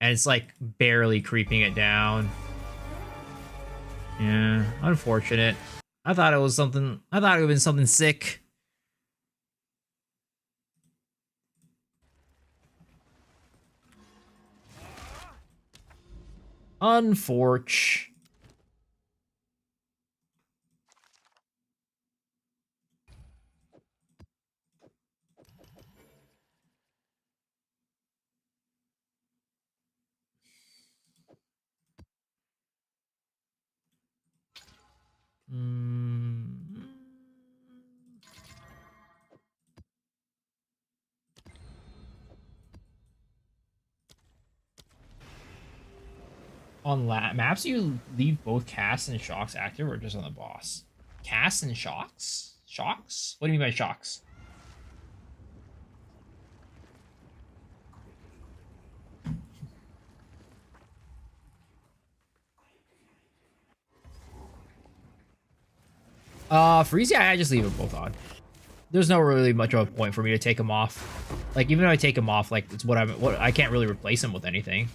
And it's like barely creeping it down. Yeah, unfortunate. I thought it was something. I thought it would have been something sick. Unfortunate. On maps, you leave both casts and shocks active, or just on the boss? Casts and shocks? Shocks? What do you mean by shocks? Freezy, I just leave them both on. There's no really much of a point for me to take them off. Like, even if I take them off, like, it's what I can't really replace them with anything.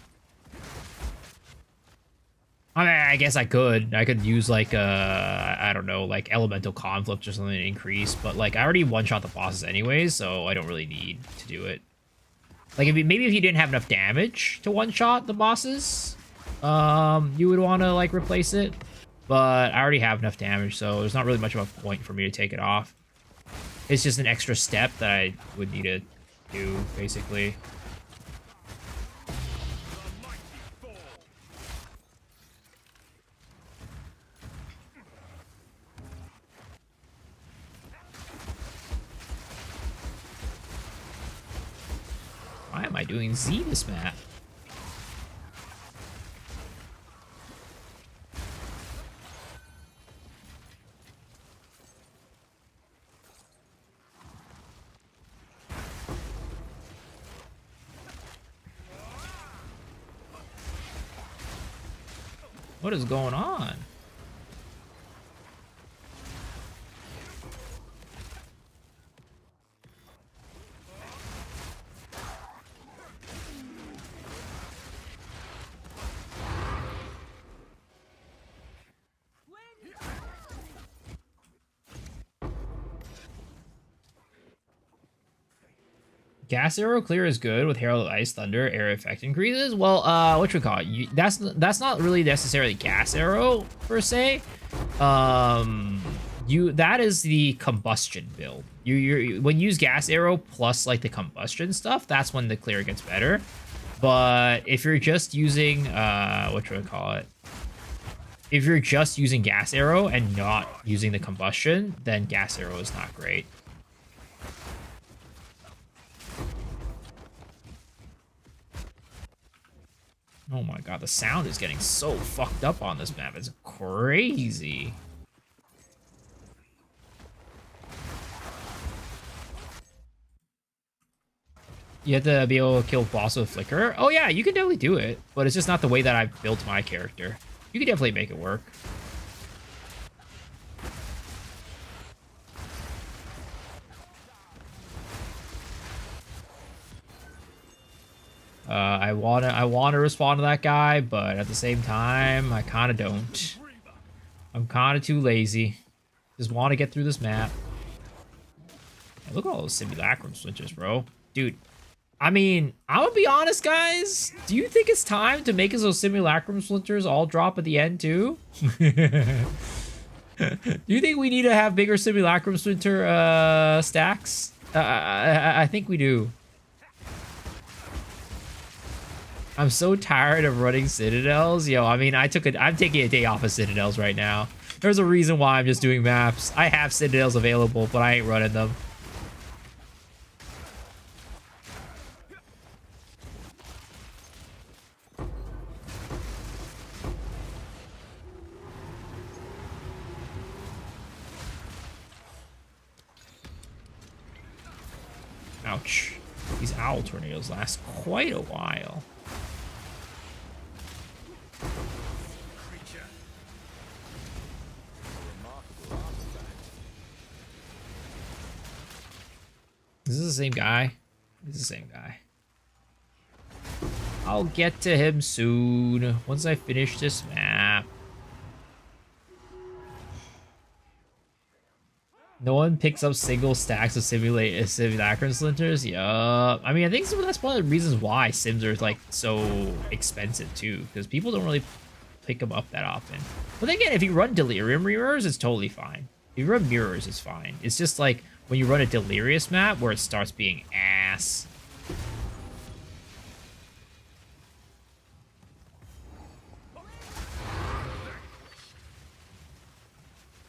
I mean, I guess I could use, like, I don't know, like, Elemental Conflict or something to increase, but, like, I already one-shot the bosses anyways, so I don't really need to do it. Like, maybe if you didn't have enough damage to one-shot the bosses, you would want to, like, replace it. But I already have enough damage, so there's not really much of a point for me to take it off. It's just an extra step that I would need to do, basically. Why am I doing Z this map? What is going on? Gas arrow clear is good with Herald of Ice Thunder area effect increases. Well, what you call it? That's not really necessarily gas arrow per se. that is the combustion build. When you use gas arrow plus like the combustion stuff, that's when the clear gets better. But if you're just using what should I call it? If you're just using gas arrow and not using the combustion, then gas arrow is not great. Oh my god, the sound is getting so fucked up on this map. It's crazy. You have to be able to kill boss with flicker. Oh yeah, you can definitely do it, but it's just not the way that I've built my character. You can definitely make it work. I wanna respond to that guy, but at the same time, I kind of don't. I'm kind of too lazy. Just want to get through this map. Hey, look at all those simulacrum switches, bro. Dude, I mean, I'm gonna be honest, guys. Do you think it's time to make those simulacrum splinters all drop at the end too? Do you think we need to have bigger simulacrum splinter stacks? I think we do. I'm so tired of running Citadels. Yo, I mean, I'm taking a day off of Citadels right now. There's a reason why I'm just doing maps. I have Citadels available, but I ain't running them. Ouch. These owl tornadoes last quite a while. Is this the same guy? This is the same guy. I'll get to him soon, once I finish this map. No one picks up single stacks of simulacrum splinters. Yup. I mean, I think that's one of the reasons why sims are like so expensive too, because people don't really pick them up that often. But then again, if you run delirium mirrors, it's totally fine. If you run mirrors, it's fine. It's just like when you run a delirious map where it starts being ass.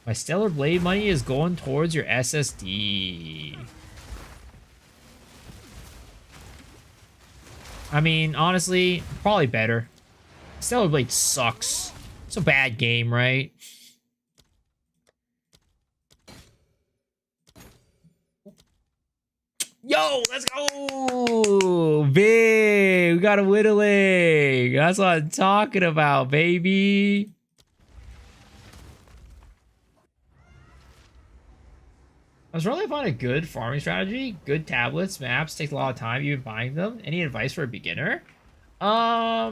My Stellar Blade money is going towards your SSD. I mean, honestly, probably better. Stellar Blade sucks. It's a bad game, right? Yo, let's go! Big! We got a whittling! That's what I'm talking about, baby! I was really finding a good farming strategy. Good tablets, maps, takes a lot of time even buying them. Any advice for a beginner? Yeah,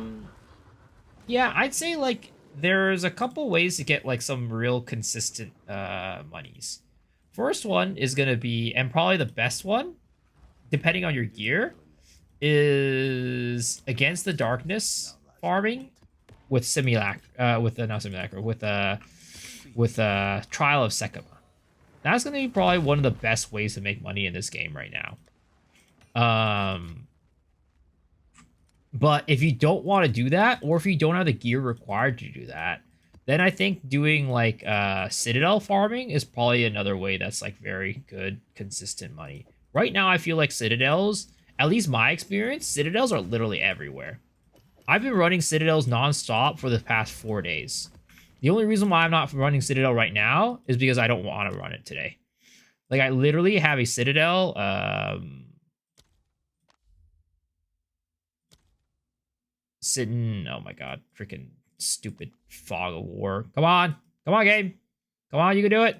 I'd say like there's a couple ways to get like some real consistent monies. First one is gonna be, and probably the best one, depending on your gear, is Against the Darkness farming with Trial of Sekima. That's going to be probably one of the best ways to make money in this game right now. But if you don't want to do that, or if you don't have the gear required to do that, then I think doing like Citadel farming is probably another way that's like very good, consistent money. Right now, I feel like Citadels, at least my experience, Citadels are literally everywhere. I've been running Citadels nonstop for the past 4 days. The only reason why I'm not running Citadel right now is because I don't want to run it today. Like, I literally have a Citadel, sitting, oh my god, freaking stupid fog of war. Come on, game. Come on, you can do it.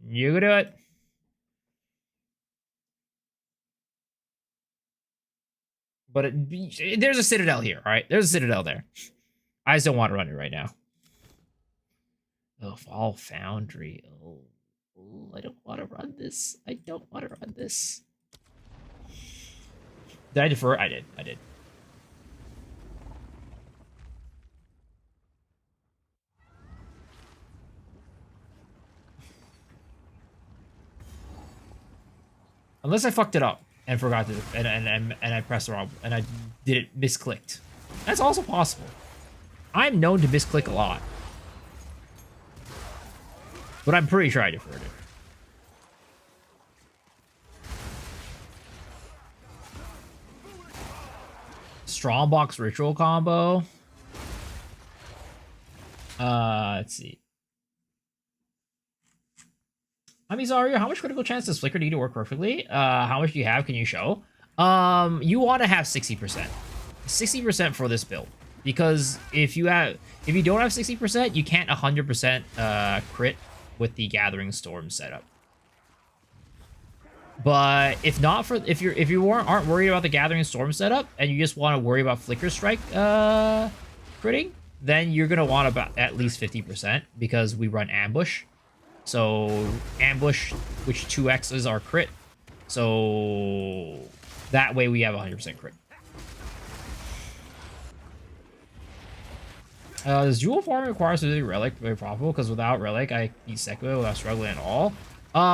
You can do it. But there's a Citadel here, all right? There's a Citadel there. I just don't want to run it right now. Oh, Fall Foundry. Oh, I don't want to run this. I don't want to run this. Did I defer? I did. Unless I fucked it up and forgot to, and I pressed the wrong, and I did it misclicked. That's also possible. I'm known to misclick a lot. But I'm pretty sure I deferred it. Strongbox ritual combo. Let's see. I'm Zario. How much critical chance does Flicker need to work perfectly? How much do you have? Can you show? You want to have 60%. 60% for this build. Because if you don't have 60%, you can't 100% crit with the Gathering Storm setup. But if you aren't worried about the Gathering Storm setup and you just want to worry about Flicker Strike critting, then you're gonna want about at least 50% because we run Ambush. So Ambush, which 2x's our crit. So that way we have 100% crit. Does dual farming require specific relic to be profitable? Because without relic, I beat Sekiro without struggling at all.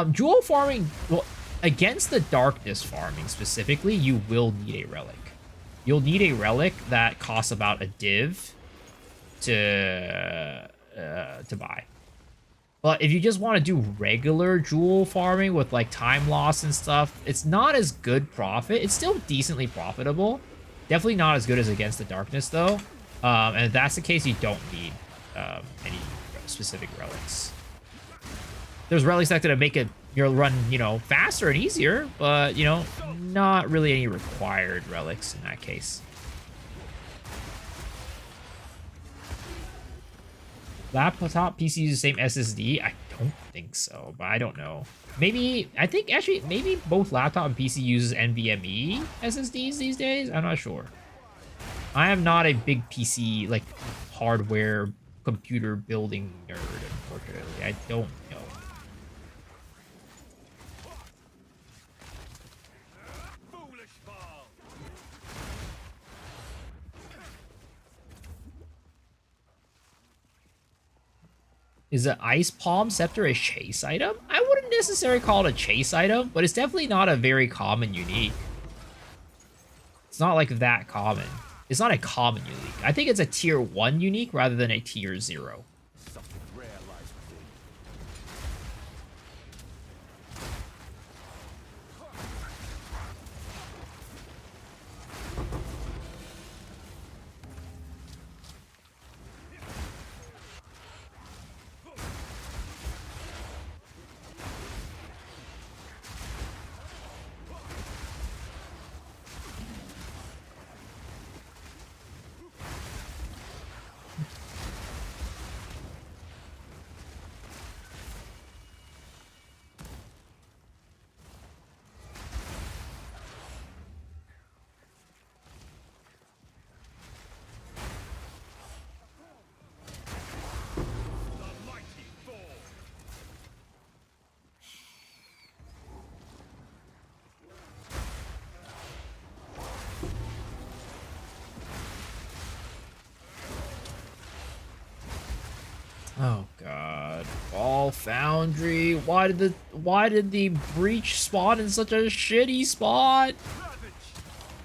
Dual farming, well, against the darkness farming specifically, you will need a relic. You'll need a relic that costs about a div to buy. But if you just want to do regular jewel farming with like time loss and stuff, it's not as good profit. It's still decently profitable. Definitely not as good as against the darkness though. And if that's the case, you don't need any specific relics. There's relics that could make it your run, faster and easier, but not really any required relics in that case. Laptop PC use the same SSD? I don't think so, but I don't know. Maybe both laptop and PC uses NVMe SSDs these days. I'm not sure. I am not a big PC, like, hardware computer building nerd, unfortunately. I don't know. Is an Ice Palm Scepter a chase item? I wouldn't necessarily call it a chase item, but it's definitely not a very common unique. It's not like that common. It's not a common unique. I think it's a tier 1 unique rather than a tier 0. Something rare lies within. Oh god. Ball Foundry. Why did the breach spawn in such a shitty spot?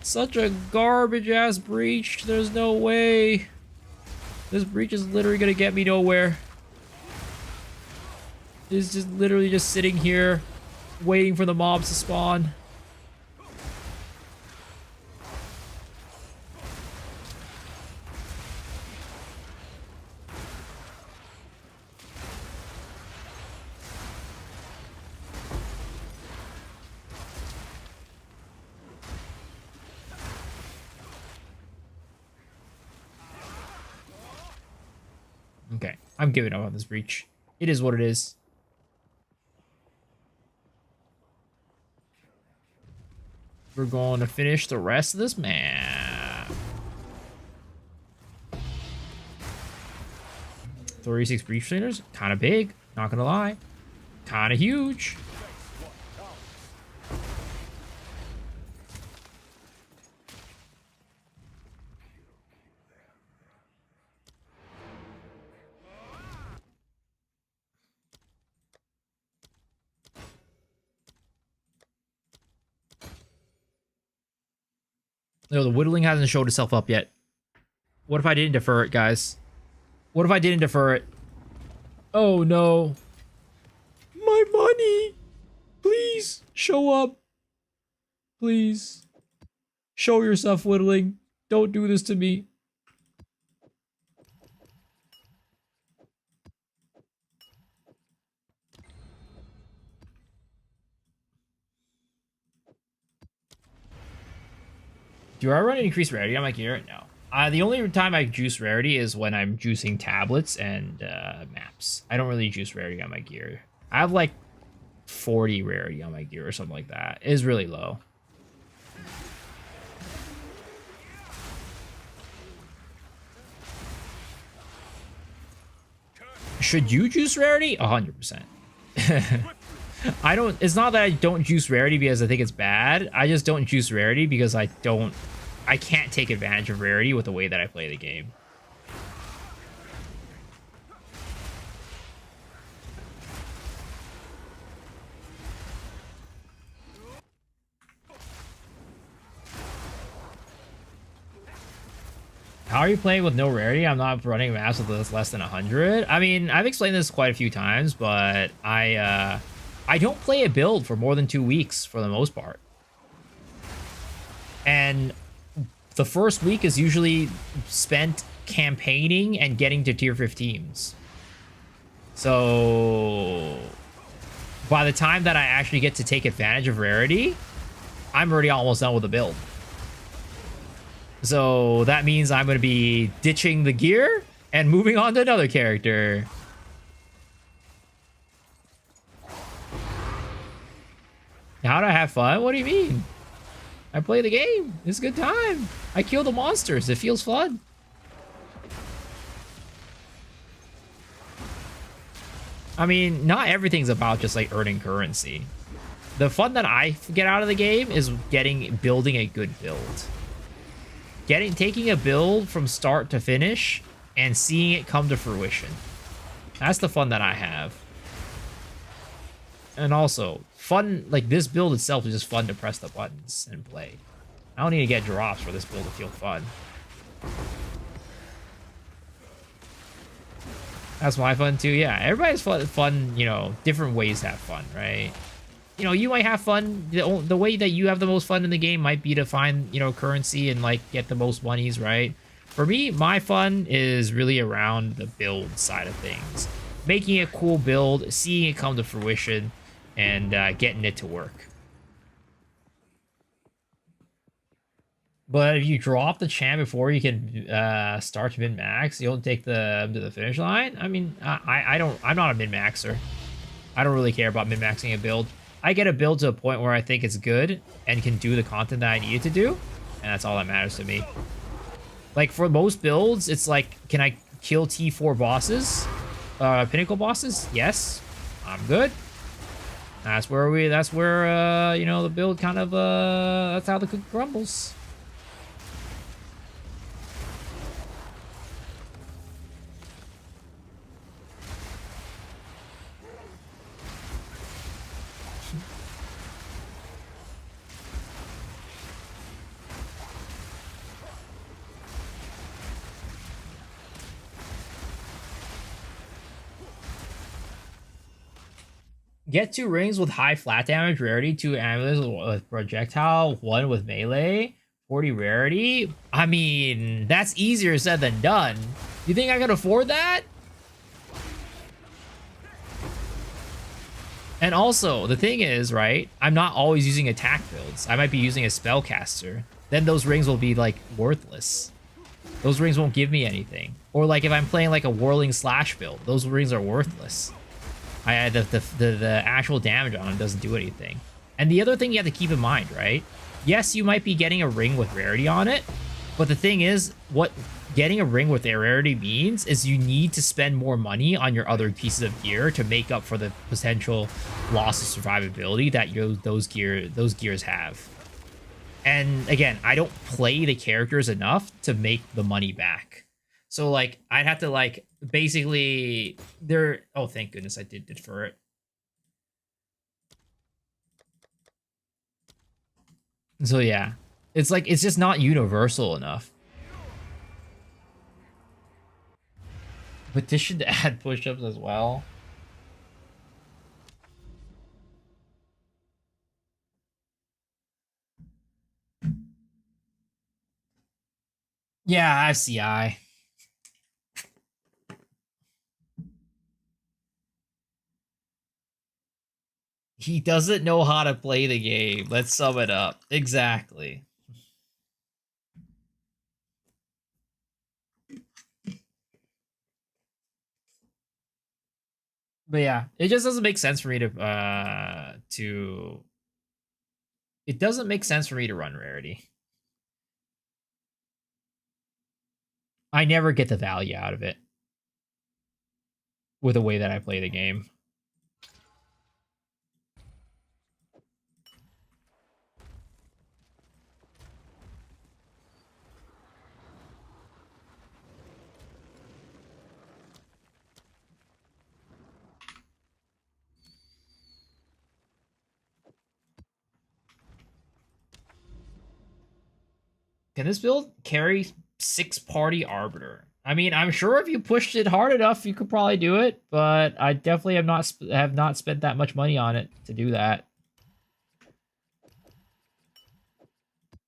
Such a garbage ass breach. There's no way. This breach is literally gonna get me nowhere. It's just literally just sitting here waiting for the mobs to spawn. Okay, I'm giving up on this breach. It is what it is. We're going to finish the rest of this map. 36 breach trainers, kind of big, not gonna lie. Kind of huge. No, the whittling hasn't showed itself up yet. What if I didn't defer it, guys? What if I didn't defer it? Oh no. My money! Please, show up. Please. Show yourself, whittling. Don't do this to me. Do I run increased rarity on my gear? No. The only time I juice rarity is when I'm juicing tablets and maps. I don't really juice rarity on my gear. I have like 40 rarity on my gear or something like that. It is really low. Should you juice rarity? 100%. I don't, it's not that I don't juice rarity because I think it's bad. I just don't juice rarity because I can't take advantage of rarity with the way that I play the game. How are you playing with no rarity? I'm not running maps with less than 100. I mean, I've explained this quite a few times, but I don't play a build for more than 2 weeks for the most part. And the first week is usually spent campaigning and getting to tier 15s. So by the time that I actually get to take advantage of rarity, I'm already almost done with the build. So that means I'm going to be ditching the gear and moving on to another character. How do I have fun? What do you mean? I play the game. It's a good time. I kill the monsters. It feels fun. I mean, not everything's about just like earning currency. The fun that I get out of the game is building a good build. Taking a build from start to finish and seeing it come to fruition. That's the fun that I have. And also, fun, like this build itself is just fun to press the buttons and play. I don't need to get drops for this build to feel fun. That's my fun too. Yeah, everybody's fun, you know, different ways to have fun, right? You know, you might have fun. The way that you have the most fun in the game might be to find, you know, currency and like get the most monies, right? For me, my fun is really around the build side of things. Making a cool build, seeing it come to fruition, and getting it to work. But if you drop the champ before you can start to min-max, you don't take them to the finish line. I mean, I'm not a min-maxer. I don't really care about min-maxing a build. I get a build to a point where I think it's good and can do the content that I need it to do, and that's all that matters to me. Like, for most builds, it's like, can I kill T4 bosses? Pinnacle bosses? Yes. I'm good. That's where, you know, the build kind of, that's how the cookie crumbles. Get 2 rings with high flat damage rarity, 2 amulets with projectile, 1 with melee, 40 rarity. I mean, that's easier said than done. You think I can afford that? And also, the thing is, right, I'm not always using attack builds. I might be using a spellcaster. Then those rings will be, like, worthless. Those rings won't give me anything. Or, like, if I'm playing, like, a whirling slash build, those rings are worthless. The actual damage on them doesn't do anything. And the other thing you have to keep in mind, right? Yes, you might be getting a ring with rarity on it, but the thing is, what getting a ring with rarity means is you need to spend more money on your other pieces of gear to make up for the potential loss of survivability that those gears have. And again, I don't play the characters enough to make the money back. So, like, I'd have to, like, basically, oh, thank goodness I did defer it. So, yeah. It's like, it's just not universal enough. Petition to add push-ups as well. Yeah, I have CI. He doesn't know how to play the game. Let's sum it up. Exactly. But yeah, it just doesn't make sense for me to it doesn't make sense for me to run rarity. I never get the value out of it with the way that I play the game. Can this build carry 6-party Arbiter? I mean, I'm sure if you pushed it hard enough, you could probably do it, but I definitely have not spent that much money on it to do that.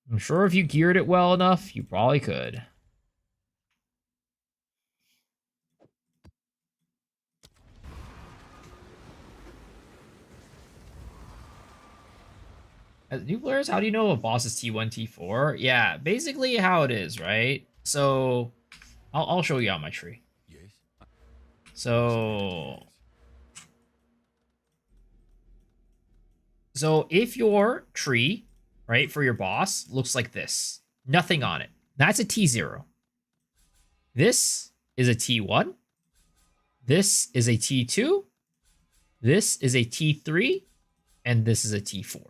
I'm sure if you geared it well enough, you probably could. As new players, how do you know a boss is T1, T4? Yeah, basically how it is, right? So, I'll show you on my tree. Yes. So if your tree, right, for your boss looks like this, nothing on it, that's a T0. This is a T1. This is a T2. This is a T3. And this is a T4.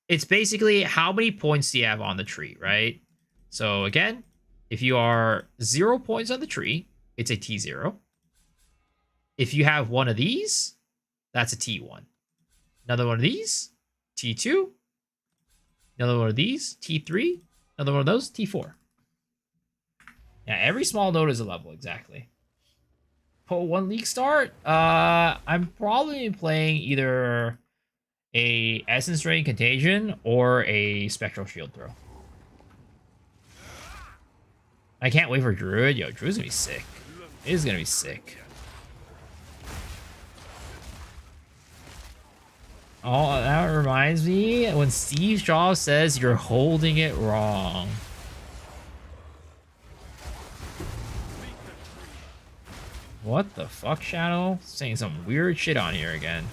It's basically how many points do you have on the tree, right? So again, if you are 0 points on the tree, it's a T0. If you have one of these, that's a T1. Another one of these, T2. Another one of these, T3. Another one of those, T4. Yeah, every small node is a level, exactly. Oh, 1 league start? I'm probably playing either a Essence Drain Contagion or a Spectral Shield Throw. I can't wait for Druid. Yo, Druid's gonna be sick. It is gonna be sick. Oh, that reminds me when Steve Jobs says you're holding it wrong. What the fuck, Shadow? Saying some weird shit on here again.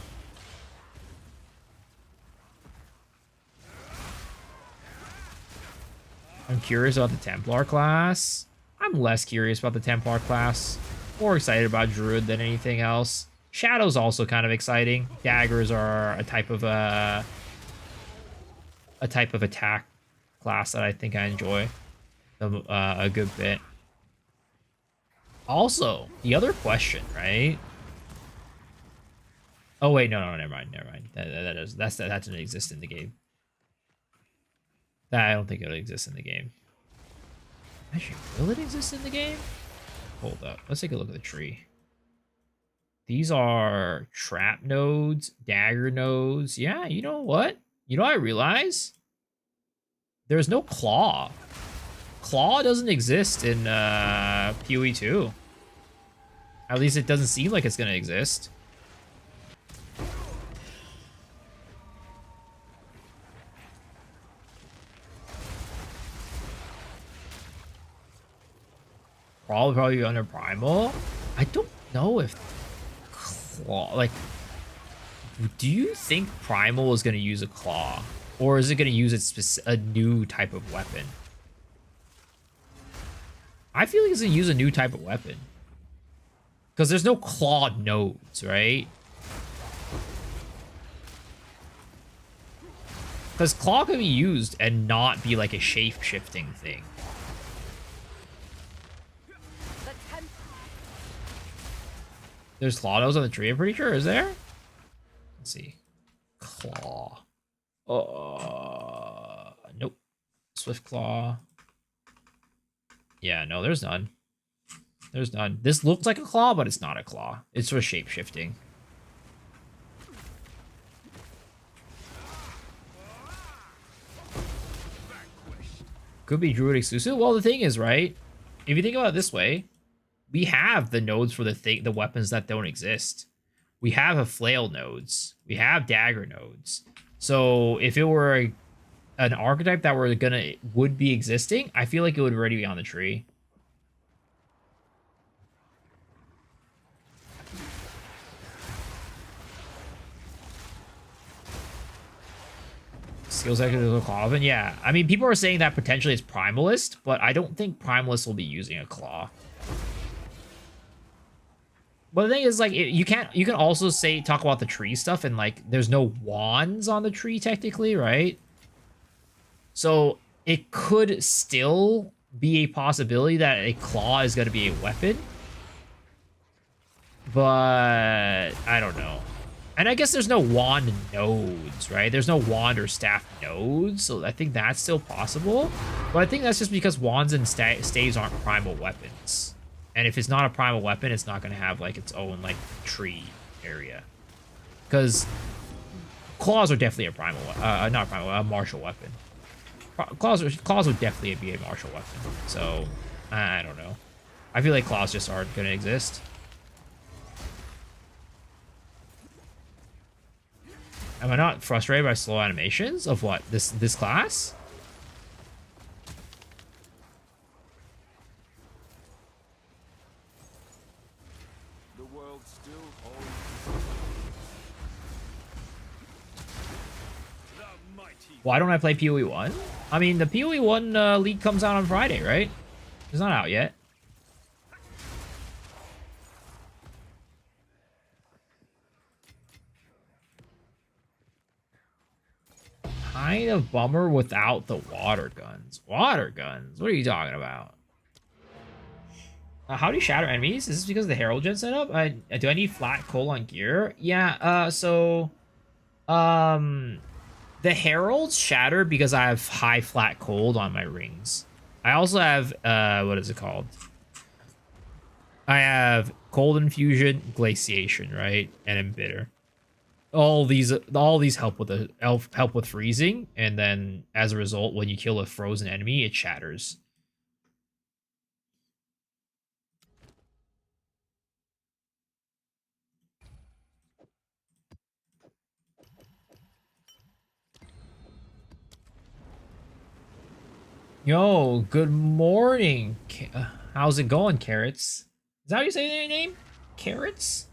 I'm curious about the Templar class. I'm less curious about the Templar class. More excited about Druid than anything else. Shadow's also kind of exciting. Daggers are a type of attack class that I think I enjoy a good bit. Also, the other question, right? Oh wait, no, never mind. That doesn't exist in the game. I don't think it'll exist in the game. Actually, will it exist in the game? Hold up. Let's take a look at the tree. These are trap nodes, dagger nodes. Yeah, you know what? You know what I realize? There's no claw. Claw doesn't exist in PoE 2. At least it doesn't seem like it's going to exist. Probably under Primal. I don't know if Claw, like, do you think Primal is going to use a Claw? Or is it going to use a new type of weapon? I feel like it's going to use a new type of weapon. Because there's no Claw nodes, right? Because Claw can be used and not be like a shape-shifting thing. There's Claw nodes on the tree, I'm pretty sure. Is there? Let's see. Claw. Nope. Swift Claw. Yeah, no, there's none. There's none. This looks like a claw, but it's not a claw. It's for shape shifting. Could be Druid exclusive. Well, the thing is, right? If you think about it this way, we have the nodes for the weapons that don't exist. We have a flail nodes. We have dagger nodes. So if it were an archetype that would be existing, I feel like it would already be on the tree. Skills active with a claw. Yeah, I mean, people are saying that potentially it's Primalist, but I don't think Primalist will be using a claw. But the thing is, like, you can also talk about the tree stuff, and like, there's no wands on the tree technically, right? So it could still be a possibility that a claw is going to be a weapon, but I don't know. And I guess there's no wand nodes, right? There's no wand or staff nodes, so I think that's still possible. But I think that's just because wands and staves aren't primal weapons. And if it's not a primal weapon, it's not going to have, like, its own, like, tree area. Because claws are definitely a primal, not primal, a martial weapon. Claws would definitely be a martial weapon. So, I don't know. I feel like claws just aren't going to exist. Am I not frustrated by slow animations of what? This class? The world still holds The mighty Why don't I play PoE 1? I mean, the PoE 1 league comes out on Friday, right? It's not out yet. Kind of bummer without the water guns. Water guns? What are you talking about? How do you shatter enemies? Is this because of the Herald Gen setup? Do I need flat coal on gear? Yeah, the Heralds shatter because I have high flat cold on my rings. I also have, what is it called? I have cold infusion, glaciation, right? And embitter. All these help with freezing, and then as a result, when you kill a frozen enemy, it shatters. Yo, good morning. How's it going, Carrots? Is that how you say their name? Carrots?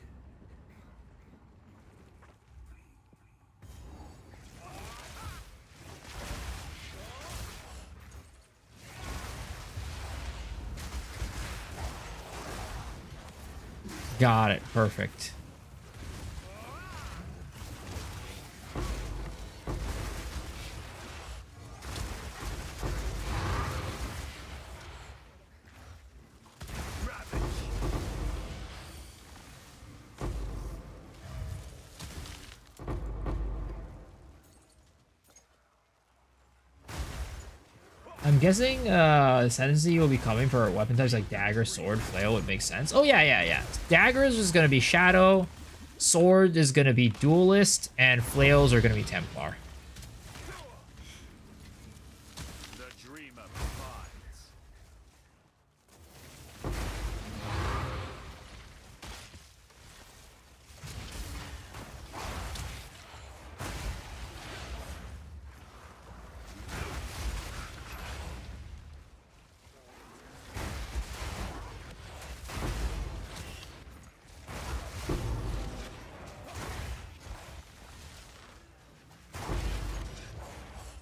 Got it. Perfect. I'm guessing Ascendancy will be coming for weapon types like dagger, sword, flail would make sense. Oh yeah. Daggers is gonna be Shadow, sword is gonna be Duelist, and flails are gonna be Templar. the dreamer provides.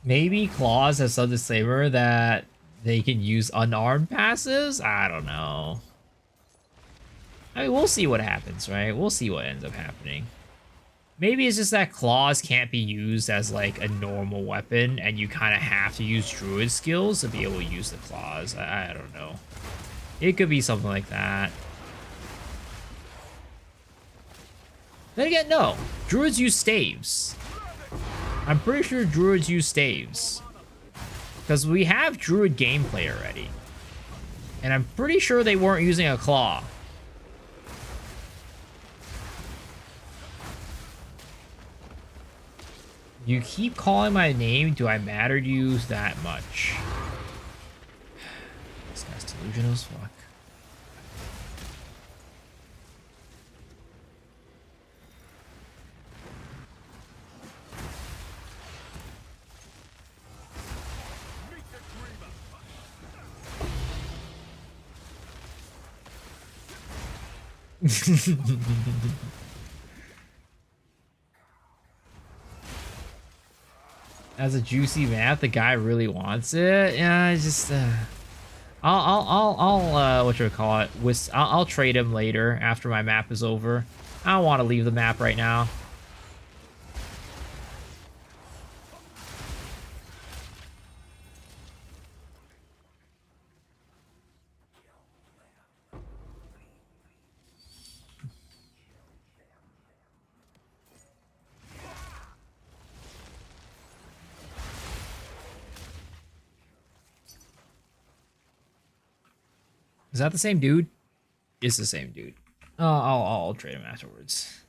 Maybe Claws has some disclaimer that they can use unarmed passes? I don't know. I mean, we'll see what happens, right? We'll see what ends up happening. Maybe it's just that Claws can't be used as, like, a normal weapon, and you kind of have to use Druid skills to be able to use the Claws. I don't know. It could be something like that. Then again, no. Druids use staves. I'm pretty sure Druids use staves. Because we have Druid gameplay already. And I'm pretty sure they weren't using a claw. You keep calling my name. Do I matter to you that much? This guy's delusional as fuck. As a juicy map, the guy really wants it. Yeah, I just I'll what should I call it? I'll trade him later after my map is over. I don't want to leave the map right now. Is that the same dude? It's the same dude. I'll trade him afterwards.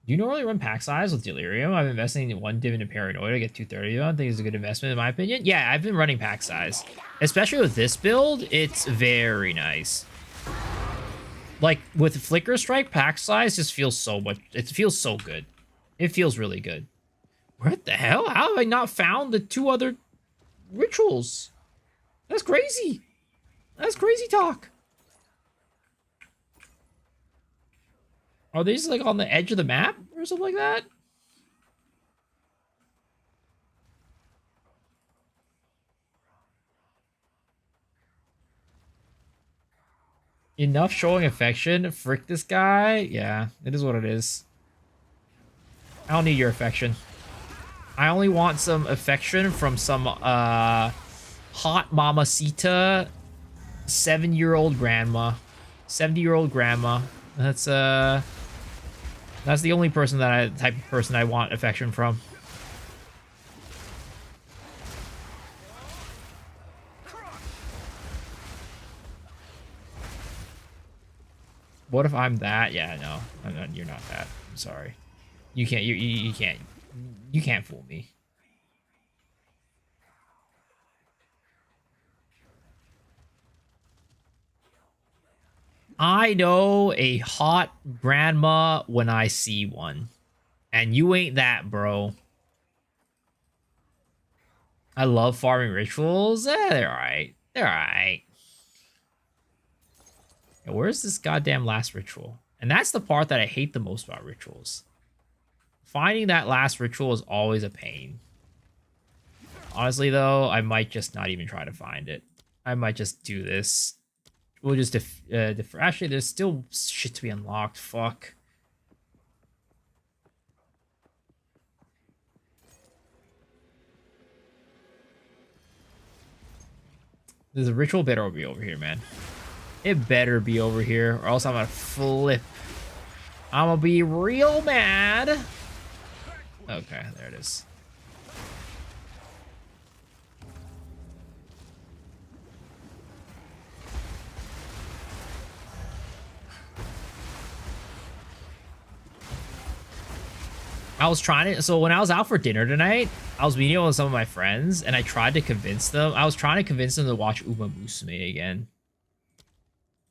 Do you normally run pack size with Delirium? I've invested in 1 div into Paranoid. I get 230. I don't think it's a good investment in my opinion. Yeah, I've been running pack size. Especially with this build, it's very nice. Like, with Flicker Strike, pack size just feels so much... It feels so good. It feels really good. What the hell? How have I not found the 2 other rituals? That's crazy. That's crazy talk. Are they just like on the edge of the map or something like that? Enough showing affection. Frick this guy. Yeah, it is what it is. I don't need your affection. I only want some affection from some hot mamacita 7-year-old grandma. 70-year-old grandma. That's the only person type of person I want affection from. What if I'm that? Yeah, no. You're not that. I'm sorry. You can't you can't fool me. I know a hot grandma when I see one. And you ain't that, bro. I love farming rituals. They're alright. They're alright. Where's this goddamn last ritual? And that's the part that I hate the most about rituals. Finding that last ritual is always a pain. Honestly, though, I might just not even try to find it. I might just do this. We'll just actually, there's still shit to be unlocked. Fuck. There's a ritual better be over here, man. It better be over here, or else I'm gonna flip. I'm gonna be real mad. Okay, there it is. I was trying to, so when I was out for dinner tonight, I was meeting with some of my friends, and I tried to convince them. I was trying to convince them to watch Uma Musume again.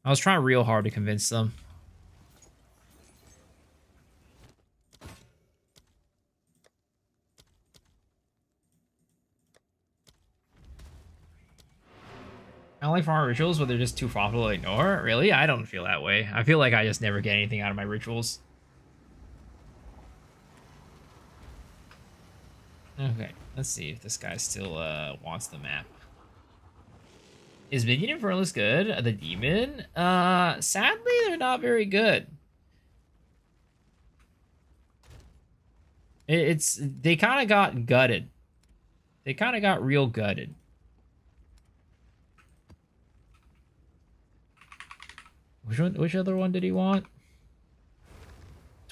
I was trying real hard to convince them. I don't like farmer rituals, but they're just too profitable to ignore. Really? I don't feel that way. I feel like I just never get anything out of my rituals. Okay, let's see if this guy still wants the map. Is Minion Infernalist good? The demon? Sadly, they're not very good. They kind of got gutted. They kind of got real gutted. Which other one did he want?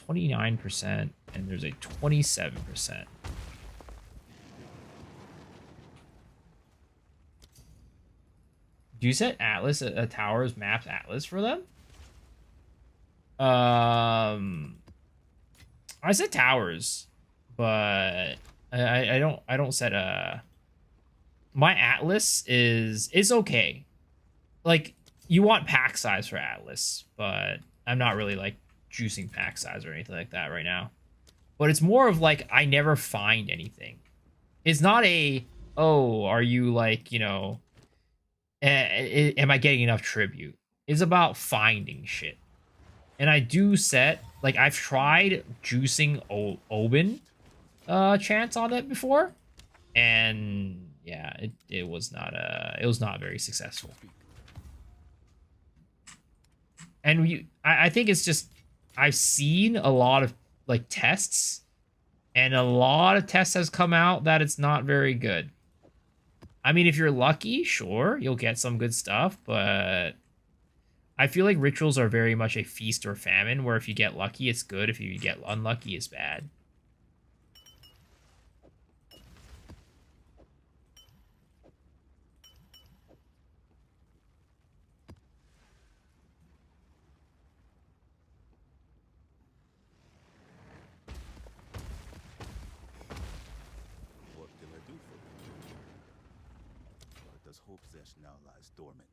29%, and there's a 27%. Do you set Atlas a towers maps Atlas for them? I said towers, but I don't set a. My Atlas is okay. Like, you want pack size for Atlas, but I'm not really like juicing pack size or anything like that right now. But it's more of like I never find anything. It's not a, oh, are you like, you know, am I getting enough tribute? It's about finding shit. And I do set, like, I've tried juicing Oben chance on it before, and yeah, it was not very successful. And I think it's just, I've seen a lot of like tests, and a lot of tests has come out that it's not very good. I mean, if you're lucky, sure, you'll get some good stuff, but I feel like rituals are very much a feast or famine, where if you get lucky, it's good. If you get unlucky, it's bad. What can I do for you? But does hope Zesh now lies dormant?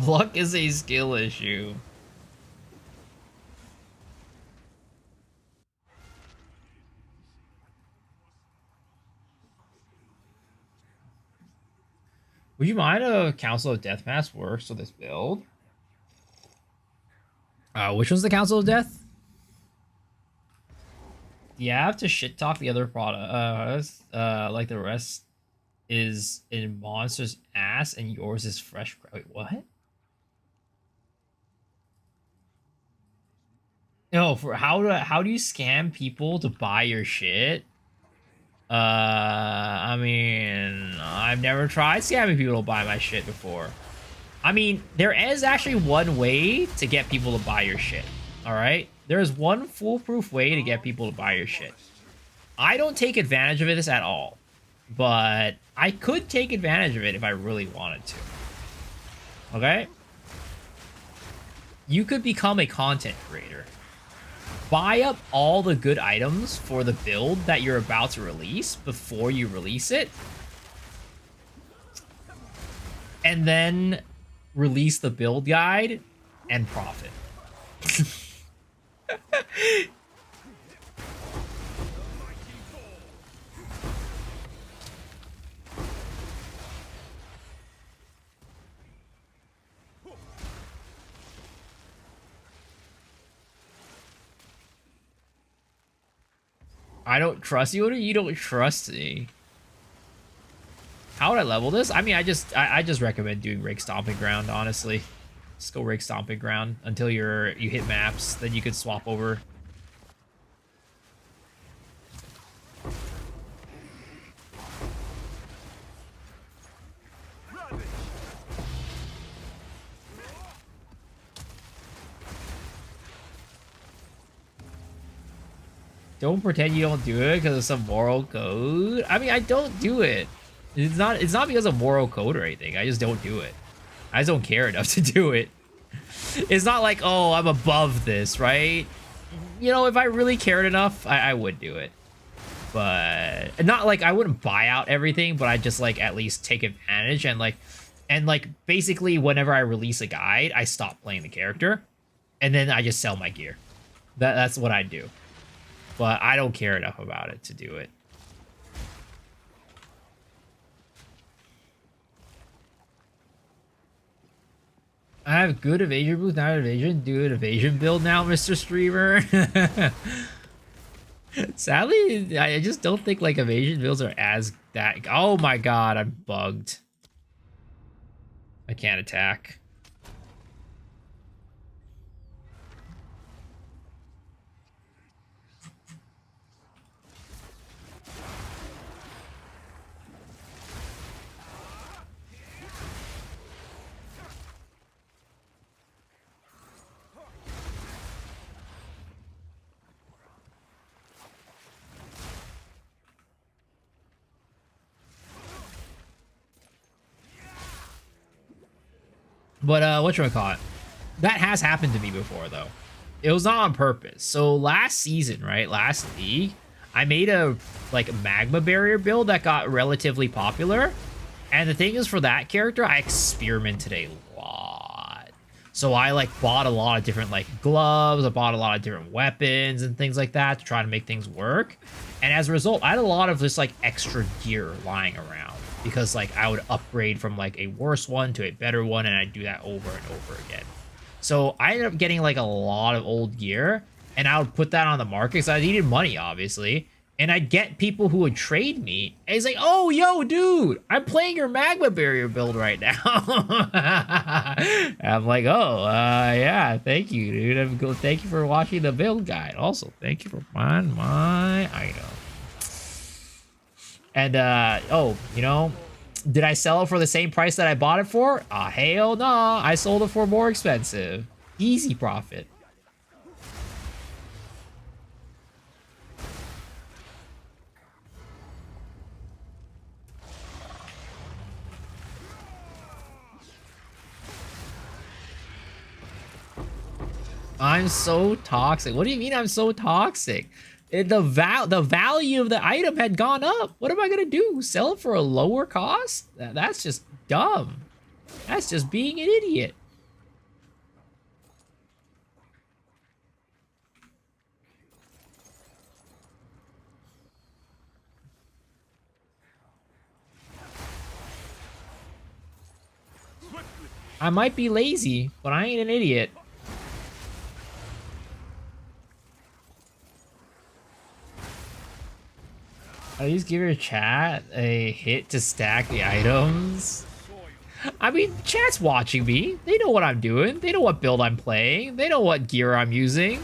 Luck is a skill issue. Would you mind a Council of Death mask works with this build? Which one's the Council of Death? You have to shit talk the other product. Like the rest is in monster's ass and yours is fresh. Wait, what? No, for how do you scam people to buy your shit? I mean, I've never tried scamming people to buy my shit before. I mean, there is actually one way to get people to buy your shit. All right, there is one foolproof way to get people to buy your shit. I don't take advantage of this at all, but I could take advantage of it if I really wanted to. Okay, you could become a content creator. Buy up all the good items for the build that you're about to release before you release it. And then release the build guide and profit. I don't trust you. What do you don't trust me? How would I level this? I mean, I just recommend doing Rake Stomping Ground, honestly. Just go Rake Stomping Ground until you hit maps, then you could swap over. Don't pretend you don't do it because of some moral code. I mean, I don't do it. It's not because of moral code or anything. I just don't do it. I just don't care enough to do it. It's not like, oh, I'm above this, right? You know, if I really cared enough, I would do it. But not like I wouldn't buy out everything, but I just like at least take advantage and like basically whenever I release a guide, I stop playing the character and then I just sell my gear. That's what I do. But I don't care enough about it to do it. I have good evasion boost, not evasion. Do an evasion build now, Mr. Streamer. Sadly, I just don't think like evasion builds are as that. Oh my god, I'm bugged. I can't attack. But whatchamacallit? That has happened to me before though. It was not on purpose. So last season, right? Last league, I made a like magma barrier build that got relatively popular. And the thing is, for that character, I experimented a lot. So I like bought a lot of different like gloves, I bought a lot of different weapons and things like that to try to make things work. And as a result, I had a lot of this like extra gear lying around because like I would upgrade from like a worse one to a better one, and I'd do that over and over again. So I ended up getting like a lot of old gear, and I would put that on the market because I needed money, obviously. And I'd get people who would trade me. And he's like, oh, yo, dude, I'm playing your magma barrier build right now. I'm like, oh, yeah, thank you, dude. Thank you for watching the build guide. Also, thank you for buying my item. And, oh, you know, did I sell it for the same price that I bought it for? Hell no. I sold it for more expensive. Easy profit. I'm so toxic. What do you mean I'm so toxic? The value of the item had gone up. What am I gonna do? Sell it for a lower cost? That's just dumb. That's just being an idiot. I might be lazy, but I ain't an idiot. At least give your chat a hit to stack the items. I mean, chat's watching me. They know what I'm doing. They know what build I'm playing. They know what gear I'm using.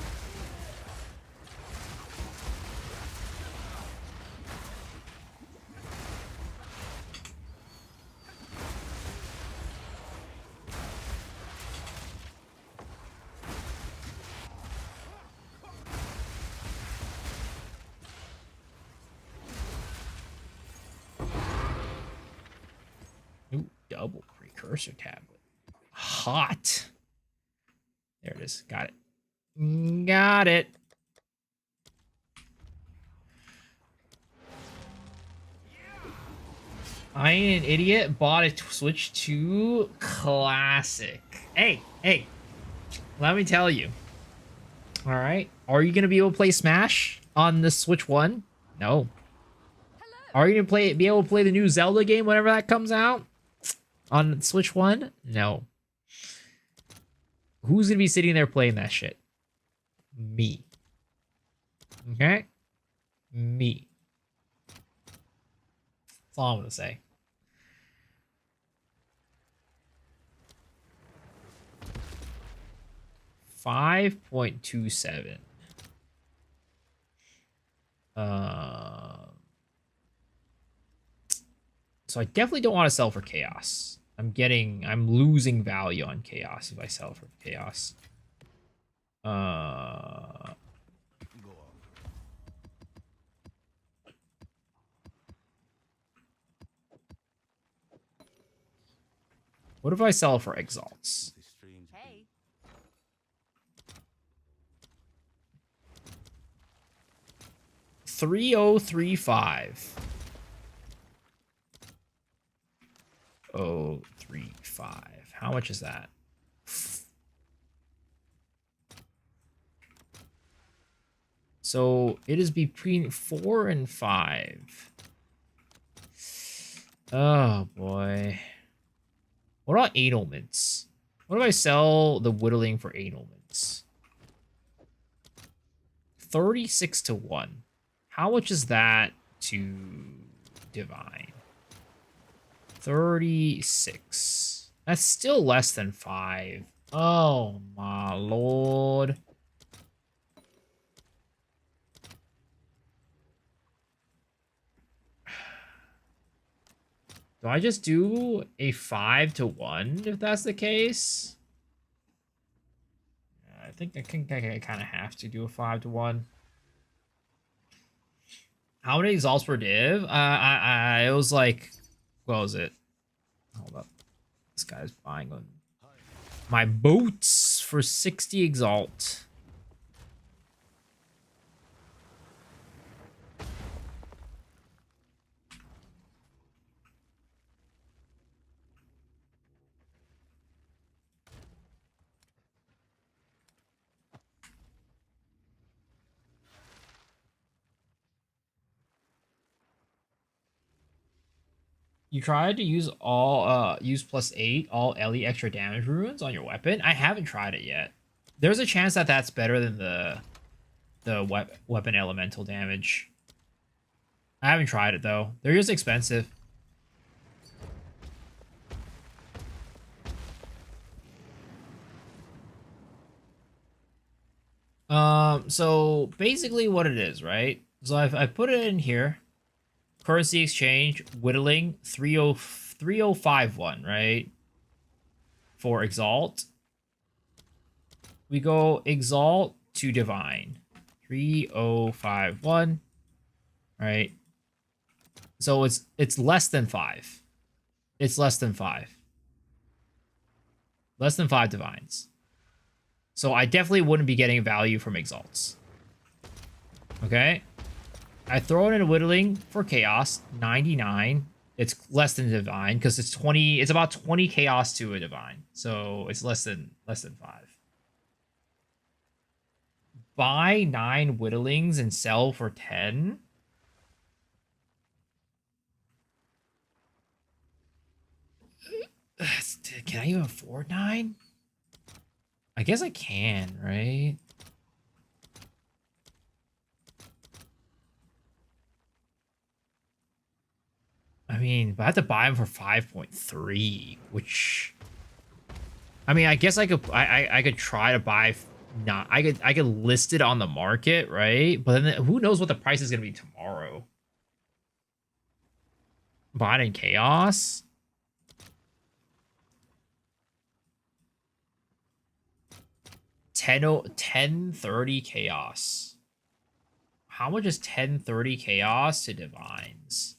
Ooh, double precursor tablet. Hot. There it is. Got it. Got it. I ain't an idiot. Bought a Switch 2 Classic. Hey, hey. Let me tell you. All right. Are you going to be able to play Smash on the Switch 1? No. Are you going to be able to play the new Zelda game whenever that comes out? On Switch 1? No. Who's going to be sitting there playing that shit? Me. Okay? Me. That's all I'm going to say. $5.27. So I definitely don't want to sell for Chaos. I'm losing value on Chaos if I sell for Chaos. Go on. What if I sell for Exalts? This strange Hey. 3035. 035. How much is that? So it is between 4 and 5. Oh boy. What about Adelments? What if I sell the Whittling for Adelments? 36 to 1. How much is that to Divine? 36. That's still less than 5. Oh my lord. Do I just do a 5 to 1 if that's the case? I think I kind of have to do a 5 to 1. How many exalts per div? It was like, what was it? Hold up. This guy's buying on My boots for 60 exalt. You tried to use use +8 all LE extra damage runes on your weapon. I haven't tried it yet. There's a chance that that's better than the weapon elemental damage. I haven't tried it though. They're just expensive. So basically what it is, right? So I've put it in here. Currency exchange, whittling, 3051, right? For exalt. We go exalt to divine. 3051. Right? So it's less than 5. It's less than 5. Less than 5 divines. So I definitely wouldn't be getting value from exalts. Okay? I throw it in a whittling for chaos, 99. It's less than divine because it's 20. It's about 20 chaos to a divine, so it's less than 5. Buy 9 whittlings and sell for 10. Can I even afford 9? I guess I can, right? I mean, but I have to buy them for 5.3, which, I mean, I guess I could try to buy. Not, I could list it on the market, right? But then who knows what the price is gonna be tomorrow? Bought in chaos. $10.30 chaos. How much is 1030 chaos to divines?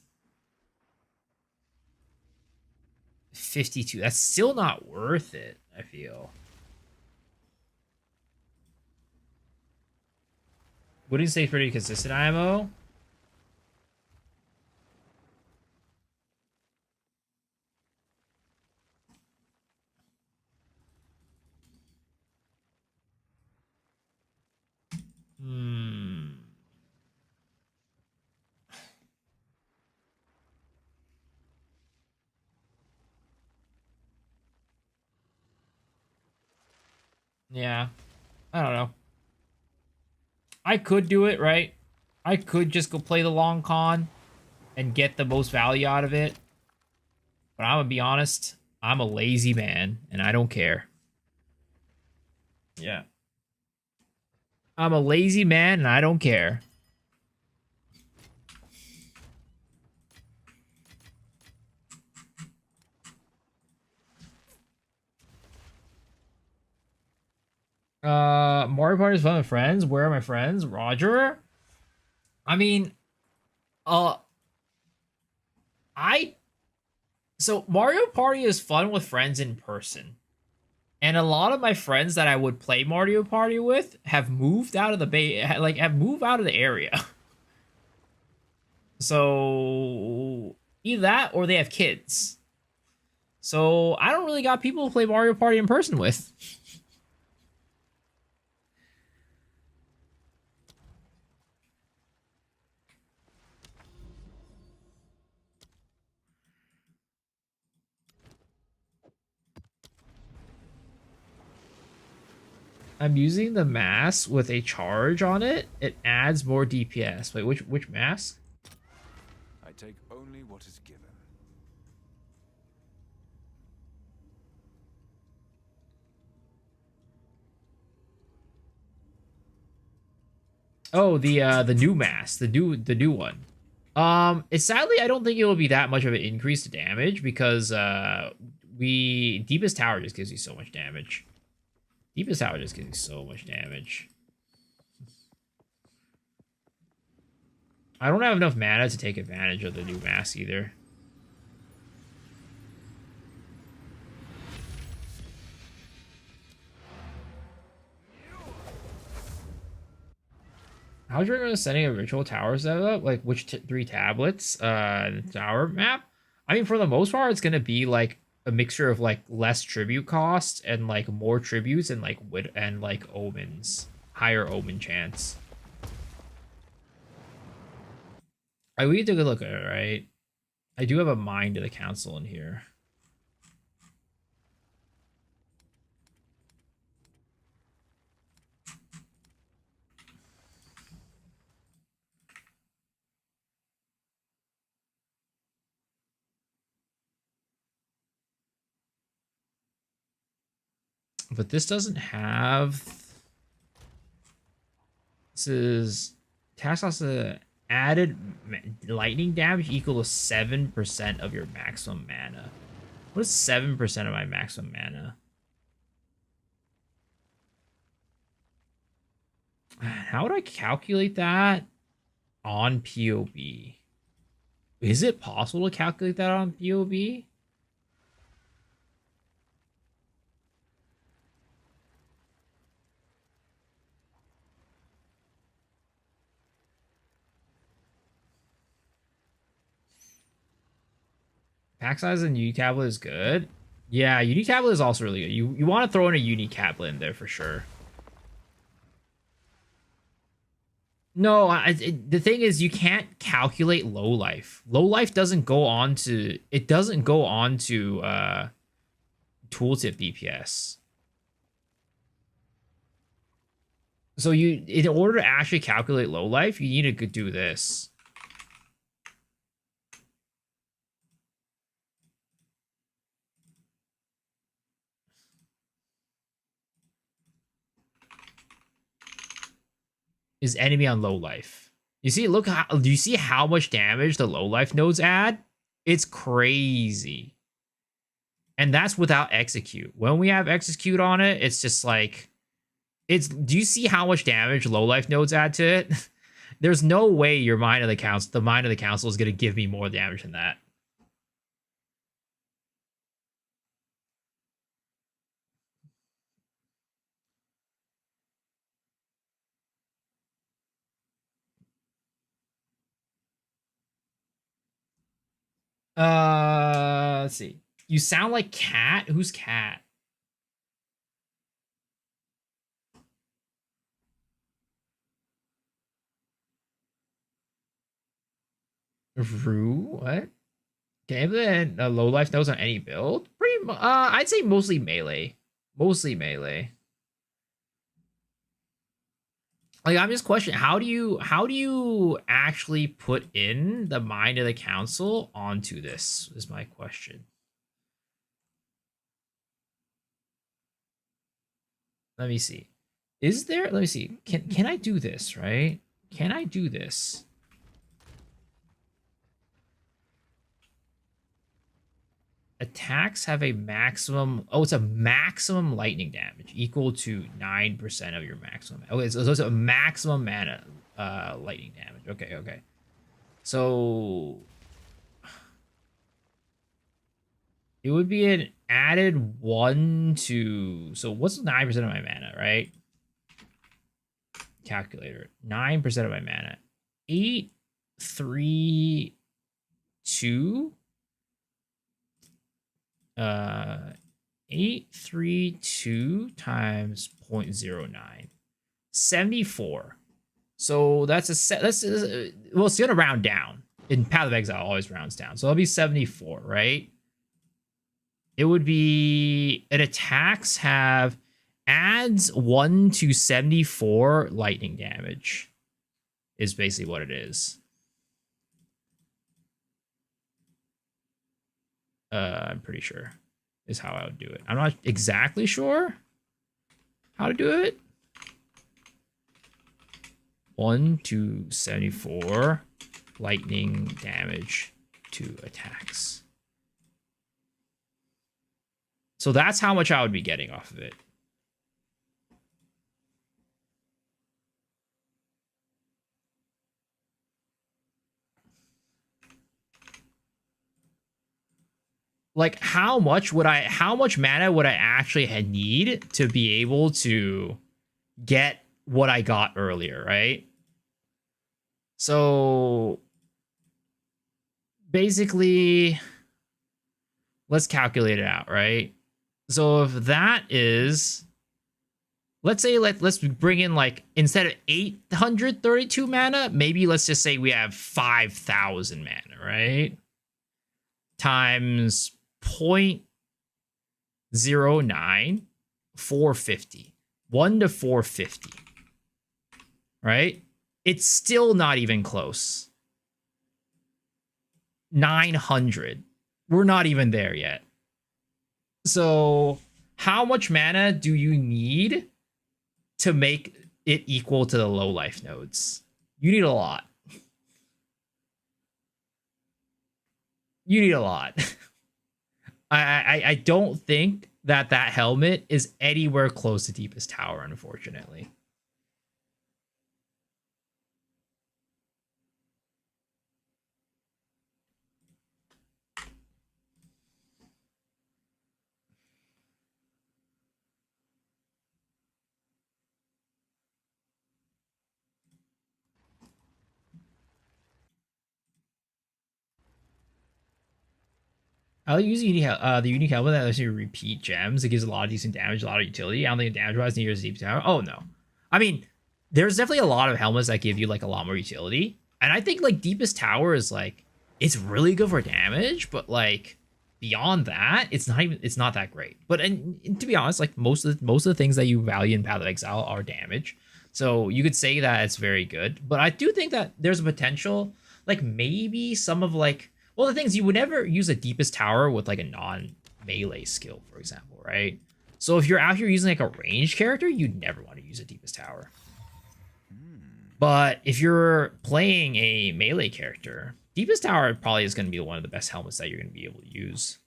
52. That's still not worth it, I feel. Wouldn't say pretty consistent IMO. Yeah. I don't know. I could do it, right? I could just go play the long con and get the most value out of it. But I'm gonna be honest, I'm a lazy man and I don't care. Yeah. I'm a lazy man and I don't care. Mario Party is fun with friends. Where are my friends? Roger? I mean, uh, I so Mario Party is fun with friends in person. And a lot of my friends that I would play Mario Party with have moved out of the have moved out of the area. So either that or they have kids. So I don't really got people to play Mario Party in person with. I'm using the mask with a charge on it. It adds more DPS. Wait, which mask? I take only what is given. Oh, the new mask, the new one. It's sadly I don't think it will be that much of an increase to damage because we Deepest Tower just gives you so much damage. Deepest Tower just gives you so much damage. I don't have enough mana to take advantage of the new mask either. How's you recommend setting a ritual tower setup? Like which 3 tablets? Tower map. I mean, for the most part, it's gonna be like a mixture of like less tribute cost and like more tributes and like omens, higher omen chance. We took a look at it, right? I do have a Mind of the Council in here. But this doesn't have. This is task loss added lightning damage equal to 7% of your maximum mana. What is 7% of my maximum mana? How would I calculate that on POB? Is it possible to calculate that on POB? Pack size and Uni tablet is good. Yeah, Uni tablet is also really good. You want to throw in a Uni tablet in there for sure. No, the thing is you can't calculate low life. Low life doesn't go on to tooltip DPS. So in order to actually calculate low life, you need to do this. Is enemy on low life. You see, do you see how much damage the low life nodes add? It's crazy. And that's without execute. When we have execute on it, it's just like, do you see how much damage low life nodes add to it? There's no way the Mind of the Council is going to give me more damage than that. Let's see. You sound like Cat? Who's Cat? Rue? What? Can I have low life nodes on any build? I'd say mostly melee. Mostly melee. Like, I'm just questioning, how do you actually put in the Mind of the Council onto this is my question. Let me see. Let me see. Can I do this, right? Can I do this? Attacks have a maximum. Oh, it's a maximum lightning damage equal to 9% of your maximum. Okay, so it's a maximum mana lightning damage. Okay. So it would be an added 1 to. So what's 9% of my mana, right? Calculator. 9% of my mana. 8, 3, 2. 832 times 0.09, 74. So that's well, it's gonna round down. In Path of Exile always rounds down, so it'll be 74, right? It would be adds 1 to 74 lightning damage is basically what it is. I'm pretty sure is how I would do it. I'm not exactly sure how to do it. 1 to 74 lightning damage to attacks. So that's how much I would be getting off of it. Like, how much mana would I actually need to be able to get what I got earlier, right? So basically, let's calculate it out, right? So if that is, let's say let's bring in like, instead of 832 mana, maybe let's just say we have 5,000 mana, right? Times 0.09, 450. 1 to 450. Right? It's still not even close. 900. We're not even there yet. So, how much mana do you need to make it equal to the low life nodes? You need a lot. You need a lot. I don't think that helmet is anywhere close to Deepest Tower, unfortunately. I like using the unique helmet that lets you repeat gems. It gives a lot of decent damage, a lot of utility. I don't think damage wise near as deep tower. Oh no, I mean, there's definitely a lot of helmets that give you like a lot more utility, and I think like Deepest Tower is like, it's really good for damage, but like beyond that, it's not that great. But and to be honest, like most of the things that you value in Path of Exile are damage, so you could say that it's very good. But I do think that there's a potential, like maybe some of like, well, the thing is, you would never use a Deepest Tower with like a non-melee skill, for example, right? So if you're out here using like a ranged character, you'd never want to use a Deepest Tower. But if you're playing a melee character, Deepest Tower probably is going to be one of the best helmets that you're going to be able to use.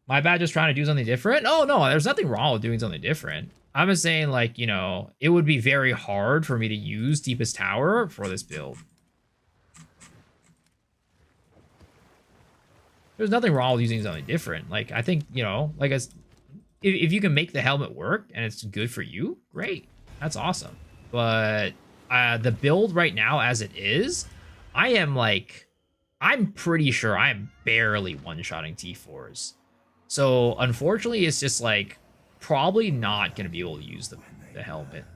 My bad, just trying to do something different? Oh, no, there's nothing wrong with doing something different. I'm just saying, like, you know, it would be very hard for me to use Deepest Tower for this build. There's nothing wrong with using something different. Like, I think, you know, like, as if you can make the helmet work and it's good for you, great. That's awesome. But the build right now as it is, I am like, I'm pretty sure I'm barely one-shotting T4s. So, unfortunately, it's just like, probably not going to be able to use the helmet.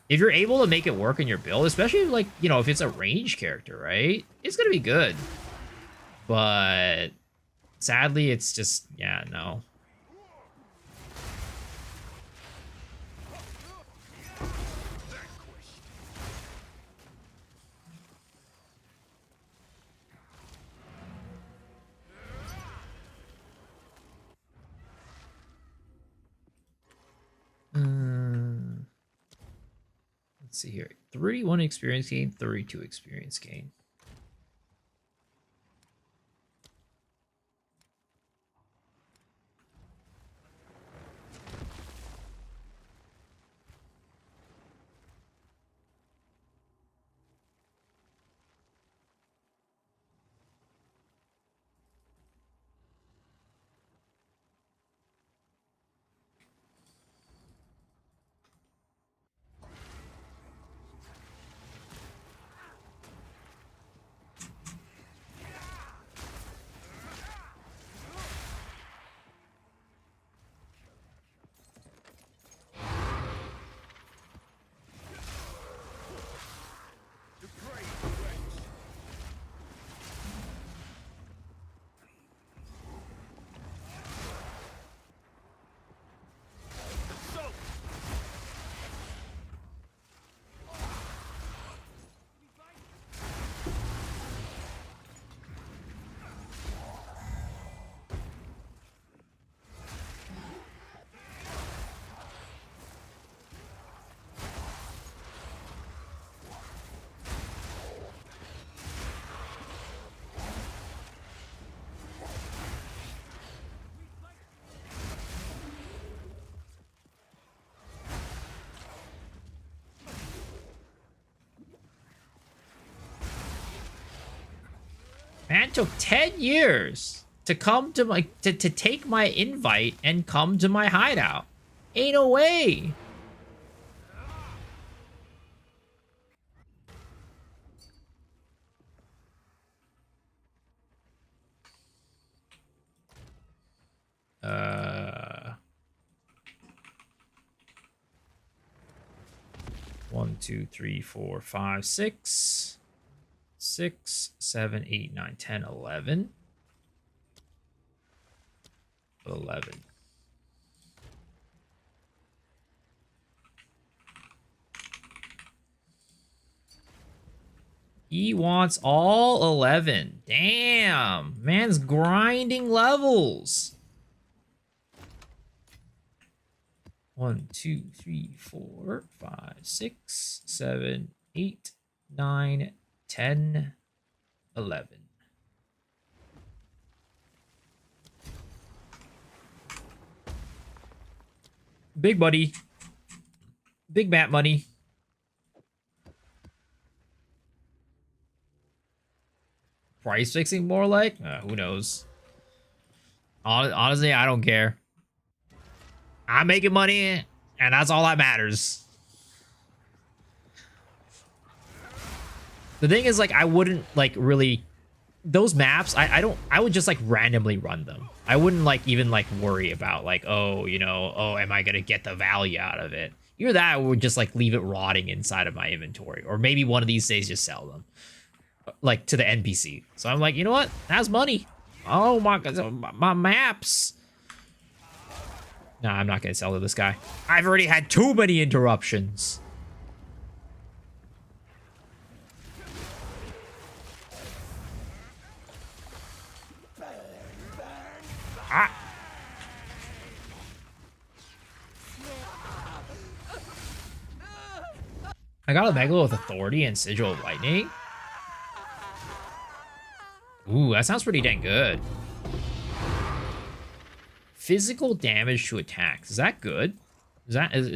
If you're able to make it work in your build, especially like, you know, if it's a ranged character, right? It's going to be good. But sadly, it's just, yeah, no. Let's see here. 31 experience gain, 32 experience gain. Man, it took 10 years to come to my to take my invite and come to my hideout. Ain't no way. Uh, 1, 2, 3, 4, 5, 6, 6, 7, 8, 9, 10, 11. 11. He wants all 11. Damn. Man's grinding levels. 1, 2, 3, 4, 5, 6, 7, 8, 9, 10, 11. Big buddy. Big map money. Price fixing more like? Who knows? Honestly, I don't care. I'm making money, and that's all that matters. The thing is, like, I wouldn't, like, really... Those maps, I would just, like, randomly run them. I wouldn't, like, even, like, worry about, like, oh, you know, oh, am I gonna get the value out of it? Either that, I would just, like, leave it rotting inside of my inventory. Or maybe one of these days just sell them. Like, to the NPC. So I'm like, you know what? That's money. Oh, my maps. Nah, I'm not gonna sell to this guy. I've already had too many interruptions. Ah. I got a Megalo with Authority and Sigil of Lightning. Ooh, that sounds pretty dang good. Physical damage to attacks. Is that good? Is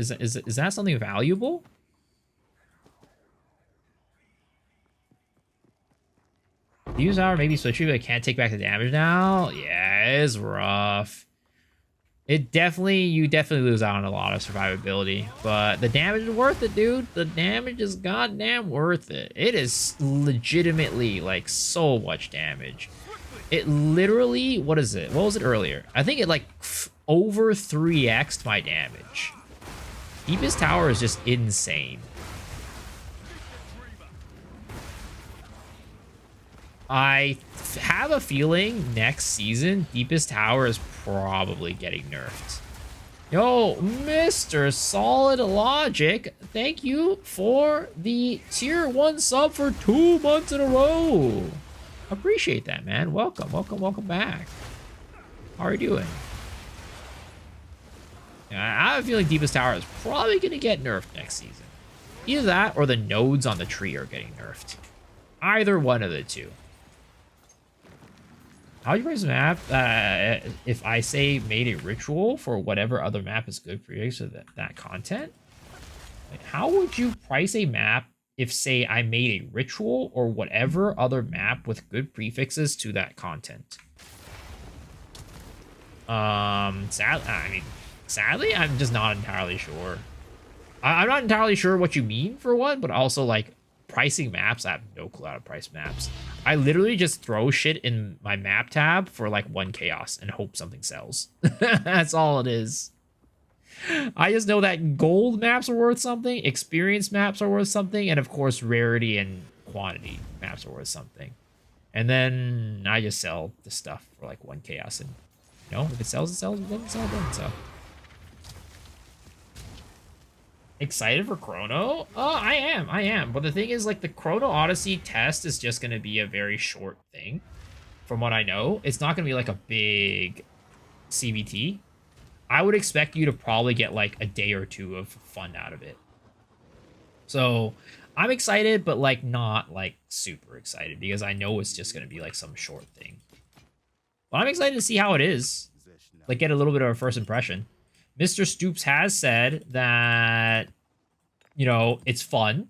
that something valuable? Use hour maybe switching, but I can't take back the damage now. Yeah, it's rough. You definitely lose out on a lot of survivability, but the damage is worth it, dude. The damage is goddamn worth it. It is legitimately like so much damage. It literally, what is it? What was it earlier? I think it like over 3x'd my damage. Deepest Tower is just insane. I have a feeling next season, Deepest Tower is probably getting nerfed. Yo, Mr. Solid Logic, thank you for the tier 1 sub for 2 months in a row. Appreciate that, man. Welcome, welcome, welcome back. How are you doing? I have a feeling Deepest Tower is probably going to get nerfed next season. Either that or the nodes on the tree are getting nerfed. Either one of the two. How would you price a map if I say made a ritual for whatever other map is good for you, so that content? Like, how would you price a map if, say, I made a ritual or whatever other map with good prefixes to that content? Sadly, I'm just not entirely sure. I'm not entirely sure what you mean for what, but also, like, pricing maps, I have no clue how to price maps. I literally just throw shit in my map tab for like 1 chaos and hope something sells. That's all it is. I just know that gold maps are worth something, experience maps are worth something, and of course rarity and quantity maps are worth something. And then I just sell the stuff for like 1 chaos, and you know, if it sells, it sells. If it doesn't sell, it doesn't sell. Excited for Chrono? Oh, I am. But the thing is, like, the Chrono Odyssey test is just going to be a very short thing. From what I know, it's not going to be like a big CVT. I would expect you to probably get like a day or two of fun out of it. So I'm excited, but like not like super excited because I know it's just going to be like some short thing. But I'm excited to see how it is. Like, get a little bit of a first impression. Mr. Stoops has said that, you know, it's fun,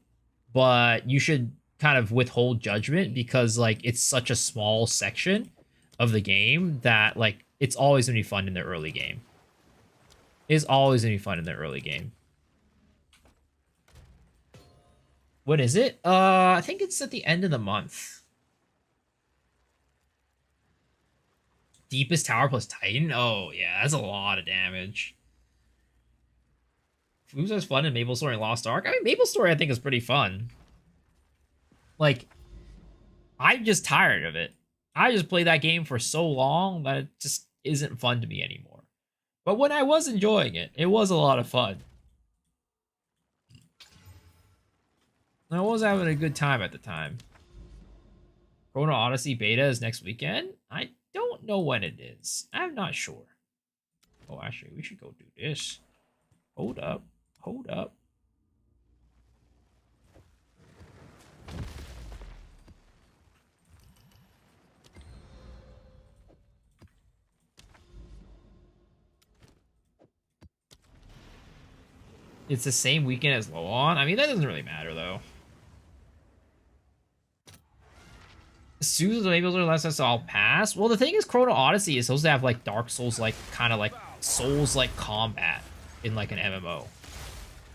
but you should kind of withhold judgment because, like, it's such a small section of the game that, like, it's always going to be fun in the early game. It's always going to be fun in the early game. When is it? I think it's at the end of the month. Deepest Tower plus Titan? Oh, yeah, that's a lot of damage. Who's as fun in Maple Story and Lost Ark? I mean, Maple Story I think is pretty fun. Like, I'm just tired of it. I just played that game for so long that it just isn't fun to me anymore. But when I was enjoying it, it was a lot of fun. I was having a good time at the time. Chrono Odyssey beta is next weekend. I don't know when it is. I'm not sure. Oh, actually, we should go do this. Hold up. Hold up. It's the same weekend as Loan. I mean, that doesn't really matter, though. Susan Maples are less us all pass. Well, the thing is, Chrono Odyssey is supposed to have like Dark Souls, like kind of like Souls like combat in like an MMO,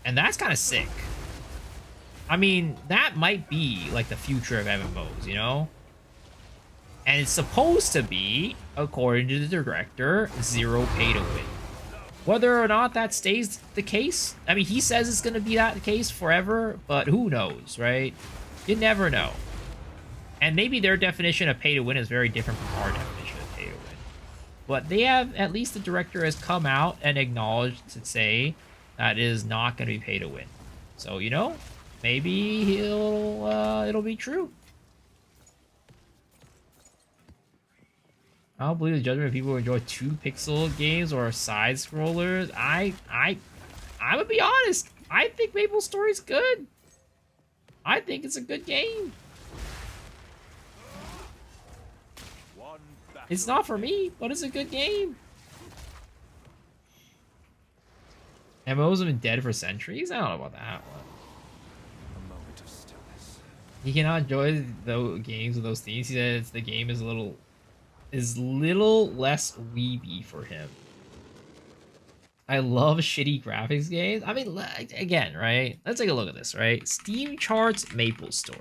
and that's kind of sick. I mean, that might be like the future of MMOs, you know? And it's supposed to be, according to the director, zero pay to win. Whether or not that stays the case, I mean, he says it's going to be that case forever, but who knows, right? You never know. And maybe their definition of pay to win is very different from our definition of pay to win. But they have, at least the director has come out and acknowledged to say that it is not going to be pay to win. So, you know, maybe it'll be true. I don't believe the judgment of people who enjoy 2-pixel games or side scrollers. I'm gonna be honest. I think Maple Story's good. I think it's a good game. It's not for me, but it's a good game. MMOs have been dead for centuries? I don't know about that one. A moment of stillness. He cannot enjoy the games with those themes. He says the game is little less weeby for him. I love shitty graphics games. I mean, again, right? Let's take a look at this, right? Steam charts Maple Story.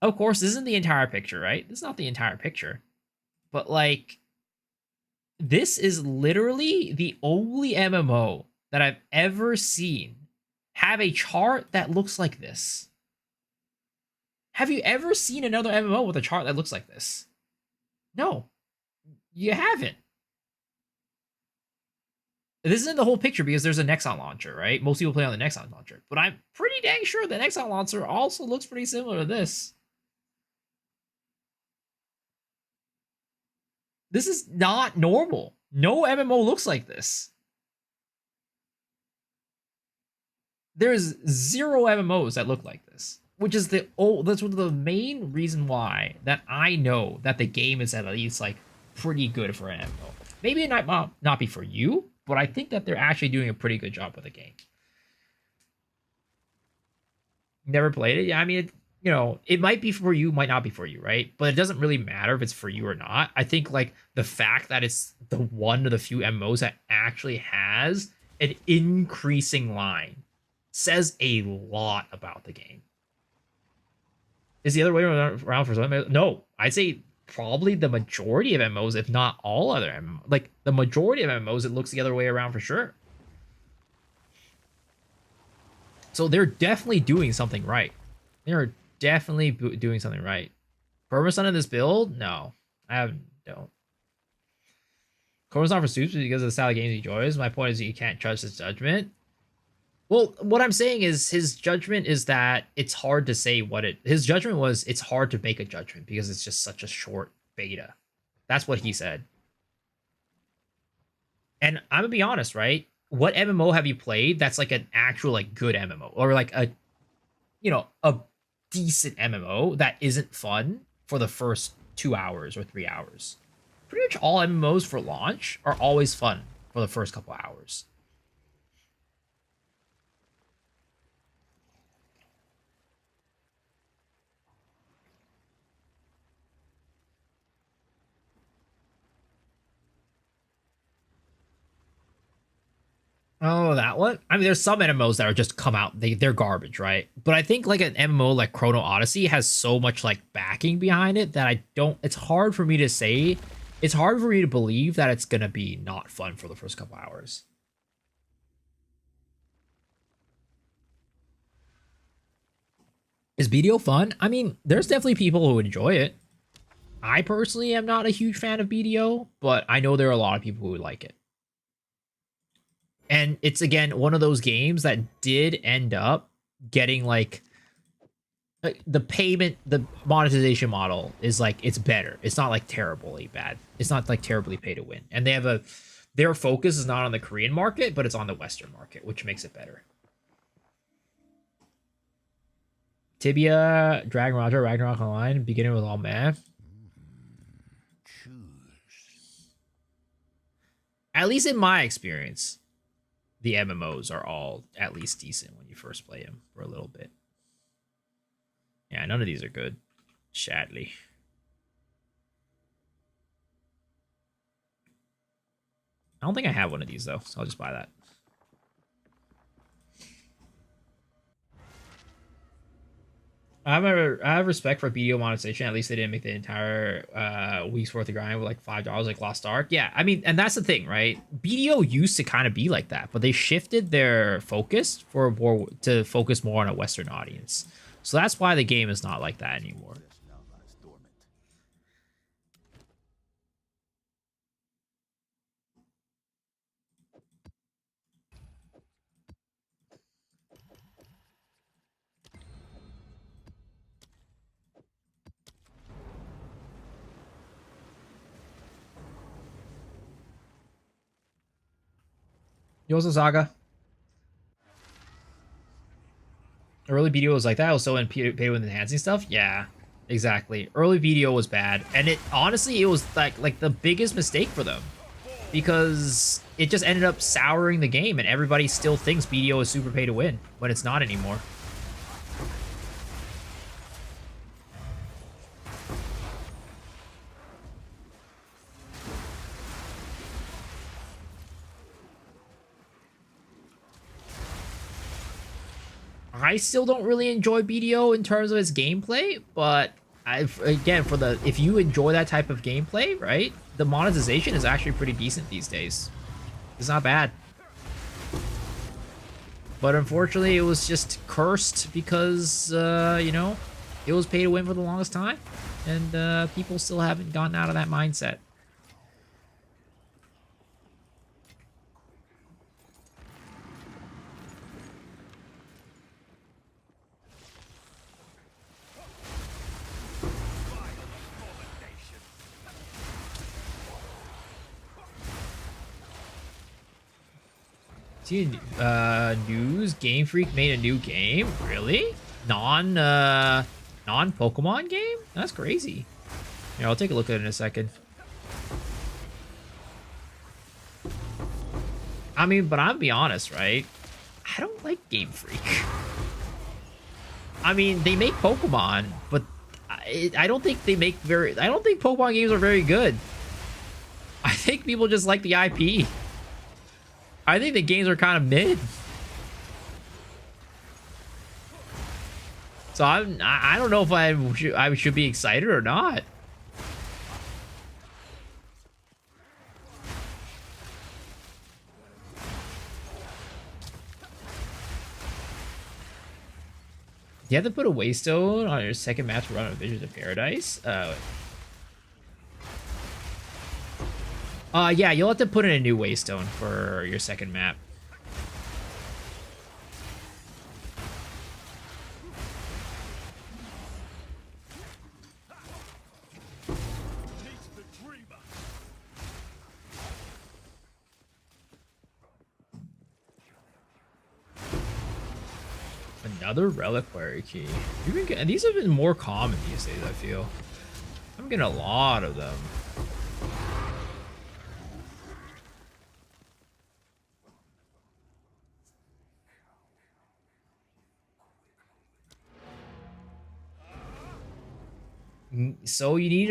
Of course, this isn't the entire picture, right? This is not the entire picture. But, like, this is literally the only MMO that I've ever seen have a chart that looks like this. Have you ever seen another MMO with a chart that looks like this? No, you haven't. This isn't the whole picture because there's a Nexon launcher, right? Most people play on the Nexon launcher. But I'm pretty dang sure the Nexon launcher also looks pretty similar to this. This is not normal. No MMO looks like this. There's zero MMOs that look like this, which is that's one of the main reason why that I know that the game is at least like pretty good for an MMO. Maybe it might not be for you, but I think that they're actually doing a pretty good job with the game. Never played it? Yeah, I mean, you know, it might be for you, might not be for you, right? But it doesn't really matter if it's for you or not. I think like the fact that it's the one of the few MMOs that actually has an increasing line says a lot about the game. Is the other way around for some MMOs? No, I'd say probably the majority of MMOs, if not all other MMOs. Like the majority of MMOs, it looks the other way around for sure. So they're definitely doing something right. They're definitely doing something right. Permasun in this build? No, I don't. Corner's not for Soups because of the style of games he enjoys. My point is you can't trust his judgment. Well, what I'm saying is his judgment is that it's hard to say his judgment was it's hard to make a judgment because it's just such a short beta. That's what he said. And I'm gonna be honest, right? What MMO have you played that's like an actual like good MMO or like a decent MMO that isn't fun for the first 2 hours or 3 hours? Pretty much all MMOs for launch are always fun for the first couple hours. Oh, that one. I mean, there's some MMOs that are just come out. They're garbage, right? But I think like an MMO like Chrono Odyssey has so much like backing behind it that I don't. It's hard for me to say. It's hard for me to believe that it's gonna be not fun for the first couple hours. Is BDO fun? I mean, there's definitely people who enjoy it. I personally am not a huge fan of BDO, but I know there are a lot of people who like it. And it's again one of those games that did end up getting like the payment, the monetization model is like it's better. It's not like terribly bad. It's not like terribly pay to win. And they have their focus is not on the Korean market, but it's on the Western market, which makes it better. Tibia, Dragon Roger, Ragnarok Online, beginning with all math. Choose. At least in my experience, the MMOs are all at least decent when you first play them for a little bit. Yeah, none of these are good. Sadly. I don't think I have one of these though, so I'll just buy that. I have respect for BDO monetization. At least they didn't make the entire week's worth of grind with like $5 like Lost Ark. Yeah, I mean, and that's the thing, right? BDO used to kind of be like that, but they shifted their focus to focus more on a Western audience. So that's why the game is not like that anymore. Possession now lies dormant. Yosa Saga. Early BDO was like that. It was so in pay with enhancing stuff. Yeah, exactly. Early BDO was bad, and it honestly it was like the biggest mistake for them because it just ended up souring the game, and everybody still thinks BDO is super pay to win when it's not anymore. I still don't really enjoy BDO in terms of its gameplay, but again, if you enjoy that type of gameplay, right, the monetization is actually pretty decent these days. It's not bad. But unfortunately, it was just cursed because, you know, it was pay to win for the longest time, and people still haven't gotten out of that mindset. See, news. Game Freak made a new game. Really? Non-Pokemon game? That's crazy. Yeah, I'll take a look at it in a second. I mean, but I'll be honest, right? I don't like Game Freak. I mean, they make Pokemon, but I don't think they make I don't think Pokemon games are very good. I think people just like the IP. I think the games are kind of mid. So I don't know if I should be excited or not. Do you have to put a waystone on your second match run of Visions of Paradise? Yeah, you'll have to put in a new waystone for your second map. Another reliquary key. These have been more common these days, I feel. I'm getting a lot of them. So you need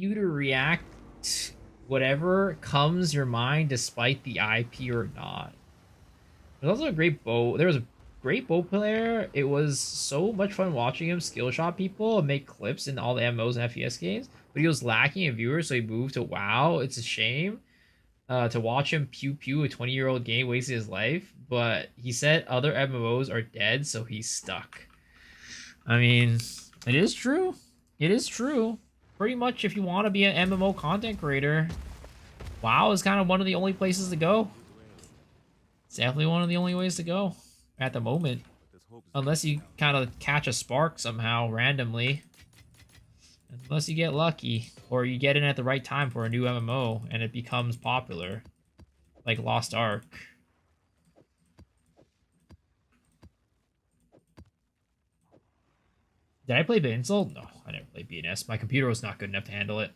you to react whatever comes your mind despite the IP or not. There's also a great bow. There was a great bow player. It was so much fun watching him skill shot people and make clips in all the MMOs and FPS games. But he was lacking in viewers, so he moved to WoW. It's a shame to watch him pew pew a 20-year-old game wasting his life. But he said other MMOs are dead, so he's stuck. I mean, it is true. It is true. Pretty much, if you want to be an MMO content creator, WoW is kind of one of the only places to go. It's definitely one of the only ways to go at the moment. Unless you kind of catch a spark somehow randomly. Unless you get lucky. Or you get in at the right time for a new MMO and it becomes popular. Like Lost Ark. Did I play Binsel? No, I never played BNS. My computer was not good enough to handle it.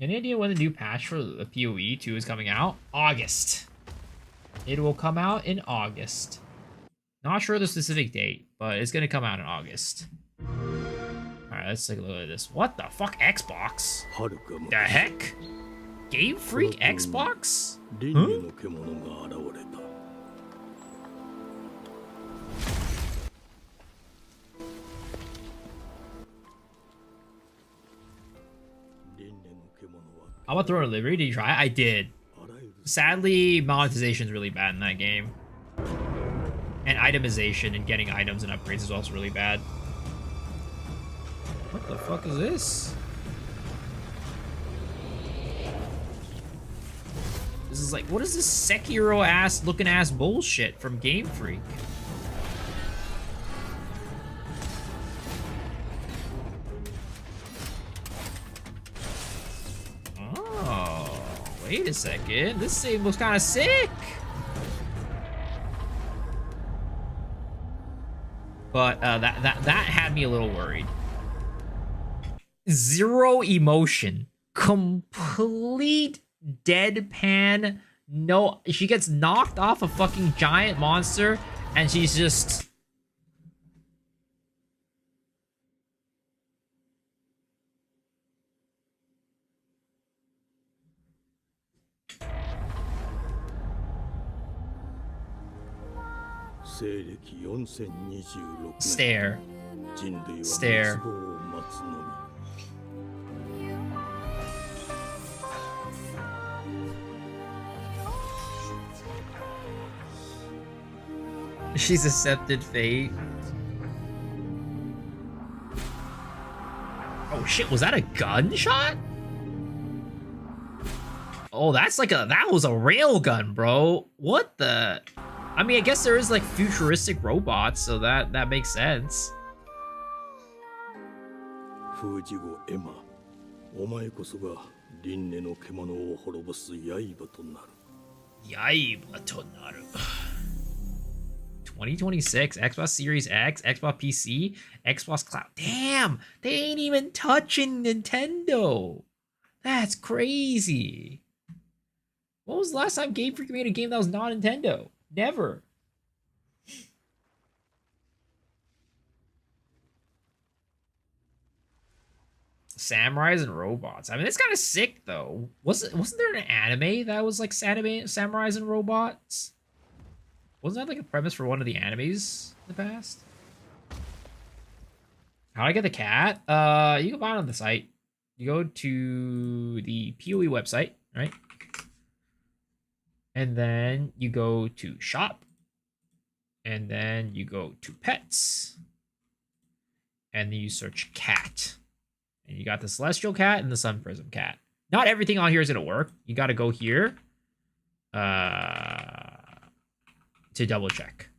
Any idea when the new patch for the PoE 2 is coming out? August. It will come out in August. Not sure the specific date, but it's going to come out in August. Alright, let's take a look at this. What the fuck? Xbox? The heck? Game Freak Xbox? Huh? How about Throne of Liberty? Did you try it? I did. Sadly, monetization is really bad in that game. And itemization and getting items and upgrades is also really bad. What the fuck is this? This is like, what is this Sekiro ass looking ass bullshit from Game Freak? Oh, wait a second. This thing looks kind of sick. But that had me a little worried. Zero emotion. Complete deadpan. No, she gets knocked off a fucking giant monster and she's just... Stare. Stare. She's accepted fate. Oh shit, was that a gunshot? Oh, that's like that was a railgun, bro. What the? I mean, I guess there is like futuristic robots, so that makes sense. Yaiba tonaru. 2026, Xbox Series X, Xbox PC, Xbox Cloud. Damn, they ain't even touching Nintendo. That's crazy. When was the last time Game Freak made a game that was not Nintendo? Never. Samurais and robots. I mean, it's kind of sick though. Wasn't there an anime that was like samurais and robots? Wasn't that like a premise for one of the animes in the past? How do I get the cat? You can buy it on the site. You go to the PoE website, right? And then you go to shop. And then you go to pets. And then you search cat. And you got the celestial cat and the sun prism cat. Not everything on here is gonna work. You gotta go here. To double check.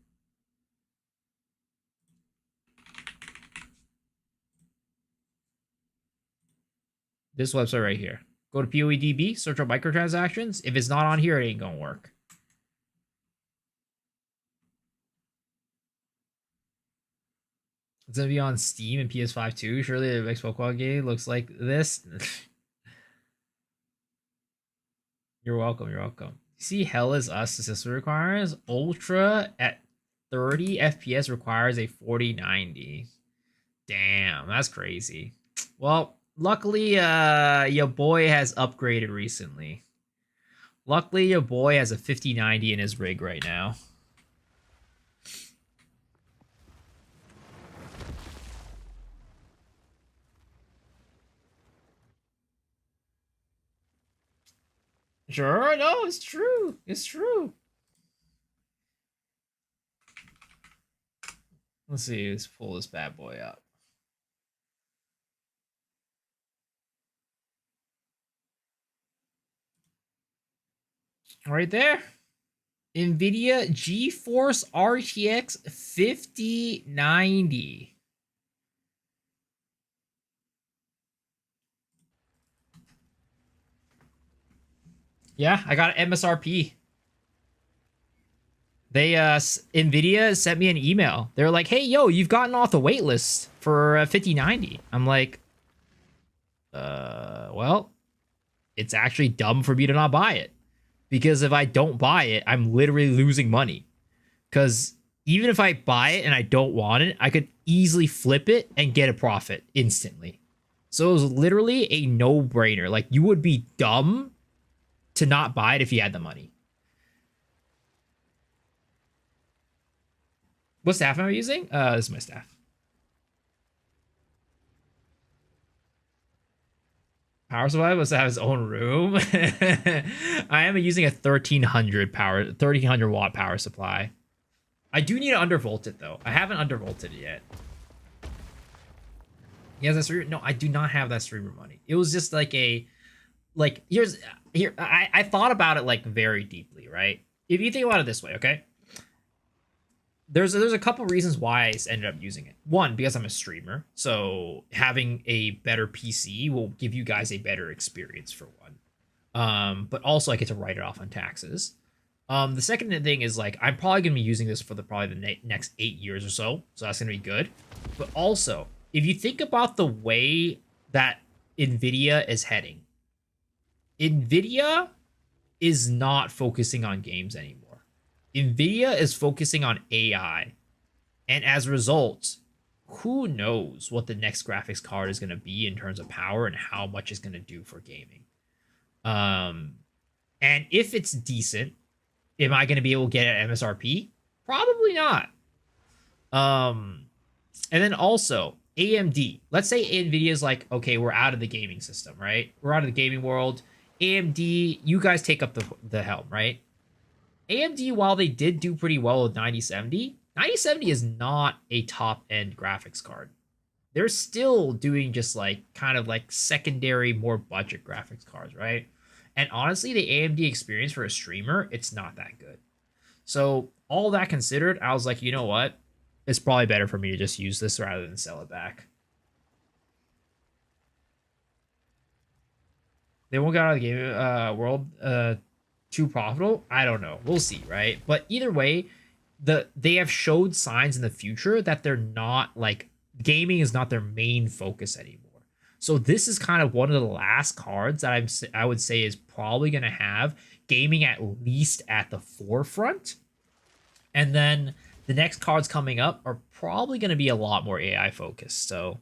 This website right here. Go to PoEDB, search for microtransactions. If it's not on here, it ain't gonna work. It's gonna be on Steam and PS5 too. Surely the next Pokemon game looks like this. You're welcome, you're welcome. See, Hell is Us the system requires. Ultra at 30 FPS requires a 4090. Damn, that's crazy. Well, luckily, your boy has upgraded recently. Luckily, your boy has a 5090 in his rig right now. Sure, no, it's true. It's true. Let's see, let's pull this bad boy up. Right there. NVIDIA GeForce RTX 5090. Yeah, I got an MSRP. They NVIDIA sent me an email. They're like, "Hey, yo, you've gotten off the wait list for 5090." I'm like, well, it's actually dumb for me to not buy it. Because if I don't buy it, I'm literally losing money. Because even if I buy it and I don't want it, I could easily flip it and get a profit instantly. So it was literally a no-brainer. Like, you would be dumb to not buy it if you had the money. What staff am I using? This is my staff. Power supply must have his own room. I am using a 1300 watt power supply. I do need to undervolt it though. I haven't undervolted it yet. He has that streamer? No, I do not have that streamer money. It was just like I thought about it like very deeply, right? If you think about it this way, okay? There's a couple reasons why I ended up using it. One, because I'm a streamer, so having a better PC will give you guys a better experience for one. But also I get to write it off on taxes. The second thing is like I'm probably gonna be using this for probably the next 8 years or so that's gonna be good. But also, if you think about the way that NVIDIA is heading, NVIDIA is not focusing on games anymore. NVIDIA is focusing on AI. And as a result, who knows what the next graphics card is going to be in terms of power and how much it's going to do for gaming. And if it's decent, am I going to be able to get it at MSRP? Probably not. And then also, AMD. Let's say NVIDIA is like, okay, we're out of the gaming system, right? We're out of the gaming world. AMD, you guys take up the helm, right? AMD, while they did do pretty well with 9070, 9070 is not a top-end graphics card. They're still doing just like kind of like secondary, more budget graphics cards, right? And honestly, the AMD experience for a streamer, it's not that good. So all that considered, I was like, you know what? It's probably better for me to just use this rather than sell it back. They won't get out of the game world too profitable. I don't know. We'll see, right? But either way, they have showed signs in the future that they're not like gaming is not their main focus anymore. So this is kind of one of the last cards that I would say is probably going to have gaming at least at the forefront. And then the next cards coming up are probably going to be a lot more AI focused. So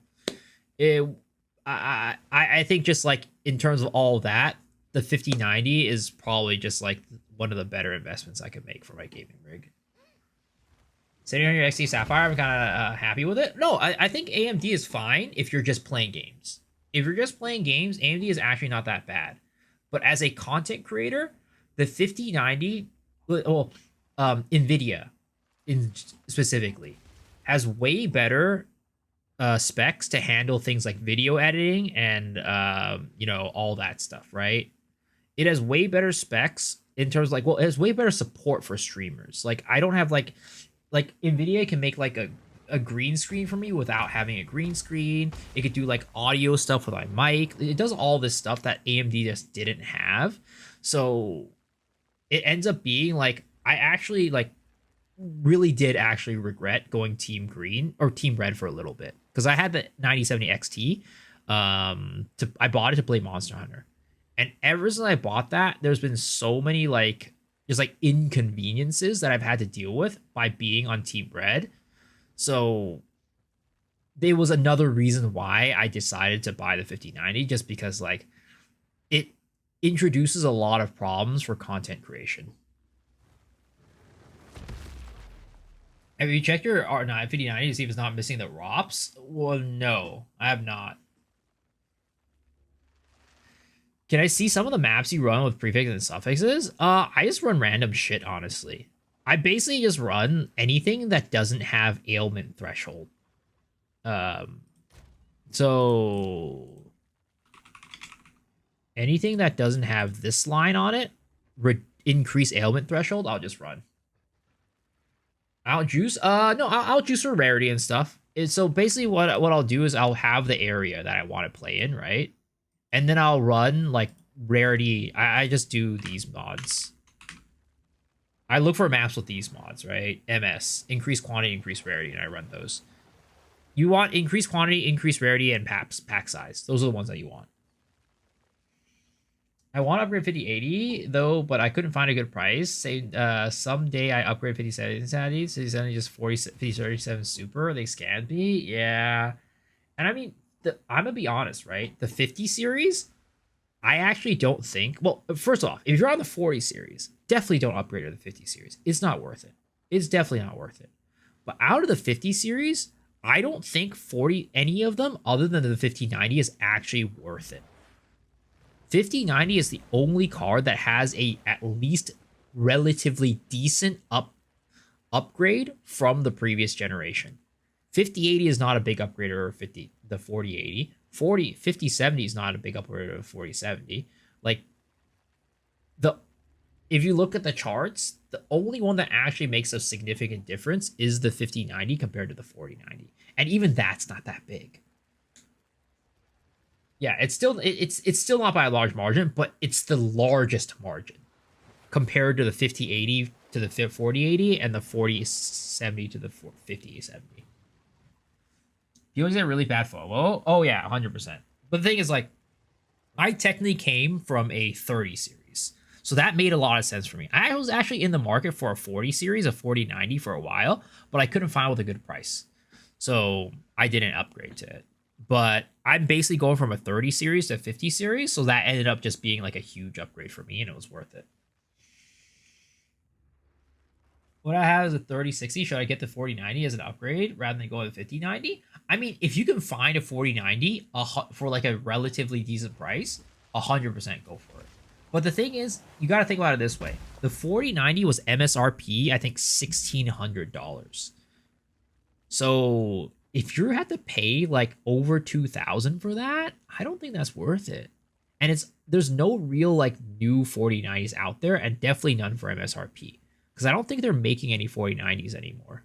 I think just like in terms of all that, the 5090 is probably just like one of the better investments I could make for my gaming rig. Sitting on your XT Sapphire, I'm kind of happy with it. No, I think AMD is fine if you're just playing games. If you're just playing games, AMD is actually not that bad. But as a content creator, the 5090, well, NVIDIA specifically, has way better specs to handle things like video editing and, all that stuff, right? It has way better specs in terms of like, well, it has way better support for streamers. Like, I don't have like NVIDIA can make like a green screen for me without having a green screen. It could do like audio stuff with my mic. It does all this stuff that AMD just didn't have. So it ends up being like, I actually like really did actually regret going team green or team red for a little bit. Because I had the 9070 XT. I bought it to play Monster Hunter. And ever since I bought that, there's been so many like just like inconveniences that I've had to deal with by being on Team Red. So there was another reason why I decided to buy the 5090, just because like introduces a lot of problems for content creation. Have you checked your R9 5090 to see if it's not missing the ROPS? Well, no, I have not. Can I see some of the maps you run with prefixes and suffixes? I just run random shit, honestly. I basically just run anything that doesn't have ailment threshold. So anything that doesn't have this line on it, increase ailment threshold, I'll just run. Outjuice? No, I'll juice for rarity and stuff. So basically what I'll do is I'll have the area that I want to play in, right? And then I'll run like rarity. I just do these mods. I look for maps with these mods, right? MS, increase quantity, increase rarity, and I run those. You want increased quantity, increased rarity, and pack size. Those are the ones that you want. I want to upgrade 5080 though, but I couldn't find a good price. Say someday I upgrade 5070. 5070 just 5037 super. They scanned me. Yeah. And I mean, I'm gonna be honest, right? The 50 series, I actually don't think. Well, first off, if you're on the 40 series, definitely don't upgrade to the 50 series. It's not worth it. It's definitely not worth it. But out of the 50 series, I don't think 40 any of them other than the 5090 is actually worth it. 5090 is the only card that has a at least relatively decent upgrade from the previous generation. 5080 is not a big upgrade over the 4080. 5070 is not a big upgrade over 4070. Like if you look at the charts, the only one that actually makes a significant difference is the 5090 compared to the 4090. And even that's not that big. Yeah, it's still not by a large margin, but it's the largest margin compared to the 5080 to the 4080 and the 4070 to the 5070. You always get really bad FOMO. Oh yeah, 100%. But the thing is, like, I technically came from a 30 series, so that made a lot of sense for me. I was actually in the market for a 40 series, a 4090 for a while, but I couldn't find with a good price, so I didn't upgrade to it. But I'm basically going from a 30 series to a 50 series, so that ended up just being like a huge upgrade for me, and it was worth it. What I have is a 3060. Should I get the 4090 as an upgrade rather than go with 5090? I mean, if you can find a 4090 for like a relatively decent price, 100% go for it. But the thing is, you got to think about it this way. The 4090 was MSRP, I think, $1,600. So if you had to pay like over $2,000 for that, I don't think that's worth it. And there's no real like new 4090s out there, and definitely none for MSRP, because I don't think they're making any 4090s anymore.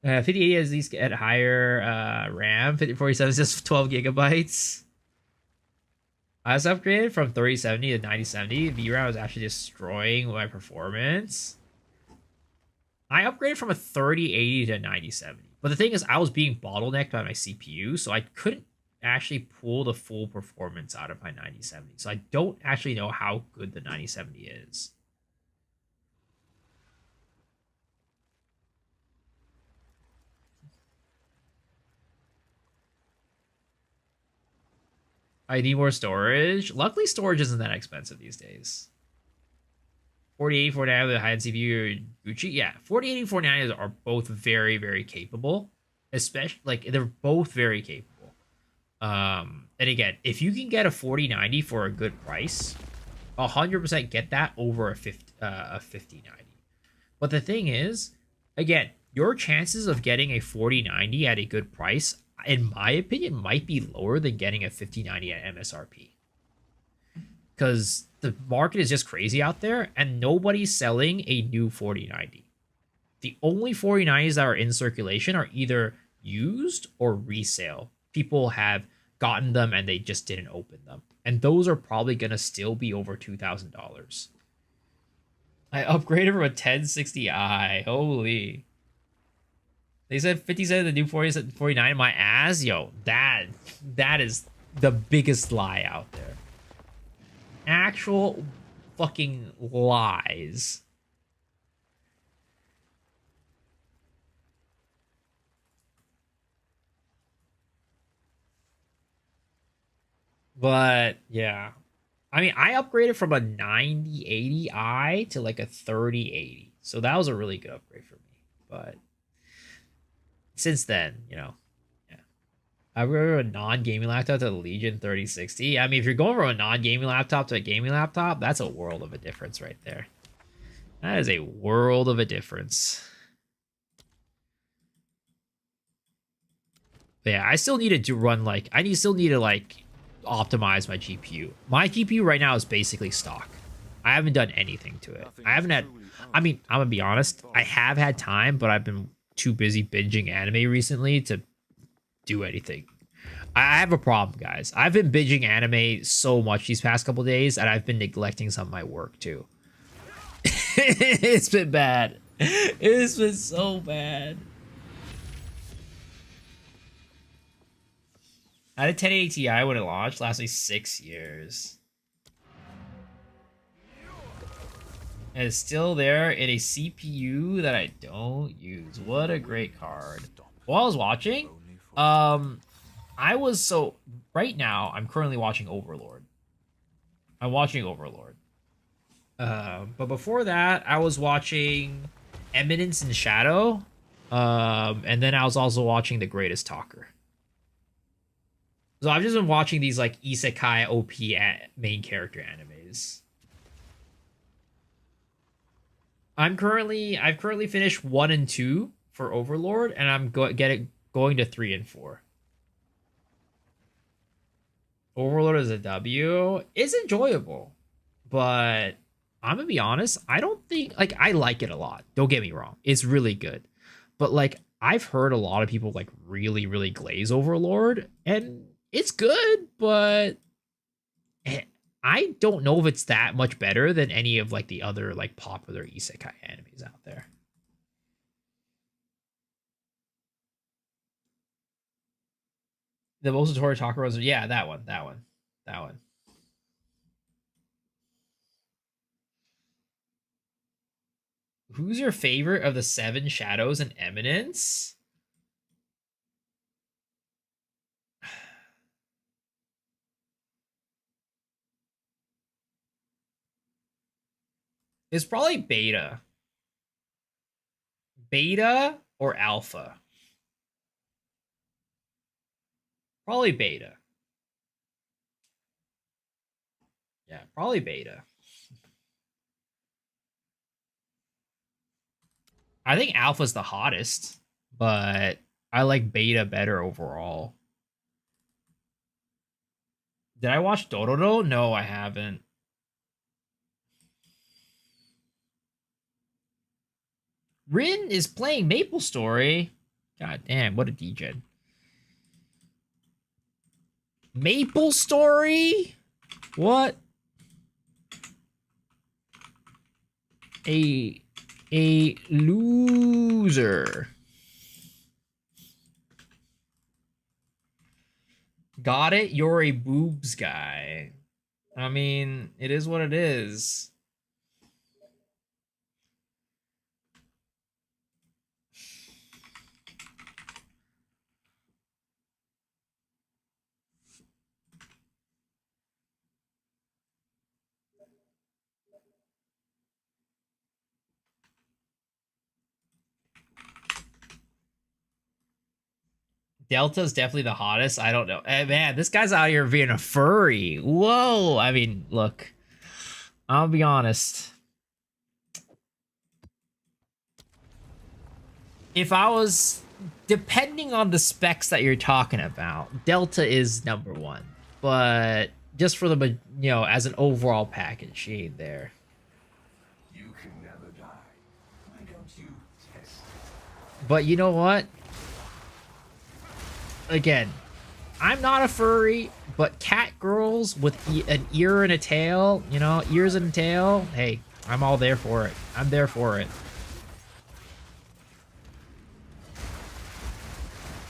5080 has these at higher RAM. 5047 is just 12 gigabytes. I was upgraded from 3070 to 9070. VRAM was actually destroying my performance. I upgraded from a 3080 to 9070. But the thing is, I was being bottlenecked by my CPU, so I couldn't actually pull the full performance out of my 9070. So I don't actually know how good the 9070 is. I need more storage. Luckily, storage isn't that expensive these days. 4080, 4090 with a high-end CPU, Gucci. Yeah, 4080, 4090 are both very, very capable. Especially, like, they're both very capable. And again, if you can get a 4090 for a good price, 100% get that over a 5090. But the thing is, again, your chances of getting a 4090 at a good price, in my opinion, might be lower than getting a 5090 at MSRP. Because the market is just crazy out there, and nobody's selling a new 4090. The only 4090s that are in circulation are either used or resale. People have gotten them and they just didn't open them. And those are probably going to still be over $2,000. I upgraded from a 1060i. Holy. They said 57 the new 49. My ass. Yo, that is the biggest lie out there. Actual fucking lies. But yeah, I mean, I upgraded from a 9080i to like a 3080, so that was a really good upgrade for me. But since then, yeah, I remember a non-gaming laptop to the Legion 3060. I mean, if you're going from a non-gaming laptop to a gaming laptop, that's a world of a difference right there. That is a world of a difference. But yeah, I still needed to run like still need to like optimize my GPU. My GPU right now is basically stock. I haven't done anything to it. I haven't had. I mean, I'm gonna be honest. I have had time, but I've been too busy binging anime recently to do anything. I have a problem, guys. I've been binging anime so much these past couple days, and I've been neglecting some of my work too. It's been bad. It's been so bad. I had a 1080 Ti when it launched, lasted 6 years. And it's still there in a CPU that I don't use. What a great card. While I was watching, right now I'm currently watching Overlord. I'm watching Overlord. But before that, I was watching Eminence and Shadow. And then I was also watching The Greatest Talker. So I've just been watching these like isekai OP main character animes. I've currently finished 1 and 2 for Overlord, and I'm going to 3 and 4. Overlord is a W. It's enjoyable, but I'm gonna be honest. I don't think like I like it a lot. Don't get me wrong. It's really good, but like I've heard a lot of people like really, really glaze Overlord, and it's good, but I don't know if it's that much better than any of like the other like popular isekai animes out there. The most notorious talker was that one. Who's your favorite of the 7 Shadows and Eminence? It's probably Beta. Beta or Alpha. Probably Beta. Yeah, probably Beta. I think Alpha's the hottest, but I like Beta better overall. Did I watch Dororo? No, I haven't. Rin is playing Maple Story. God damn, what a degen. Maple Story? What? A loser. Got it? You're a boobs guy. I mean, it is what it is. Delta's definitely the hottest. I don't know. Hey, man, this guy's out here being a furry. Whoa. I mean, look. I'll be honest. If I was... Depending on the specs that you're talking about, Delta is number 1. But just for the, as an overall package, she ain't there. You can never die. Why don't you test? But you know what? Again, I'm not a furry, but cat girls with an ear and a tail, ears and a tail, hey, I'm all there for it. I'm there for it.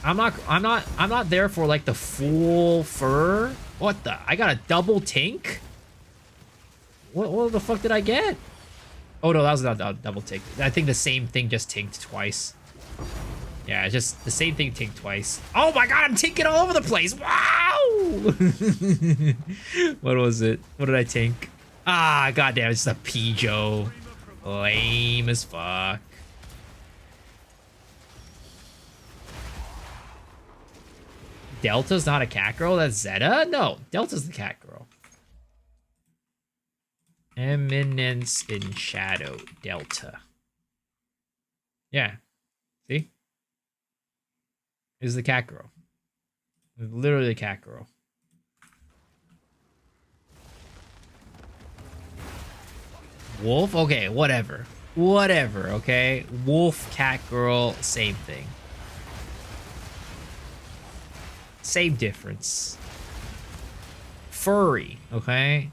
I'm not there for like the full fur. What the? I got a double tink? What the fuck did I get? Oh no, that was not a double tink. I think the same thing just tinked twice. Yeah, just the same thing tinked twice. Oh my god, I'm tinking all over the place. Wow! What was it? What did I tank? Ah, goddamn, it's the Pijo. Lame as fuck. Delta's not a cat girl? That's Zeta? No, Delta's the cat girl. Eminence in Shadow, Delta. Yeah. See? This is the cat girl. Literally the cat girl. Wolf? Okay, whatever. Whatever, okay? Wolf, cat girl, same thing. Same difference. Furry, okay?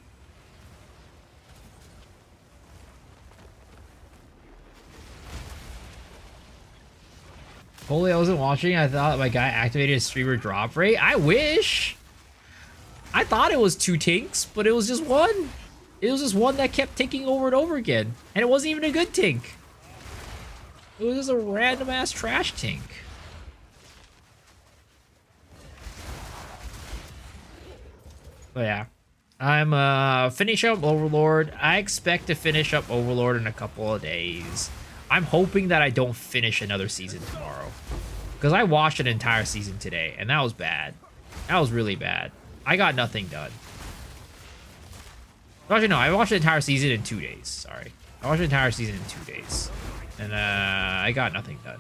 Holy, I wasn't watching. I thought my guy activated his streamer drop rate. I wish. I thought it was 2 tinks, but it was just 1. It was just 1 that kept tinking over and over again. And it wasn't even a good tink. It was just a random ass trash tink. But yeah. I'm finish up Overlord. I expect to finish up Overlord in a couple of days. I'm hoping that I don't finish another season tomorrow. Because I watched an entire season today, and that was bad. That was really bad. I got nothing done. Actually, no, I watched the entire season in 2 days. Sorry. I watched the entire season in 2 days. And I got nothing done.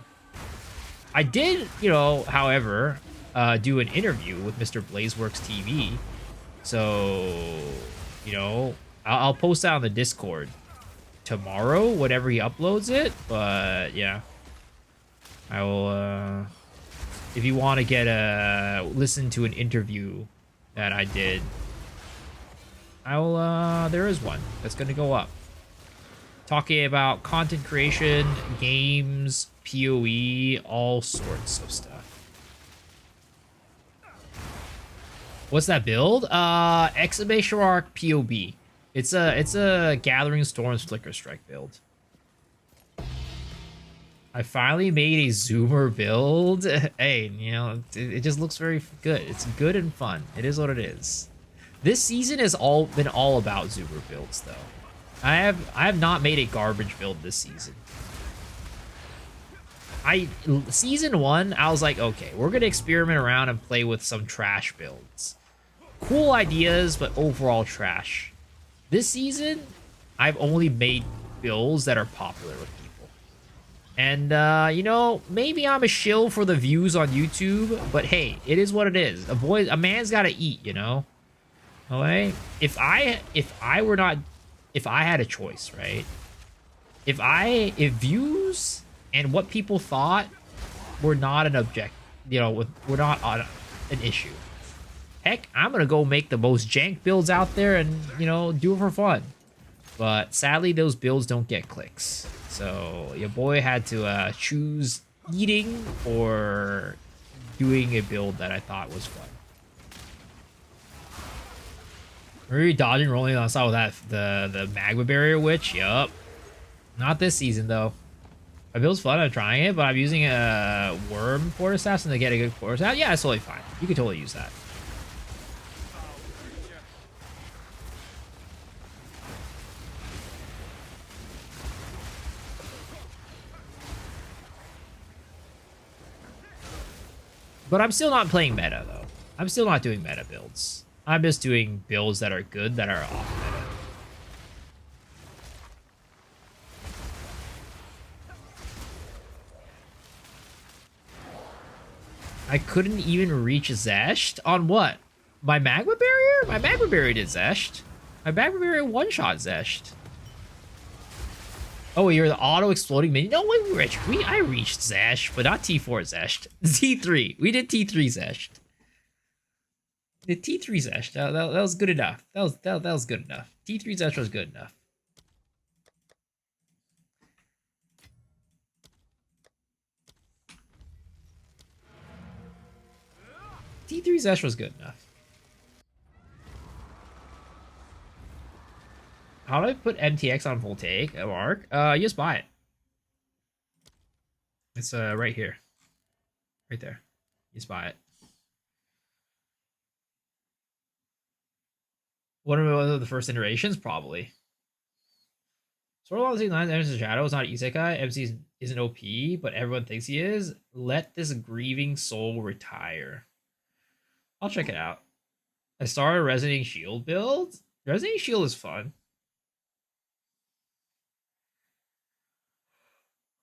I did, you know, however, do an interview with Mr. Blazeworks TV. So, you know, I'll post that on the Discord tomorrow, whenever he uploads it. But yeah, I will. If you want to get listen to an interview that I did, I will. There is one that's gonna go up, talking about content creation, games, PoE, all sorts of stuff. What's that build? Exclamation mark POB. It's a Gathering Storms Flicker Strike build. I finally made a zoomer build. Hey, you know, it just looks very good. It's good and fun. It is what it is. This season has been all about zoomer builds, though. I have not made a garbage build this season. Season 1, I was like, okay, we're gonna experiment around and play with some trash builds. Cool ideas, but overall trash. This season, I've only made builds that are popular with people. And, you know, maybe I'm a shill for the views on YouTube, but hey, it is what it is. A man's gotta eat, you know? Okay? If I had a choice, right? If views and what people thought were not an were not an issue. Heck, I'm gonna go make the most jank builds out there and, you know, do it for fun. But sadly, those builds don't get clicks. So your boy had to choose eating or doing a build that I thought was fun. Really dodging, rolling on top of that, the magma barrier witch. Yup. Not this season though. My build's fun. I'm trying it, but I'm using a worm port assassin to get a good port assassin. Yeah, it's totally fine. You can totally use that. But I'm still not playing meta, though. I'm still not doing meta builds. I'm just doing builds that are good, that are off meta. I couldn't even reach Zesht? On what? My magma barrier? My magma barrier did Zesht. My magma barrier one-shot Zesht. Oh, you're the auto-exploding minion? No, I reached Zesh, but not T4 Zesh. T3. We did T3 Zesh. The T3 Zesh. That was good enough. That was good enough. T3 Zesh was good enough. T3 Zesh was good enough. How do I put MTX on full take, Mark? You just buy it. It's right here. Right there. You just buy it. One of the first iterations, probably. Sword of the Nine enters the shadow is not an isekai. MC isn't OP, but everyone thinks he is. Let this grieving soul retire. I'll check it out. I started Resident Shield build. Resident Shield is fun.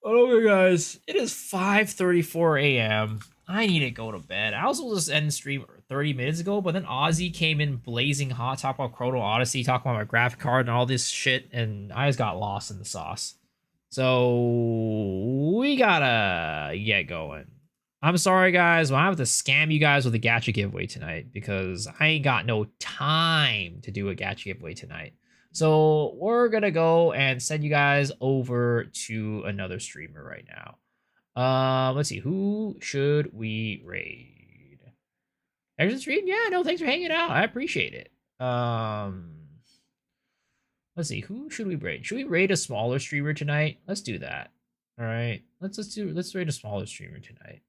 Okay, guys, it is 5:34 a.m. I need to go to bed. I also just ended stream 30 minutes ago, but then Ozzy came in blazing hot, talking about Chrono Odyssey, talking about my graphic card and all this shit, and I just got lost in the sauce. So we gotta get going. I'm sorry, guys, but I have to scam you guys with a gacha giveaway tonight because I ain't got no time to do a gacha giveaway tonight. So we're gonna go and send you guys over to another streamer right now. Let's see, who should we raid? Exit stream? Yeah, no, thanks for hanging out. I appreciate it. Let's see, who should we raid? Should we raid a smaller streamer tonight? Let's do that. All right, let's raid a smaller streamer tonight.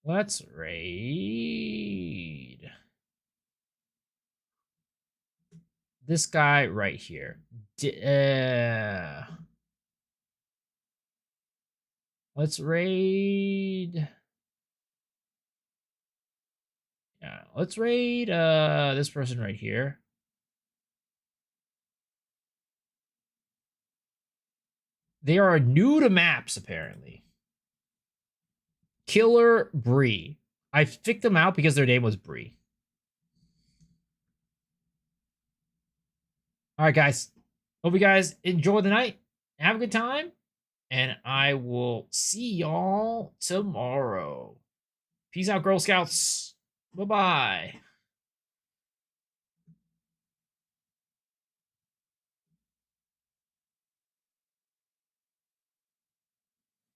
Let's raid this guy right here. Let's raid. Yeah, let's raid this person right here. They are new to maps, apparently. Killer Bree. I picked them out because their name was Bree. All right, guys. Hope you guys enjoy the night. Have a good time. And I will see y'all tomorrow. Peace out, Girl Scouts. Bye-bye.